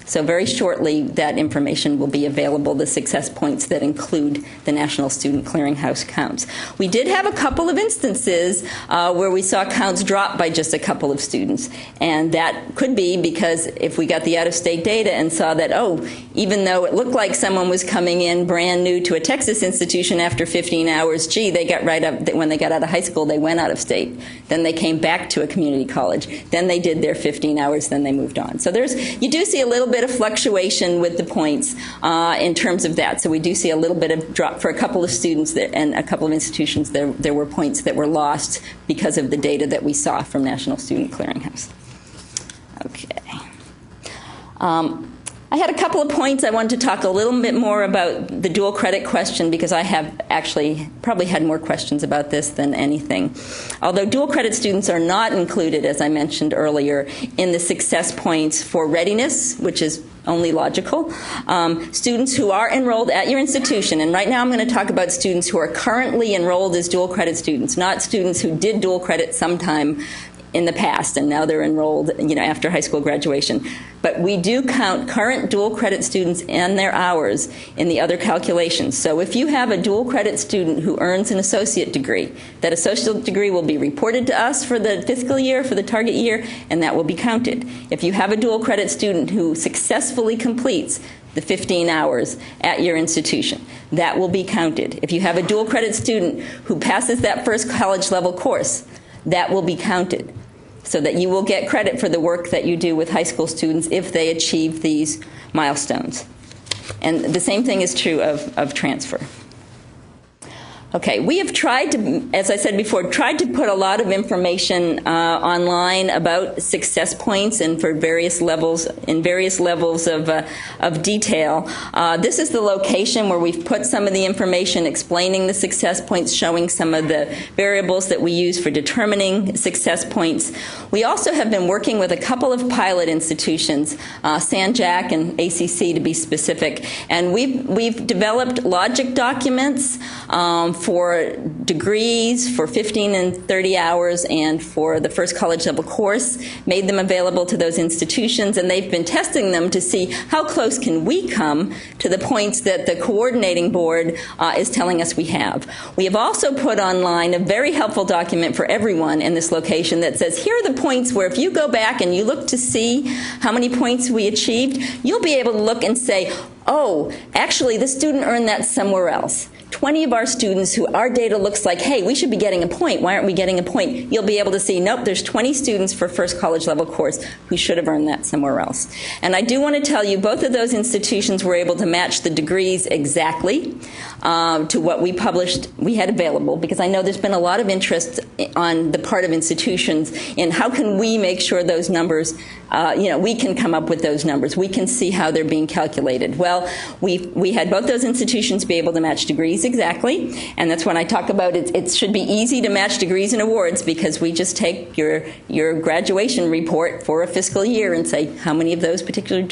So very shortly, that information will be available, the success points that include the National Student Clearinghouse counts. We did have a couple of instances where we saw counts drop by just a couple of students. And that could be because if we got the out-of-state data and saw that, even though it looked like someone was coming in brand new to a Texas institution after 15 hours, they got right up, when they got out of high school, they went out of state. Then they came back to a community college. Then they did their 15 hours, then they moved on. So you do see a little bit of fluctuation with the points in terms of that. So we do see a little bit of drop for a couple of students and a couple of institutions. There were points that were lost because of the data that we saw from National Student Clearinghouse. Okay. I had a couple of points. I wanted to talk a little bit more about the dual credit question because I have actually probably had more questions about this than anything. Although dual credit students are not included, as I mentioned earlier, in the success points for readiness, which is only logical. Students who are enrolled at your institution, and right now I'm going to talk about students who are currently enrolled as dual credit students, not students who did dual credit sometime in the past and now they're enrolled, after high school graduation. But we do count current dual credit students and their hours in the other calculations. So if you have a dual credit student who earns an associate degree, that associate degree will be reported to us for the fiscal year, for the target year, and that will be counted. If you have a dual credit student who successfully completes the 15 hours at your institution, that will be counted. If you have a dual credit student who passes that first college level course, that will be counted, so that you will get credit for the work that you do with high school students if they achieve these milestones. And the same thing is true of transfer. Okay, we have tried to, as I said before, tried to put a lot of information online about success points and for various levels, in various levels of detail. This is the location where we've put some of the information explaining the success points, showing some of the variables that we use for determining success points. We also have been working with a couple of pilot institutions, San Jac and ACC to be specific, and we've developed logic documents for degrees, for 15 and 30 hours, and for the first college level course, made them available to those institutions, and they've been testing them to see how close can we come to the points that the coordinating board is telling us we have. We have also put online a very helpful document for everyone in this location that says, here are the points where if you go back and you look to see how many points we achieved, you'll be able to look and say, oh, actually, the student earned that somewhere else. 20 of our students who our data looks like, hey, we should be getting a point. Why aren't we getting a point? You'll be able to see, nope, there's 20 students for first college level course who should have earned that somewhere else. And I do want to tell you, both of those institutions were able to match the degrees exactly to what we published, we had available, because I know there's been a lot of interest on the part of institutions in how can we make sure those numbers, we can come up with those numbers. We can see how they're being calculated. Well, we had both those institutions be able to match degrees exactly, and that's when I talk about it should be easy to match degrees and awards, because we just take your graduation report for a fiscal year and say how many of those particular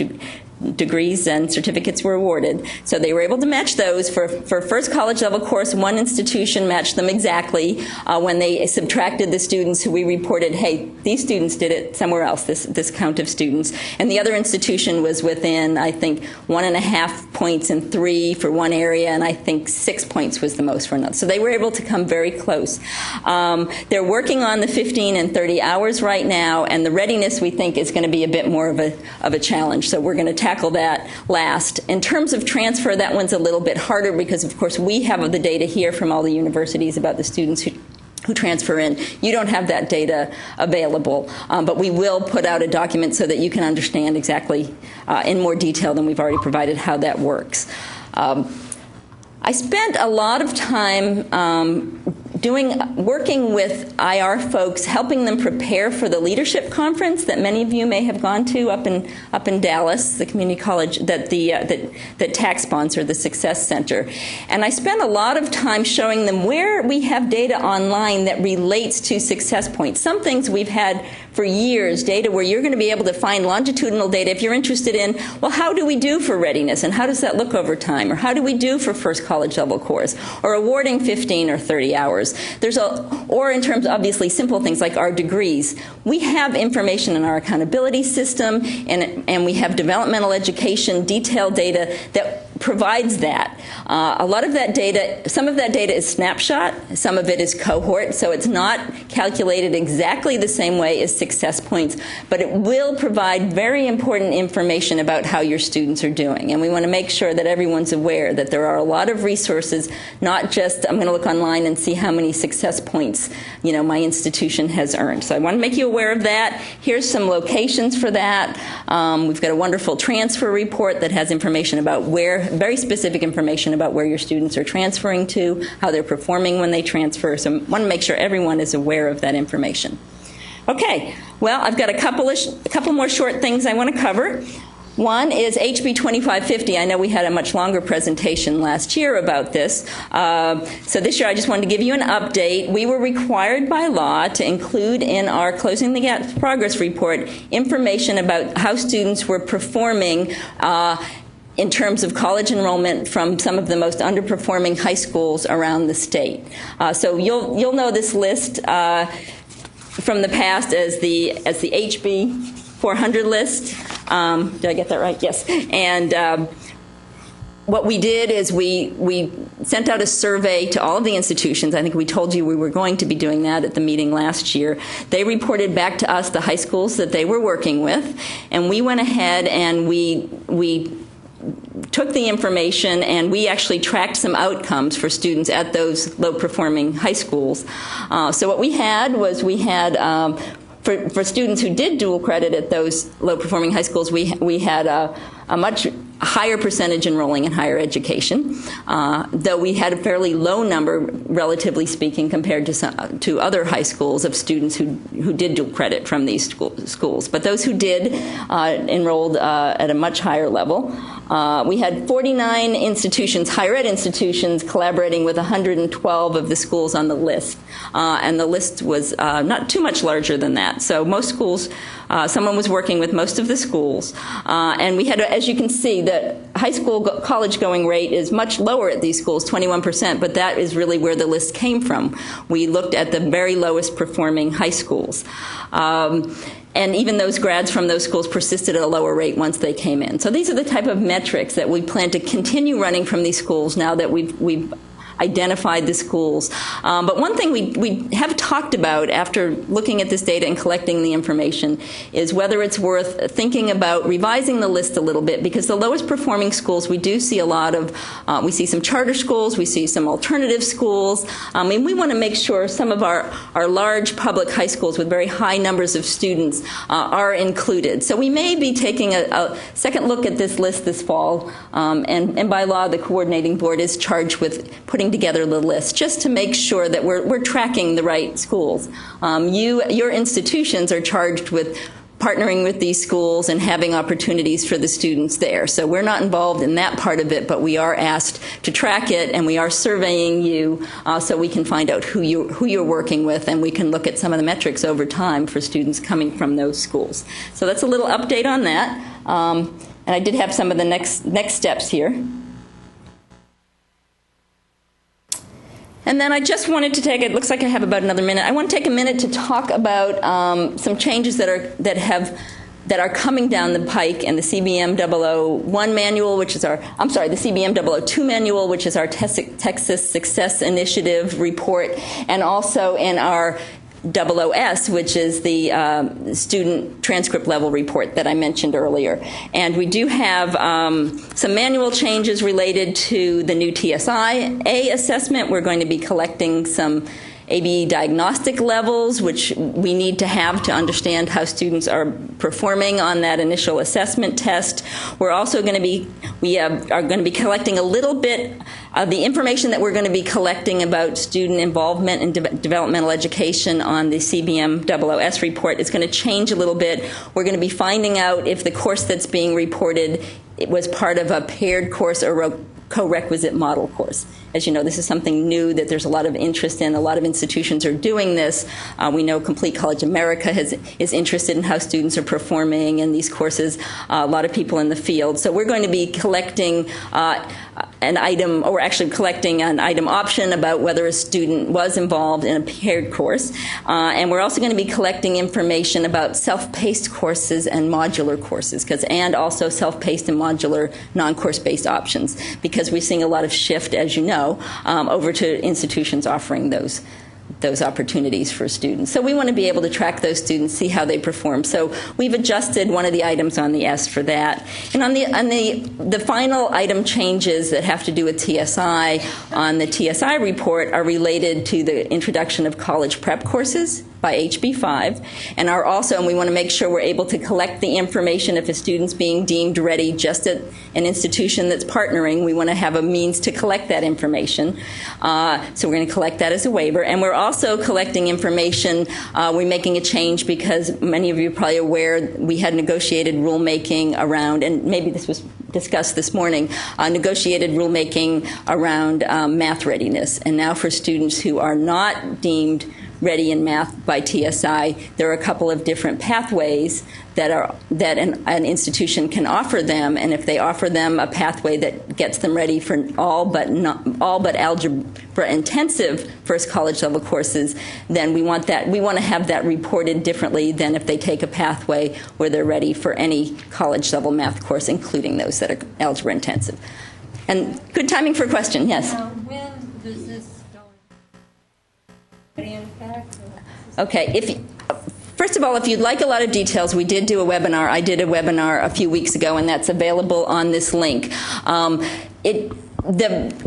degrees and certificates were awarded. So they were able to match those. For first college level course, one institution matched them exactly when they subtracted the students who we reported, hey, these students did it somewhere else, this count of students. And the other institution was within, I think, 1.5 points and 3 for one area, and I think 6 points was the most for another. So they were able to come very close. They're working on the 15 and 30 hours right now, and the readiness, we think, is going to be a bit more of a challenge. So we're going to tackle that last. In terms of transfer, that one's a little bit harder because, of course, we have the data here from all the universities about the students who transfer in. You don't have that data available, but we will put out a document so that you can understand exactly in more detail than we've already provided how that works. I spent a lot of time working with IR folks, helping them prepare for the leadership conference that many of you may have gone to up in Dallas, the community college that TAC sponsored, the Success Center. And I spent a lot of time showing them where we have data online that relates to success points. Some things we've had for years, data where you're going to be able to find longitudinal data if you're interested in, well, how do we do for readiness and how does that look over time? Or how do we do for first college level course? Or awarding 15 or 30 hours. Or in terms of obviously simple things like our degrees. We have information in our accountability system and we have developmental education, detailed data that provides that. A lot of that data, some of that data is snapshot, some of it is cohort, so it's not calculated exactly the same way as success points, but it will provide very important information about how your students are doing. And we want to make sure that everyone's aware that there are a lot of resources, not just I'm going to look online and see how many success points, my institution has earned. So I want to make you aware of that. Here's some locations for that. We've got a wonderful transfer report that has information about very specific information about where your students are transferring to, how they're performing when they transfer. So I want to make sure everyone is aware of that information. Okay, well, I've got a couple more short things I want to cover. One is HB 2550. I know we had a much longer presentation last year about this. So this year I just wanted to give you an update. We were required by law to include in our Closing the Gap progress report information about how students were performing in terms of college enrollment from some of the most underperforming high schools around the state. So you'll know this list from the past as the HB 400 list. Did I get that right? Yes. And what we did is we sent out a survey to all of the institutions. I think we told you we were going to be doing that at the meeting last year. They reported back to us the high schools that they were working with, and we went ahead and we took the information and we actually tracked some outcomes for students at those low-performing high schools. So what we had was for students who did dual credit at those low-performing high schools, we had a much higher percentage enrolling in higher education, though we had a fairly low number, relatively speaking, compared to other high schools of students who did dual credit from these schools. But those who did enrolled at a much higher level. We had 49 institutions, higher ed institutions, collaborating with 112 of the schools on the list. And the list was not too much larger than that. So most schools, someone was working with most of the schools. And we had, as you can see, the high school college going rate is much lower at these schools, 21%, but that is really where the list came from. We looked at the very lowest performing high schools. And even those grads from those schools persisted at a lower rate once they came in. So these are the type of metrics that we plan to continue running from these schools now that we've identified the schools. But one thing we have talked about after looking at this data and collecting the information is whether it's worth thinking about revising the list a little bit, because the lowest performing schools, we do see a lot of, we see some charter schools, we see some alternative schools, and we want to make sure some of our large public high schools with very high numbers of students are included. So we may be taking a second look at this list this fall, and by law the coordinating board is charged with putting together the list just to make sure that we're tracking the right schools. Your institutions are charged with partnering with these schools and having opportunities for the students there. So we're not involved in that part of it, but we are asked to track it, and we are surveying you so we can find out who you're working with, and we can look at some of the metrics over time for students coming from those schools. So that's a little update on that. And I did have some of the next steps here. And then I just wanted to take, it looks like I have about another minute. I want to take a minute to talk about some changes that are coming down the pike in the CBM 001 manual, which is the CBM 002 manual, which is our Texas Success Initiative report, and also in our 00S, which is the student transcript level report that I mentioned earlier. And we do have some manual changes related to the new TSI-A assessment. We're going to be collecting some ABE diagnostic levels, which we need to have to understand how students are performing on that initial assessment test. We're also going to be, are going to be collecting a little bit of the information that we're going to be collecting about student involvement in developmental education on the CBM 00S report. It's going to change a little bit. We're going to be finding out if the course that's being reported was part of a paired course or a co-requisite model course. As you know, this is something new that there's a lot of interest in. A lot of institutions are doing this. We know Complete College America is interested in how students are performing in these courses. A lot of people in the field. So we're going to be collecting an item, or actually collecting an item option about whether a student was involved in a paired course. And we're also going to be collecting information about self-paced courses and modular courses, and also self-paced and modular non-course-based options, because we're seeing a lot of shift, as you know, over to institutions offering those opportunities for students. So we want to be able to track those students, see how they perform. So we've adjusted one of the items on the S for that. And on the final item changes that have to do with TSI on the TSI report are related to the introduction of college prep courses by HB 5, and we want to make sure we're able to collect the information if a student's being deemed ready just at an institution that's partnering. We want to have a means to collect that information. So we're going to collect that as a waiver. And we're also collecting information. We're making a change because many of you are probably aware we had negotiated rulemaking around, and maybe this was discussed this morning, negotiated rulemaking around math readiness. And now for students who are not deemed ready in math by TSI, there are a couple of different pathways that an institution can offer them, and if they offer them a pathway that gets them ready for all but algebra intensive first college level courses, then we want to have that reported differently than if they take a pathway where they're ready for any college level math course, including those that are algebra intensive. And good timing for a question, yes. When does this go in effect? Okay. First of all, if you'd like a lot of details, we did do a webinar. I did a webinar a few weeks ago, and that's available on this link.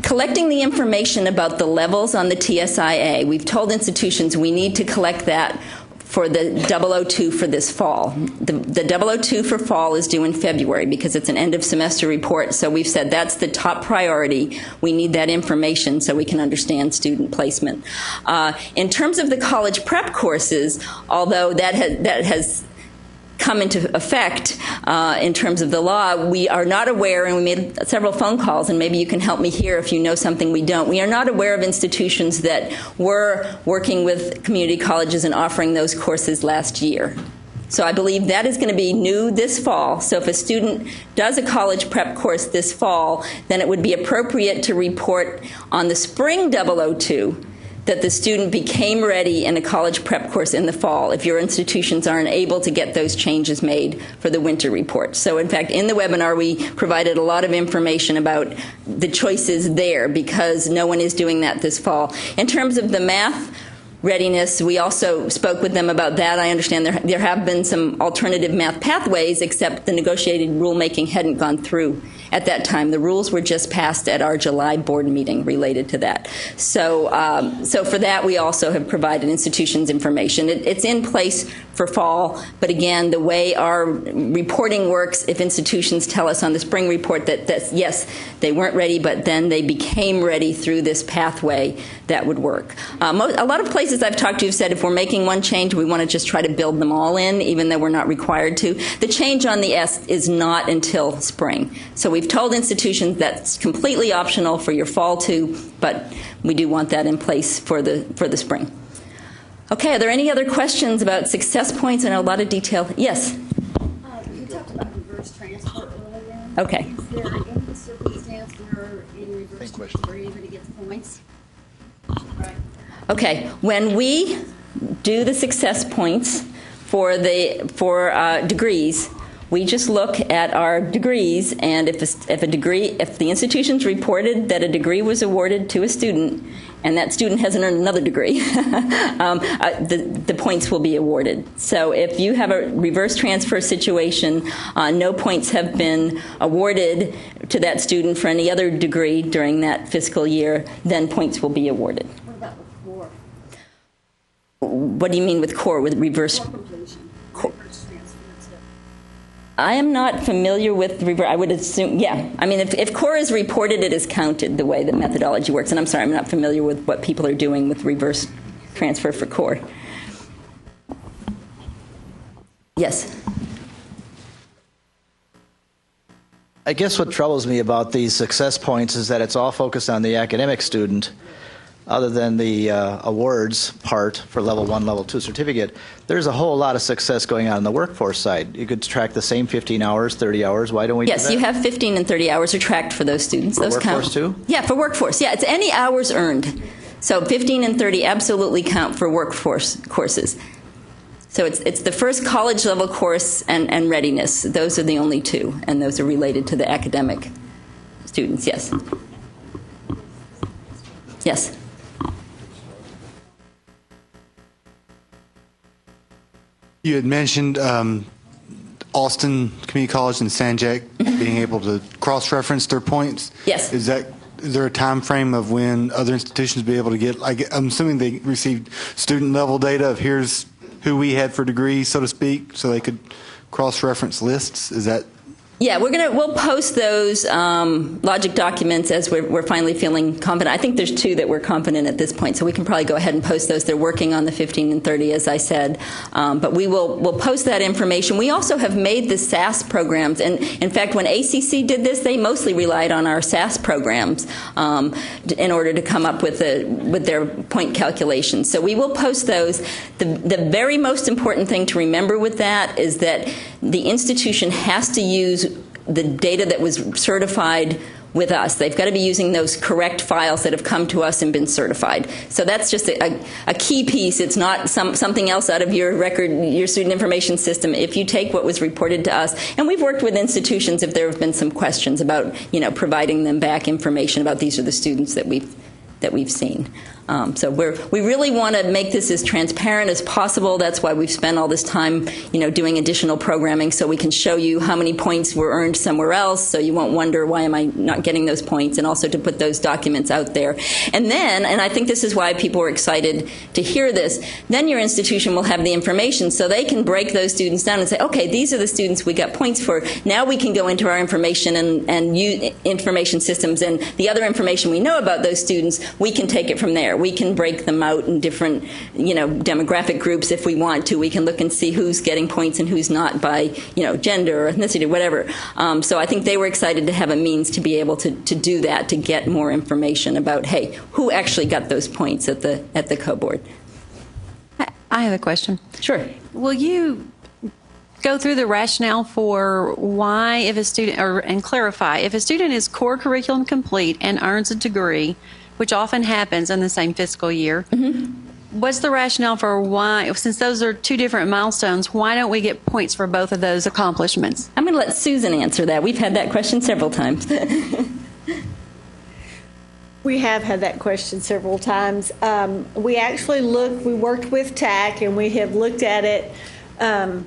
Collecting the information about the levels on the TSIA, we've told institutions we need to collect that for the 002 for this fall. The 002 for fall is due in February because it's an end of semester report, so we've said that's the top priority. We need that information so we can understand student placement. In terms of the college prep courses, although that has come into effect in terms of the law, we are not aware, and we made several phone calls, and maybe you can help me here if you know something we don't. We are not aware of institutions that were working with community colleges and offering those courses last year. So I believe that is going to be new this fall. So if a student does a college prep course this fall, then it would be appropriate to report on the spring 002 that the student became ready in a college prep course in the fall if your institutions aren't able to get those changes made for the winter report. So in fact, in the webinar, we provided a lot of information about the choices there because no one is doing that this fall. In terms of the math readiness, we also spoke with them about that. I understand there have been some alternative math pathways, except the negotiated rulemaking hadn't gone through at that time. The rules were just passed at our July board meeting related to that. So for that, we also have provided institutions information. It's in place for fall, but again, the way our reporting works, if institutions tell us on the spring report that yes, they weren't ready, but then they became ready through this pathway, that would work. A lot of places I've talked to have said if we're making one change, we want to just try to build them all in, even though we're not required to. The change on the S is not until spring. So we've told institutions that's completely optional for your fall too, but we do want that in place for the spring. Okay, are there any other questions about success points? I know a lot of detail. Yes? You talked about reverse transport earlier. Okay. Is there any circumstance where in reverse where anybody gets points? Right. Okay. When we do the success points for degrees, we just look at our degrees, and if the institution's reported that a degree was awarded to a student, and that student hasn't earned another degree, the points will be awarded. So if you have a reverse transfer situation, no points have been awarded to that student for any other degree during that fiscal year, then points will be awarded. What about with core? What do you mean with core, with reverse? Core completion. Core. Reverse transfer. I am not familiar with reverse. I would assume, yeah. I mean, if core is reported, it is counted the way the methodology works. And I'm sorry, I'm not familiar with what people are doing with reverse transfer for core. Yes. I guess what troubles me about these success points is that it's all focused on the academic student. Other than the awards part for level 1, level 2 certificate, there's a whole lot of success going on the workforce side. You could track the same 15 hours, 30 hours. Why don't we do that? Yes, you have 15 and 30 hours are tracked for those students. For those workforce count. too? Yeah, for workforce. Yeah, it's any hours earned. So 15 and 30 absolutely count for workforce courses. So it's the first college level course and readiness. Those are the only two, and those are related to the academic students. Yes. Yes. You had mentioned Austin Community College and Sanjak being able to cross-reference their points. Yes. Is there a time frame of when other institutions will be able to get? I'm assuming they received student-level data of here's who we had for degrees, so to speak, so they could cross-reference lists. Is that? Yeah, we'll post those logic documents as we're finally feeling confident. I think there's 2 that we're confident at this point, so we can probably go ahead and post those. They're working on the 15 and 30, as I said, but we'll post that information. We also have made the SAS programs, and in fact, when ACC did this, they mostly relied on our SAS programs in order to come up with their point calculations. So we will post those. The very most important thing to remember with that is that the institution has to use the data that was certified with us. They've got to be using those correct files that have come to us and been certified. So that's just a key piece. It's not something else out of your record, your student information system. If you take what was reported to us, and we've worked with institutions if there have been some questions about, providing them back information about these are the students that we've seen. So we really want to make this as transparent as possible. That's why we've spent all this time, doing additional programming so we can show you how many points were earned somewhere else, so you won't wonder why am I not getting those points, and also to put those documents out there. And then, and I think this is why people are excited to hear this, then your institution will have the information so they can break those students down and say, okay, these are the students we got points for. Now we can go into our information and use information systems, and the other information we know about those students, we can take it from there. We can break them out in different, demographic groups if we want to. We can look and see who's getting points and who's not by, gender or ethnicity, whatever. So I think they were excited to have a means to be able to do that, to get more information about, hey, who actually got those points at the co-board. I have a question. Sure. Will you go through the rationale for why, if a student, and clarify, if a student is core curriculum complete and earns a degree, which often happens in the same fiscal year, what's the rationale for why, since those are 2 different milestones, why don't we get points for both of those accomplishments? I'm going to let Susan answer that. We've had that question several times. We have had that question several times. We worked with TAC, and we have looked at it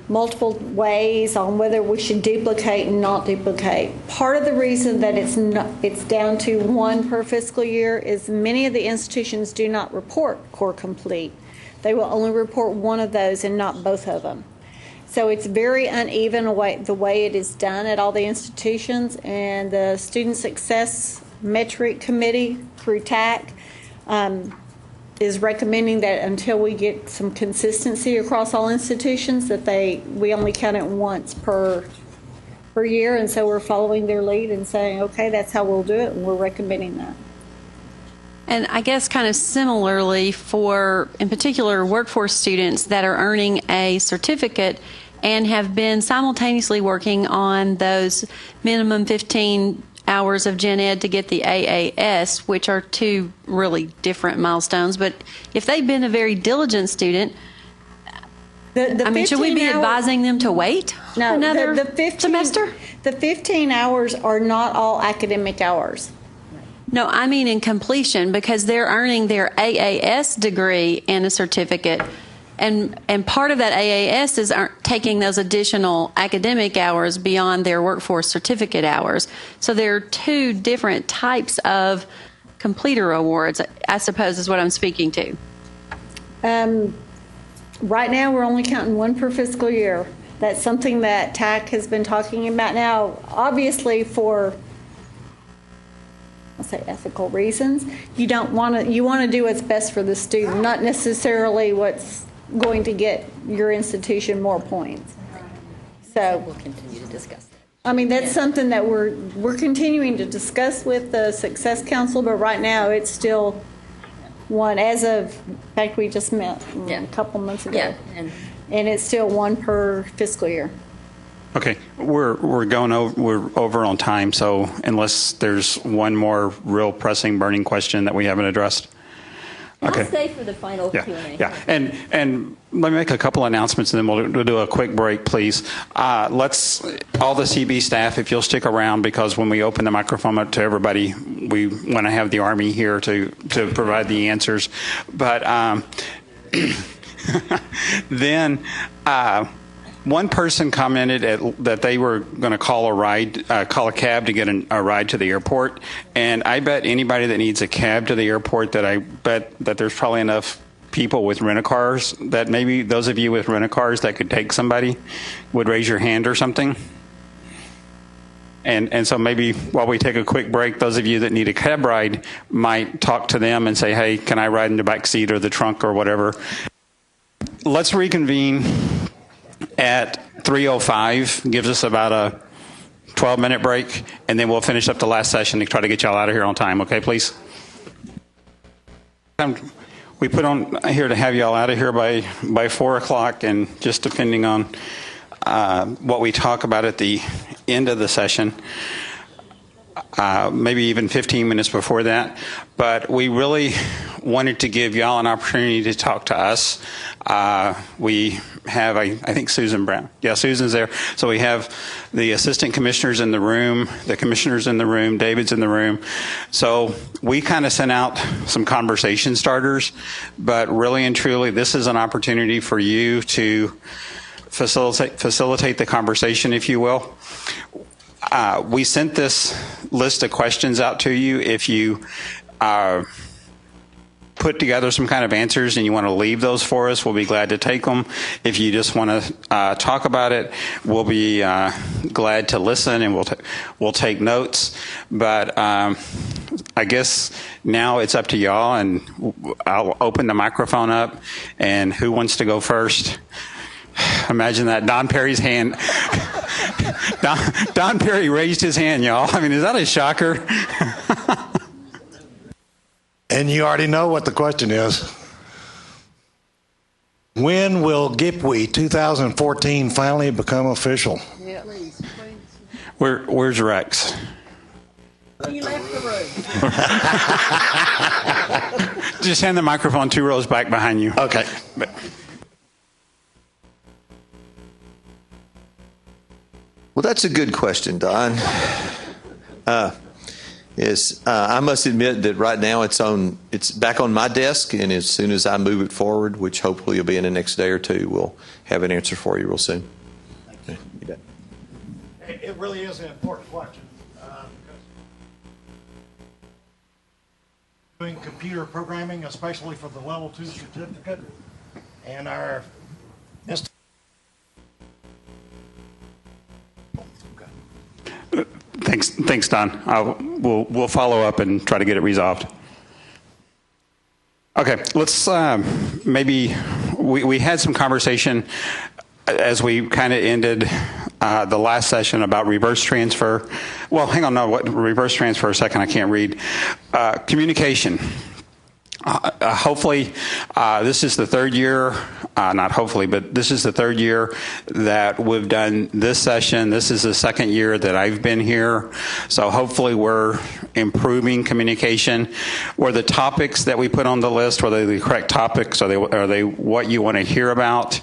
multiple ways on whether we should duplicate and not duplicate. Part of the reason that it's down to 1 per fiscal year is many of the institutions do not report core complete. They will only report 1 of those and not both of them. So it's very uneven the way it is done at all the institutions, and the Student Success Metric Committee through TAC is recommending that until we get some consistency across all institutions, that we only count it once per year, and so we're following their lead and saying, okay, that's how we'll do it, and we're recommending that. And I guess kind of similarly for, in particular, workforce students that are earning a certificate, and have been simultaneously working on those minimum 15 hours of gen ed to get the AAS, which are two really different milestones. But if they've been a very diligent student, should we be advising them to wait another semester? The 15 hours are not all academic hours. No, I mean in completion, because they're earning their AAS degree and a certificate. And part of that AAS is taking those additional academic hours beyond their workforce certificate hours. So there are two different types of completer awards, I suppose is what I'm speaking to. Right now, we're only counting one per fiscal year. That's something that TAC has been talking about now. Obviously, for I'll say ethical reasons, you want to do what's best for the student, not necessarily what's going to get your institution more points. So we'll continue to discuss that. I mean, that's something that we're continuing to discuss with the Success Council, but right now it's still one. As of, in fact, we just met a couple months ago. Yeah, and it's still one per fiscal year. Okay, we're over on time, so unless there's one more real pressing, burning question that we haven't addressed. Okay. I'll stay for the final Q&A. Yeah, and let me make a couple announcements, and then we'll do a quick break, please. Let's all the CB staff, if you'll stick around, because when we open the microphone up to everybody, we want to have the Army here to provide the answers. But then. One person commented that they were going to call a cab to get a ride to the airport, and I bet anybody that needs a cab to the airport, that I bet that there's probably enough people with rent-a-cars that maybe those of you with rent-a-cars that could take somebody would raise your hand or something. And so maybe while we take a quick break, those of you that need a cab ride might talk to them and say, hey, can I ride in the back seat or the trunk or whatever? Let's reconvene at 3:05, gives us about a 12-minute break, and then we'll finish up the last session to try to get y'all out of here on time. Okay, please? We put on here to have y'all out of here by 4 o'clock, and just depending on what we talk about at the end of the session, maybe even 15 minutes before that. But we really wanted to give y'all an opportunity to talk to us. We have, I think, Susan Brown. Yeah, Susan's there. So we have the assistant commissioners in the room, the commissioners in the room, David's in the room. So we kind of sent out some conversation starters, but really and truly, this is an opportunity for you to facilitate the conversation, if you will. We sent this list of questions out to you. If you put together some kind of answers and you want to leave those for us, we'll be glad to take them. If you just want to talk about it, we'll be glad to listen, and we'll take notes. But I guess now it's up to y'all, and I'll open the microphone up. And who wants to go first? Imagine that. Don Perry's hand. Don Perry raised his hand, y'all. I mean, is that a shocker? And you already know what the question is. When will GIPWE 2014 finally become official? Yeah. Please. Where's Rex? He left the room. Just hand the microphone 2 rows back behind you. Okay. Well, that's a good question, Don. I must admit that right now it's back on my desk, and as soon as I move it forward, which hopefully will be in the next day or two, we'll have an answer for you real soon. Thank you. You bet. It really is an important question. Doing computer programming, especially for the level 2 certificate, and our Thanks, Don. We'll follow up and try to get it resolved. Okay, let's maybe we had some conversation as we kind of ended the last session about reverse transfer. Well, hang on, no, what reverse transfer? A second, I can't read. Communication. Hopefully, this is the third year not hopefully, but this is the third year that we've done this session. This is the second year that I've been here. So hopefully we're improving communication. Were the topics that we put on the list, were they the correct topics? Are they what you want to hear about?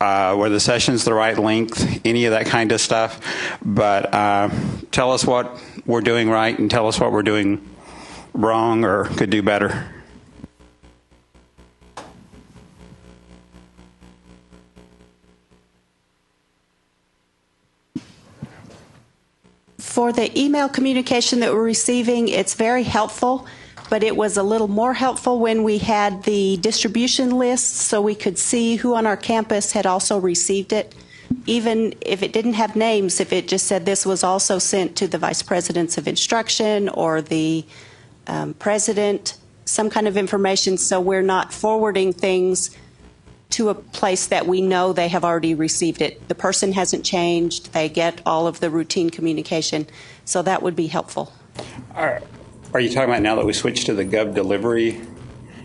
Were the sessions the right length? Any of that kind of stuff. But tell us what we're doing right and tell us what we're doing wrong or could do better. For the email communication that we're receiving, it's very helpful, but it was a little more helpful when we had the distribution lists so we could see who on our campus had also received it. Even if it didn't have names, if it just said this was also sent to the vice presidents of instruction or the president, some kind of information, so we're not forwarding things to a place that we know they have already received it. The person hasn't changed. They get all of the routine communication. So that would be helpful. Are you talking about now that we switched to the Gov delivery?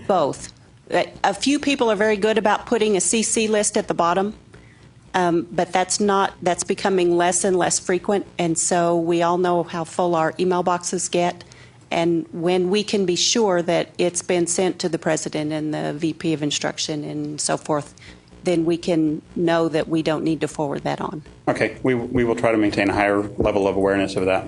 Both. A few people are very good about putting a CC list at the bottom, but that's becoming less and less frequent. And so we all know how full our email boxes get. And when we can be sure that it's been sent to the president and the VP of instruction and so forth, then we can know that we don't need to forward that on. Okay, we will try to maintain a higher level of awareness of that.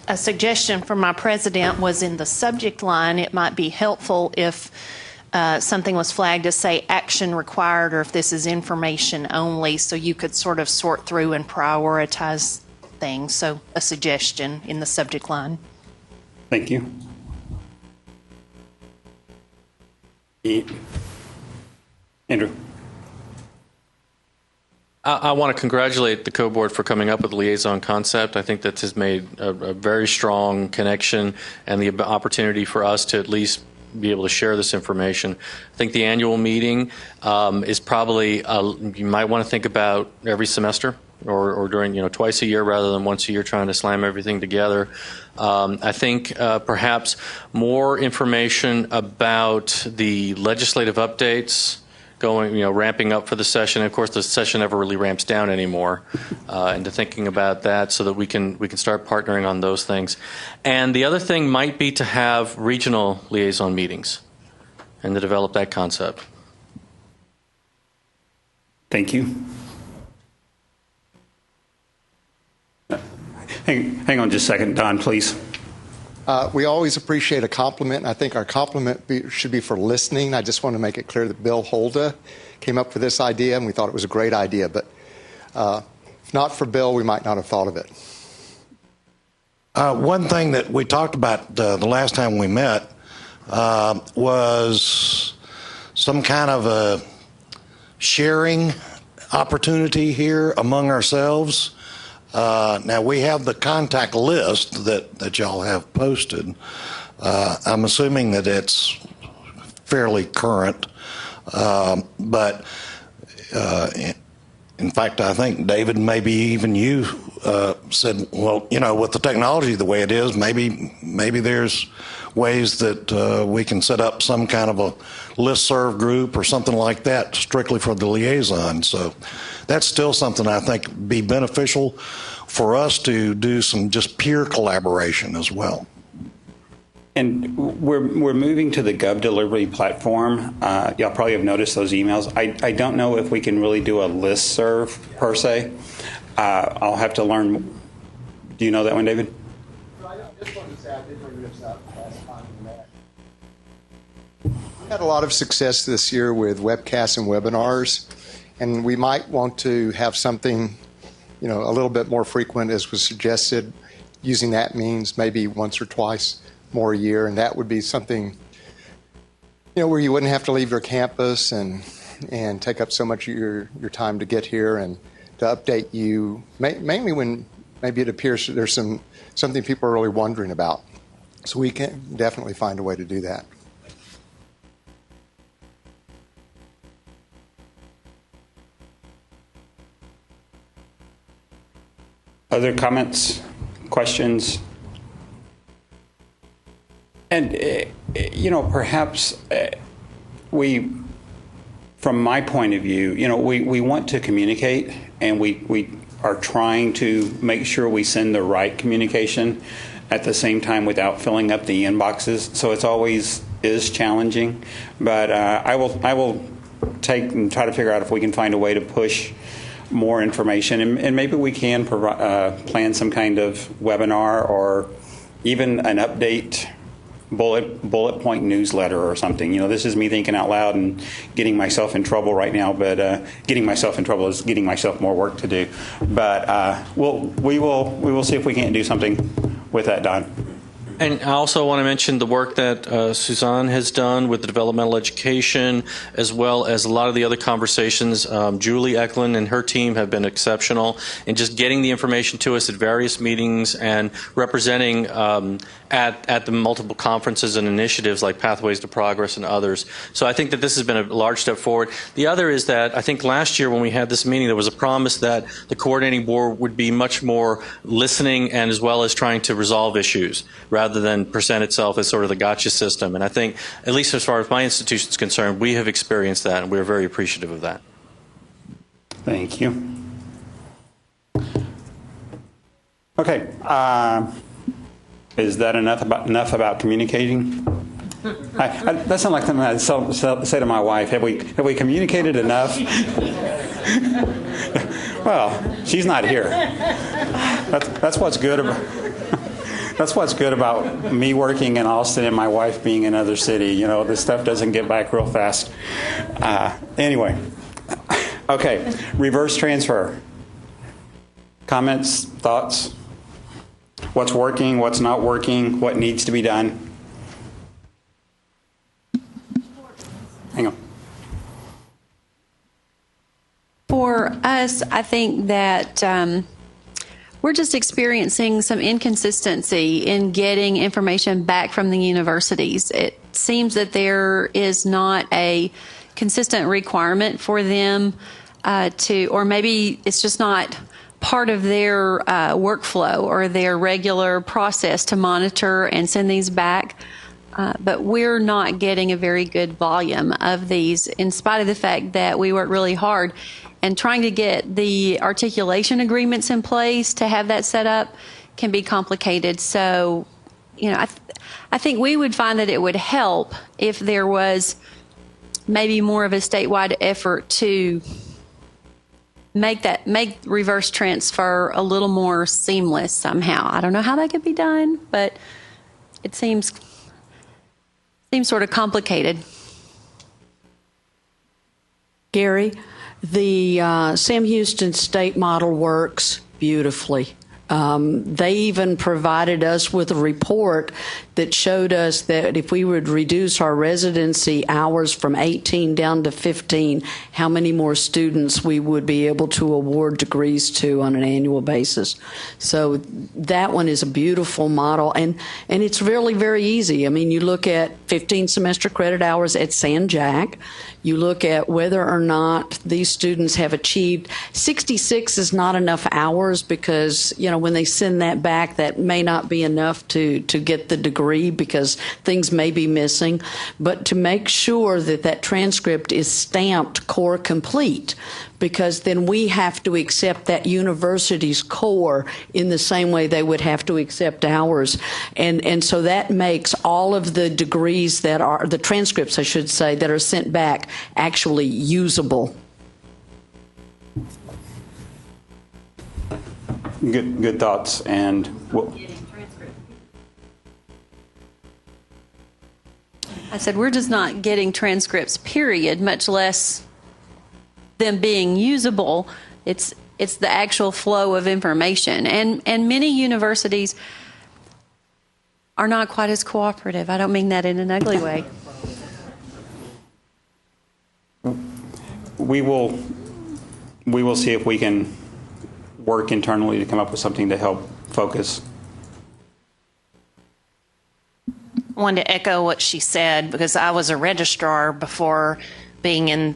A suggestion from my president was in the subject line, it might be helpful if something was flagged as, say, action required, or if this is information only, so you could sort of sort through and prioritize things. So a suggestion in the subject line. Thank you. Andrew. I want to congratulate the co-board for coming up with the liaison concept. I think that has made a very strong connection and the opportunity for us to at least be able to share this information. I think the annual meeting is probably, you might want to think about every semester or during, twice a year rather than once a year, trying to slam everything together. I think perhaps more information about the legislative updates going, ramping up for the session. Of course, the session never really ramps down anymore. Into thinking about that so that we can start partnering on those things. And the other thing might be to have regional liaison meetings and to develop that concept. Thank you. Hang on just a second, Don, please. We always appreciate a compliment. I think our compliment should be for listening. I just want to make it clear that Bill Holda came up with this idea, and we thought it was a great idea. But if not for Bill, we might not have thought of it. One thing that we talked about the last time we met was some kind of a sharing opportunity here among ourselves. Now, we have the contact list that y'all have posted. I'm assuming that it's fairly current. But in fact, I think, David, maybe even you said, well, with the technology the way it is, maybe there's ways that we can set up some kind of a listserv group or something like that strictly for the liaison. So that's still something I think would be beneficial for us to do some just peer collaboration as well. And we're moving to the Gov delivery platform. Y'all probably have noticed those emails. I don't know if we can really do a listserv per se. I'll have to learn. Do you know that one, David? I just wanted to say I did bring this up last time we met. We had a lot of success this year with webcasts and webinars, and we might want to have something, a little bit more frequent, as was suggested, using that means maybe once or twice more a year, and that would be something, where you wouldn't have to leave your campus and take up so much of your time to get here and to update you, mainly when maybe it appears there's something people are really wondering about. So we can definitely find a way to do that. Other comments, questions? And, perhaps from my point of view, we want to communicate, and we are trying to make sure we send the right communication at the same time without filling up the inboxes. So it's always is challenging, but I will take and try to figure out if we can find a way to push more information, and maybe we can plan some kind of webinar or even an update bullet point newsletter or something. This is me thinking out loud and getting myself in trouble right now, but getting myself in trouble is getting myself more work to do. But we will see if we can't do something with that, Don. And I also want to mention the work that Suzanne has done with the developmental education, as well as a lot of the other conversations. Julie Eklund and her team have been exceptional in just getting the information to us at various meetings and representing at the multiple conferences and initiatives like Pathways to Progress and others. So I think that this has been a large step forward. The other is that I think last year when we had this meeting, there was a promise that the coordinating board would be much more listening and as well as trying to resolve issues rather than present itself as sort of the gotcha system. And I think, at least as far as my institution is concerned, we have experienced that, and we're very appreciative of that. Thank you. Okay. Is that enough about communicating? That sounds like something I'd say to my wife. Have we communicated enough? Well, she's not here. That's what's good about. That's what's good about me working in Austin and my wife being in another city. This stuff doesn't get back real fast. Anyway, okay, reverse transfer. Comments, thoughts? What's working, what's not working, what needs to be done? Hang on. For us, I think that we're just experiencing some inconsistency in getting information back from the universities. It seems that there is not a consistent requirement for them or maybe it's just not part of their workflow or their regular process to monitor and send these back. But we're not getting a very good volume of these, in spite of the fact that we work really hard. And trying to get the articulation agreements in place to have that set up can be complicated. So, I think we would find that it would help if there was maybe more of a statewide effort to make reverse transfer a little more seamless somehow. I don't know how that could be done, but it seems sort of complicated. Gary, the Sam Houston State model works beautifully. They even provided us with a report that showed us that if we would reduce our residency hours from 18 down to 15, how many more students we would be able to award degrees to on an annual basis. So that one is a beautiful model, and it's really very easy. I mean, you look at 15 semester credit hours at San Jac. You look at whether or not these students have achieved. 66 is not enough hours because, when they send that back, that may not be enough to get the degree because things may be missing. But to make sure that that transcript is stamped core complete, because then we have to accept that university's core in the same way they would have to accept ours. And so that makes all of the degrees that are, the transcripts, I should say, that are sent back actually usable. Good thoughts. And I said we're just not getting transcripts, period, much less them being usable. It's the actual flow of information. And many universities are not quite as cooperative. I don't mean that in an ugly way. We will see if we can work internally to come up with something to help focus. I wanted to echo what she said because I was a registrar before being in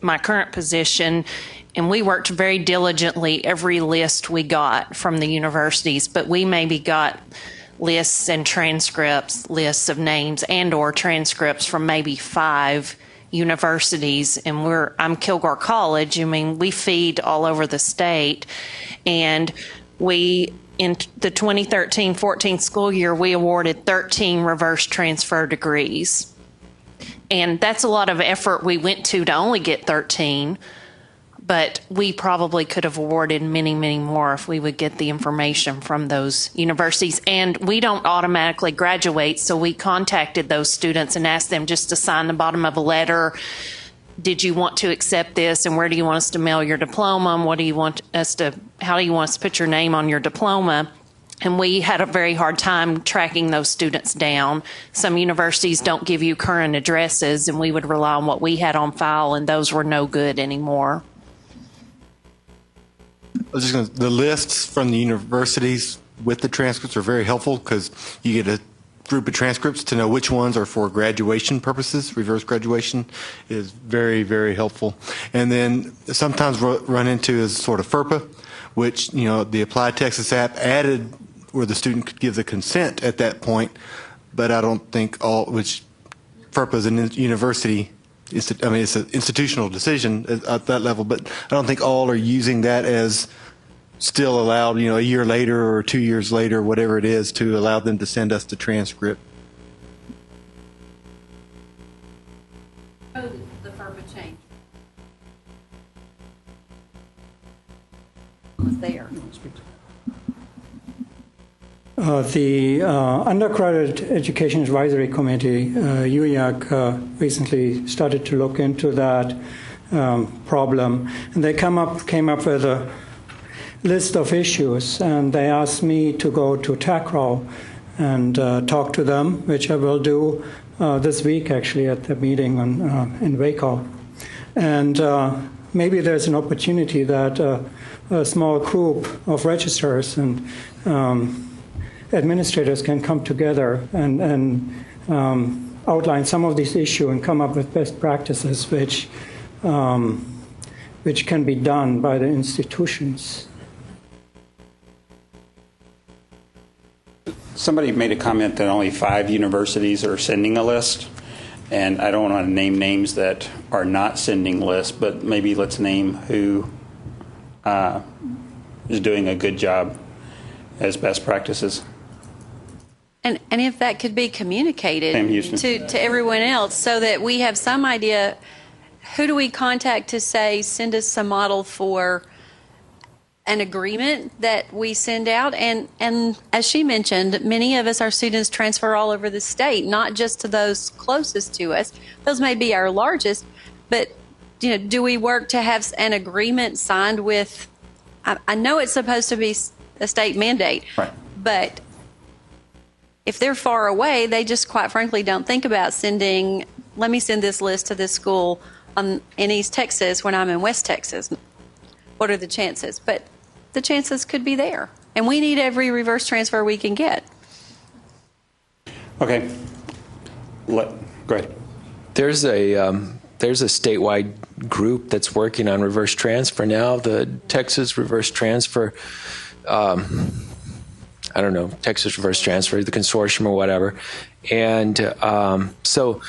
my current position, and we worked very diligently every list we got from the universities, but we maybe got lists and transcripts, lists of names and or transcripts from maybe 5 universities, and I'm Kilgore College. I mean, we feed all over the state, and we, in the 2013-14 school year, we awarded 13 reverse transfer degrees. And that's a lot of effort we went to only get 13, but we probably could have awarded many, many more if we would get the information from those universities. And we don't automatically graduate, so we contacted those students and asked them just to sign the bottom of a letter. Did you want to accept this, and where do you want us to mail your diploma? And how do you want us to put your name on your diploma? And we had a very hard time tracking those students down. Some universities don't give you current addresses, and we would rely on what we had on file, and those were no good anymore. The lists from the universities with the transcripts are very helpful because you get a group of transcripts to know which ones are for graduation purposes. Reverse graduation is very, very helpful. And then sometimes run into is sort of FERPA, which, the Applied Texas app added where the student could give the consent at that point, but I don't think which FERPA is a university, it's an institutional decision at that level, but I don't think all are using that as still allowed, a year later or 2 years later, whatever it is, to allow them to send us the transcript. The FERPA change was there. The Undergraduate Education Advisory Committee, UIAC, recently started to look into that problem, and they came up with a list of issues, and they asked me to go to TACRO and talk to them, which I will do this week, actually, at the meeting in Waco. And maybe there's an opportunity that a small group of registrars and administrators can come together and outline some of these issues and come up with best practices which can be done by the institutions. Somebody made a comment that only 5 universities are sending a list, and I don't want to name names that are not sending lists, but maybe let's name who is doing a good job as best practices. And if that could be communicated to everyone else so that we have some idea, who do we contact to say, send us a model for an agreement that we send out? And as she mentioned, many of us, our students, transfer all over the state, not just to those closest to us. Those may be our largest, but do we work to have an agreement signed with, I know it's supposed to be a state mandate, right, but if they're far away, they just quite frankly don't think about let me send this list to this school in East Texas when I'm in West Texas. What are the chances? But the chances could be there. And we need every reverse transfer we can get. Okay. Go ahead. There's a statewide group that's working on reverse transfer now, the Texas Reverse Transfer, Texas Reverse Transfer, the consortium or whatever. And so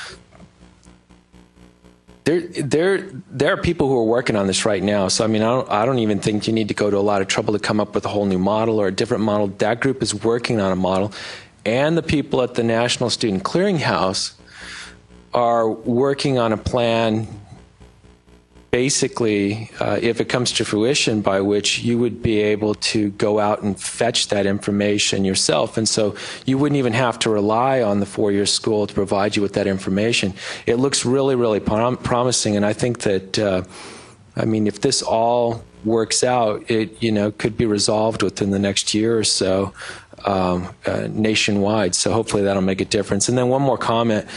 there are people who are working on this right now. So, I don't even think you need to go to a lot of trouble to come up with a whole new model or a different model. That group is working on a model. And the people at the National Student Clearinghouse are working on a plan, basically, if it comes to fruition, by which you would be able to go out and fetch that information yourself. And so you wouldn't even have to rely on the four-year school to provide you with that information. It looks really, really promising. And I think that, if this all works out, it could be resolved within the next year or so nationwide. So hopefully that'll make a difference. And then one more comment.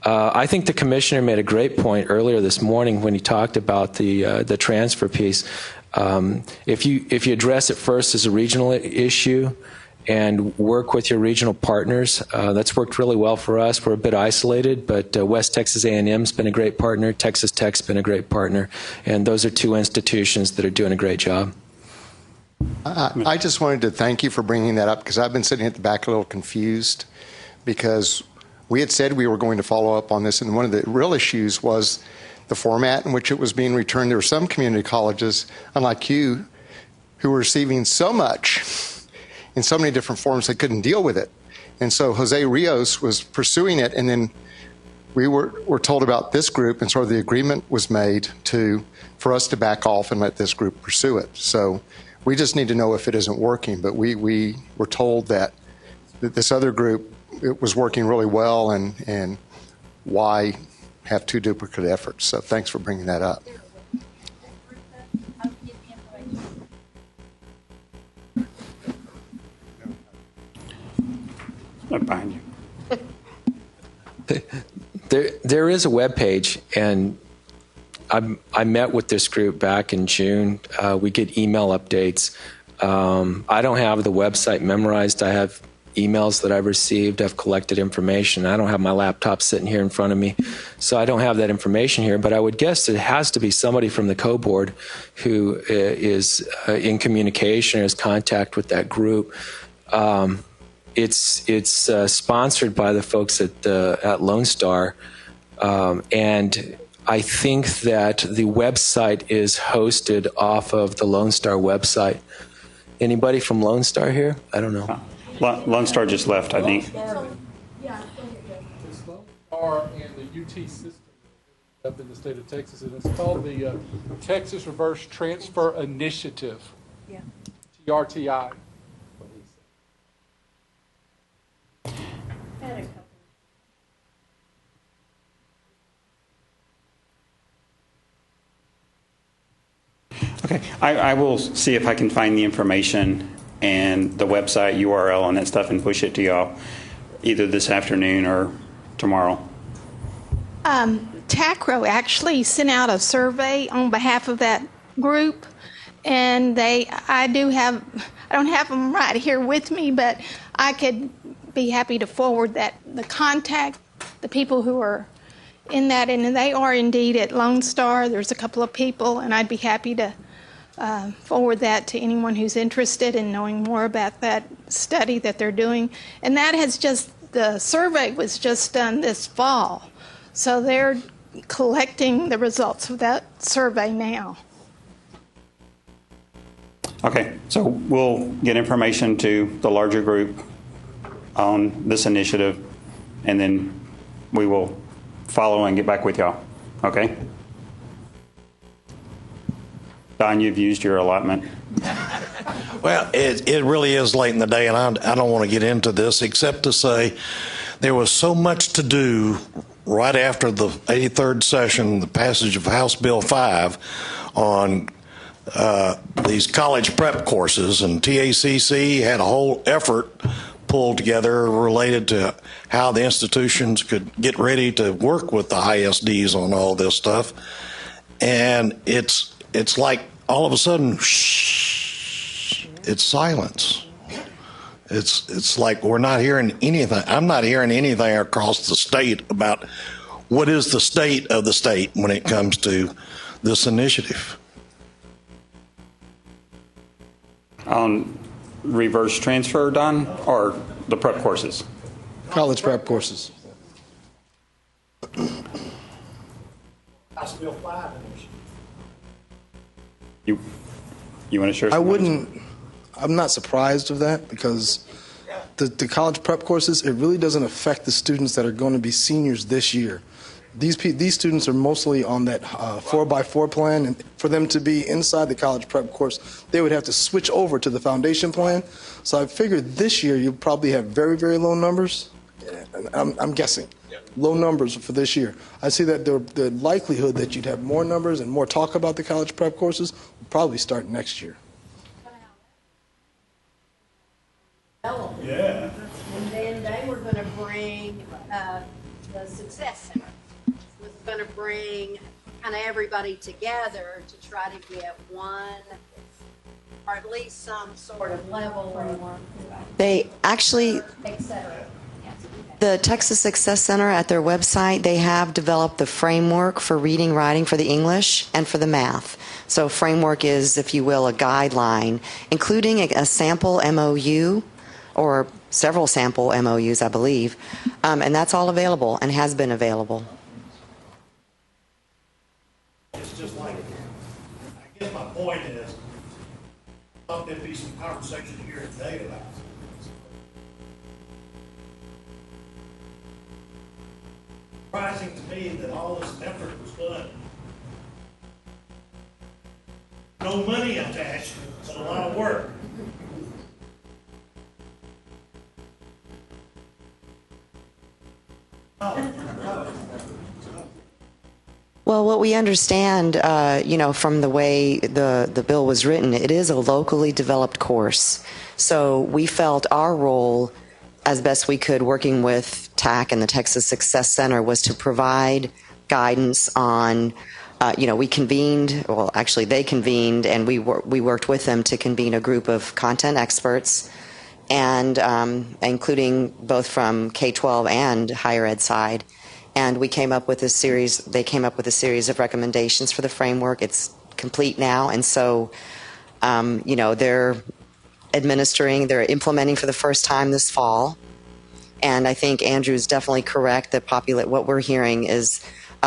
I think the commissioner made a great point earlier this morning when he talked about the transfer piece. If you address it first as a regional issue and work with your regional partners, that's worked really well for us. We're a bit isolated, but West Texas A&M's been a great partner. Texas Tech's been a great partner, and those are two institutions that are doing a great job. I just wanted to thank you for bringing that up, because I've been sitting at the back a little confused, because we had said we were going to follow up on this, and one of the real issues was the format in which it was being returned. There were some community colleges, unlike you, who were receiving so much in so many different forms they couldn't deal with it. And so Jose Rios was pursuing it, and then we were told about this group, and sort of the agreement was made for us to back off and let this group pursue it. So we just need to know if it isn't working, but we were told that this other group, it was working really well, and why have two duplicate efforts? So thanks for bringing that up. Right behind you. There is a web page, and I met with this group back in June. We get email updates. I don't have the website memorized. I have emails that I've received. I've collected information. I don't have my laptop sitting here in front of me, so I don't have that information here. But I would guess it has to be somebody from the co-board who is in communication or is contact with that group. It's sponsored by the folks at Lone Star, and I think that the website is hosted off of the Lone Star website. Anybody from Lone Star here? I don't know. Lone Star just left, I think. It's Lone Star and the UT system up in the state of Texas, and it's called the Texas Reverse Transfer Initiative, TRTI. Okay, I will see if I can find the information and the website URL and that stuff and push it to y'all either this afternoon or tomorrow. TACRO actually sent out a survey on behalf of that group, and I don't have them right here with me, but I could be happy to forward the contact, the people who are in that, and they are indeed at Lone Star. There's a couple of people, and I'd be happy to forward that to anyone who's interested in knowing more about that study that they're doing. And the survey was just done this fall, so they're collecting the results of that survey now. Okay, so we'll get information to the larger group on this initiative, and then we will follow and get back with y'all. Okay? Don, you've used your allotment. Well, it really is late in the day, and I don't want to get into this except to say there was so much to do right after the 83rd session, the passage of House Bill 5 on these college prep courses, and TACC had a whole effort pulled together related to how the institutions could get ready to work with the ISDs on all this stuff. And it's like all of a sudden, shh, it's silence. It's like we're not hearing anything. I'm not hearing anything across the state about what is the state of the state when it comes to this initiative. On reverse transfer, Don, or the prep courses? College prep courses. House Bill 5 initiative. You want to share? I wouldn't. I'm not surprised of that because the college prep courses, it really doesn't affect the students that are going to be seniors this year. These students are mostly on that 4x4 plan, and for them to be inside the college prep course, they would have to switch over to the foundation plan. So I figured this year you'll probably have very, very low numbers. I'm guessing. Low numbers for this year. I see that the likelihood that you'd have more numbers and more talk about the college prep courses will probably start next year. Yeah. And then they were going to bring the Success Center. Was going to bring kind of everybody together to try to get one, or at least some sort of level. They actually, the Texas Success Center at their website, they have developed the framework for reading, writing for the English and for the math. So framework is, if you will, a guideline, including a sample MOU or several sample MOUs, I believe. And that's all available and has been available. thought there'd be some conversation here today about it. Surprising to me that all this effort was done. No money attached, but a lot of work. Well, what we understand, from the way the bill was written, it is a locally developed course. So we felt our role, as best we could, working with TAC and the Texas Success Center, was to provide guidance on. We convened. Well, actually, they convened, and we worked with them to convene a group of content experts, and including both from K-12 and higher ed side. And we came up with a series. They came up with a series of recommendations for the framework. It's complete now, and so they're implementing for the first time this fall. And I think Andrew's definitely correct that what we're hearing is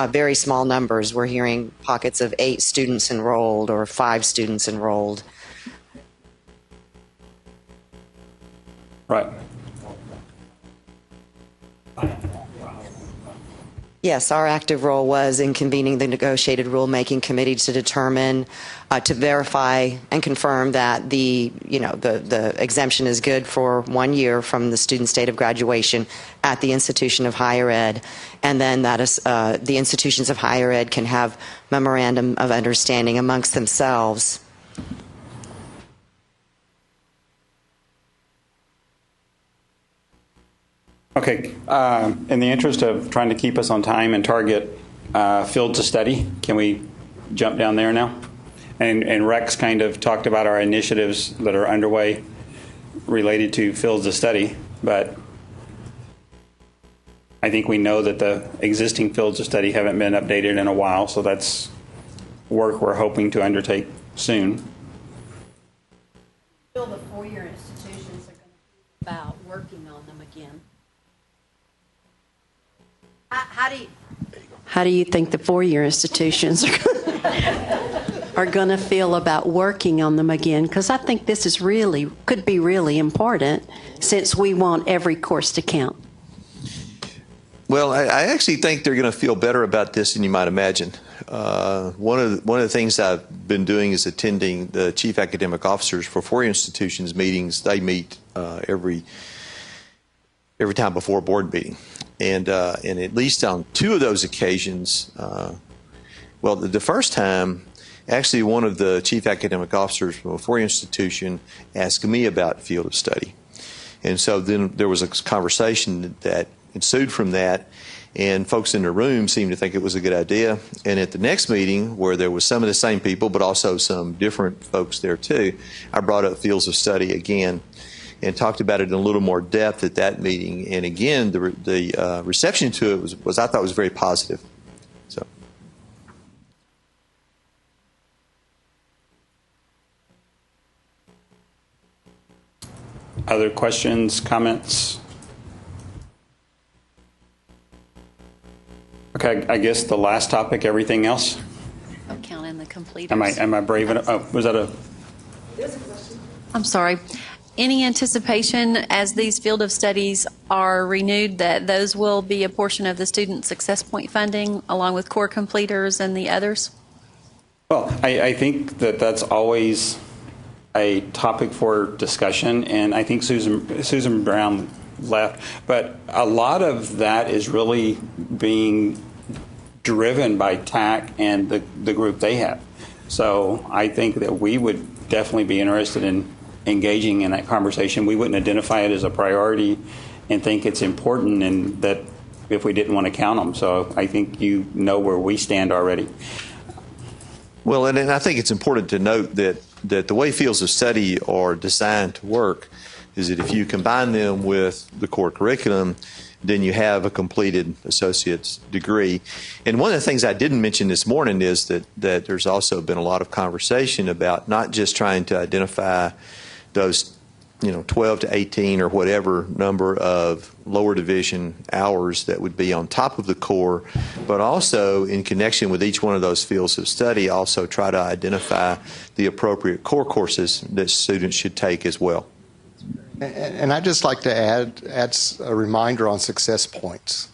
very small numbers. We're hearing pockets of 8 students enrolled or 5 students enrolled. Right. Yes, our active role was in convening the negotiated rulemaking committee to determine, to verify and confirm that the exemption is good for 1 year from the student's date of graduation at the institution of higher ed, and then that is, the institutions of higher ed can have memorandum of understanding amongst themselves. Okay. In the interest of trying to keep us on time and target fields of study, can we jump down there now? And Rex kind of talked about our initiatives that are underway related to fields of study, but I think we know that the existing fields of study haven't been updated in a while, so that's work we're hoping to undertake soon. I feel the four-year institutions are going to be about working on them again. How do you think the four-year institutions are going to feel about working on them again? Because I think this is could be really important, since we want every course to count. Well, I actually think they're going to feel better about this than you might imagine. One of the things I've been doing is attending the chief academic officers for four institutions meetings. They meet every time before a board meeting. And at least on two of those occasions, the first time, actually one of the chief academic officers from a four-year institution asked me about field of study. And so then there was a conversation that ensued from that, and folks in the room seemed to think it was a good idea. And at the next meeting, where there was some of the same people, but also some different folks there too, I brought up fields of study again and talked about it in a little more depth at that meeting. And again, the reception to it was I thought was very positive. So. Other questions, comments? Okay, I guess the last topic, everything else. I'm counting the completers. Am I brave enough? Oh, was that a? There's a question. I'm sorry. Any anticipation as these field of studies are renewed that those will be a portion of the student success point funding along with core completers and the others? Well, I think that's always a topic for discussion, and I think Susan Brown left, but a lot of that is really being driven by TAC and the group they have. So I think that we would definitely be interested in engaging in that conversation. We wouldn't identify it as a priority and think it's important, and that if we didn't want to count them. So I think you know where we stand already. Well, and I think it's important to note that the way fields of study are designed to work is that if you combine them with the core curriculum, then you have a completed associate's degree. And one of the things I didn't mention this morning is that there's also been a lot of conversation about not just trying to identify those 12 to 18 or whatever number of lower division hours that would be on top of the core, but also in connection with each one of those fields of study, also try to identify the appropriate core courses that students should take as well. And I'd just like to add a reminder on success points.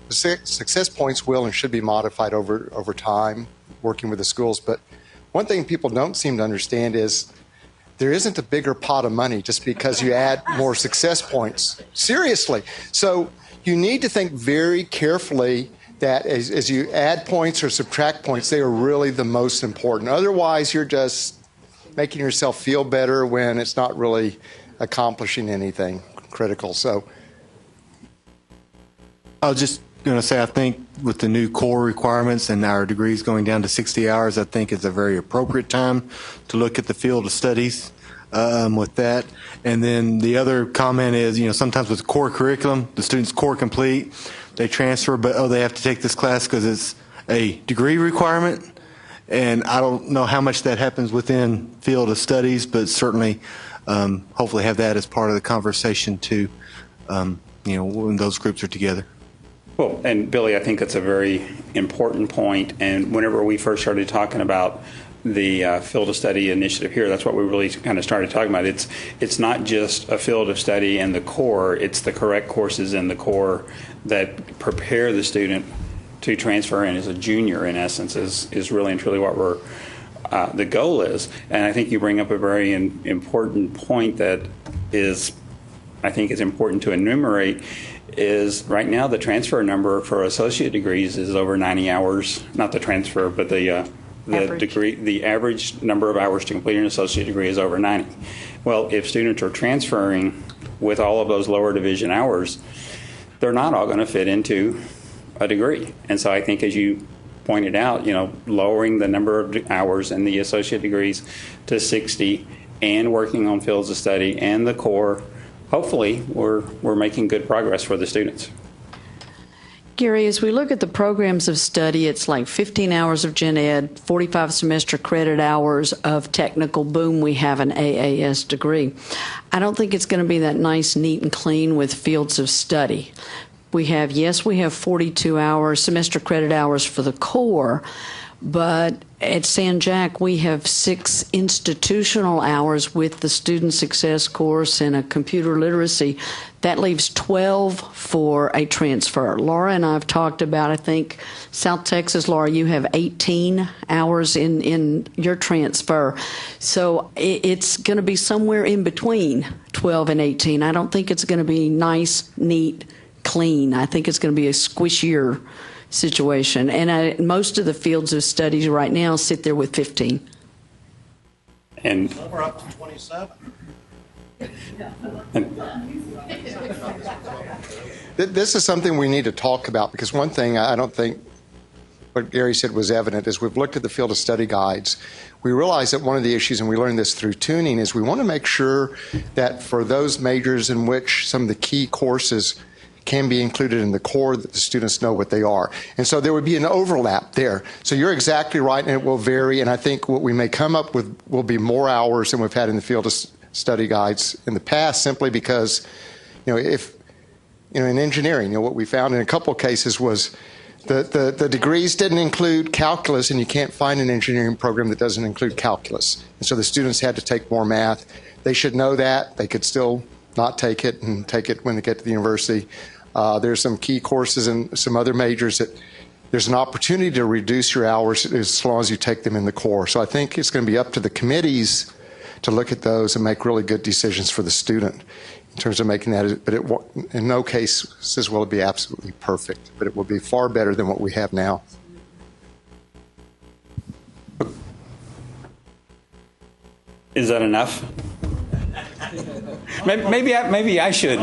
Success points will and should be modified over time, working with the schools. But one thing people don't seem to understand is there isn't a bigger pot of money just because you add more success points. Seriously. So you need to think very carefully that as you add points or subtract points, they are really the most important. Otherwise, you're just making yourself feel better when it's not really accomplishing anything critical. So I was just going to say, I think with the new core requirements and our degrees going down to 60 hours, I think it's a very appropriate time to look at the field of studies with that. And then the other comment is, sometimes with core curriculum, the student's core complete, they transfer, but they have to take this class because it's a degree requirement. And I don't know how much that happens within field of studies, but certainly hopefully have that as part of the conversation too, when those groups are together. Well, and Billy, I think that's a very important point. And whenever we first started talking about the field of study initiative here, that's what we really kind of started talking about. It's not just a field of study and the core, it's the correct courses in the core that prepare the student to transfer in as a junior, in essence, is really and truly what the goal is. And I think you bring up a very important point that I think is important to enumerate, is right now the transfer number for associate degrees is over 90 hours. Not the transfer, but the degree, the average number of hours to complete an associate degree is over 90. Well, if students are transferring with all of those lower division hours, they're not all going to fit into a degree. And so I think, as you pointed out, lowering the number of hours in the associate degrees to 60 and working on fields of study and the core, hopefully we're making good progress for the students. Gary, as we look at the programs of study, it's like 15 hours of gen ed, 45 semester credit hours of technical. Boom, we have an AAS degree. I don't think it's going to be that nice, neat, and clean with fields of study. We have 42 hours, semester credit hours for the core, but at San Jac, we have 6 institutional hours with the student success course and a computer literacy. That leaves 12 for a transfer. Laura and I have talked about, I think, South Texas, Laura, you have 18 hours in your transfer. So it's going to be somewhere in between 12 and 18. I don't think it's going to be nice, neat, clean. I think it's going to be a squishier situation. And most of the fields of studies right now sit there with 15. And we're up to 27. This is something we need to talk about, because one thing I don't think what Gary said was evident is we've looked at the field of study guides. We realize that one of the issues, and we learned this through tuning, is we want to make sure that for those majors in which some of the key courses can be included in the core, that the students know what they are. And so there would be an overlap there. So you're exactly right, and it will vary. And I think what we may come up with will be more hours than we've had in the field of study guides in the past, simply because, if, in engineering, what we found in a couple of cases was the degrees didn't include calculus, and you can't find an engineering program that doesn't include calculus. And so the students had to take more math. They should know that. They could still not take it and take it when they get to the university. There's some key courses and some other majors that there's an opportunity to reduce your hours as long as you take them in the core. So I think it's going to be up to the committees to look at those and make really good decisions for the student in terms of making that. But it, in no case says will it be absolutely perfect, but it will be far better than what we have now. Is that enough? Maybe I should.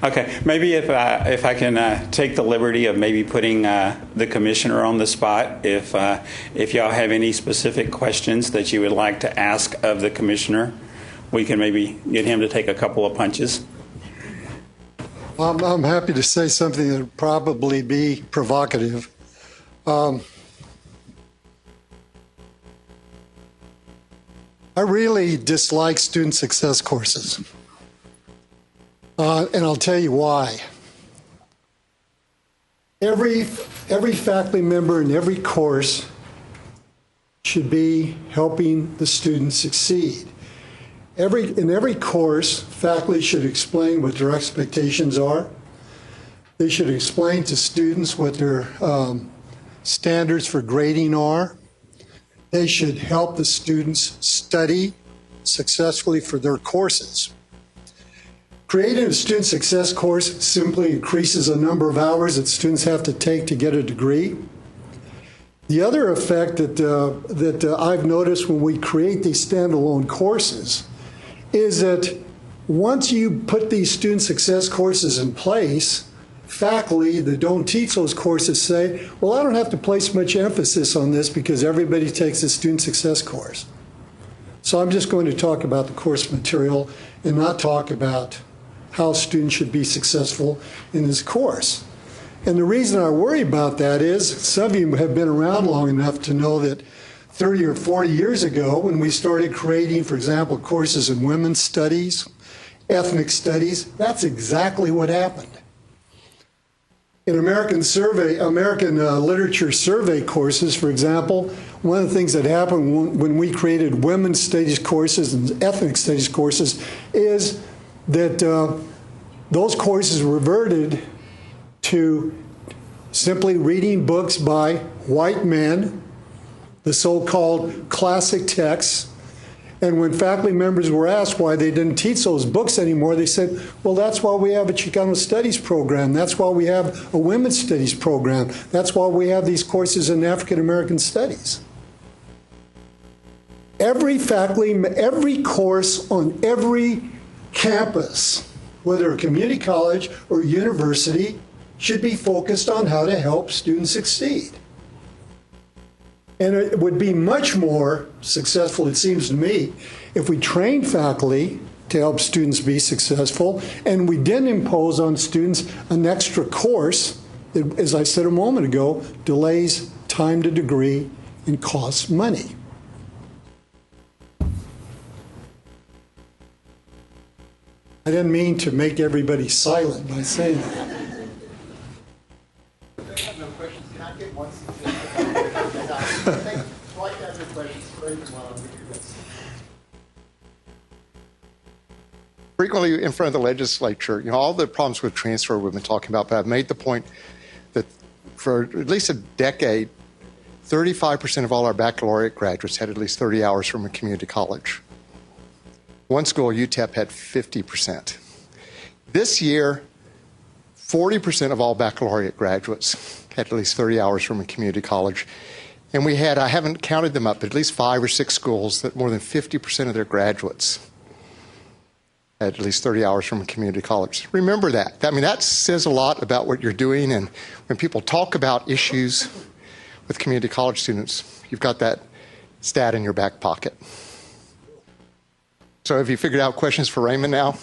Okay, maybe if I can take the liberty of maybe putting the commissioner on the spot. If y'all have any specific questions that you would like to ask of the commissioner, we can maybe get him to take a couple of punches. I'm happy to say something that would probably be provocative. I really dislike student success courses. And I'll tell you why. Every faculty member in every course should be helping the student succeed. In every course, faculty should explain what their expectations are. They should explain to students what their standards for grading are. They should help the students study successfully for their courses. Creating a student success course simply increases the number of hours that students have to take to get a degree. The other effect that I've noticed when we create these standalone courses is that once you put these student success courses in place, faculty that don't teach those courses say, well, I don't have to place much emphasis on this because everybody takes a student success course. So I'm just going to talk about the course material and not talk about how students should be successful in this course. And the reason I worry about that is some of you have been around long enough to know that 30 or 40 years ago, when we started creating, for example, courses in women's studies, ethnic studies, that's exactly what happened. In American literature survey courses, for example, one of the things that happened when we created women's studies courses and ethnic studies courses is that those courses reverted to simply reading books by white men, the so-called classic texts. And when faculty members were asked why they didn't teach those books anymore, they said, well, that's why we have a Chicano Studies program. That's why we have a Women's Studies program. That's why we have these courses in African American Studies. Every course on every campus, whether a community college or university, should be focused on how to help students succeed. And it would be much more successful, it seems to me, if we trained faculty to help students be successful and we didn't impose on students an extra course that, as I said a moment ago, delays time to degree and costs money. I didn't mean to make everybody silent by saying that. Frequently in front of the legislature, all the problems with transfer we've been talking about, but I've made the point that for at least a decade, 35% of all our baccalaureate graduates had at least 30 hours from a community college. One school, UTEP, had 50%. This year, 40% of all baccalaureate graduates had at least 30 hours from a community college. And we had, I haven't counted them up, but at least 5 or 6 schools that more than 50% of their graduates had at least 30 hours from a community college. Remember that. I mean, that says a lot about what you're doing. And when people talk about issues with community college students, you've got that stat in your back pocket. So have you figured out questions for Raymond now?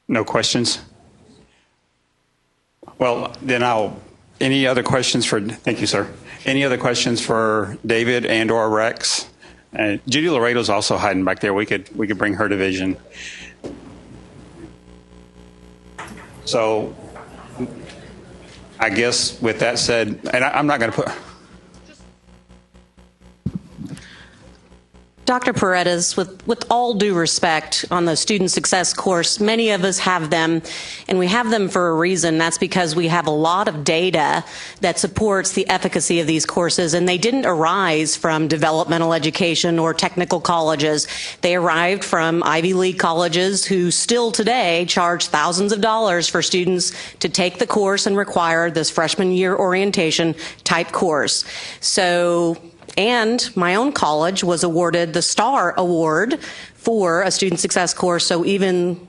No questions? Well, then any other questions for, thank you, sir. Any other questions for David and or Rex? Judy Laredo's also hiding back there. We could bring her to vision. So I guess with that said, and I'm not going to put... Dr. Paredes, with all due respect on the student success course, many of us have them, and we have them for a reason. That's because we have a lot of data that supports the efficacy of these courses, and they didn't arise from developmental education or technical colleges. They arrived from Ivy League colleges who still today charge thousands of dollars for students to take the course and require this freshman year orientation type course. And my own college was awarded the STAR Award for a student success course, so even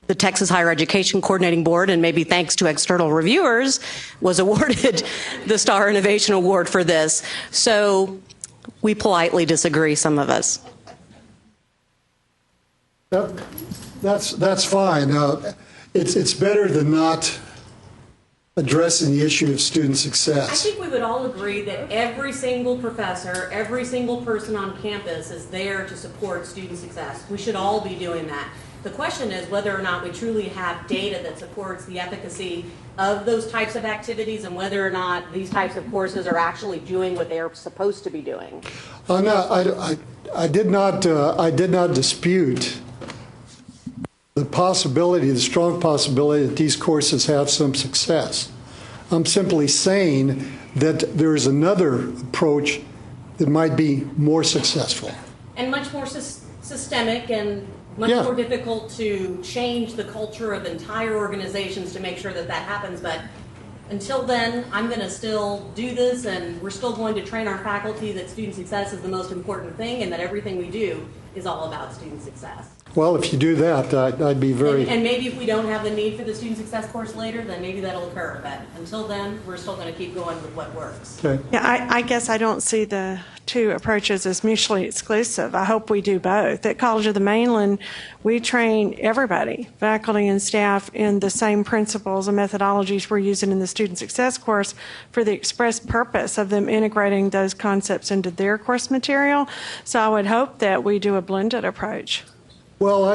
the Texas Higher Education Coordinating Board, and maybe thanks to external reviewers, was awarded the STAR Innovation Award for this. So we politely disagree, some of us. That's fine. It's better than not addressing the issue of student I success. think we would all agree that every single professor, every single person on campus is there to support student success. We should all be doing that. The question is whether or not we truly have data that supports the efficacy of those types of activities and whether or not these types of courses are actually doing what they're supposed to be doing. I did not dispute the strong possibility that these courses have some success. I'm simply saying that there is another approach that might be more successful. And much more systemic and much more difficult to change the culture of entire organizations to make sure that that happens. But until then, I'm going to still do this, and we're still going to train our faculty that student success is the most important thing and that everything we do is all about student success. Well, if you do that, I'd be very... And maybe if we don't have the need for the student success course later, then maybe that'll occur. But until then, we're still going to keep going with what works. Okay. Yeah, I guess I don't see the two approaches as mutually exclusive. I hope we do both. At College of the Mainland, we train everybody, faculty and staff, in the same principles and methodologies we're using in the student success course for the express purpose of them integrating those concepts into their course material. So I would hope that we do a blended approach. Well,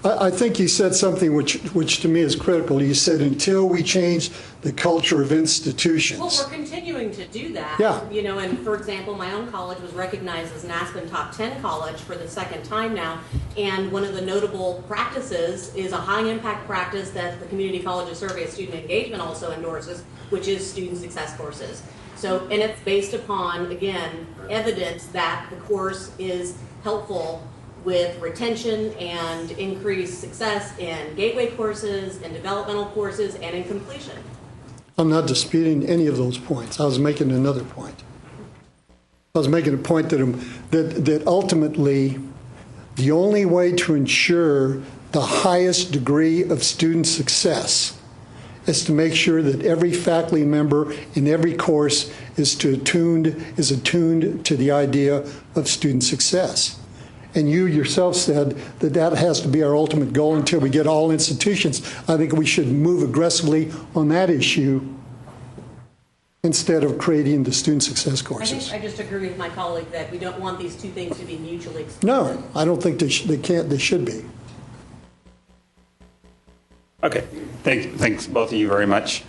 I think you said something which to me is critical. You said until we change the culture of institutions. Well, we're continuing to do that. Yeah. You know, and for example, my own college was recognized as an Aspen Top 10 college for the second time now. And one of the notable practices is a high impact practice that the Community Colleges Survey of Student Engagement also endorses, which is student success courses. So, and it's based upon, again, evidence that the course is helpful with retention and increased success in gateway courses, in developmental courses, and in completion. I'm not disputing any of those points. I was making another point. I was making a point that ultimately the only way to ensure the highest degree of student success is to make sure that every faculty member in every course is attuned to the idea of student success. And you yourself said that that has to be our ultimate goal until we get all institutions. I think we should move aggressively on that issue instead of creating the student success courses. I just agree with my colleague that we don't want these two things to be mutually exclusive. No, I don't think they should be. Okay, thanks both of you very much.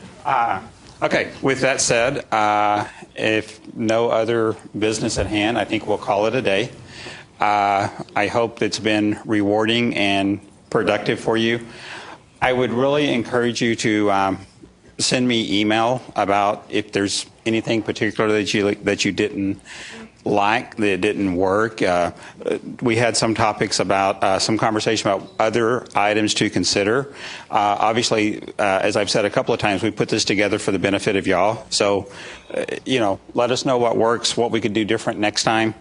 Okay, with that said, if no other business at hand, I think we'll call it a day. I hope it's been rewarding and productive for you. I would really encourage you to send me email about if there's anything particular that you didn't like, that didn't work. We had some topics about some conversation about other items to consider. Obviously, as I've said a couple of times, we put this together for the benefit of y'all. So, let us know what works, what we could do different next time.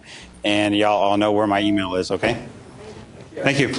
And y'all all know where my email is, okay? Thank you.